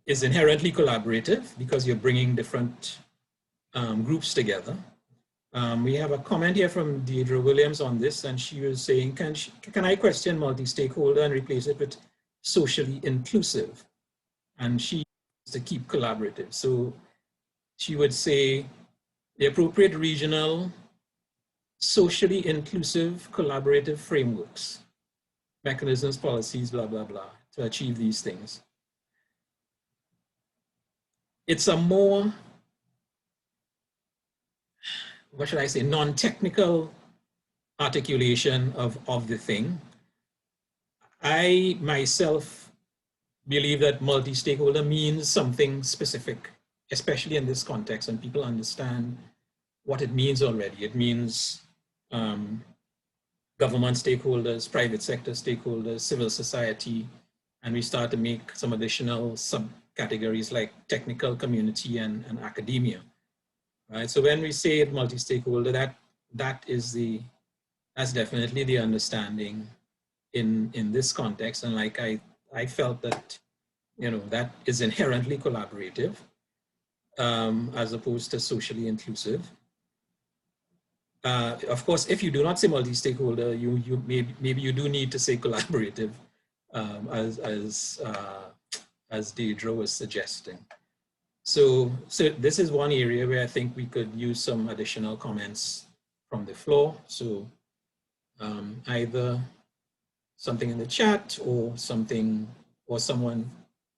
[SPEAKER 10] is inherently collaborative because you're bringing different groups together. We have a comment here from Deirdre Williams on this, and she was saying, can I question multi-stakeholder and replace it with socially inclusive? And she wants to keep collaborative. So she would say the appropriate regional, socially inclusive, collaborative frameworks, mechanisms, policies, blah, blah, blah, to achieve these things. It's a more, what should I say, non-technical articulation of the thing. I myself believe that multi-stakeholder means something specific, especially in this context, and people understand what it means already. It means government stakeholders, private sector stakeholders, civil society, and we start to make some additional subcategories like technical, community, and academia. Right? So when we say multi-stakeholder, that's definitely the understanding in this context. And like I felt that, that is inherently collaborative as opposed to socially inclusive. Of course, if you do not say multi-stakeholder, maybe you do need to say collaborative, as Deirdre was suggesting. So this is one area where I think we could use some additional comments from the floor. So either something in the chat or something, or someone,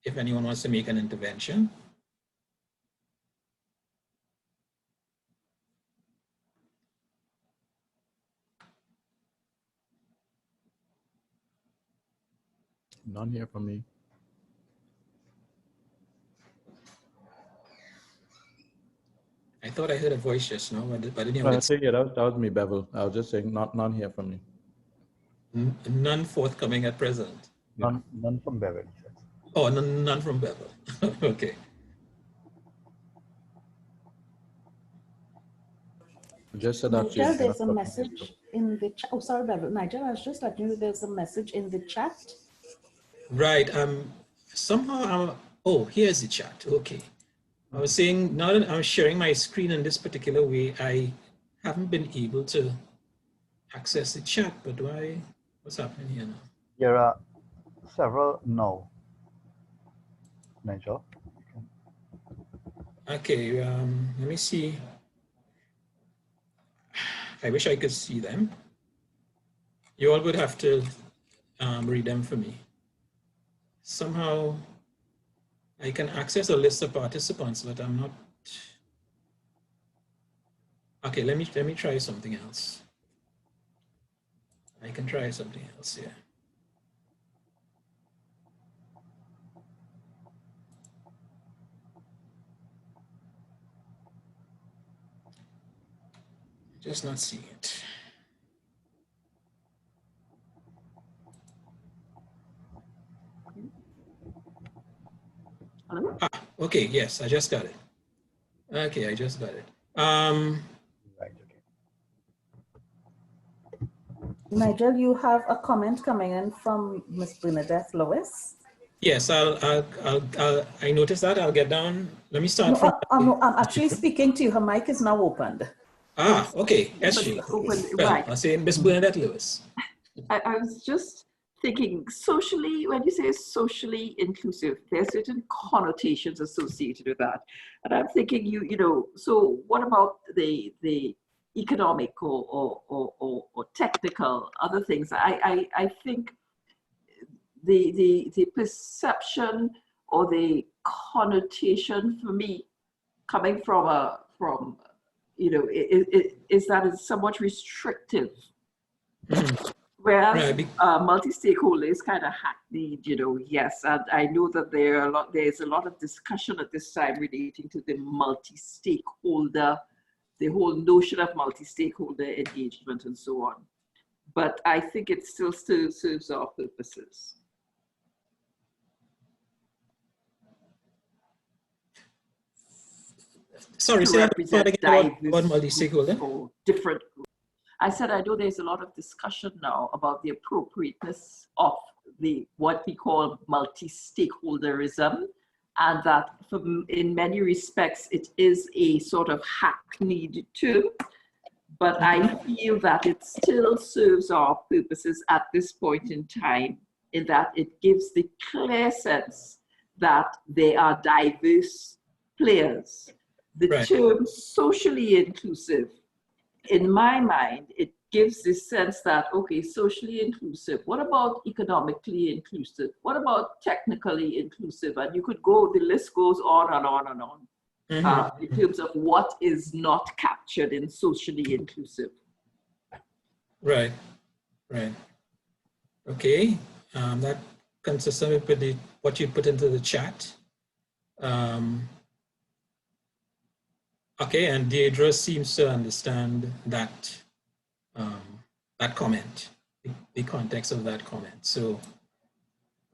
[SPEAKER 10] if anyone wants to make an intervention.
[SPEAKER 16] None here from me.
[SPEAKER 10] I thought I heard a voice just now, but I didn't hear it.
[SPEAKER 16] Yeah, that was me, Bevel. I was just saying, none here from me.
[SPEAKER 10] None forthcoming at present.
[SPEAKER 15] None from Bevel.
[SPEAKER 10] Oh, none from Bevel. Okay.
[SPEAKER 16] Just said that.
[SPEAKER 17] Nigel, there's a message in the chat. Oh, sorry, Bevel. Nigel, I was just letting you know there's a message in the chat.
[SPEAKER 10] Right. Somehow, oh, here's the chat. Okay. I was saying, now that I'm sharing my screen in this particular way, I haven't been able to access the chat, but what's happening here now?
[SPEAKER 15] There are several now, Nigel.
[SPEAKER 10] Okay, let me see. I wish I could see them. You all would have to read them for me. Somehow I can access a list of participants, but I'm not. Okay, let me try something else. I can try something else here. Just not seeing it.
[SPEAKER 17] Hello?
[SPEAKER 10] Ah, okay, yes, I just got it. Okay, I just got it.
[SPEAKER 17] Nigel, you have a comment coming in from Miss Bernadette Lewis.
[SPEAKER 10] Yes, I noticed that. I'll get down. Let me start
[SPEAKER 17] No,
[SPEAKER 10] from.
[SPEAKER 17] no, I'm actually speaking to you. Her mic is now opened.
[SPEAKER 10] Ah, okay. SG. Well,
[SPEAKER 18] Right.
[SPEAKER 10] I'll say Miss Bernadette Lewis.
[SPEAKER 18] I was just thinking socially, when you say socially inclusive, there are certain connotations associated with that. And I'm thinking, you know, so what about the economic or technical other things? I think the perception or the connotation for me coming from you know, is that it's somewhat restrictive. Whereas multi-stakeholder is kind of hackneyed, you know, yes. And I know that there's a lot of discussion at this time relating to the multi-stakeholder, the whole notion of multi-stakeholder engagement and so on. But I think it still serves our purposes.
[SPEAKER 10] Sorry, say that again about multi-stakeholder.
[SPEAKER 18] Different groups. I said I know there's a lot of discussion now about the appropriateness of what we call multi-stakeholderism, and that in many respects it is a sort of hackneyed term, but I feel that it still serves our purposes at this point in time, in that it gives the clear sense that there are diverse players. The term socially inclusive, in my mind, it gives this sense that, okay, socially inclusive, what about economically inclusive? What about technically inclusive? And you could go, the list goes on and on and on in terms of what is not captured in socially inclusive.
[SPEAKER 10] Right, right. Okay, that consistent with what you put into the chat. Okay, and Deirdre seems to understand that that comment, the context of that comment. So,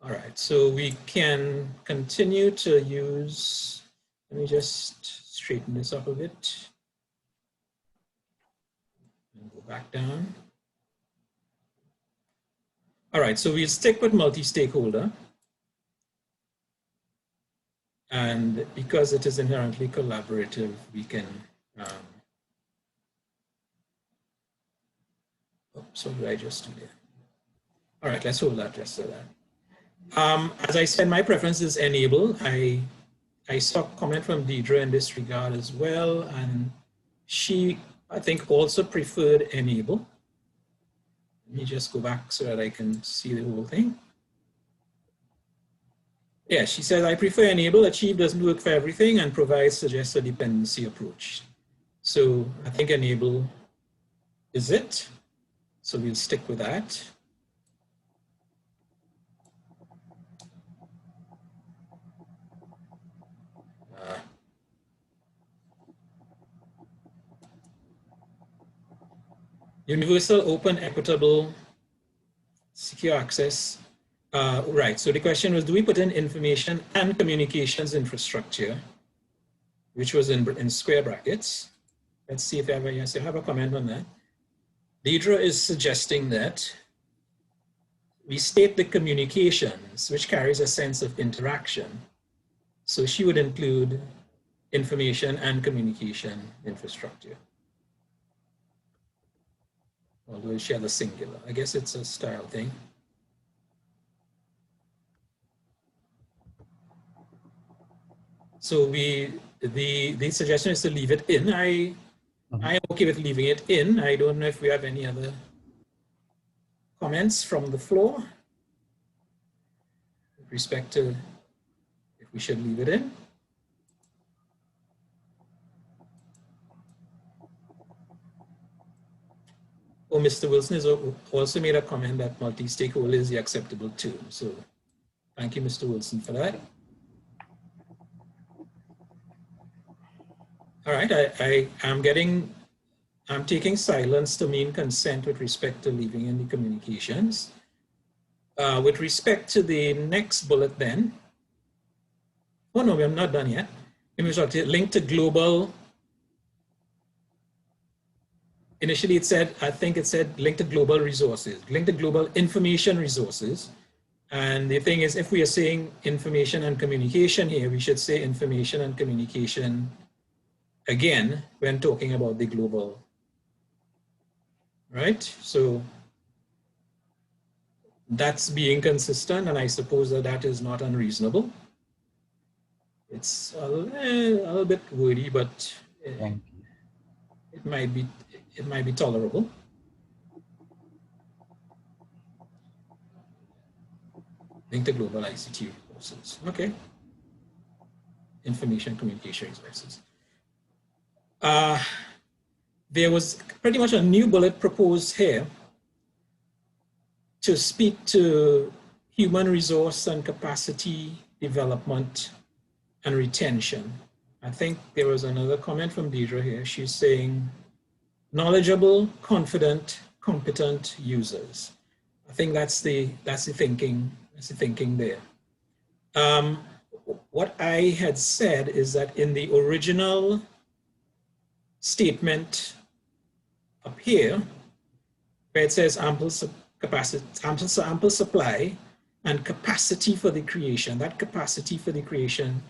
[SPEAKER 10] all right, so we can continue to use, let me just straighten this up a bit. And go back down. All right, so we'll stick with multi-stakeholder. And because it is inherently collaborative, we can, so what did I just do there? All right, let's hold that just so that. As I said, my preference is enable. I saw a comment from Deidre in this regard as well, and she, I think, also preferred enable. Let me just go back so that I can see the whole thing. Yeah, she says, I prefer enable. Achieve doesn't work for everything and provides suggests a dependency approach. So I think enable is it. So we'll stick with that. Universal, open, equitable, secure access. Right, so the question was, do we put in information and communications infrastructure, which was in square brackets. Let's see if I have a, yes, I have a comment on that. Deidre is suggesting that we state the communications, which carries a sense of interaction. So she would include information and communication infrastructure. although it shares a singular. I guess it's a style thing. So the suggestion is to leave it in. I am okay with leaving it in. I don't know if we have any other comments from the floor with respect to if we should leave it in. Oh, Mr. Wilson has also made a comment that multi-stakeholder is the acceptable term. So thank you, Mr. Wilson, for that. All right, I'm taking silence to mean consent with respect to leaving in the communications. With respect to the next bullet then, oh no, I'm not done yet. Link to global. Initially it said, I think it said link to global resources, link to global information resources. And the thing is, if we are saying information and communication here, we should say information and communication again when talking about the global, right? So that's being consistent, and I suppose that that is not unreasonable. It's a little bit wordy, but it might be tolerable. Link to global ICT resources. Okay. Information communication resources. There was pretty much a new bullet proposed here to speak to human resource and capacity development and retention. I think there was another comment from Deidre here. She's saying knowledgeable, confident, competent users. I think that's the thinking. That's the thinking there. What I had said is that in the original statement up here, where it says ample supply and capacity for the creation, that capacity for the creation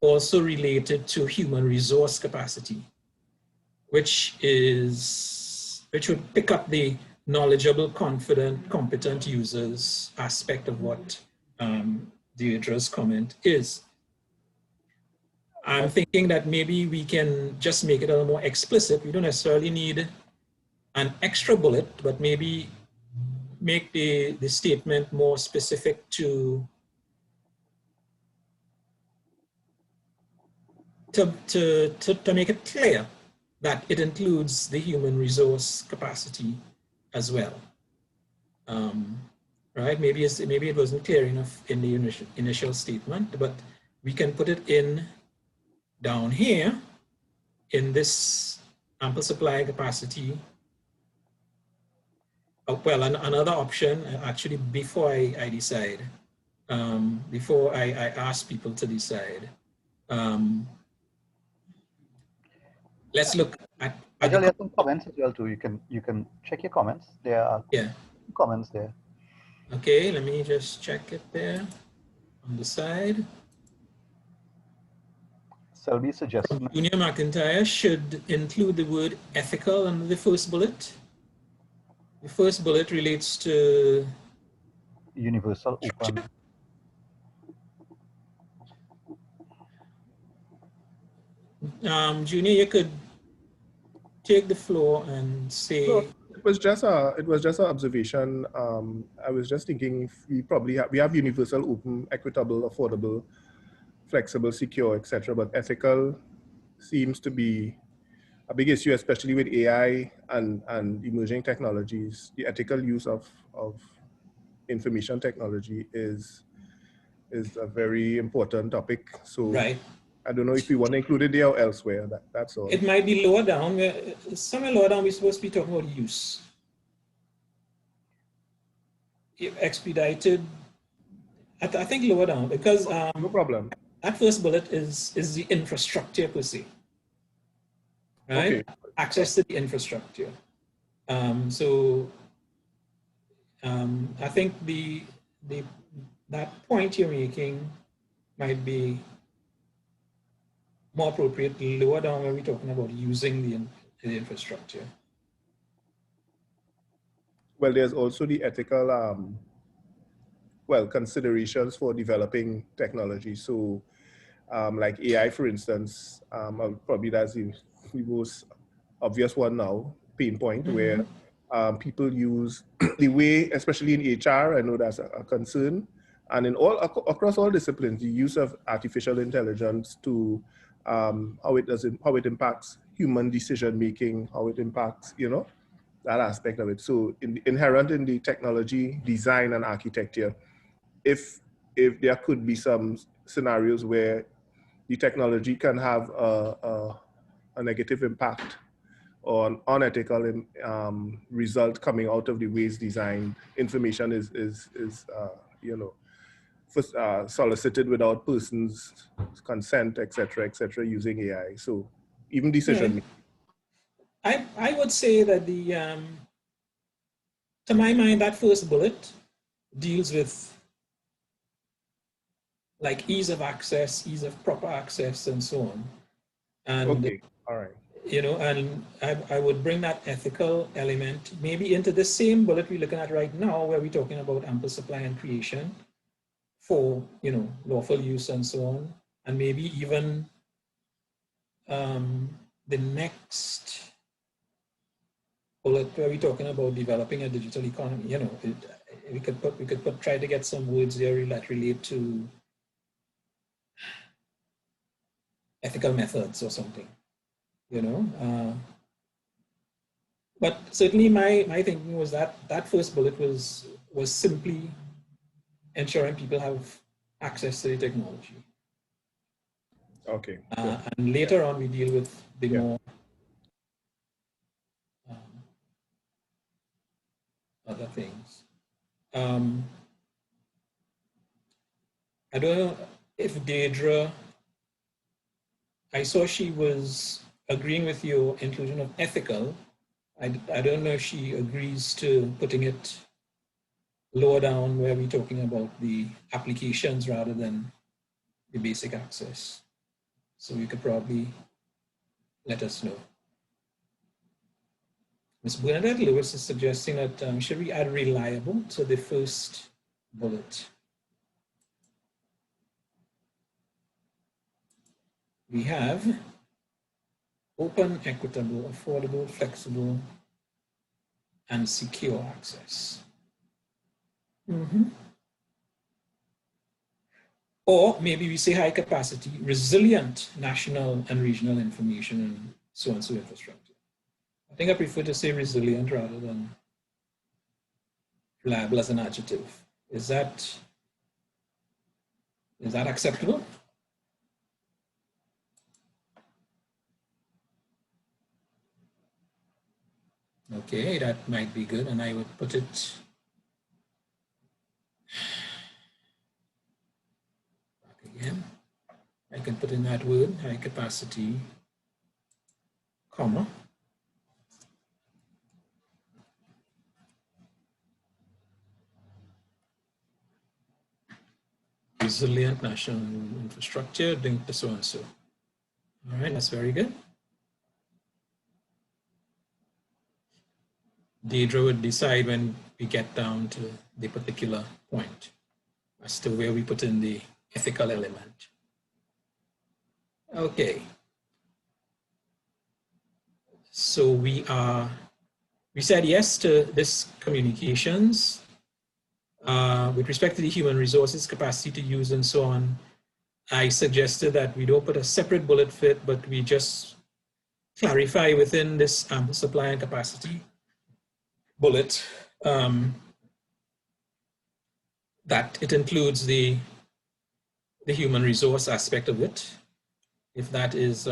[SPEAKER 10] also related to human resource capacity, which would pick up the knowledgeable, confident, competent users aspect of what Deirdre's comment is. I'm thinking that maybe we can just make it a little more explicit. We don't necessarily need an extra bullet, but maybe make the statement more specific to make it clear that it includes the human resource capacity as well. Right? Maybe it wasn't clear enough in the initial statement, but we can put it in down here in this ample supply capacity. Oh, well, another option, actually, before I decide, before I ask people to decide, let's look at
[SPEAKER 15] Actually, there are some comments as well too. You can check your comments. There are comments there.
[SPEAKER 10] Okay, let me just check it there on the side.
[SPEAKER 15] Selby suggests
[SPEAKER 10] Junior McIntyre should include the word ethical under the first bullet. The first bullet relates to
[SPEAKER 15] universal open.
[SPEAKER 10] Junior, you could take the floor and say.
[SPEAKER 1] So it was just an observation. I was just thinking if we have universal, open, equitable, affordable, flexible, secure, etc. But ethical seems to be a big issue, especially with AI and emerging technologies. The ethical use of information technology is a very important topic. So
[SPEAKER 10] right.
[SPEAKER 1] I don't know if we want to include it there or elsewhere. That's all.
[SPEAKER 10] It might be lower down. Somewhere lower down, we're supposed to be talking about use. Expedited. I think lower down because
[SPEAKER 1] no problem.
[SPEAKER 10] That first bullet is the infrastructure per se. Right? Okay. Access to the infrastructure. I think that point you're making might be more appropriate lower down where we're talking about using the infrastructure.
[SPEAKER 1] well, there's also the ethical, well, considerations for developing technology. So like AI, for instance, probably that's the most obvious one now, pain point, where people use the way, especially in HR, I know that's a concern, and in all across all disciplines, the use of artificial intelligence to how it impacts human decision making, how it impacts, you know, that aspect of it. So inherent in the technology design and architecture, if there could be some scenarios where the technology can have a negative impact or an unethical result coming out of the way it's designed, information is you know, solicited without person's consent, etc., using AI. So even decision making.
[SPEAKER 10] I would say that to my mind, that first bullet deals with like ease of access, ease of proper access, and so on. And,
[SPEAKER 1] okay, all right.
[SPEAKER 10] You know, and I would bring that ethical element maybe into the same bullet we're looking at right now, where we're talking about ample supply and creation for, you know, lawful use and so on. And maybe even the next bullet where we're talking about developing a digital economy, you know, we could try to get some words there that relate to ethical methods or something, you know. But certainly my thinking was that that first bullet was simply ensuring people have access to the technology.
[SPEAKER 1] Okay.
[SPEAKER 10] And later on we deal with the more other things. I don't know if Deidre, I saw she was agreeing with your inclusion of ethical. I don't know if she agrees to putting it lower down where we're talking about the applications rather than the basic access. So you could probably let us know. Ms. Bernadette Lewis is suggesting that should we add reliable to the first bullet? We have open, equitable, affordable, flexible, and secure access. Or maybe we say high capacity, resilient national and regional information and so on, so infrastructure. I think I prefer to say resilient rather than reliable as an adjective. Is that acceptable? Okay, that might be good, and I would put it back again. I can put in that word, high capacity, comma. Resilient national infrastructure linked to so and so. All right, that's very good. Deidre would decide when we get down to the particular point as to where we put in the ethical element. Okay. So we said yes to this communications with respect to the human resources, capacity to use and so on. I suggested that we don't put a separate bullet fit, but we just clarify within this ample supply and capacity bullet that it includes the human resource aspect of it, if that is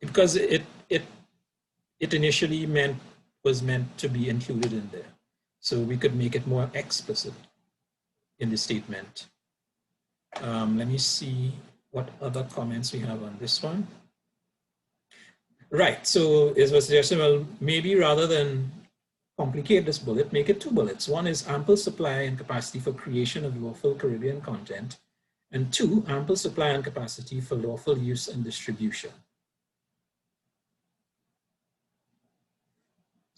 [SPEAKER 10] because it initially was meant to be included in there, so we could make it more explicit in the statement. Let me see what other comments we have on this one. Right, so is a suggestion, well, maybe rather than complicate this bullet, make it two bullets. One is ample supply and capacity for creation of lawful Caribbean content, and two, ample supply and capacity for lawful use and distribution.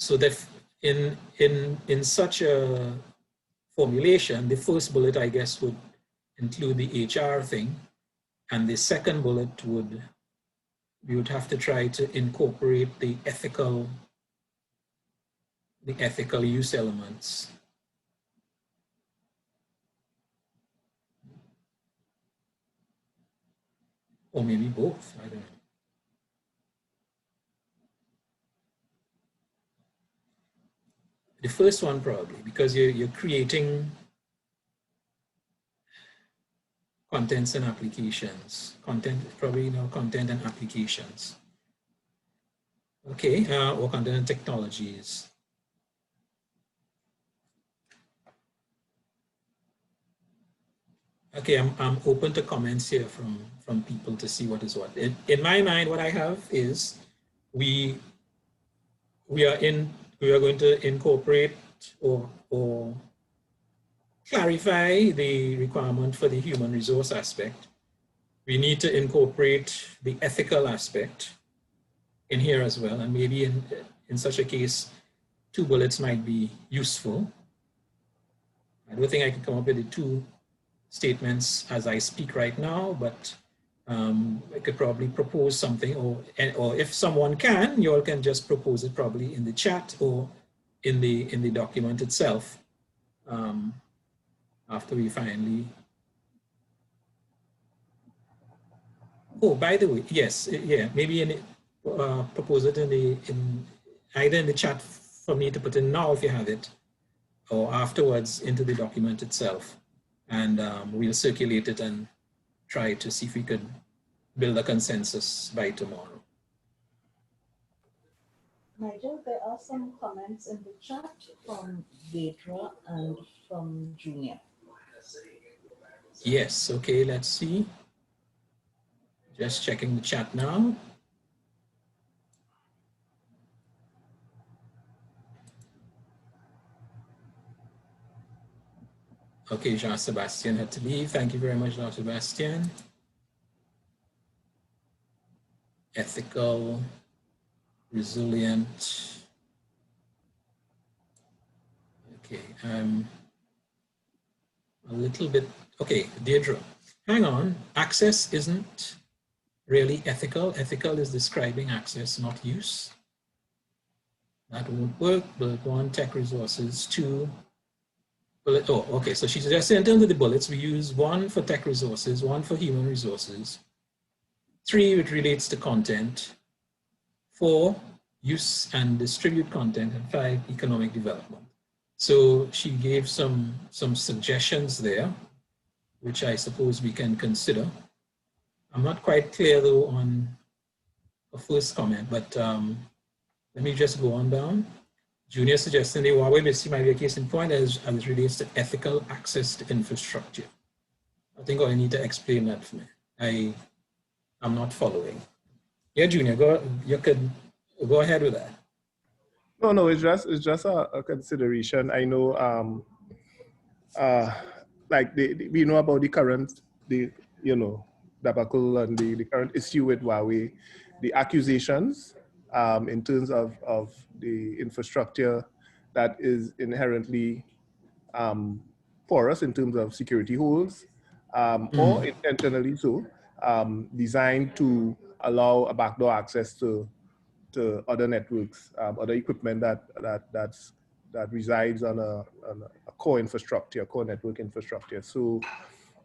[SPEAKER 10] So that in such a formulation, the first bullet, I guess, would include the HR thing, and the second bullet would, we would have to try to incorporate the ethical use elements. Or maybe both, I don't know. The first one probably, because you're creating contents and applications. Content, probably, you know, content and applications. Okay, or content and technologies. Okay, I'm open to comments here from people to see what is what. In my mind, what I have is we are going to incorporate or clarify the requirement for the human resource aspect. We need to incorporate the ethical aspect in here as well, and maybe in such a case, 2 bullets might be useful. I don't think I can come up with the 2 statements as I speak right now, but I could probably propose something, or if someone can, you all can just propose it probably in the chat or in the document itself after we finally. Oh, by the way, yes, yeah, maybe propose it either in the chat for me to put in now if you have it, or afterwards into the document itself, and we'll circulate it and try to see if we could build a consensus by tomorrow.
[SPEAKER 17] Nigel, there are some comments in the chat from Deidre and from Junior.
[SPEAKER 10] Yes, okay, let's see. Just checking the chat now. Okay, Jean-Sebastian had to leave. Thank you very much, Jean-Sebastian. Ethical, resilient. Okay, a little bit, okay, Deirdre, hang on. Access isn't really ethical. Ethical is describing access, not use. That won't work. Bullet 1, tech resources. 2, bullet, oh, okay, so she suggested in terms of the bullets, we use 1 for tech resources, 1 for human resources, 3, which relates to content, 4, use and distribute content, and 5, economic development. So she gave some suggestions there, which I suppose we can consider. I'm not quite clear though on the first comment, but let me just go on down. Junior suggesting the Huawei basically might be a case in point as it relates to ethical access to infrastructure. I think I need to explain that for me. I'm not following. Yeah, Junior, you could go ahead with that.
[SPEAKER 1] No, it's just a consideration. I know, like we know about the current, debacle and the current issue with Huawei, the accusations in terms of the infrastructure that is inherently porous in terms of security holes, or intentionally so, designed to allow a backdoor access to other networks, other equipment that resides on a core infrastructure, core network infrastructure. So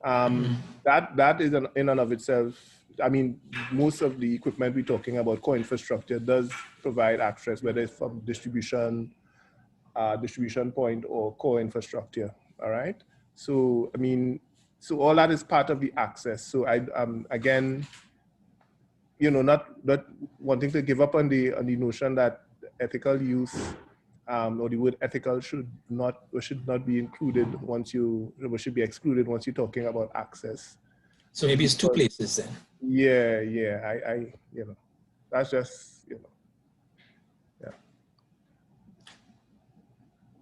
[SPEAKER 1] that is in and of itself. I mean, most of the equipment we're talking about, core infrastructure, does provide access, whether it's from distribution point or core infrastructure. All right. So I mean, so all that is part of the access. So again, not wanting to give up on the notion that ethical use or the word ethical should not be included should be excluded once you're talking about access.
[SPEAKER 10] So maybe it's 2 places then.
[SPEAKER 1] Yeah. I that's just, yeah.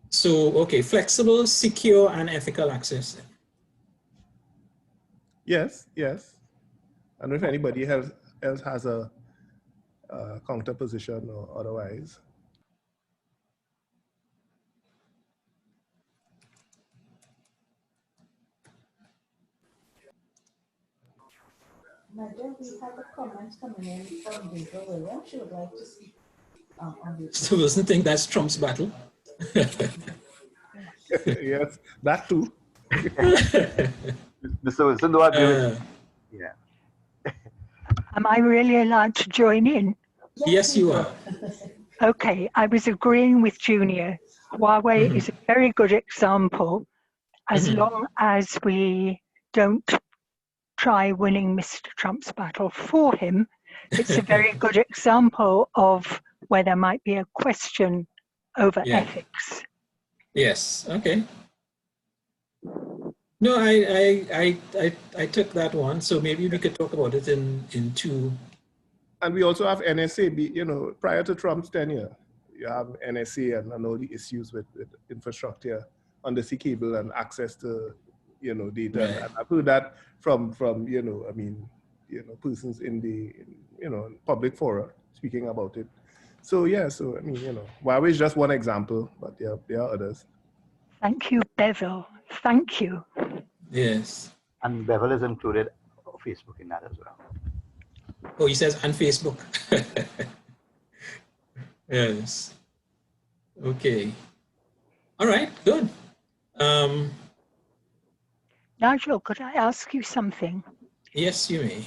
[SPEAKER 10] So, okay, flexible, secure, and ethical access.
[SPEAKER 1] Yes. I don't know if anybody else has a counter position or otherwise.
[SPEAKER 17] Nadia, we have a comment coming in from Deidre Williams. She would like to speak on the.
[SPEAKER 10] So Wilson think that's Trump's battle.
[SPEAKER 1] Yes, that too.
[SPEAKER 15] Mr. Wilson, do I agree with you? Yeah.
[SPEAKER 19] Am I really allowed to join in?
[SPEAKER 10] Yes, you are.
[SPEAKER 19] Okay, I was agreeing with Junior. Huawei is a very good example as long as we don't try winning Mr. Trump's battle for him. It's a very good example of where there might be a question over ethics.
[SPEAKER 10] Yes, okay. No, I took that one, so maybe we could talk about it in two.
[SPEAKER 1] And we also have NSA, you know, prior to Trump's tenure, you have NSA and all the issues with infrastructure, undersea cable and access to, you know, data.
[SPEAKER 10] Right.
[SPEAKER 1] And I've heard that from, you know, I mean, you know, persons in the, you know, public fora speaking about it. So yeah, so I mean, you know, Huawei is just one example, but there are others.
[SPEAKER 19] Thank you, Bevel. Thank you.
[SPEAKER 10] Yes.
[SPEAKER 15] And Bevel is included Facebook in that as well.
[SPEAKER 10] Oh, he says, and Facebook. Yes. Okay. All right, good.
[SPEAKER 19] Nigel, could I ask you something?
[SPEAKER 10] Yes, you may.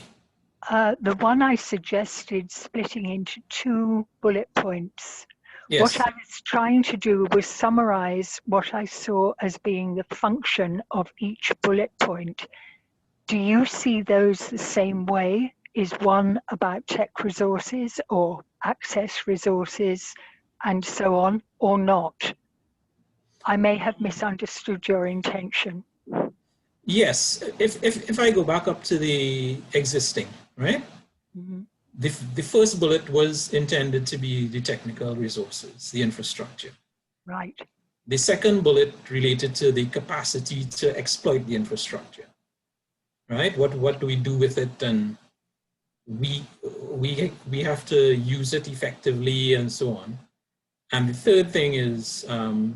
[SPEAKER 19] The one I suggested splitting into 2 bullet points.
[SPEAKER 10] Yes.
[SPEAKER 19] What I was trying to do was summarize what I saw as being the function of each bullet point. Do you see those the same way? Is one about tech resources or access resources and so on, or not? I may have misunderstood your intention.
[SPEAKER 10] Yes, if I go back up to the existing, right? The first bullet was intended to be the technical resources, the infrastructure.
[SPEAKER 19] Right.
[SPEAKER 10] The second bullet related to the capacity to exploit the infrastructure, right? What do we do with it, and we have to use it effectively and so on. And the third thing is
[SPEAKER 19] the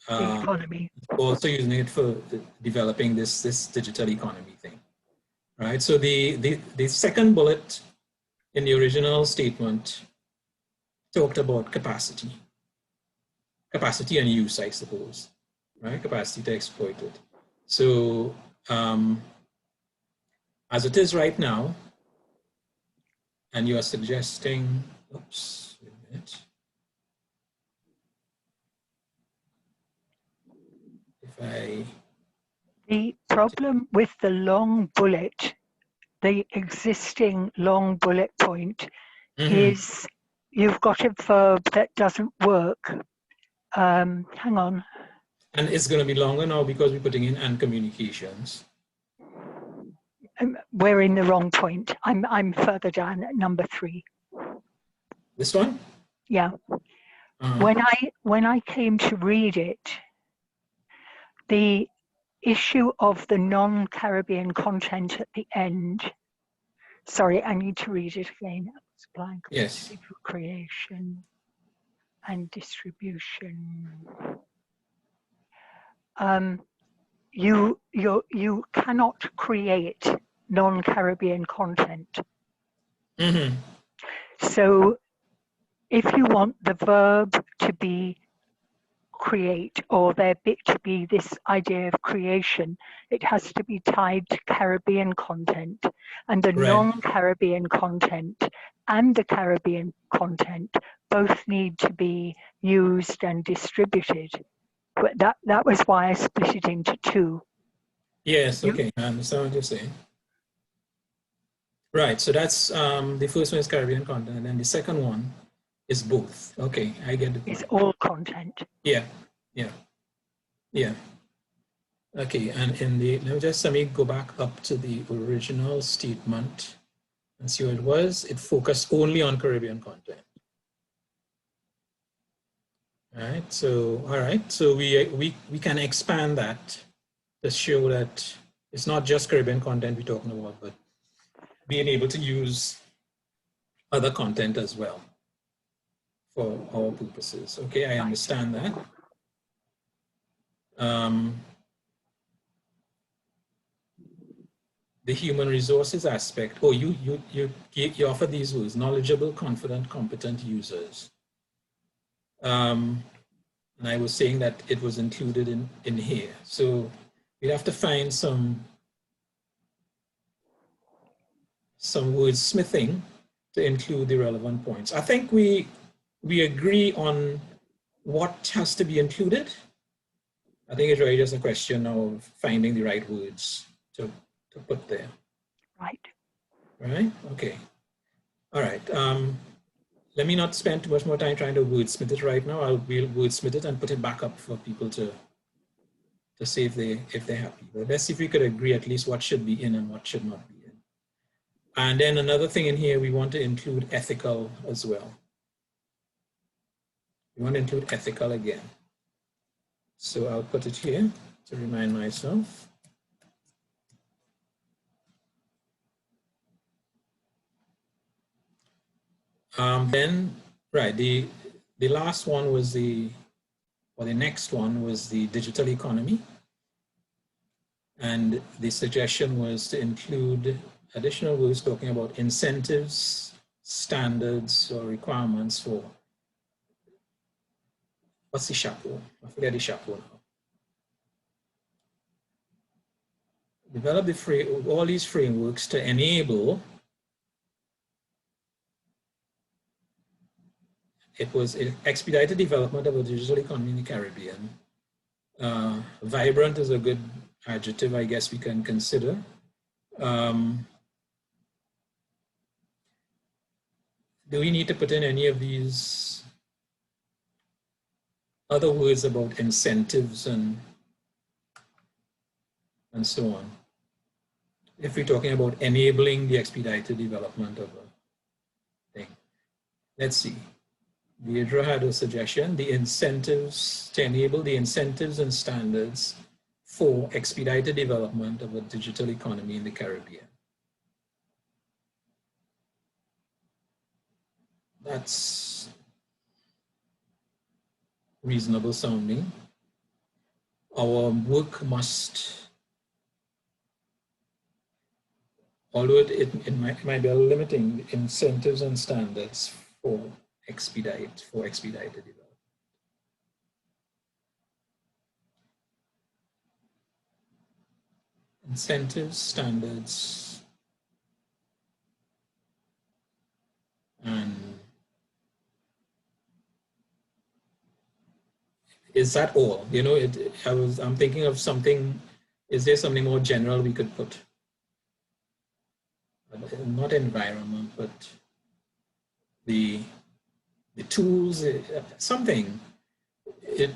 [SPEAKER 19] economy.
[SPEAKER 10] Also using it for developing this digital economy thing, right? So the second bullet in the original statement talked about capacity and use, I suppose, right? Capacity to exploit it. So as it is right now, and you are suggesting, oops, wait a minute.
[SPEAKER 19] The problem with the long bullet, the existing long bullet point, is you've got a verb that doesn't work. Hang on.
[SPEAKER 10] And it's going to be longer now because we're putting in and communications.
[SPEAKER 19] We're in the wrong point. I'm further down at number 3.
[SPEAKER 10] This one?
[SPEAKER 19] Yeah. When I came to read it, the issue of the non-Caribbean content at the end. Sorry, I need to read it again. Supplying capacity for creation and distribution. You cannot create non-Caribbean content. So if you want the verb to be create, or there to be this idea of creation, it has to be tied to Caribbean content, and the non-Caribbean content and the Caribbean content both need to be used and distributed. But that was why I split it into 2.
[SPEAKER 10] Yes, okay, I understand what you're saying. Right, so that's the first one is Caribbean content, and then the second one is both. Okay, I get it.
[SPEAKER 19] It's all content.
[SPEAKER 10] Yeah. Okay, and in the, let me go back up to the original statement and see what it was. It focused only on Caribbean content. All right, so we can expand that to show that it's not just Caribbean content we're talking about, but being able to use other content as well for our purposes. Okay, I understand that. the human resources aspect, or you offer these words: knowledgeable, confident, competent users. And I was saying that it was included in here. So we'd have to find some wordsmithing to include the relevant points. I think we agree on what has to be included. I think it's really just a question of finding the right words to put there.
[SPEAKER 19] Right.
[SPEAKER 10] Right? Okay. All right. Let me not spend too much more time trying to wordsmith it right now. I'll wordsmith it and put it back up for people to see if they're happy. But let's see if we could agree at least what should be in and what should not be in. And then another thing in here, we want to include ethical as well. We want to include ethical again. So I'll put it here to remind myself. Then, right, the last one was the next one was the digital economy. And the suggestion was to include additional words talking about incentives, standards, or requirements for, what's the chapeau? I forget the chapeau now. Develop all these frameworks to enable expedited development of a digital economy in the Caribbean. Vibrant is a good adjective, I guess we can consider. Do we need to put in any of these other words about incentives and so on? If we're talking about enabling the expedited development of a thing. Let's see. Deirdre had a suggestion, the incentives, to enable the incentives and standards for expedited development of a digital economy in the Caribbean. That's reasonable sounding. Our work must, although it might be a limiting, incentives and standards for expedited development. Incentives, standards, and is that all? You know, I'm thinking of something. Is there something more general we could put? Not environment, but the tools, something.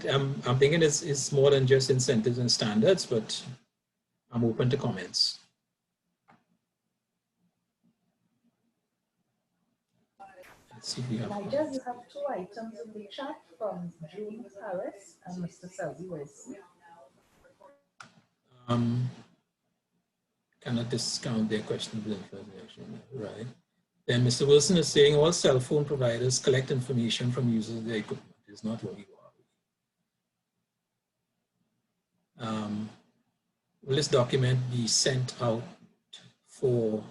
[SPEAKER 10] I'm thinking it's more than just incentives and standards, but I'm open to comments. Let's see if we have.
[SPEAKER 17] Nigel, you have 2 items in the chat from June Harris and Mr. Selby Wilson.
[SPEAKER 10] Cannot discount their questionable information, right? Then Mr. Wilson is saying all cell phone providers collect information from users of their equipment. It's not only Huawei. Will this document be sent out for,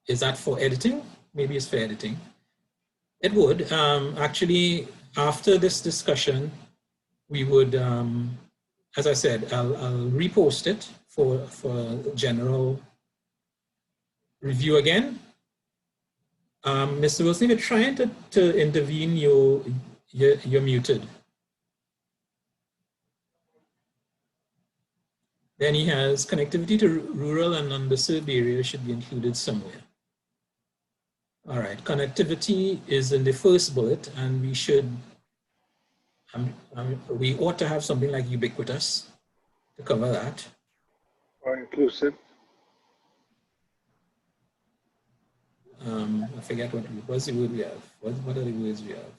[SPEAKER 10] is that for editing? Maybe it's for editing. It would. Actually, after this discussion, we would, as I said, I'll repost it for general review again. Mr. Wilson, if you're trying to intervene, you're muted. Then he has connectivity to rural and underserved areas should be included somewhere. All right, connectivity is in the first bullet, and we should, we ought to have something like ubiquitous to cover that.
[SPEAKER 20] Or inclusive.
[SPEAKER 10] I forget what's the word we have. What are the words we have?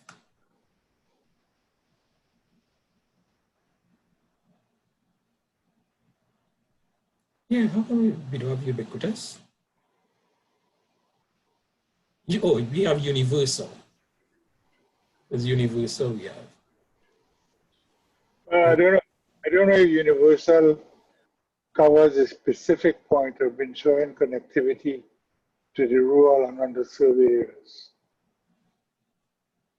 [SPEAKER 10] Yeah, how come we don't have ubiquitous? Oh, we have universal. There's universal we have.
[SPEAKER 20] I don't know if universal covers a specific point of ensuring connectivity to the rural and underserved areas.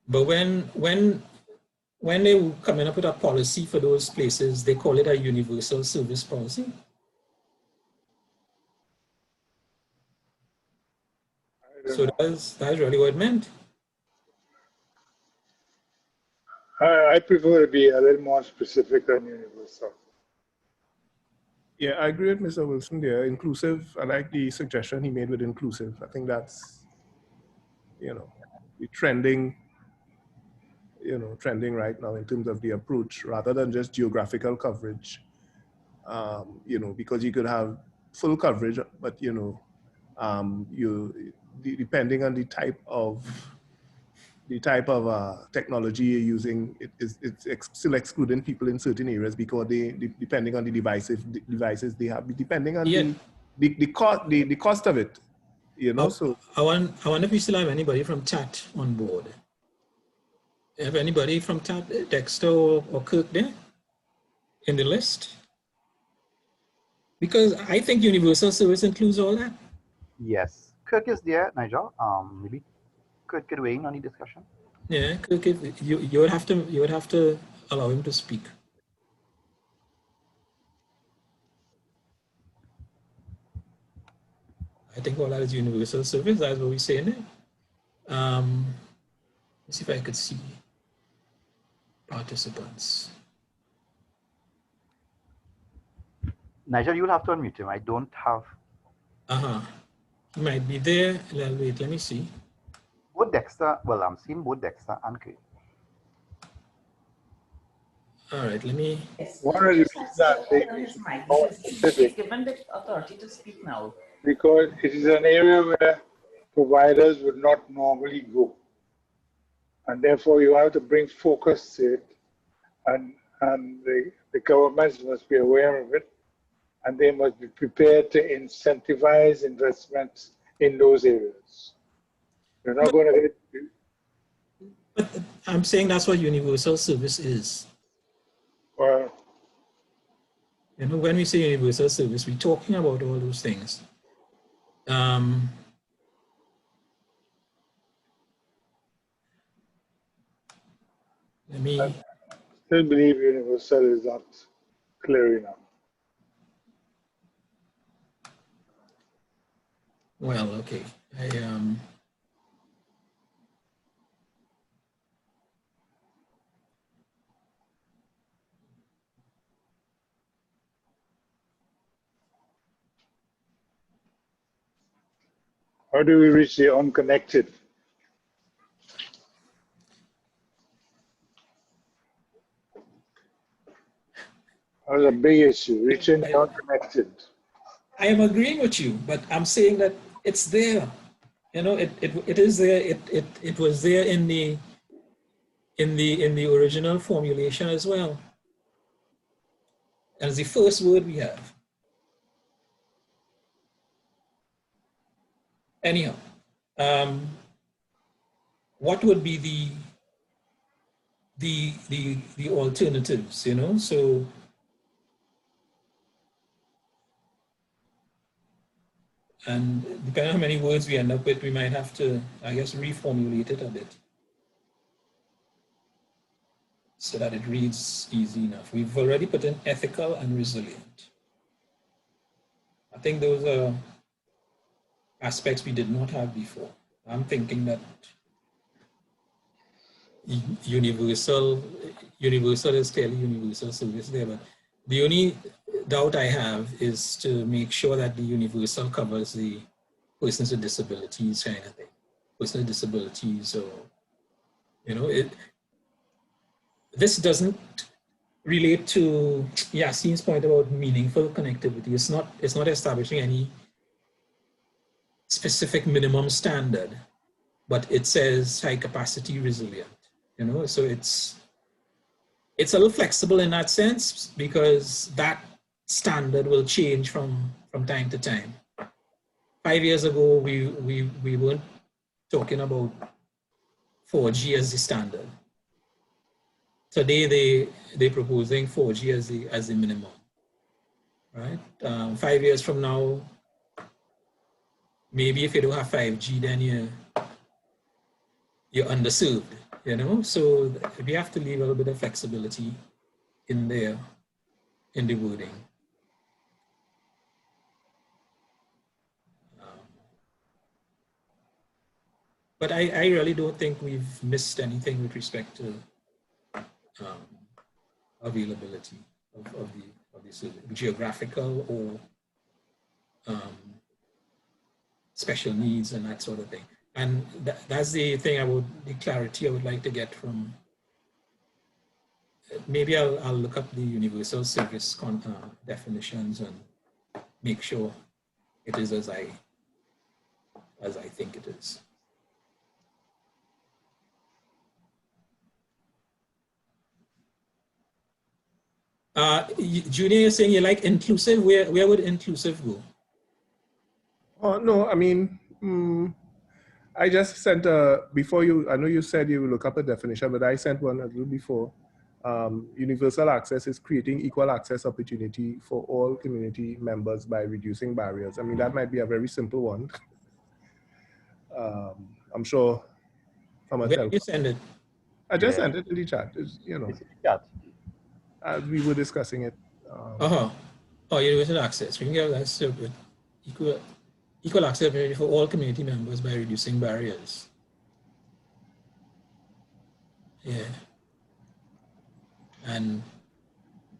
[SPEAKER 10] But when they coming up with a policy for those places, they call it a universal service policy. So that's really what it meant.
[SPEAKER 20] I prefer to be a little more specific than universal.
[SPEAKER 1] Yeah, I agree with Mr. Wilson there. Inclusive, I like the suggestion he made with inclusive. I think that's, you know, the trending right now in terms of the approach, rather than just geographical coverage. You know, because you could have full coverage, but depending on the type of technology you're using, it's still excluding people in certain areas because depending on the devices they have, depending on the cost of it, you know. So
[SPEAKER 10] I wonder if we still have anybody from TAT on board. Have anybody from TAT, Dexter or Kirk there in the list? Because I think universal service includes all that.
[SPEAKER 15] Yes, Kirk is there, Nigel. Maybe Kirk could weigh in on the discussion.
[SPEAKER 10] Yeah, Kirk, you would have to allow him to speak. I think all that is universal service. That's what we're saying there. Let's see if I could see participants.
[SPEAKER 15] Nigel, you'll have to unmute him. I don't have.
[SPEAKER 10] He might be there. Wait, let me see.
[SPEAKER 15] Both Dexter, well, I'm seeing both Dexter and Kirk.
[SPEAKER 10] All right, let me.
[SPEAKER 20] One of the reasons that they more specific,
[SPEAKER 18] Given the authority to speak now.
[SPEAKER 20] because it is an area where providers would not normally go. And therefore you have to bring focus to it, and the governments must be aware of it, and they must be prepared to incentivize investments in those areas. You're not going to get.
[SPEAKER 10] But I'm saying that's what universal service is.
[SPEAKER 20] Well,
[SPEAKER 10] you know, when we say universal service, we're talking about all those things. Let me.
[SPEAKER 20] I still believe universal is not clear enough.
[SPEAKER 10] Well, okay.
[SPEAKER 20] How do we reach the unconnected? That's a big issue, reaching the unconnected.
[SPEAKER 10] I am agreeing with you, but I'm saying that it's there. You know, it is there. It was there in the original formulation as well. And it's the first word we have. Anyhow, what would be the alternatives? You know, so. And depending on how many words we end up with, we might have to, I guess, reformulate it a bit so that it reads easy enough. We've already put in ethical and resilient. I think those are aspects we did not have before. I'm thinking that universal is clearly universal service there, but the only doubt I have is to make sure that the universal covers the persons with disabilities kind of thing. Persons with disabilities, or, you know, this doesn't relate to Yassine's point about meaningful connectivity. It's not establishing any specific minimum standard, but it says high capacity resilient, you know, so it's a little flexible in that sense because that standard will change from time to time. 5 years ago, we weren't talking about 4G as the standard. Today, they're proposing 4G as the minimum, right? 5 years from now, maybe if you don't have 5G, then you're underserved, you know? So we have to leave a little bit of flexibility in there, in the wording. But I really don't think we've missed anything with respect to availability of the geographical or special needs and that sort of thing. And that's the thing the clarity I would like to get from, maybe I'll look up the universal service definitions and make sure it is as I think it is. Junior, you're saying you like inclusive. Where would inclusive go?
[SPEAKER 1] Oh, no, I mean, I just sent before you, I know you said you will look up a definition, but I sent one a little before. Universal access is creating equal access opportunity for all community members by reducing barriers. I mean, that might be a very simple one. I'm sure from a
[SPEAKER 10] Where did you send it?
[SPEAKER 1] I just sent it in the chat, you know. As we were discussing it.
[SPEAKER 10] Oh, universal access. We can get that so good. Equal access for all community members by reducing barriers. Yeah. And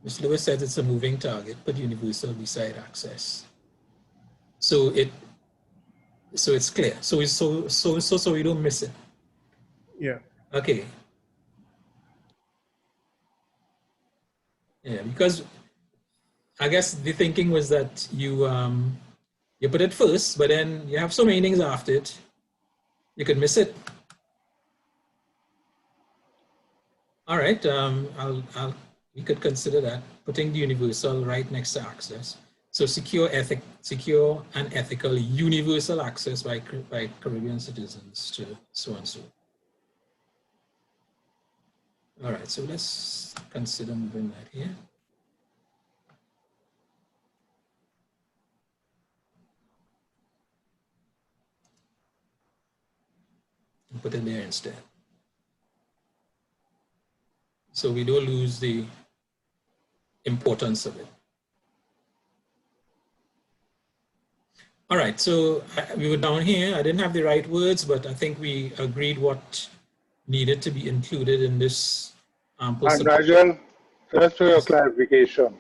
[SPEAKER 10] Ms. Lewis says it's a moving target, but universal beside access. So it's clear. So we don't miss it.
[SPEAKER 1] Yeah.
[SPEAKER 10] Okay. Yeah, because I guess the thinking was that you put it first, but then you have so many things after it, you could miss it. All right, we could consider that, putting the universal right next to access. So secure and ethical universal access by Caribbean citizens to so and so. All right, so let's consider moving that here. Put it there instead. So we don't lose the importance of it. All right, so we were down here. I didn't have the right words, but I think we agreed what needed to be included in this ample.
[SPEAKER 20] And Nigel, just for your clarification,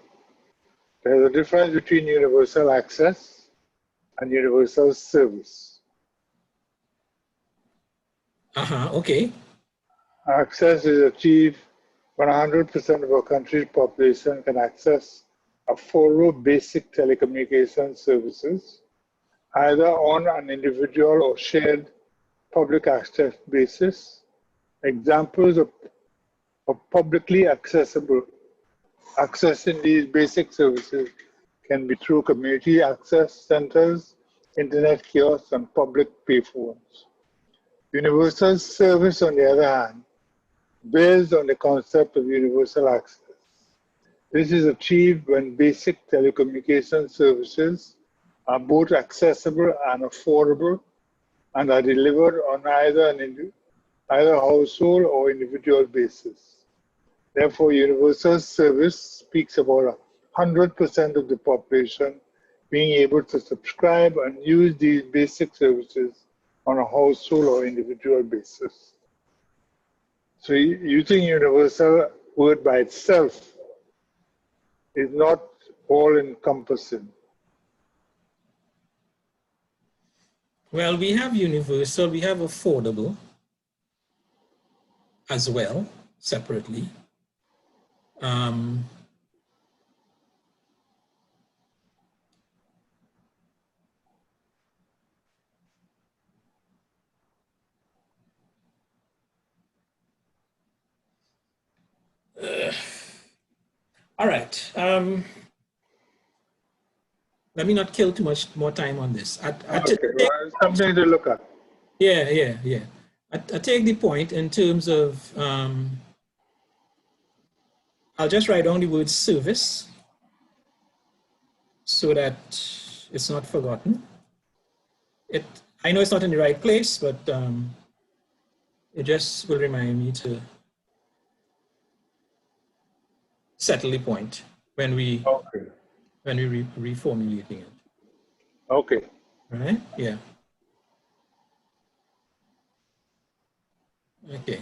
[SPEAKER 20] there's a difference between universal access and universal service.
[SPEAKER 10] Okay.
[SPEAKER 20] Access is achieved when 100% of our country's population can access affordable basic telecommunication services, either on an individual or shared public access basis. Examples of publicly accessible accessing these basic services can be through community access centers, internet kiosks, and public payphones. Universal service, on the other hand, based on the concept of universal access. This is achieved when basic telecommunication services are both accessible and affordable and are delivered on either household or individual basis. Therefore, universal service speaks about 100% of the population being able to subscribe and use these basic services on a household or individual basis. So using universal word by itself is not all-encompassing.
[SPEAKER 10] Well, we have universal, we have affordable as well, separately. All right. Let me not kill too much more time on this.
[SPEAKER 20] Something to look at.
[SPEAKER 10] Yeah. I take the point in terms of, I'll just write down the word service. so that it's not forgotten. I know it's not in the right place, but it just will remind me to settle the point when we reformulating it.
[SPEAKER 20] Okay.
[SPEAKER 10] Right? Yeah. Okay.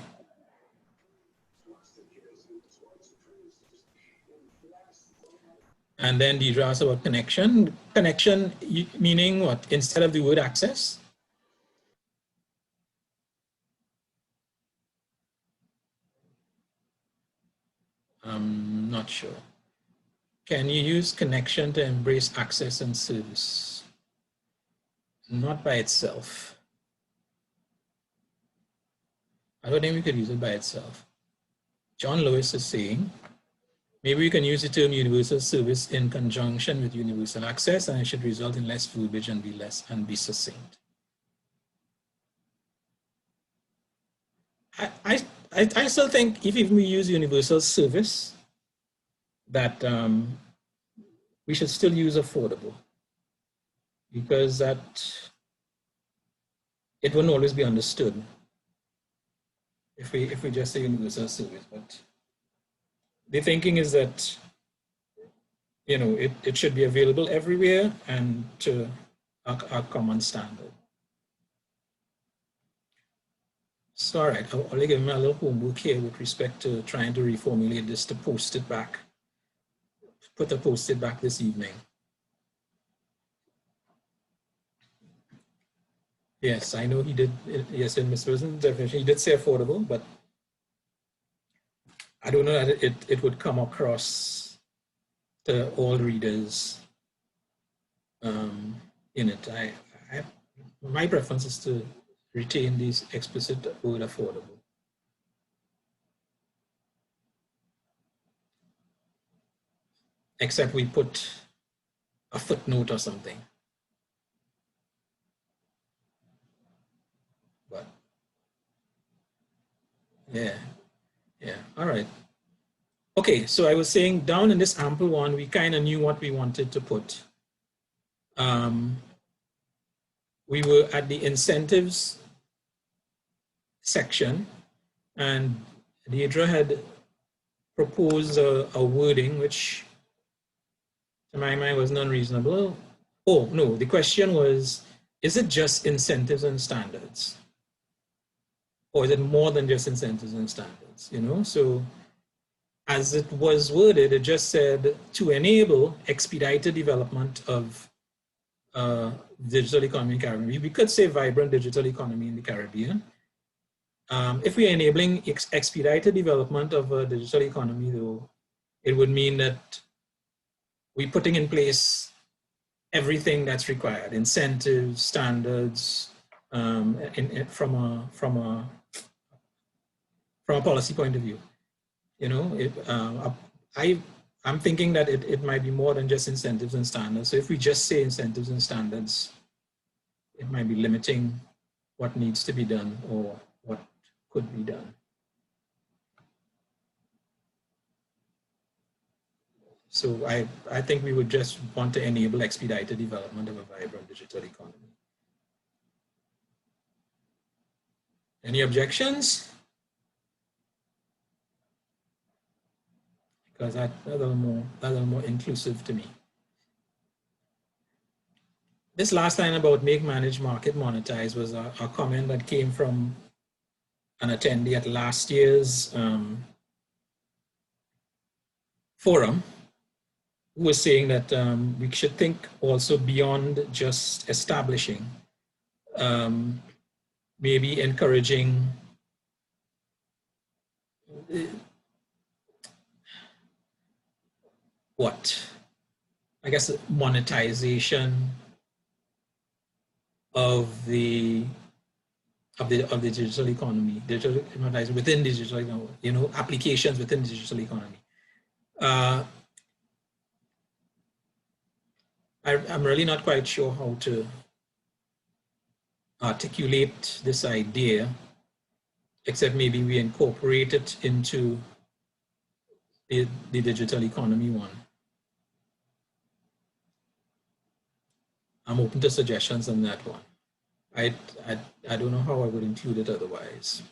[SPEAKER 10] And then Deidre asked about connection. Connection meaning what? Instead of the word access? I'm not sure. Can you use connection to embrace access and service? Not by itself. I don't think we could use it by itself. John Lewis is saying, maybe we can use the term universal service in conjunction with universal access, and it should result in less verbiage and be succinct. I still think if even we use universal service, that we should still use affordable, because that it wouldn't always be understood if we just say universal service. But the thinking is that, you know, it should be available everywhere and to a common standard. So, all right, I'll give me a little homework here with respect to trying to reformulate this to post it back, post it back this evening. Yes, I know he did. Yes, in Ms. Wilson's definition, he did say affordable, but I don't know that it would come across to all readers in it. My preference is to retain these explicit word affordable. Except we put a footnote or something. But yeah, all right. Okay, so I was saying down in this ample one, we kind of knew what we wanted to put. We were at the incentives section, and Deidre had proposed a wording which, to my mind, was unreasonable. Oh, no, the question was, is it just incentives and standards? Or is it more than just incentives and standards, you know? So as it was worded, it just said to enable expedited development of digital economy in the Caribbean. We could say vibrant digital economy in the Caribbean. If we are enabling expedited development of a digital economy, though, it would mean that we're putting in place everything that's required: incentives, standards, from a policy point of view. You know, I'm thinking that it might be more than just incentives and standards. So if we just say incentives and standards, it might be limiting what needs to be done or what could be done. So I think we would just want to enable expedited development of a vibrant digital economy. Any objections? Because that's a little more inclusive to me. This last line about make, manage, market, monetize was a comment that came from an attendee at last year's forum, who was saying that we should think also beyond just establishing, maybe encouraging I guess monetization of the digital economy, digital monetization within digital economy, you know, applications within the digital economy. I'm really not quite sure how to articulate this idea, except maybe we incorporate it into the digital economy one. I'm open to suggestions on that one. I don't know how I would include it otherwise.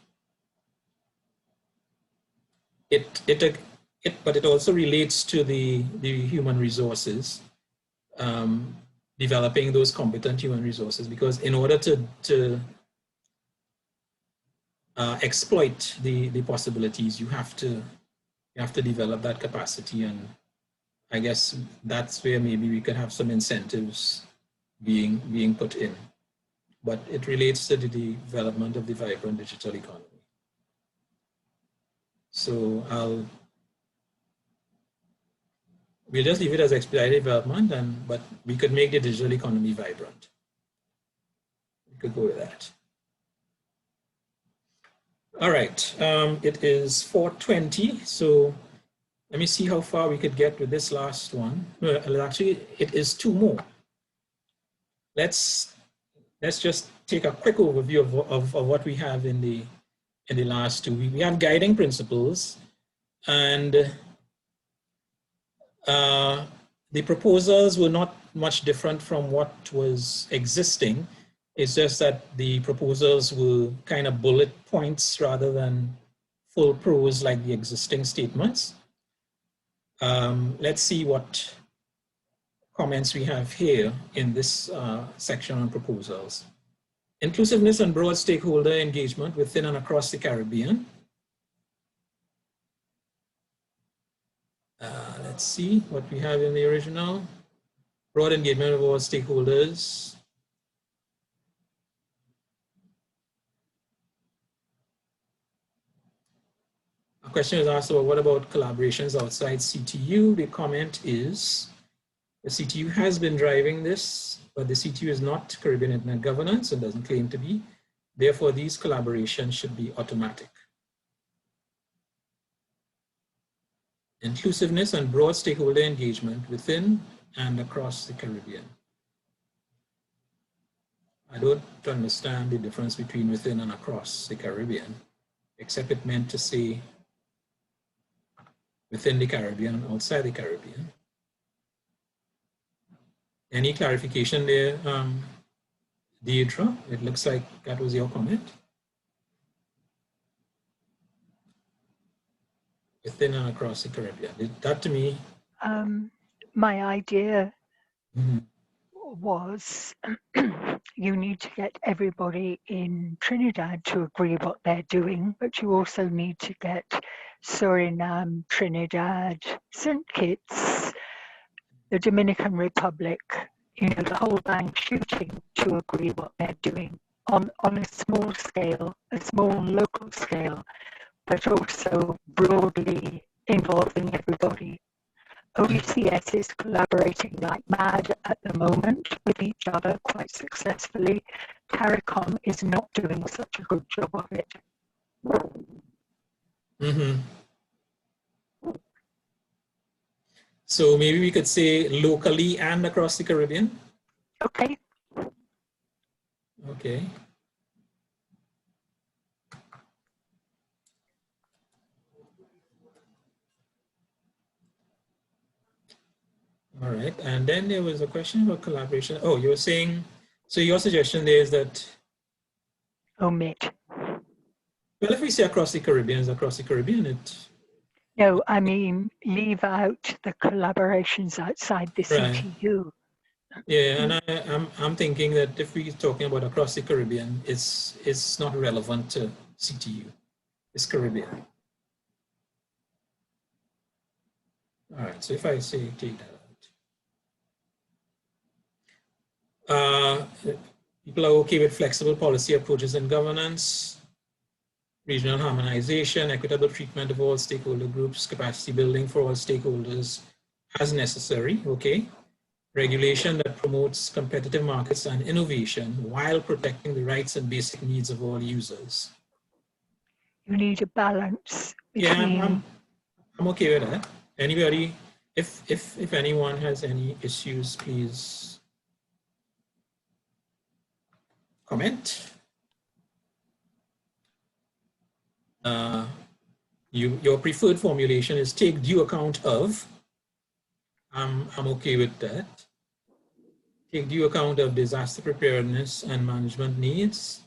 [SPEAKER 10] But it also relates to the human resources, developing those competent human resources, because in order to exploit the possibilities, you have to develop that capacity, and I guess that's where maybe we could have some incentives being put in. But it relates to the development of the vibrant digital economy. So we'll just leave it as expedited development, but we could make the digital economy vibrant. We could go with that. All right, it is 4:20, so let me see how far we could get with this last one. No, actually, it is two more. Let's just take a quick overview of what we have in the last two. We have guiding principles, and the proposals were not much different from what was existing. It's just that the proposals were kind of bullet points rather than full prose like the existing statements. Let's see what comments we have here in this section on proposals. Inclusiveness and broad stakeholder engagement within and across the Caribbean. Let's see what we have in the original. Broad engagement of all stakeholders. A question is asked about what about collaborations outside CTU? The comment is, the CTU has been driving this, but the CTU is not Caribbean Internet Governance and doesn't claim to be. Therefore, these collaborations should be automatic. Inclusiveness and broad stakeholder engagement within and across the Caribbean. I don't understand the difference between within and across the Caribbean, except it meant to say within the Caribbean and outside the Caribbean. Any clarification there, Deidre? It looks like that was your comment. Within and across the Caribbean. That to me.
[SPEAKER 19] My idea was you need to get everybody in Trinidad to agree what they're doing, but you also need to get Suriname, Trinidad, St. Kitts, the Dominican Republic, you know, the whole bank shooting to agree what they're doing on a small scale, a small local scale, but also broadly involving everybody. OECS is collaborating like mad at the moment with each other quite successfully. CARICOM is not doing such a good job of it.
[SPEAKER 10] So maybe we could say locally and across the Caribbean?
[SPEAKER 19] Okay.
[SPEAKER 10] Okay. All right, and then there was a question about collaboration. Oh, you were saying, so your suggestion there is that?
[SPEAKER 19] Omit.
[SPEAKER 10] Well, if we say across the Caribbean, is across the Caribbean,
[SPEAKER 19] No, I mean, leave out the collaborations outside the CTU.
[SPEAKER 10] Yeah, and I'm thinking that if we're talking about across the Caribbean, it's not relevant to CTU. It's Caribbean. All right, so if I say take that out. People are okay with flexible policy approaches and governance, regional harmonization, equitable treatment of all stakeholder groups, capacity building for all stakeholders as necessary, okay? Regulation that promotes competitive markets and innovation while protecting the rights and basic needs of all users.
[SPEAKER 19] You need a balance between...
[SPEAKER 10] Yeah, I'm okay with that. Anybody, if anyone has any issues, please comment. Your preferred formulation is take due account of. I'm okay with that. take due account of disaster preparedness and management needs.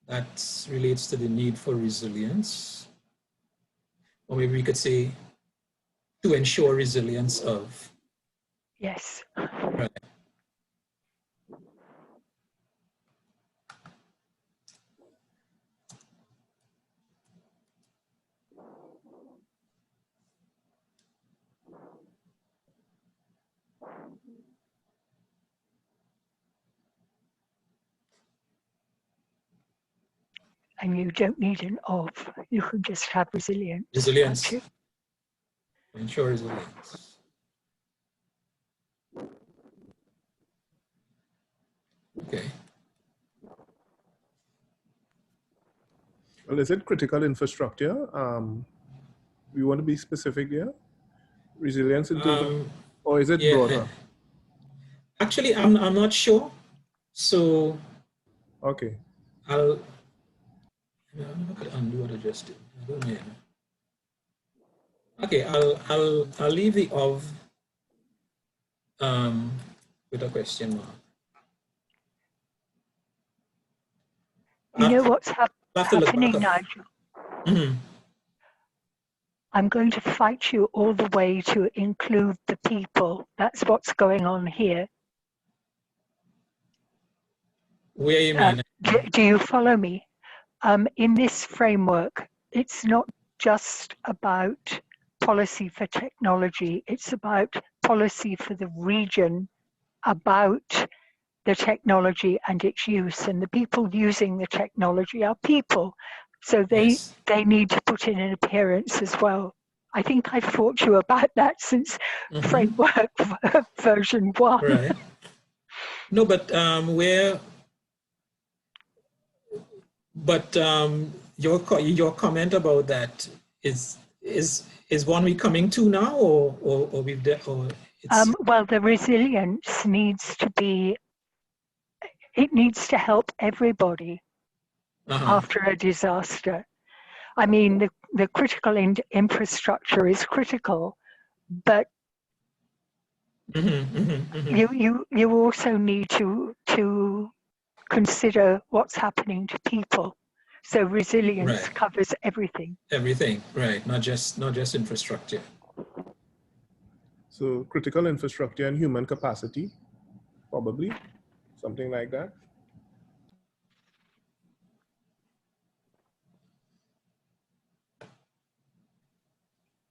[SPEAKER 10] That relates to the need for resilience. Or maybe we could say to ensure resilience of.
[SPEAKER 19] Yes.
[SPEAKER 10] Right.
[SPEAKER 19] And you don't need an of, you can just have resilience.
[SPEAKER 10] Resilience. Ensure resilience. Okay.
[SPEAKER 1] Well, is it critical infrastructure? We want to be specific here. Resilience in terms of, or is it broader?
[SPEAKER 10] Actually, I'm not sure. So
[SPEAKER 1] okay.
[SPEAKER 10] I could undo what I just did. I don't know. Okay, I'll leave the of with a question mark.
[SPEAKER 19] You know what's happening, Nigel?
[SPEAKER 10] Mm-hmm.
[SPEAKER 19] I'm going to fight you all the way to include the people. That's what's going on here.
[SPEAKER 10] Where you mean?
[SPEAKER 19] Do you follow me? In this framework, it's not just about policy for technology. It's about policy for the region, about the technology and its use. And the people using the technology are people. So they need to put in an appearance as well. I think I've fought you about that since framework version 1.
[SPEAKER 10] Right. No, but your comment about that is one we coming to now, or we've or it's
[SPEAKER 19] well, the resilience needs to be. It needs to help everybody after a disaster. I mean, the critical infrastructure is critical, but you also need to consider what's happening to people. So resilience covers everything.
[SPEAKER 10] Everything, right? Not just infrastructure.
[SPEAKER 1] So critical infrastructure and human capacity, probably something like that.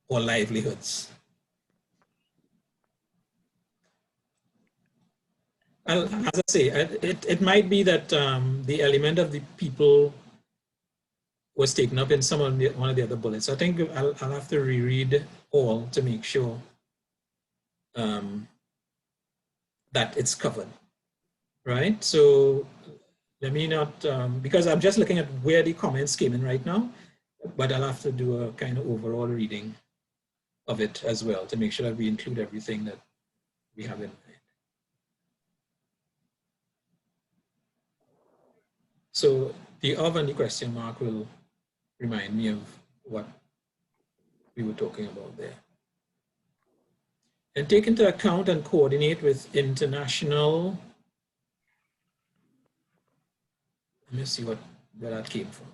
[SPEAKER 10] Or livelihoods. As I say, it might be that the element of the people was taken up in one of the other bullets. I think I'll have to reread all to make sure that it's covered, right? So let me not, because I'm just looking at where the comments came in right now, but I'll have to do a kind of overall reading of it as well to make sure that we include everything that we have in mind. So the of and the question mark will remind me of what we were talking about there. And take into account and coordinate with international, let me see where that came from.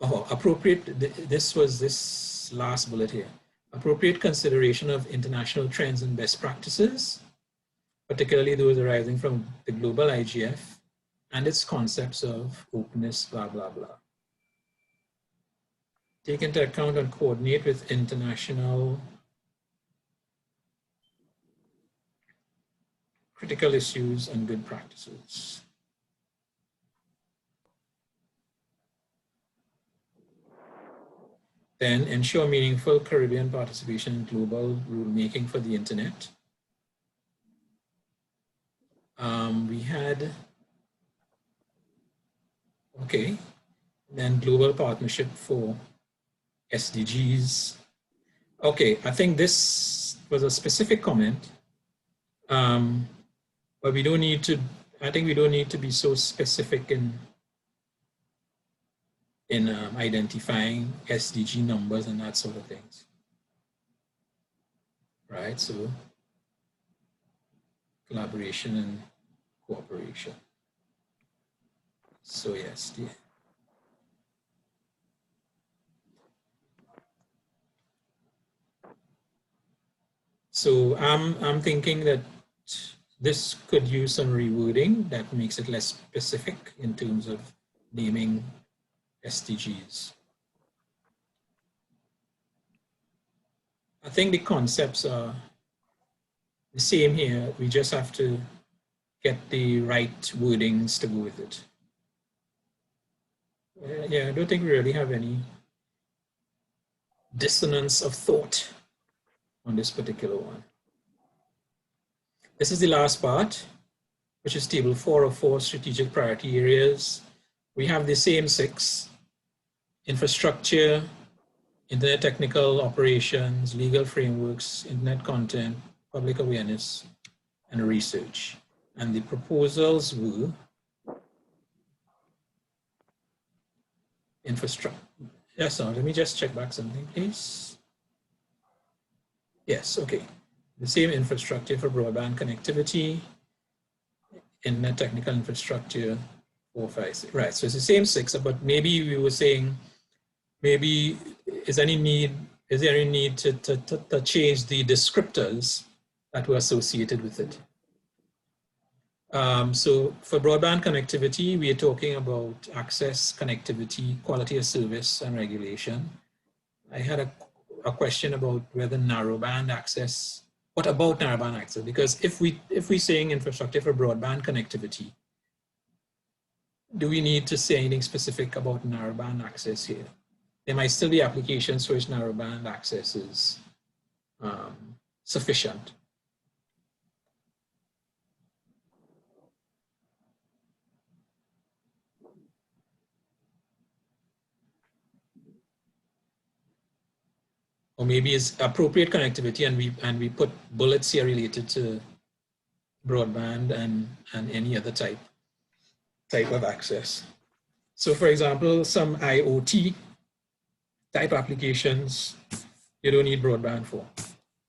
[SPEAKER 10] Oh, appropriate, this was this last bullet here. Appropriate consideration of international trends and best practices, particularly those arising from the global IGF and its concepts of openness, blah, blah, blah. Take into account and coordinate with international critical issues and good practices. Then ensure meaningful Caribbean participation in global rulemaking for the internet. We had, okay, then global partnership for SDGs. Okay, I think this was a specific comment, but we don't need to, I think we don't need to be so specific in identifying SDG numbers and that sort of things. right? So collaboration and cooperation. So yes, so I'm thinking that this could use some rewording that makes it less specific in terms of naming SDGs. I think the concepts are the same here. We just have to get the right wordings to go with it. Yeah, I don't think we really have any dissonance of thought on this particular one. This is the last part, which is table 4 of 4 strategic priority areas. We have the same 6: infrastructure, internet technical operations, legal frameworks, internet content, public awareness, and research. And the proposals were infrastructure. Yes, let me just check back something, please. Yes, okay. The same infrastructure for broadband connectivity, internet technical infrastructure, 4, 5, 6. Right, so it's the same 6, but maybe we were saying, maybe is there any need to change the descriptors that were associated with it? So for broadband connectivity, we are talking about access, connectivity, quality of service, and regulation. I had a question about whether narrowband access, what about narrowband access? Because if we're saying infrastructure for broadband connectivity, do we need to say anything specific about narrowband access here? There might still be applications for which narrowband access is sufficient. Or maybe it's appropriate connectivity, and we put bullets here related to broadband and any other type of access. So for example, some IoT type applications, you don't need broadband for.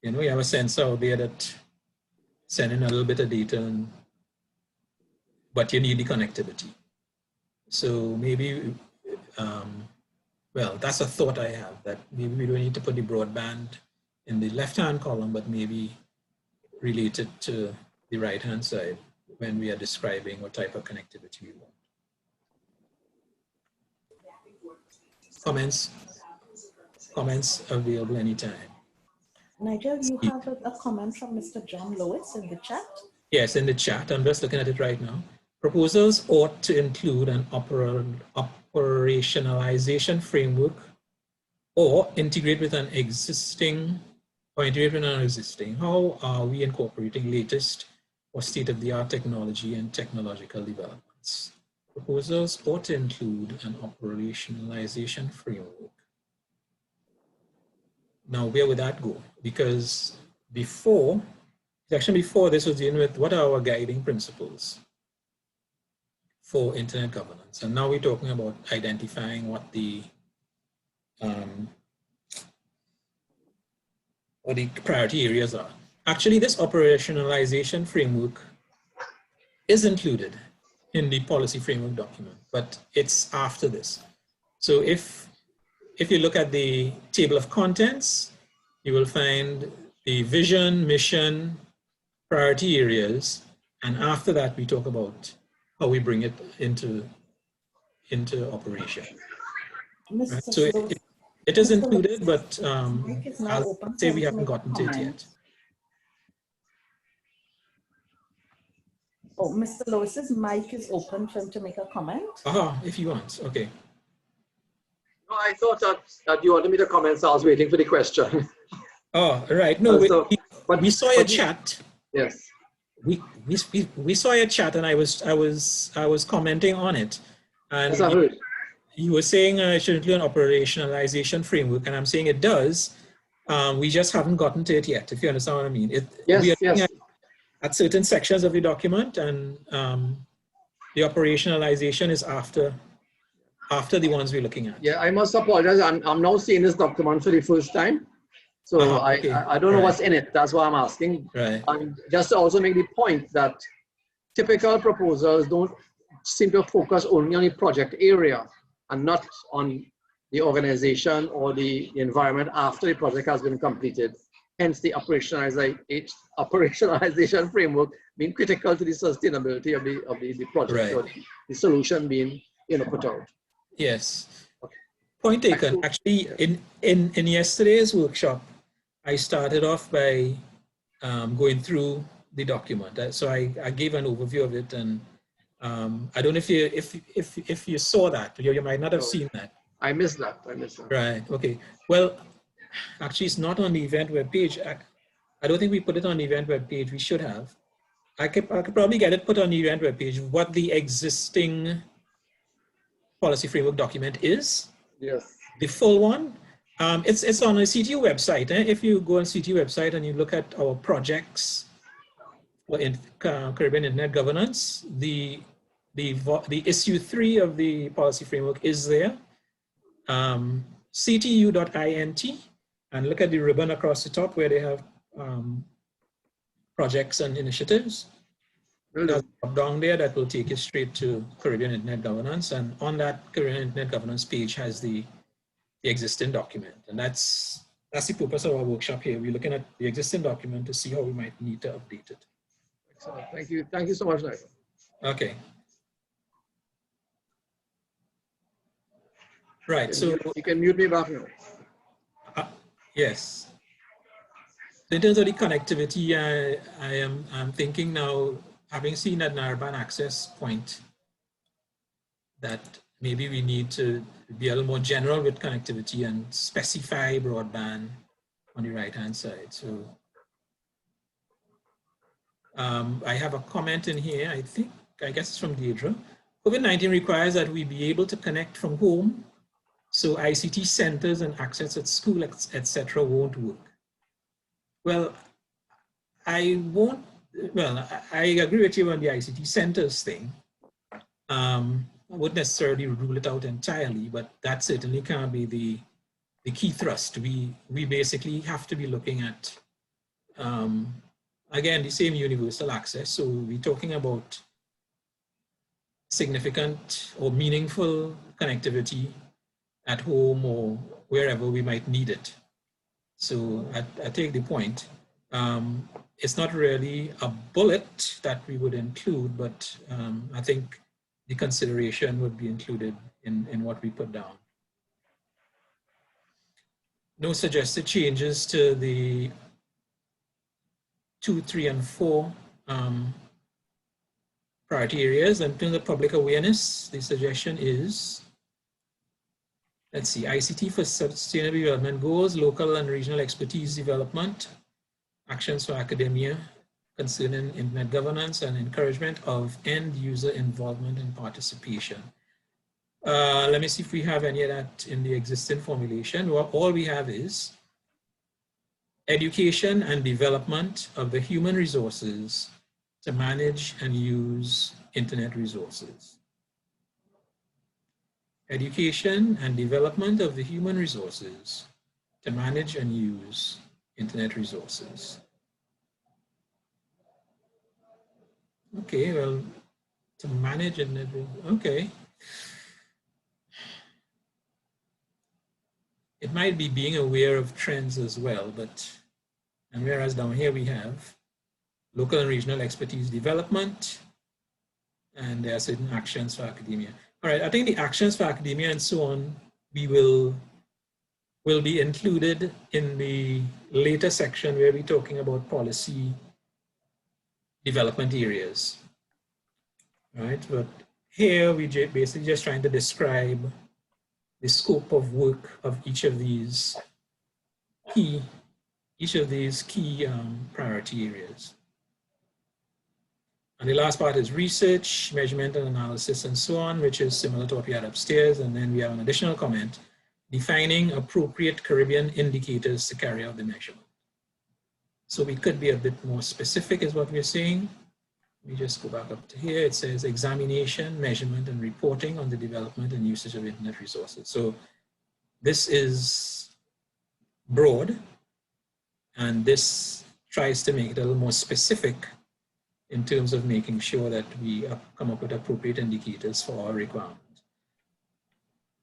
[SPEAKER 10] You know, you have a sensor out there that sending a little bit of data, but you need the connectivity. So maybe, well, that's a thought I have, that maybe we don't need to put the broadband in the left-hand column, but maybe related to the right-hand side when we are describing what type of connectivity we want. Comments available anytime.
[SPEAKER 17] Nigel, you have a comment from Mr. John Lewis in the chat?
[SPEAKER 10] Yes, in the chat. I'm just looking at it right now. Proposals ought to include an operationalization framework or integrate with an existing, How are we incorporating latest or state-of-the-art technology and technological developments? Proposals ought to include an operationalization framework. Now, where would that go? Because before this was dealing with what are our guiding principles for internet governance. And now we're talking about identifying what the priority areas are. Actually, this operationalization framework is included in the policy framework document, but it's after this. So if you look at the table of contents, you will find the vision, mission, priority areas, and after that we talk about how we bring it into operation. Right? So it is included, but I'll say we haven't gotten to it yet.
[SPEAKER 17] Oh, Mr. Lewis's mic is open for him to make a comment.
[SPEAKER 10] If you want, okay.
[SPEAKER 21] No, I thought that you wanted me to comment, so I was waiting for the question.
[SPEAKER 10] Oh, right. No, we saw your chat.
[SPEAKER 21] Yes.
[SPEAKER 10] We saw your chat, and I was commenting on it. And
[SPEAKER 21] yes, I heard.
[SPEAKER 10] You were saying it should include an operationalization framework, and I'm saying it does. We just haven't gotten to it yet, if you understand what I mean.
[SPEAKER 21] Yes,
[SPEAKER 10] we are
[SPEAKER 21] yes.
[SPEAKER 10] At certain sections of the document, and the operationalization is after the ones we're looking at.
[SPEAKER 21] Yeah, I must apologize. I'm now seeing this document for the first time. So
[SPEAKER 10] okay.
[SPEAKER 21] I don't know what's in it. That's why I'm asking.
[SPEAKER 10] Right.
[SPEAKER 21] And just to also make the point that typical proposals don't seem to focus only on the project area and not on the organization or the environment after the project has been completed. Hence the operationalization framework being critical to the sustainability of the project.
[SPEAKER 10] Right.
[SPEAKER 21] So the solution being put out.
[SPEAKER 10] Yes. Point taken. Actually, in yesterday's workshop, I started off by going through the document. So I gave an overview of it, and I don't know if you saw that. You might not have seen that.
[SPEAKER 21] I missed that.
[SPEAKER 10] Right. Okay. Well, actually, it's not on the event webpage. I don't think we put it on the event webpage. We should have. I could probably get it put on the event webpage. What the existing policy framework document is.
[SPEAKER 21] Yes.
[SPEAKER 10] The full one. It's on the CTU website. If you go on CTU website and you look at our projects in Caribbean Internet Governance, the issue 3 of the policy framework is there. CTU.int, and look at the ribbon across the top where they have projects and initiatives. There's a drop down there that will take you straight to Caribbean Internet Governance, and on that Caribbean Internet Governance page has the existing document, and that's the purpose of our workshop here. We're looking at the existing document to see how we might need to update it.
[SPEAKER 21] Excellent. Thank you so much, Nigel.
[SPEAKER 10] Okay. Right. So
[SPEAKER 21] you can mute me back now.
[SPEAKER 10] Yes. In terms of the connectivity, I'm thinking now, having seen that narrowband access point, that maybe we need to be a little more general with connectivity and specify broadband on the right-hand side. So I have a comment in here, I guess it's from Deidre. COVID-19 requires that we be able to connect from home, so ICT centers and access at school, etc. won't work. Well, I agree with you on the ICT centers thing. I wouldn't necessarily rule it out entirely, but that certainly can't be the key thrust. We basically have to be looking at, again, the same universal access. So we're talking about significant or meaningful connectivity at home or wherever we might need it. So I take the point. It's not really a bullet that we would include, but I think the consideration would be included in what we put down. No suggested changes to the 2, 3, and 4 priority areas. And in terms of public awareness, the suggestion is, let's see, ICT for sustainable development goals, local and regional expertise development, actions for academia concerning internet governance, and encouragement of end user involvement and participation. Let me see if we have any of that in the existing formulation. Well, all we have is education and development of the human resources to manage and use internet resources. Education and development of the human resources to manage and use internet resources. Okay, well, to manage internet, okay. It might be being aware of trends as well, and whereas down here we have local and regional expertise development, and there are certain actions for academia. All right, I think the actions for academia and so on, we will be included in the later section where we're talking about policy development areas, right? But here we basically just trying to describe the scope of work of each of these key priority areas. And the last part is research, measurement and analysis and so on, which is similar to what we had upstairs. And then we have an additional comment, defining appropriate Caribbean indicators to carry out the measurement. So we could be a bit more specific is what we're saying. Let me just go back up to here. It says examination, measurement, and reporting on the development and usage of internet resources. So this is broad, And this tries to make it a little more specific in terms of making sure that we come up with appropriate indicators for our requirement.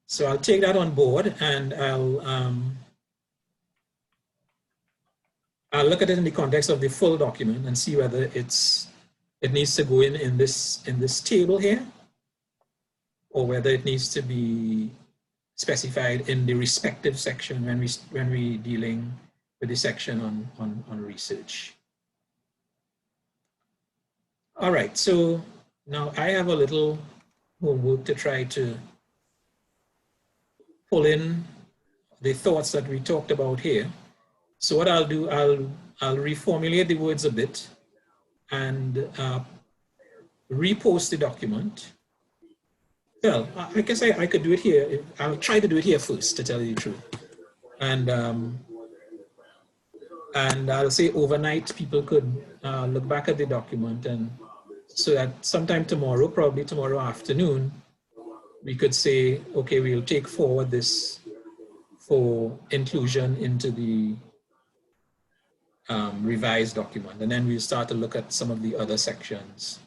[SPEAKER 10] So I'll take that on board, and I'll look at it in the context of the full document and see whether it needs to go in this table here, or whether it needs to be specified in the respective section when we dealing with the section on research. All right, so now I have a little homework to try to pull in the thoughts that we talked about here. So what I'll do, I'll reformulate the words a bit and repost the document. Well, I guess I could do it here. I'll try to do it here first, to tell you the truth. And I'll say overnight people could look back at the document, and so that sometime tomorrow, probably tomorrow afternoon, we could say, okay, we'll take forward this for inclusion into the revised document, and then we'll start to look at some of the other sections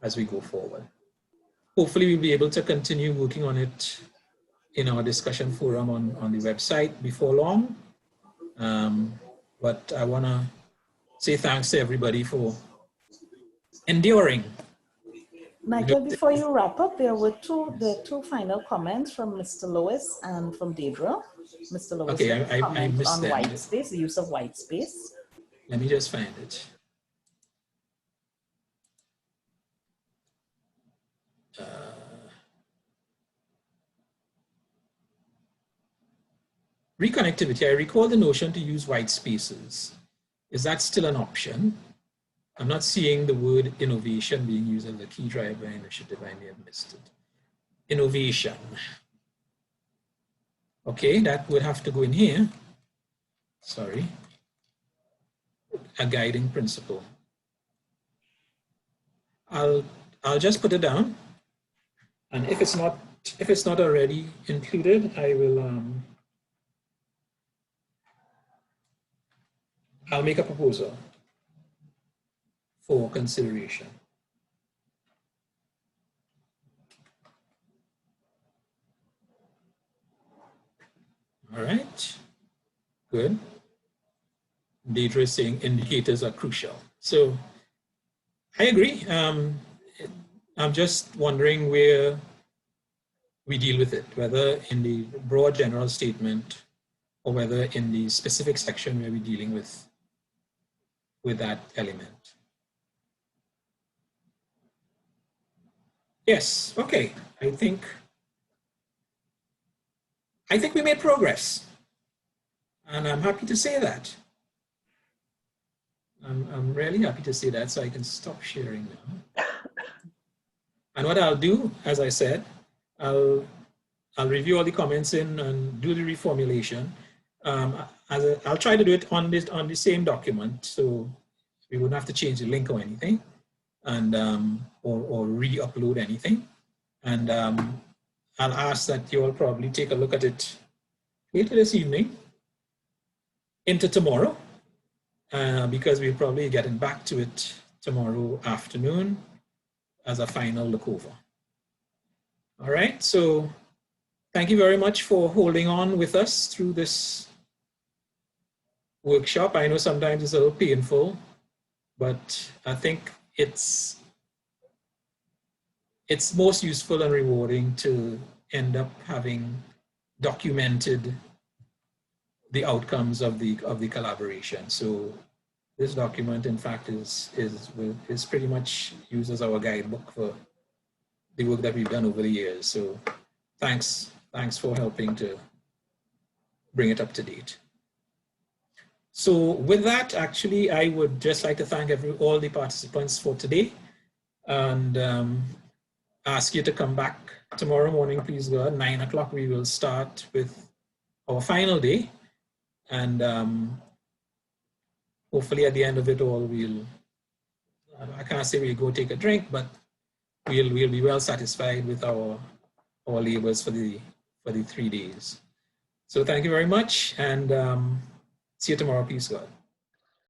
[SPEAKER 10] as we go forward. Hopefully we'll be able to continue working on it in our discussion forum on the website before long. But I want to say thanks to everybody for enduring.
[SPEAKER 17] Michael, before you wrap up, there were two final comments from Mr. Lewis and from Deidre. Mr. Lewis,
[SPEAKER 10] okay, I missed
[SPEAKER 17] on
[SPEAKER 10] that.
[SPEAKER 17] white space, the use of white space.
[SPEAKER 10] Let me just find it. Reconnectivity, I recall the notion to use white spaces. Is that still an option? I'm not seeing the word innovation being used as a key driver initiative. I may have missed it. Innovation. Okay, that would have to go in here. Sorry. A guiding principle. I'll just put it down. And if it's not already included, I will I'll make a proposal for consideration. All right, good. Deidre is saying indicators are crucial. So I agree. I'm just wondering where we deal with it, whether in the broad general statement or whether in the specific section where we're dealing with that element. Yes, okay. I think we made progress. And I'm happy to say that. I'm really happy to say that, so I can stop sharing now. And what I'll do, as I said, I'll review all the comments in and do the reformulation. I'll try to do it on the same document, so we wouldn't have to change the link or anything, and or re-upload anything. And I'll ask that you all probably take a look at it later this evening into tomorrow, because we'll probably be getting back to it tomorrow afternoon as a final look over. All right, so thank you very much for holding on with us through this workshop. I know sometimes it's a little painful, but I think it's most useful and rewarding to end up having documented the outcomes of the collaboration. So this document, in fact, is pretty much used as our guidebook for the work that we've done over the years. So thanks for helping to bring it up to date. So with that, actually, I would just like to thank all the participants for today, and ask you to come back tomorrow morning, please God. 9 o'clock, we will start with our final day. And hopefully at the end of it all, I can't say we'll go take a drink, but we'll be well satisfied with our labors for the 3 days. So thank you very much, and see you tomorrow, peace God.